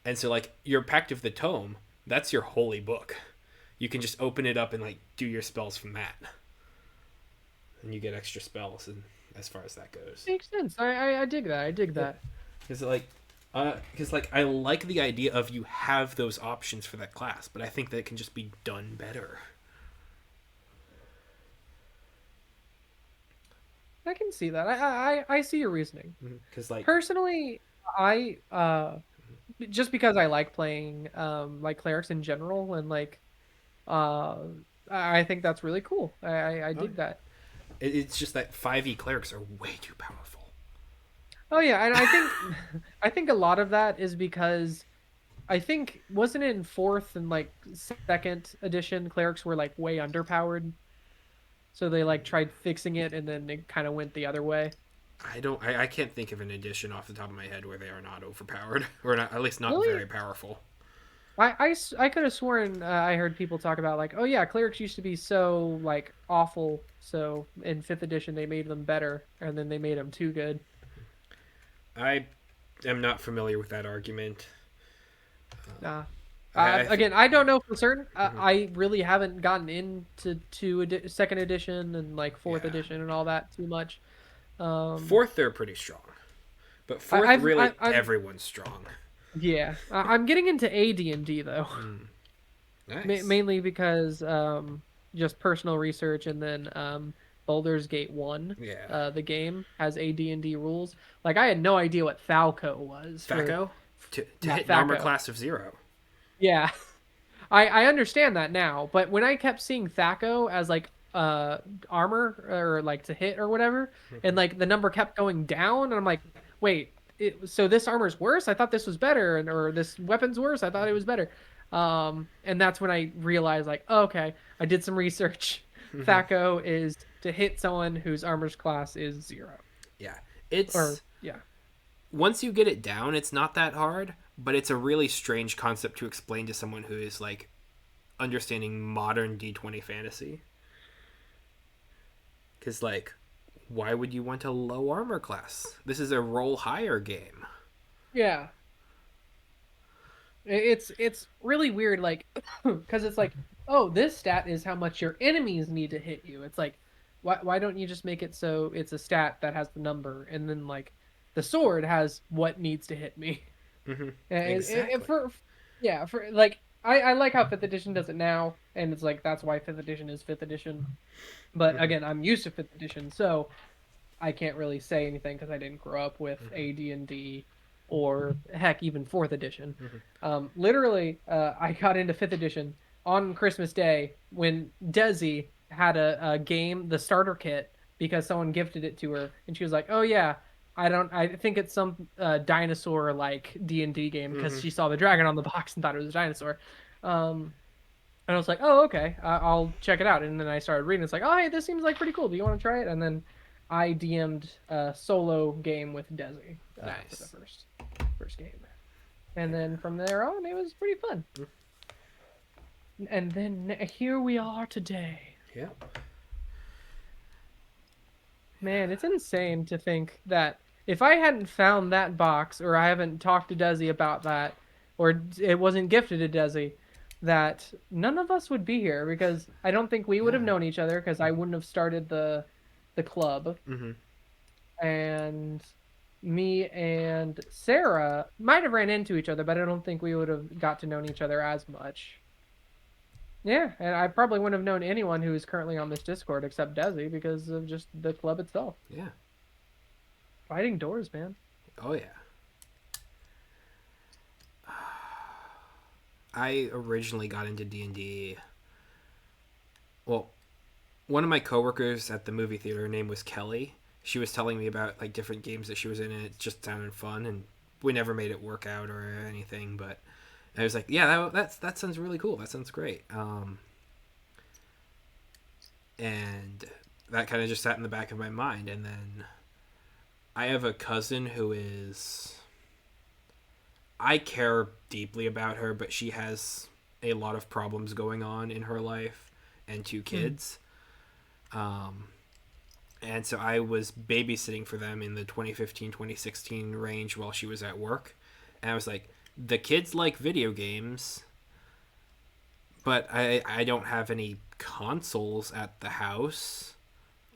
And so like your pact of the tome, that's your holy book. You can just open it up and like do your spells from that, and you get extra spells. And as far as that goes, Makes sense. I dig that. I dig that. because like I like the idea of you have those options for that class, but I think that it can just be done better. I can see that. I see your reasoning. Because like Personally, I just because I like playing like clerics in general and like uh I think that's really cool. I oh, dig that. it's just that 5e clerics are way too powerful. Oh yeah, and I think I think a lot of that is because I think wasn't it in fourth and like second edition clerics were like way underpowered, so they like tried fixing it and then it kind of went the other way. I can't think of an edition off the top of my head where they are not overpowered or not, at least not Really? very powerful. I could have sworn I heard people talk about like, oh yeah, clerics used to be so like awful, so in fifth edition they made them better, and then they made them too good. I am not familiar with that argument. Nah. I Again, I don't know for certain. Mhm. I really haven't gotten into second edition and like fourth Yeah. edition and all that too much. Um, Fourth, they're pretty strong, but fourth, really, I'm everyone's strong. yeah, I'm getting into AD&D though, Nice. mainly because just personal research and then Baldur's Gate 1, Yeah. the game has AD&D rules. Like I had no idea what Falco was for Thaco to yeah, hit an armor Thaco. class of 0. Yeah. I understand that now, but when I kept seeing Thaco as like armor or like to hit or whatever, and like the number kept going down, and I'm like, wait, so this armor's worse? I thought this was better, and or this weapon's worse? I thought it was better. And that's when I realized like, oh, okay, I did some research. Thaco is to hit someone whose armor's class is 0. Yeah. It's Or yeah. once you get it down, it's not that hard, but it's a really strange concept to explain to someone who is like understanding modern D20 fantasy. Because like, why would you want a low armor class? This is a roll higher game. Yeah. It's really weird, like, because it's like, oh, this stat is how much your enemies need to hit you. It's like, why don't you just make it so it's a stat that has the number, and then like, the sword has what needs to hit me. Exactly. For yeah, for like, I like how fifth edition does it now, and it's like that's why fifth edition is fifth edition. But again, I'm used to fifth edition, so I can't really say anything because I didn't grow up with AD&D or heck even fourth edition. Literally, I got into fifth edition on Christmas Day when Desi had a game, the starter kit, because someone gifted it to her, and she was like, "Oh yeah, I think it's some dinosaur like D&D game because she saw the dragon on the box and thought it was a dinosaur." Um, and I was like, "Oh, okay, I'll check it out." And then I started reading. It's like, "Oh, hey, this seems like pretty cool. Do you want to try it?" And then I DM'd a solo game with Desi for the Nice. first game, and then from there on, it was pretty fun. And then here we are today. Yeah. Man, it's insane to think that if I hadn't found that box, or I haven't talked to Desi about that, or it wasn't gifted to Desi, that none of us would be here because I don't think we would have Yeah. known each other because I wouldn't have started the club, Mm-hmm. and me and Sarah might have ran into each other, but I don't think we would have got to know each other as much. Yeah, and I probably wouldn't have known anyone who is currently on this Discord except Desi because of just the club itself. Yeah. Fighting doors, man. Oh yeah. I originally got into D&D. Well, one of my coworkers at the movie theater, her name was Kelly. She was telling me about like different games that she was in, and it just sounded fun. And we never made it work out or anything, but I was like, yeah, that sounds really cool. That sounds great. And that kind of just sat in the back of my mind. And then I have a cousin who is, I care deeply about her, but she has a lot of problems going on in her life and two kids. Um, and so I was babysitting for them in the 2015-2016 range while she was at work. And I was like, the kids like video games, but I don't have any consoles at the house.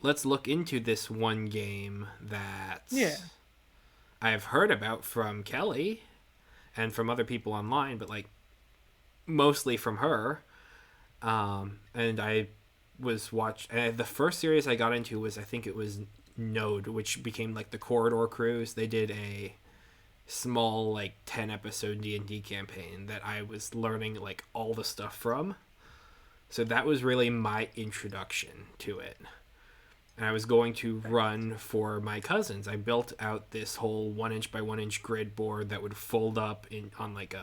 Let's look into this one game that Yeah. I've heard about from Kelly and from other people online, but like mostly from her. And I was the first series I got into was, I think it was Node, which became like the Corridor Cruise. They did a small like 10 episode D&D campaign that I was learning like all the stuff from. So that was really my introduction to it. And I was going to run for my cousins. I built out this whole 1 inch by 1 inch grid board that would fold up in on like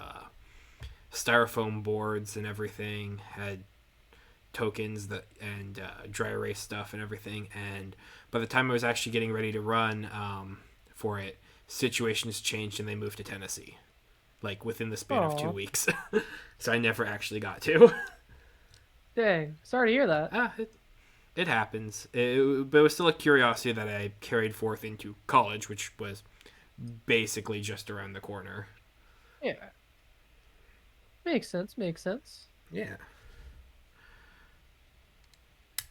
styrofoam boards and everything. Had tokens that and dry erase stuff and everything. And by the time I was actually getting ready to run for it, situations changed and they moved to Tennessee, like within the span of 2 Aw. weeks. So I never actually got to. Dang. Sorry to hear that. It happens. But it was still a curiosity that I carried forth into college, which was basically just around the corner. Yeah. Makes sense. Makes sense. Yeah.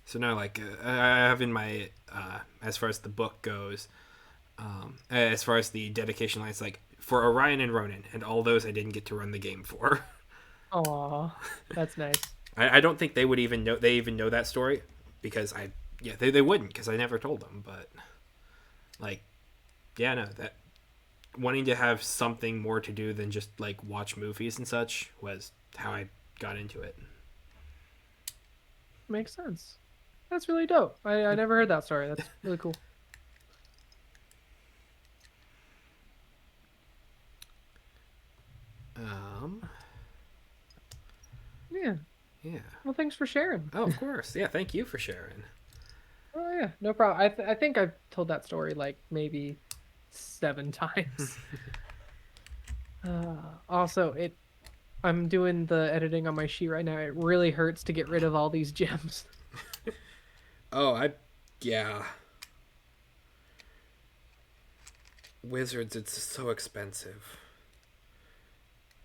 So now, like, I have in my, as far as the book goes, as far as the dedication lines, like, for Orion and Ronan, and all those I didn't get to run the game for. Aw. That's nice. I don't think they would even know, they even know that story, because they wouldn't, because I never told them, but, like, yeah, no, that, wanting to have something more to do than just, like, watch movies and such was how I got into it. Makes sense. That's really dope. I never heard that story. That's really cool. Um, Yeah. yeah. Well, thanks for sharing. Oh, of course. Yeah, thank you for sharing. Oh yeah, no problem. I think I've told that story like maybe 7 times. Also, I'm doing the editing on my sheet right now. It really hurts to get rid of all these gems. Oh, yeah. Wizards, it's so expensive.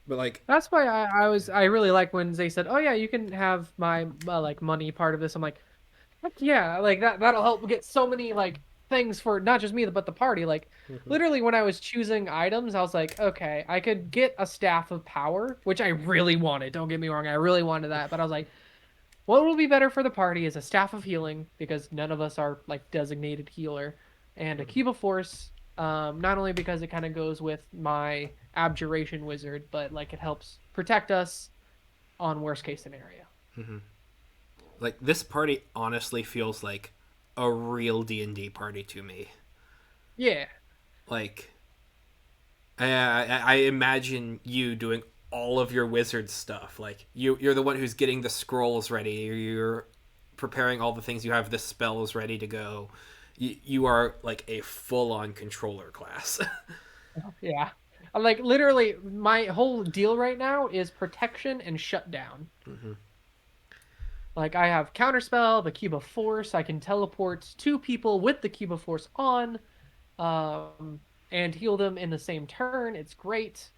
But like, That's why I really like when they said, "Oh yeah, you can have my like money part of this." I'm like, heck yeah, like that'll help get so many like things for not just me but the party. Like literally when I was choosing items, I was like, okay, I could get a staff of power, which I really wanted. Don't get me wrong, I really wanted that, but I was like, what will be better for the party is a staff of healing because none of us are like designated healer, and a cube of force. Not only because it kind of goes with my abjuration wizard, but like it helps protect us on worst case scenario. like this party honestly feels like a real D&D party to me. Yeah. Like, I imagine you doing all of your wizard stuff. Like you're the one who's getting the scrolls ready. You're preparing all the things. You have the spells ready to go. You are like a full-on controller class. Yeah. Like literally my whole deal right now is protection and shutdown. Like I have counterspell, the cube of force, I can teleport 2 people with the cube of force on, and heal them in the same turn. It's great.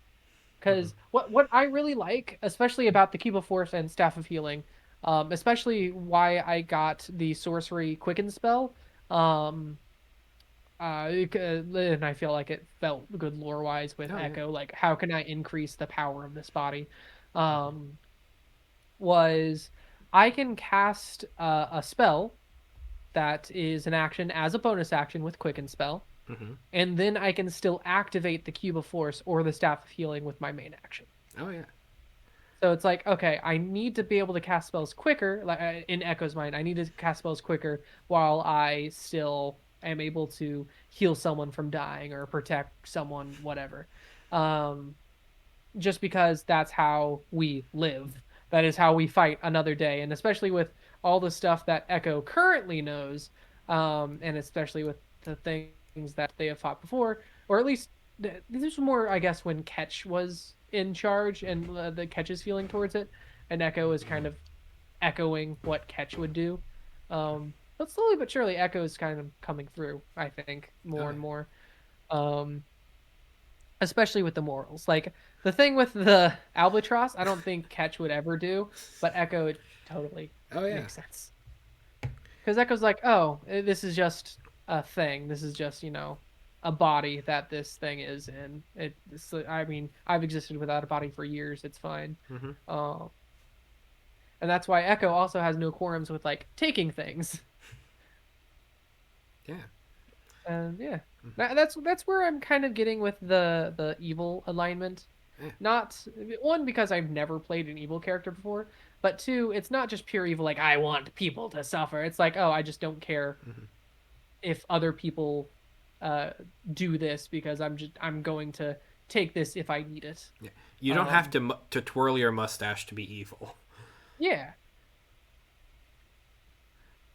Because what I really like, especially about the Cube of Force and Staff of Healing, especially why I got the Sorcery Quicken spell, and I feel like it felt good lore wise with Oh, yeah. Echo. Like, how can I increase the power of this body? Um, was I can cast a spell that is an action as a bonus action with Quicken Spell, Mm-hmm. and then I can still activate the Cube of Force or the Staff of Healing with my main action. Oh yeah. So it's like, okay, I need to be able to cast spells quicker. Like in Echo's mind, I need to cast spells quicker while I still am able to heal someone from dying or protect someone, whatever. Um, just because that's how we live. That is how we fight another day, and especially with all the stuff that Echo currently knows, and especially with the things that they have fought before, or at least this was more, I guess, when Ketch was in charge and the Ketch's feeling towards it, and Echo is kind of echoing what Ketch would do. But slowly but surely, Echo is kind of coming through. I think Oh more and yeah. more. Um, Especially with the morals. Like the thing with the albatross, I don't think Ketch would ever do, but Echo it totally Oh yeah. makes sense. Because Echo's like, oh, this is just a thing. This is just a body that this thing is in. I mean, I've existed without a body for years. It's fine. Mm-hmm. Uh, and that's why Echo also has no quorums with like taking things. Yeah. And yeah, that's where I'm kind of getting with the evil alignment. Yeah. Not one because I've never played an evil character before, but two, it's not just pure evil like I want people to suffer. It's like, oh, I just don't care Mm-hmm. if other people uh do this because I'm going to take this if I need it. Yeah. You don't have Um to twirl your mustache to be evil. yeah,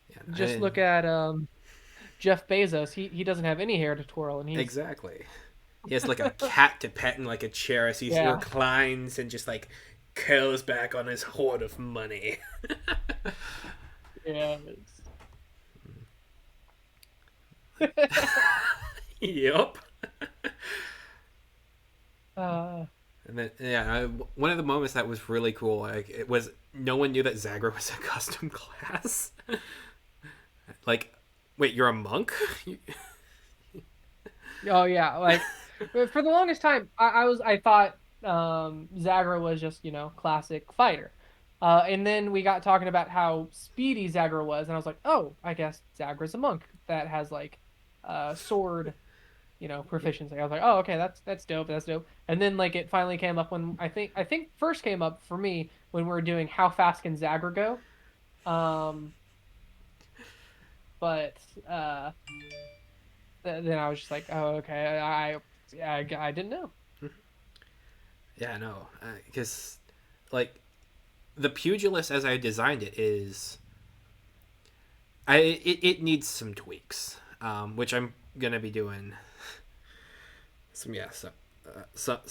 Yeah. just look at Jeff Bezos. He doesn't have any hair to twirl and he's Exactly. He has like a cat to pet in like a chair as he yeah. reclines and just like curls back on his hoard of money. Yeah, Yup. uh And then one of the moments that was really cool, like it was no one knew that Zagra was a custom class. Like, wait, you're a monk? Oh yeah, like for the longest time, I thought Zagra was just classic fighter, and then we got talking about how speedy Zagra was, and I was like, oh, I guess Zagra's a monk that has like sword, proficiency. I was like, oh, okay, that's dope, that's dope. And then like it finally came up when I think first came up for me when we were doing how fast can Zagra go, but uh then I was just like, oh, okay, I didn't know. Yeah, no, because like the pugilist as I designed it is, it needs some tweaks, which I'm gonna be doing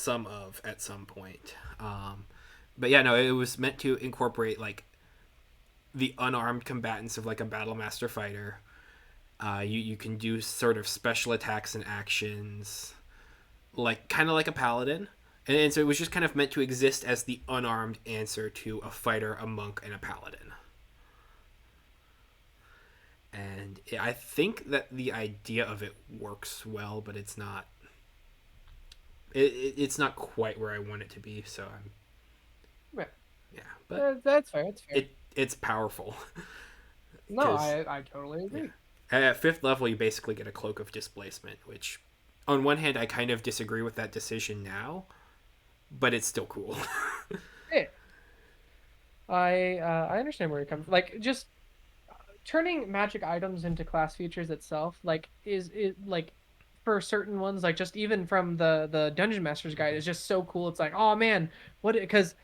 some of at some point. But yeah, no, it was meant to incorporate like the unarmed combatants of like a battle master fighter. You can do sort of special attacks and actions, like kind of like a paladin, and so it was just kind of meant to exist as the unarmed answer to a fighter, a monk, and a paladin. And I think that the idea of it works well, but it's not. It's not quite where I want it to be. So I'm Right. yeah, but That's fair. That's fair. it's powerful. No, 'Cause, I totally agree. at fifth level, you basically get a cloak of displacement, which, on one hand, I kind of disagree with that decision now, but it's still cool. Yeah, I understand where you're coming from. Like just turning magic items into class features itself, like is like for certain ones, like just even from the Dungeon Master's Guide, is just so cool. It's like, oh man, what? Because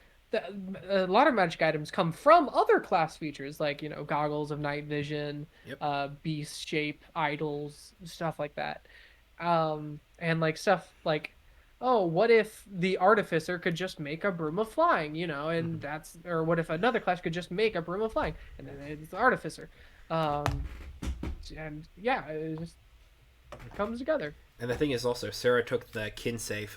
a lot of magic items come from other class features, like goggles of night vision, Yep. beast shape idols, stuff like that. And like stuff like, oh, what if the artificer could just make a broom of flying, and Mm-hmm. that's, or what if another class could just make a broom of flying, and then it's the artificer. um and yeah, it just comes together. And the thing is also, Sarah took the Kinsei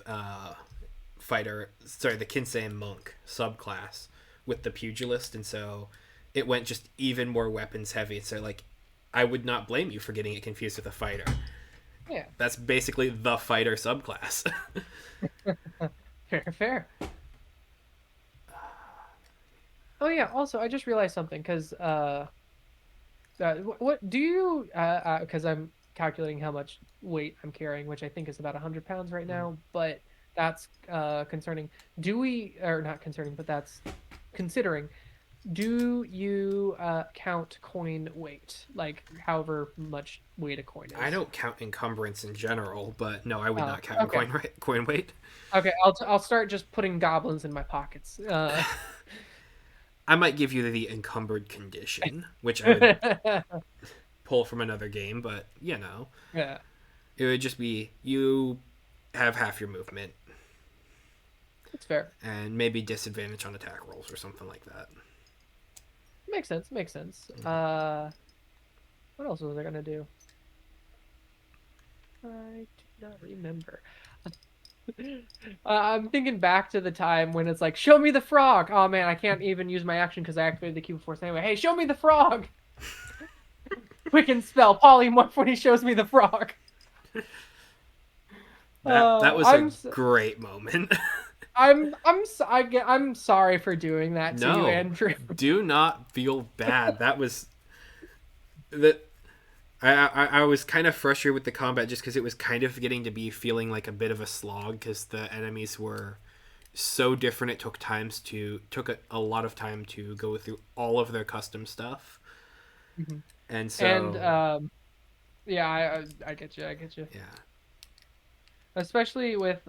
the Kinsei monk subclass with the pugilist, and so it went just even more weapons heavy. So like, I would not blame you for getting it confused with a fighter. Yeah. That's basically the fighter subclass. Fair, fair. Oh yeah. Also, I just realized something because what do you because I'm calculating how much weight I'm carrying, which I think is about 100 pounds right Mhm. now, but that's concerning. Do we or not concerning, but that's considering. Do you count coin weight, like however much weight a coin I is? don't count encumbrance in general, but no, I would Oh, not count in okay. coin weight. Okay, I'll start just putting goblins in my pockets. I might give you the encumbered condition, which I would pull from another game, but Yeah, it would just be you have half your movement it's fair. and maybe disadvantage on attack rolls or something like that. Makes sense. Makes sense. What else was I gonna do? I do not remember. I'm thinking back to the time when it's like, show me the frog. Oh man, I can't even use my action because I activated the cube force anyway. Hey, show me the frog. Quicken spell polymorph when he shows me the frog. That was a I'm great moment. I'm sorry for doing that to you, No, Andrew. do not feel bad. That was that. I was kind of frustrated with the combat just because it was kind of getting to be feeling like a bit of a slog because the enemies were so different. It took a lot of time to go through all of their custom stuff, Mhm. and And so yeah, I get you. I get you. yeah. Especially with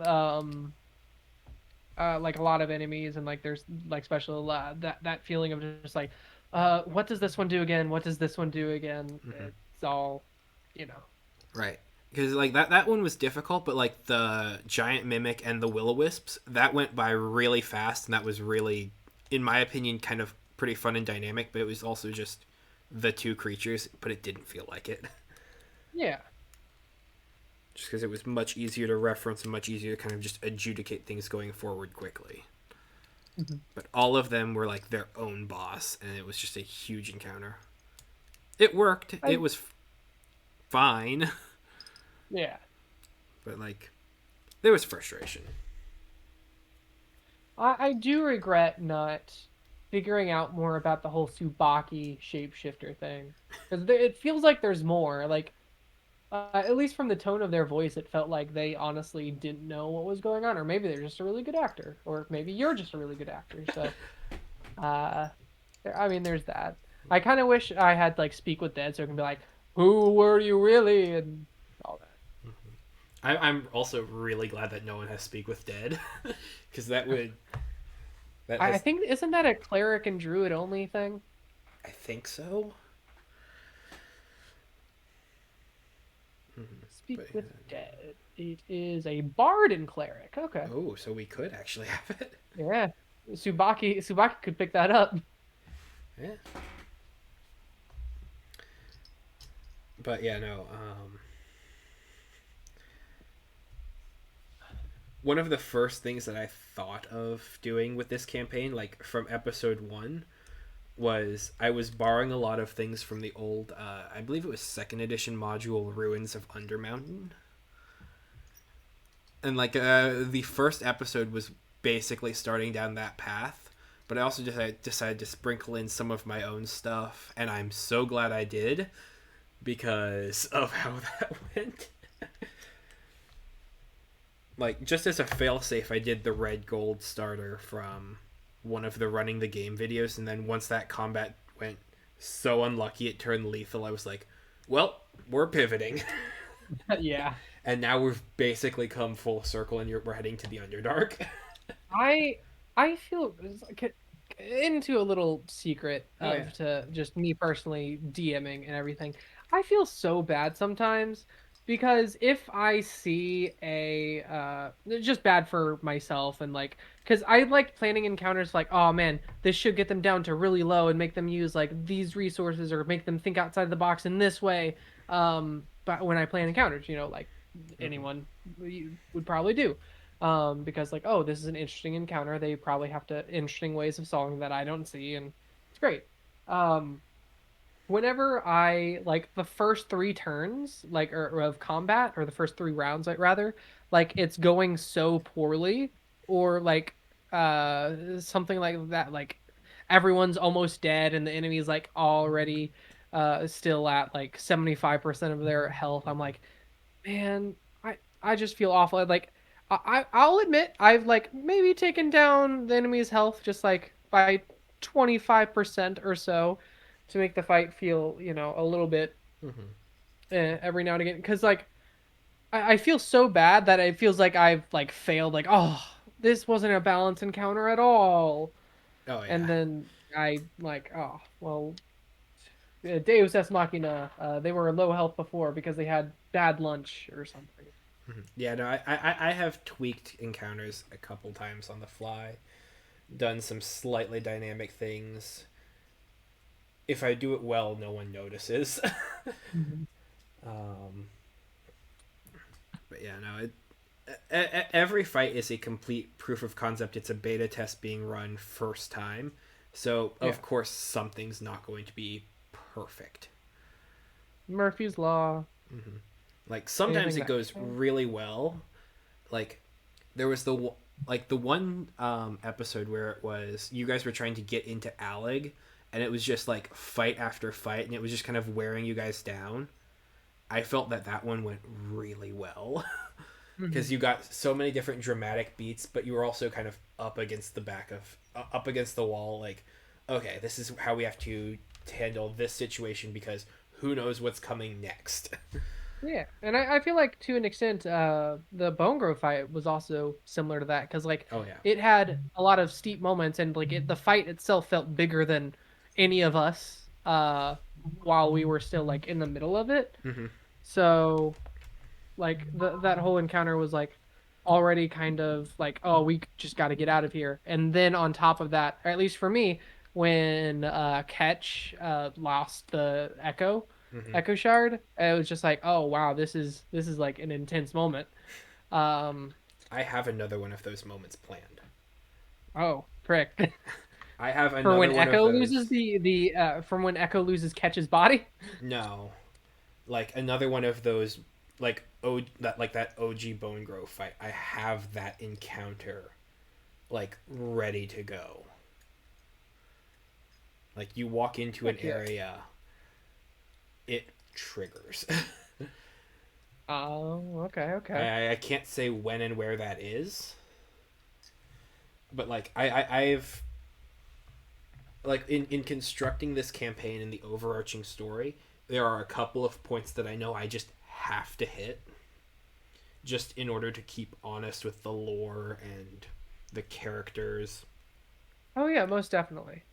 like a lot of enemies and like there's like special that feeling of just like what does this one do again? What does this one do again? Hmm. It's all, you know. Right. Because like that one was difficult, but like the giant mimic and the will-o-wisps, that went by really fast, and that was really, in my opinion, kind of pretty fun and dynamic. But it was also just the two creatures, but it didn't feel like it, Yeah. just because it was much easier to reference and much easier to kind of just adjudicate things going forward quickly. Mhm. But all of them were like their own boss, and it was just a huge encounter. It worked. I It was fine, yeah. but like there was frustration. I do regret not figuring out more about the whole Subaki shapeshifter thing because it feels like there's more. Like at least from the tone of their voice, it felt like they honestly didn't know what was going on, or maybe they're just a really good actor, or maybe you're just a really good actor. So, uh, I mean, there's that. I kind of wish I had like speak with Dead so I can be like, "Who were you really?" and all that. I'm also really glad that no one has Speak with Dead, because that I has think isn't that a cleric and druid only thing? I think so. Speak But with Dead. It is a bard and cleric. Okay. oh, so we could actually have it. Yeah. Subaki could pick that up. Yeah. But yeah, no. One of the first things that I thought of doing with this campaign, like from episode one, was I was borrowing a lot of things from the old, I believe it was second edition module Ruins of Undermountain. And like the first episode was basically starting down that path, but I also decided to sprinkle in some of my own stuff, and I'm so glad I did because of how that went. Like just as a failsafe, I did the red gold starter from one of the running the game videos, and then once that combat went so unlucky it turned lethal, I was like, well, we're pivoting. Yeah. And now we've basically come full circle, and we're heading to the Underdark. I I feel into a little secret Oh yeah. of to just me personally DMing and everything. I feel so bad sometimes because if I see a it's just bad for myself and like because I like planning encounters like oh man this should get them down to really low and make them use like these resources or make them think outside the box in this way. But when I plan encounters, like Mm-hmm. anyone would probably do because like oh this is an interesting encounter they probably have to interesting ways of solving that I don't see and it's great um whenever I like the first three turns like or of combat or the first three rounds like rather like it's going so poorly or like something like that like everyone's almost dead and the enemy's like already still at like 75% of their health. I'm like, man, I just feel awful. Like I'll admit I've like maybe taken down the enemy's health just like by 25% or so to make the fight feel, a little bit Mm-hmm. every now and again because like I feel so bad that it feels like I've like failed. Like, oh, this wasn't a balanced encounter at all. Oh And yeah. then I like, oh, well, Deus Ex Machina. They were low health before because they had bad lunch or something. Mhm. Yeah, no, I have tweaked encounters a couple times on the fly, done some slightly dynamic things. If I do it well, no one notices. Mhm. um, but yeah, no, every fight is a complete proof of concept. It's a beta test being run first time, so Yeah, of course something's not going to be perfect. Murphy's Law. Like sometimes Anything it that goes can. really well. Like there was the one episode where it was you guys were trying to get into Alleg, and it was just like fight after fight, and it was just kind of wearing you guys down. I felt that one went really well because Mhm. you got so many different dramatic beats, but you were also kind of up against the wall. Like, okay, this is how we have to handle this situation because who knows what's coming next. Yeah, and I feel like to an extent, the Bone Grove fight was also similar to that because like Oh yeah. it had a lot of steep moments and like the fight itself felt bigger than any of us while we were still like in the middle of it. Hmm. So like that whole encounter was like already kind of like, oh, we just got to get out of here. And then on top of that, or at least for me, when Ketch lost the Hmm. Echo Shard, it was just like, oh wow, this is like an intense moment. Um, I have another one of those moments planned. oh frick. I have For another when one of Echo loses those. the from when Echo loses Ketch's body. No, like another one of those, that OG Bone Grove fight. I have that encounter, like ready to go. Like you walk into an Heck yeah. area, it triggers. Oh, okay, okay. I can't say when and where that is, but like I've like in constructing this campaign and the overarching story, there are a couple of points that I know I just have to hit just in order to keep honest with the lore and the characters. Oh yeah, most definitely.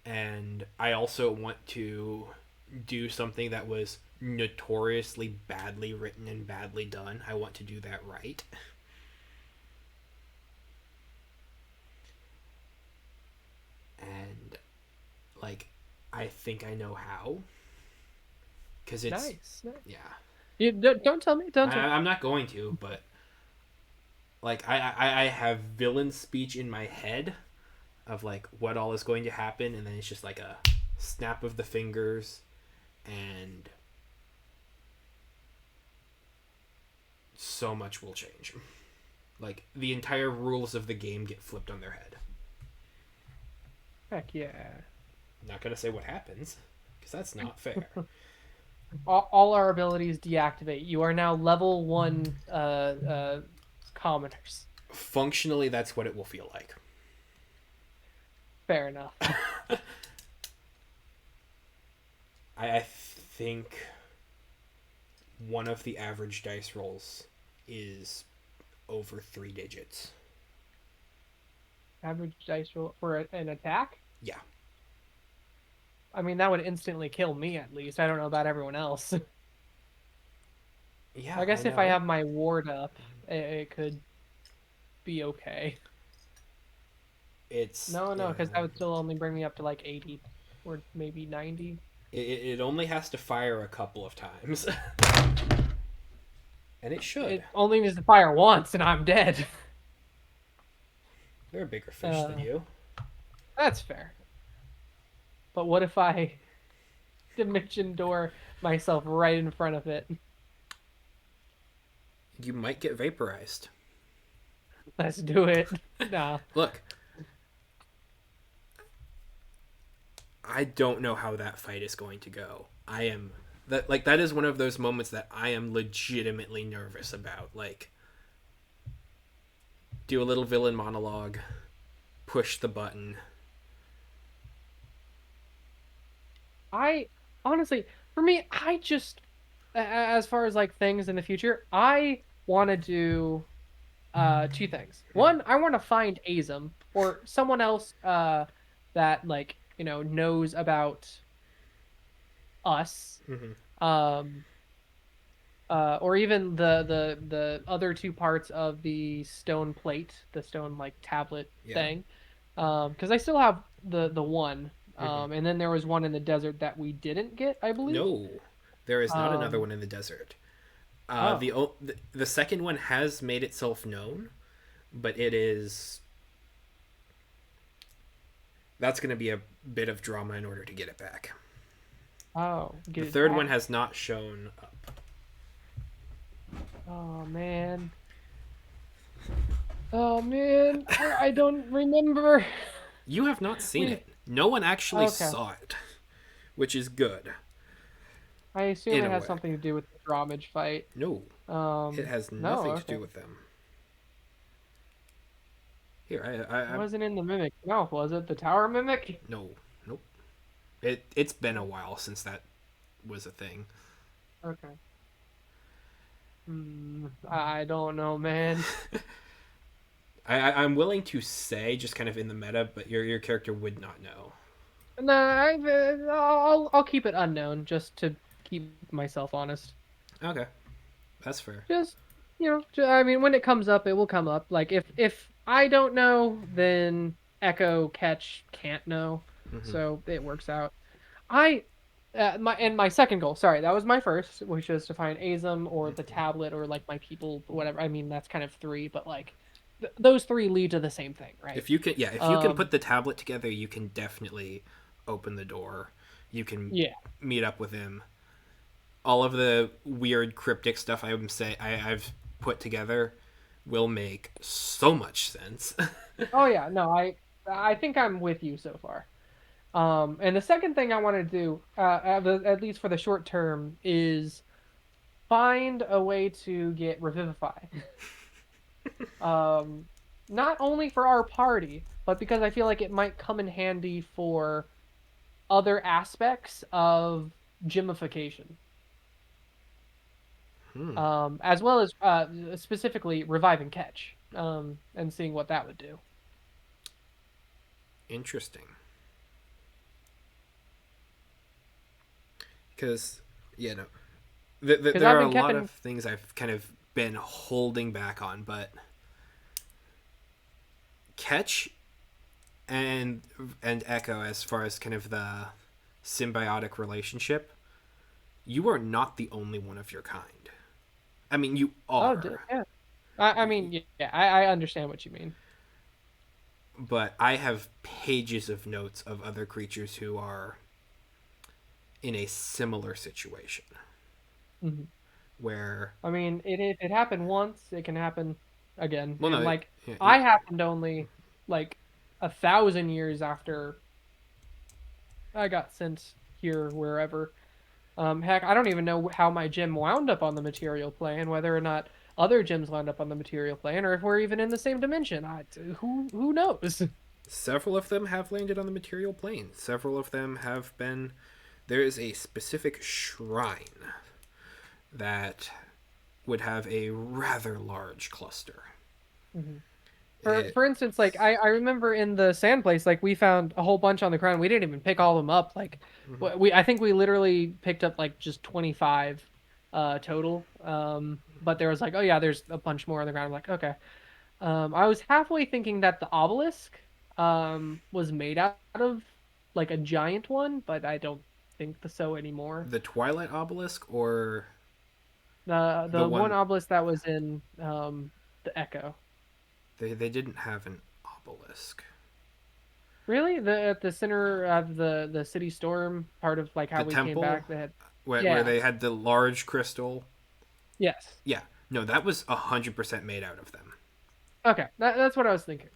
And I also want to do something that was notoriously badly written and badly done. I want to do that right. And like I think I know how cuz it's Nice, nice. yeah. You don't tell me. Don't tell me. I'm not going to, but like I have villain speech in my head of like what all is going to happen, and then it's just like a snap of the fingers, and so much will change. Like the entire rules of the game get flipped on their head. Heck yeah. I'm not gonna say what happens because that's not fair. All our abilities deactivate. You are now level one commoners. Functionally, that's what it will feel like. Fair enough. I think one of the average dice rolls is over 3 digits. Average dice roll for an attack? Yeah. I mean, that would instantly kill me at least. I don't know about everyone else. Yeah, I I guess if I know. have my ward up, it could be okay. It's No, no, yeah. because that would still only bring me up to like 80 or maybe 90. It only has to fire a couple of times, and it should. It only needs to fire once and I'm dead. There are bigger fish than Uh, you. that's fair. But what if I dimension door myself right in front of it? You might get vaporized. Let's do it. Nah. Look, I don't know how that fight is going to go. I am that is one of those moments that I am legitimately nervous about. Like, do a little villain monologue, push the button. I honestly, for me, I just as far as like things in the future, I want to do two things. One, I want to find Azum or someone else that like, knows about us. Mm-hmm. Um or even the other two parts of the stone plate, the stone like tablet Yeah. thing. Because I still have the one. Mm-hmm. And then there was one in the desert that we didn't get, I believe. No, there is not another Um one in the desert. oh. The second one has made itself known, but it is that's going to be a bit of drama in order to get it back. Oh, The get it third one back. has not shown up. Oh man. Oh man, I don't remember. You have not seen We it. No one actually okay. saw it, which is good I assume in it a has way. something to do with the Drawmage fight. No, it has No, nothing to okay. do with them. Here, It I wasn't in the Mimic mouth, was it? The Tower Mimic? no, nope. It's been a while since that was a thing. Okay. I don't know, man. I'm willing to say, just kind of in the meta, but your character would not know. No, I'll keep it unknown just to keep myself honest. Okay, that's fair. Just I mean, when it comes up, it will come up. Like if I don't know, then Echo Catch can't know, Mm-hmm. so it works out. I my second goal. Sorry, that was my first, which was to find Azum or the tablet or like my people, whatever. I mean, that's kind of three, but like those three lead to the same thing, right? If you can, yeah, if you can Um, put the tablet together, you can definitely open the door. You can yeah. meet up with him. All of the weird cryptic stuff I've put together will make so much sense. Oh yeah, no, I think I'm with you so far. And the second thing I want to do, at least for the short term, is find a way to get Revivify. Um, not only for our party, but because I feel like it might come in handy for other aspects of gemification. Hmm, As well as specifically revive and catch, and seeing what that would do. interesting. Because, yeah, no, Because there I've are a been lot keeping, of things I've kind of been holding back on, but Catch and Echo, as far as kind of the symbiotic relationship, you are not the only one of your kind. I mean, you oh, are, yeah. I mean, yeah, I understand what you mean. but I have pages of notes of other creatures who are in a similar situation Hmm. where, I mean, if it happened once, it can happen again. well, And no, like, yeah, I happened only like 1,000 years after I got sent here, wherever. Heck, I don't even know how my gym wound up on the material plane, whether or not other gyms wound up on the material plane, or if we're even in the same dimension. Who knows? several of them have landed on the material plane. Several of them have been. There is a specific shrine that would have a rather large cluster. Mhm. For It, for instance, like I remember in the sand place, like we found a whole bunch on the ground. We didn't even pick all of them up. Like mhm. we I think we literally picked up like just 25 total. But there was like, oh yeah, there's a bunch more on the ground. I'm like, okay. I was halfway thinking that the obelisk was made out of like a giant one, but I don't think so anymore. The Twilight Obelisk or the The one one obelisk that was in the Echo. they didn't have an obelisk. Really? At the center of the city storm, part of like how The we came temple back, they had. where Yeah. they had the large crystal. Yes. Yeah, no, that was 100% made out of them. Okay. That's what I was thinking.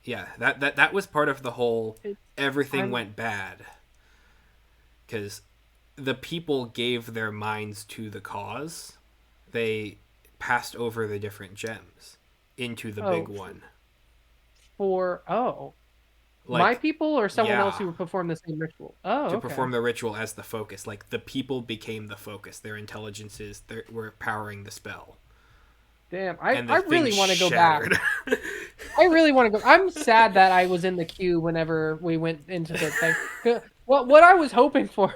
Yeah, that was part of the whole It's everything I'm went bad. because the people gave their minds to the cause. They passed over the different gems into the big Oh, one. My Like, people or someone else yeah, who would perform the same ritual? Oh, to okay. perform the ritual as the focus. Like, the people became the focus. Their intelligences were powering the spell. Damn, And I the thing really want to go back. shattered. I really want to go. I'm sad that I was in the queue whenever we went into the thing. What I was hoping for,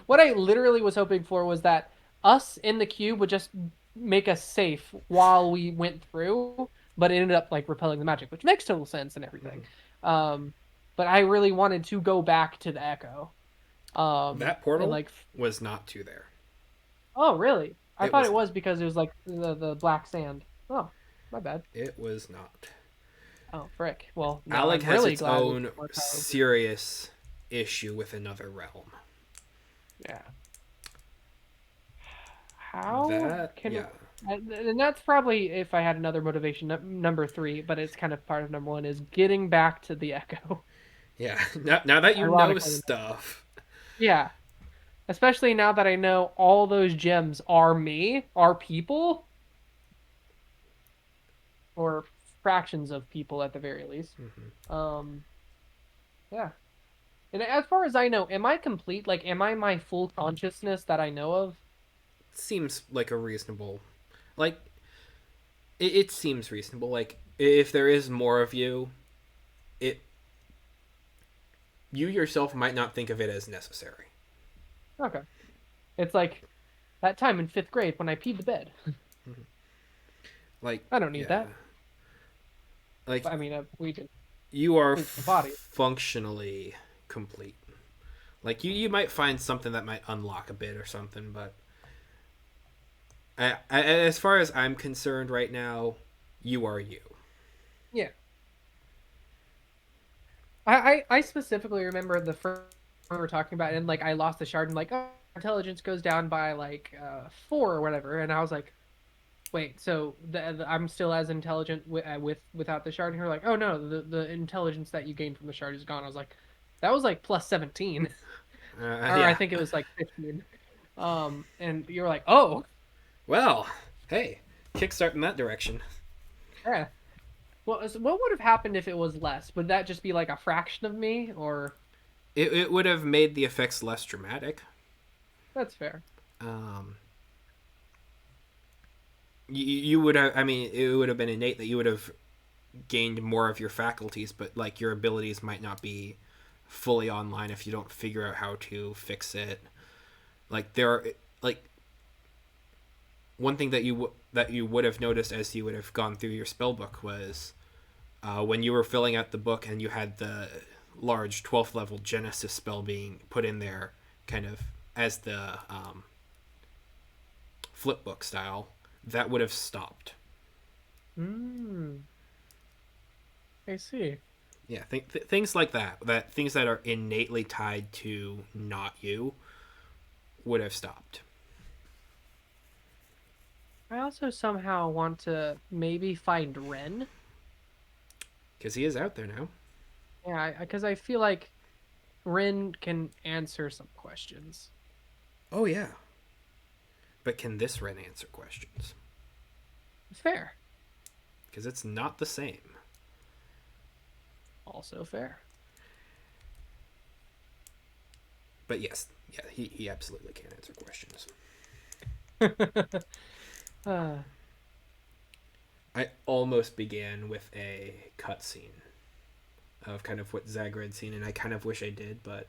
what I literally was hoping for was that us in the queue would just make us safe while we went through, but it ended up like repelling the magic, which makes total sense and everything. Um, but I really wanted to go back to the Echo. That And portal like, was not to there. oh really? I It thought was it was not. because it was like the black sand. Oh, my bad. It was not. Oh, frick. Well, now Alec I'm has really its glad we own more power. serious issue with another realm. Yeah. How That, can, yeah. and that's probably if I had another motivation, number three, but it's kind of part of number one is getting back to the Echo. Yeah. Now that you know Ironically enough. stuff. Yeah. Especially now that I know all those gems are me, are people, or fractions of people at the very least. Um, yeah. And as far as I know, am I complete? Like, am I my full consciousness that I know of? Seems like a reasonable. Like, it seems reasonable. Like, if there is more of you, it. You yourself might not think of it as necessary. Okay. It's like that time in fifth grade when I peed the bed. Like, I don't need yeah. that. Like, I mean, we did you are sleep the body. functionally complete. Like, you might find something that might unlock a bit or something, but as far as I'm concerned right now, you are you. Yeah. I specifically remember the first we were talking about, it, and like I lost the shard, and like, oh, intelligence goes down by like 4 or whatever, and I was like, wait, so I'm still as intelligent without the shard? And you're like, oh no, the intelligence that you gained from the shard is gone. I was like, that was like plus 17, or I Yeah. think it was like 15. And you're like, oh, Well, hey, kickstart in that direction. yeah. Well, so what would have happened if it was less? Would that just be like a fraction of me, or It would have made the effects less dramatic. that's fair? Um, you would have. I mean, it would have been innate that you would have gained more of your faculties, but like your abilities might not be fully online if you don't figure out how to fix it. Like there are like one thing that you would have noticed as you would have gone through your spell book was when you were filling out the book and you had the large 12th level Genesis spell being put in there, kind of as the flip book style, that would have stopped. Hmm. I see. Yeah, things like that. That things that are innately tied to not you would have stopped. I also somehow want to maybe find Ren. Because he is out there now. Yeah, because I feel like Ren can answer some questions. Oh yeah. But can this Ren answer questions? Fair. Because it's not the same. Also fair. But yes, yeah, he absolutely can answer questions. uh, I almost began with a cutscene of kind of what Zagra had seen, and I kind of wish I did, but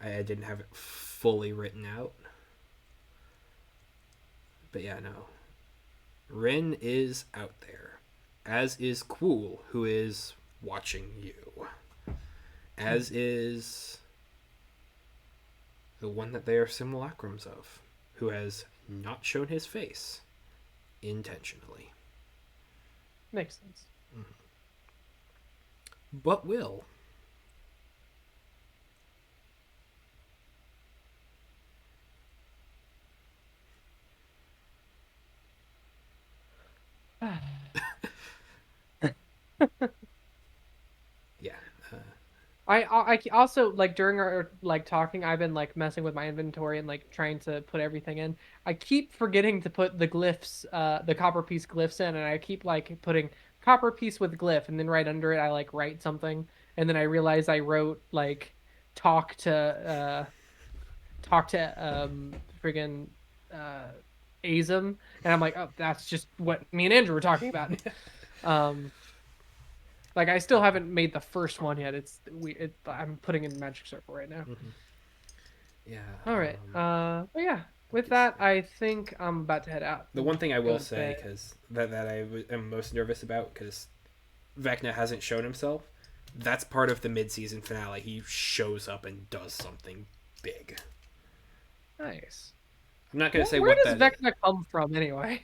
I didn't have it fully written out. But yeah, no. Rin is out there, as is Quool, who is watching you, as is the one that they are simulacrums of, who has not shown his face intentionally. makes sense. But will. Yeah. I also like during our like talking, I've been like messing with my inventory and like trying to put everything in. I keep forgetting to put the glyphs, the copper piece glyphs in, and I keep like putting copper piece with glyph, and then right under it I like write something, and then I realize I wrote like talk to talk to friggin' uh Azum, and I'm like, oh, that's just what me and Andrew were talking about. Um, like I still haven't made the first one yet. I'm putting in Magic Circle right now. Yeah. All right. But yeah. Like With that, I think I'm about to head out. the one thing I Go will to say, bed. because am most nervous about, because Vecna hasn't shown himself. That's part of the mid-season finale. He shows up and does something big. Nice. I'm not gonna say Where what does that is. Vecna come from anyway?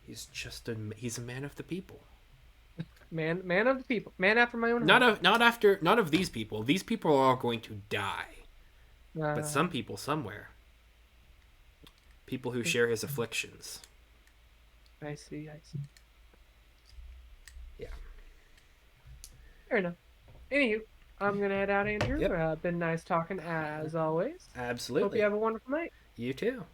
He's a man of the people. Man of the people, man after my own heart. Not of these people. These people are all going to die. But Uh, some people somewhere. People who share his afflictions. I see. I see. Yeah. Fair enough. Anywho, I'm gonna head out, Andrew. Yep. Been nice talking as always. Hope Absolutely. you have a wonderful night. You too.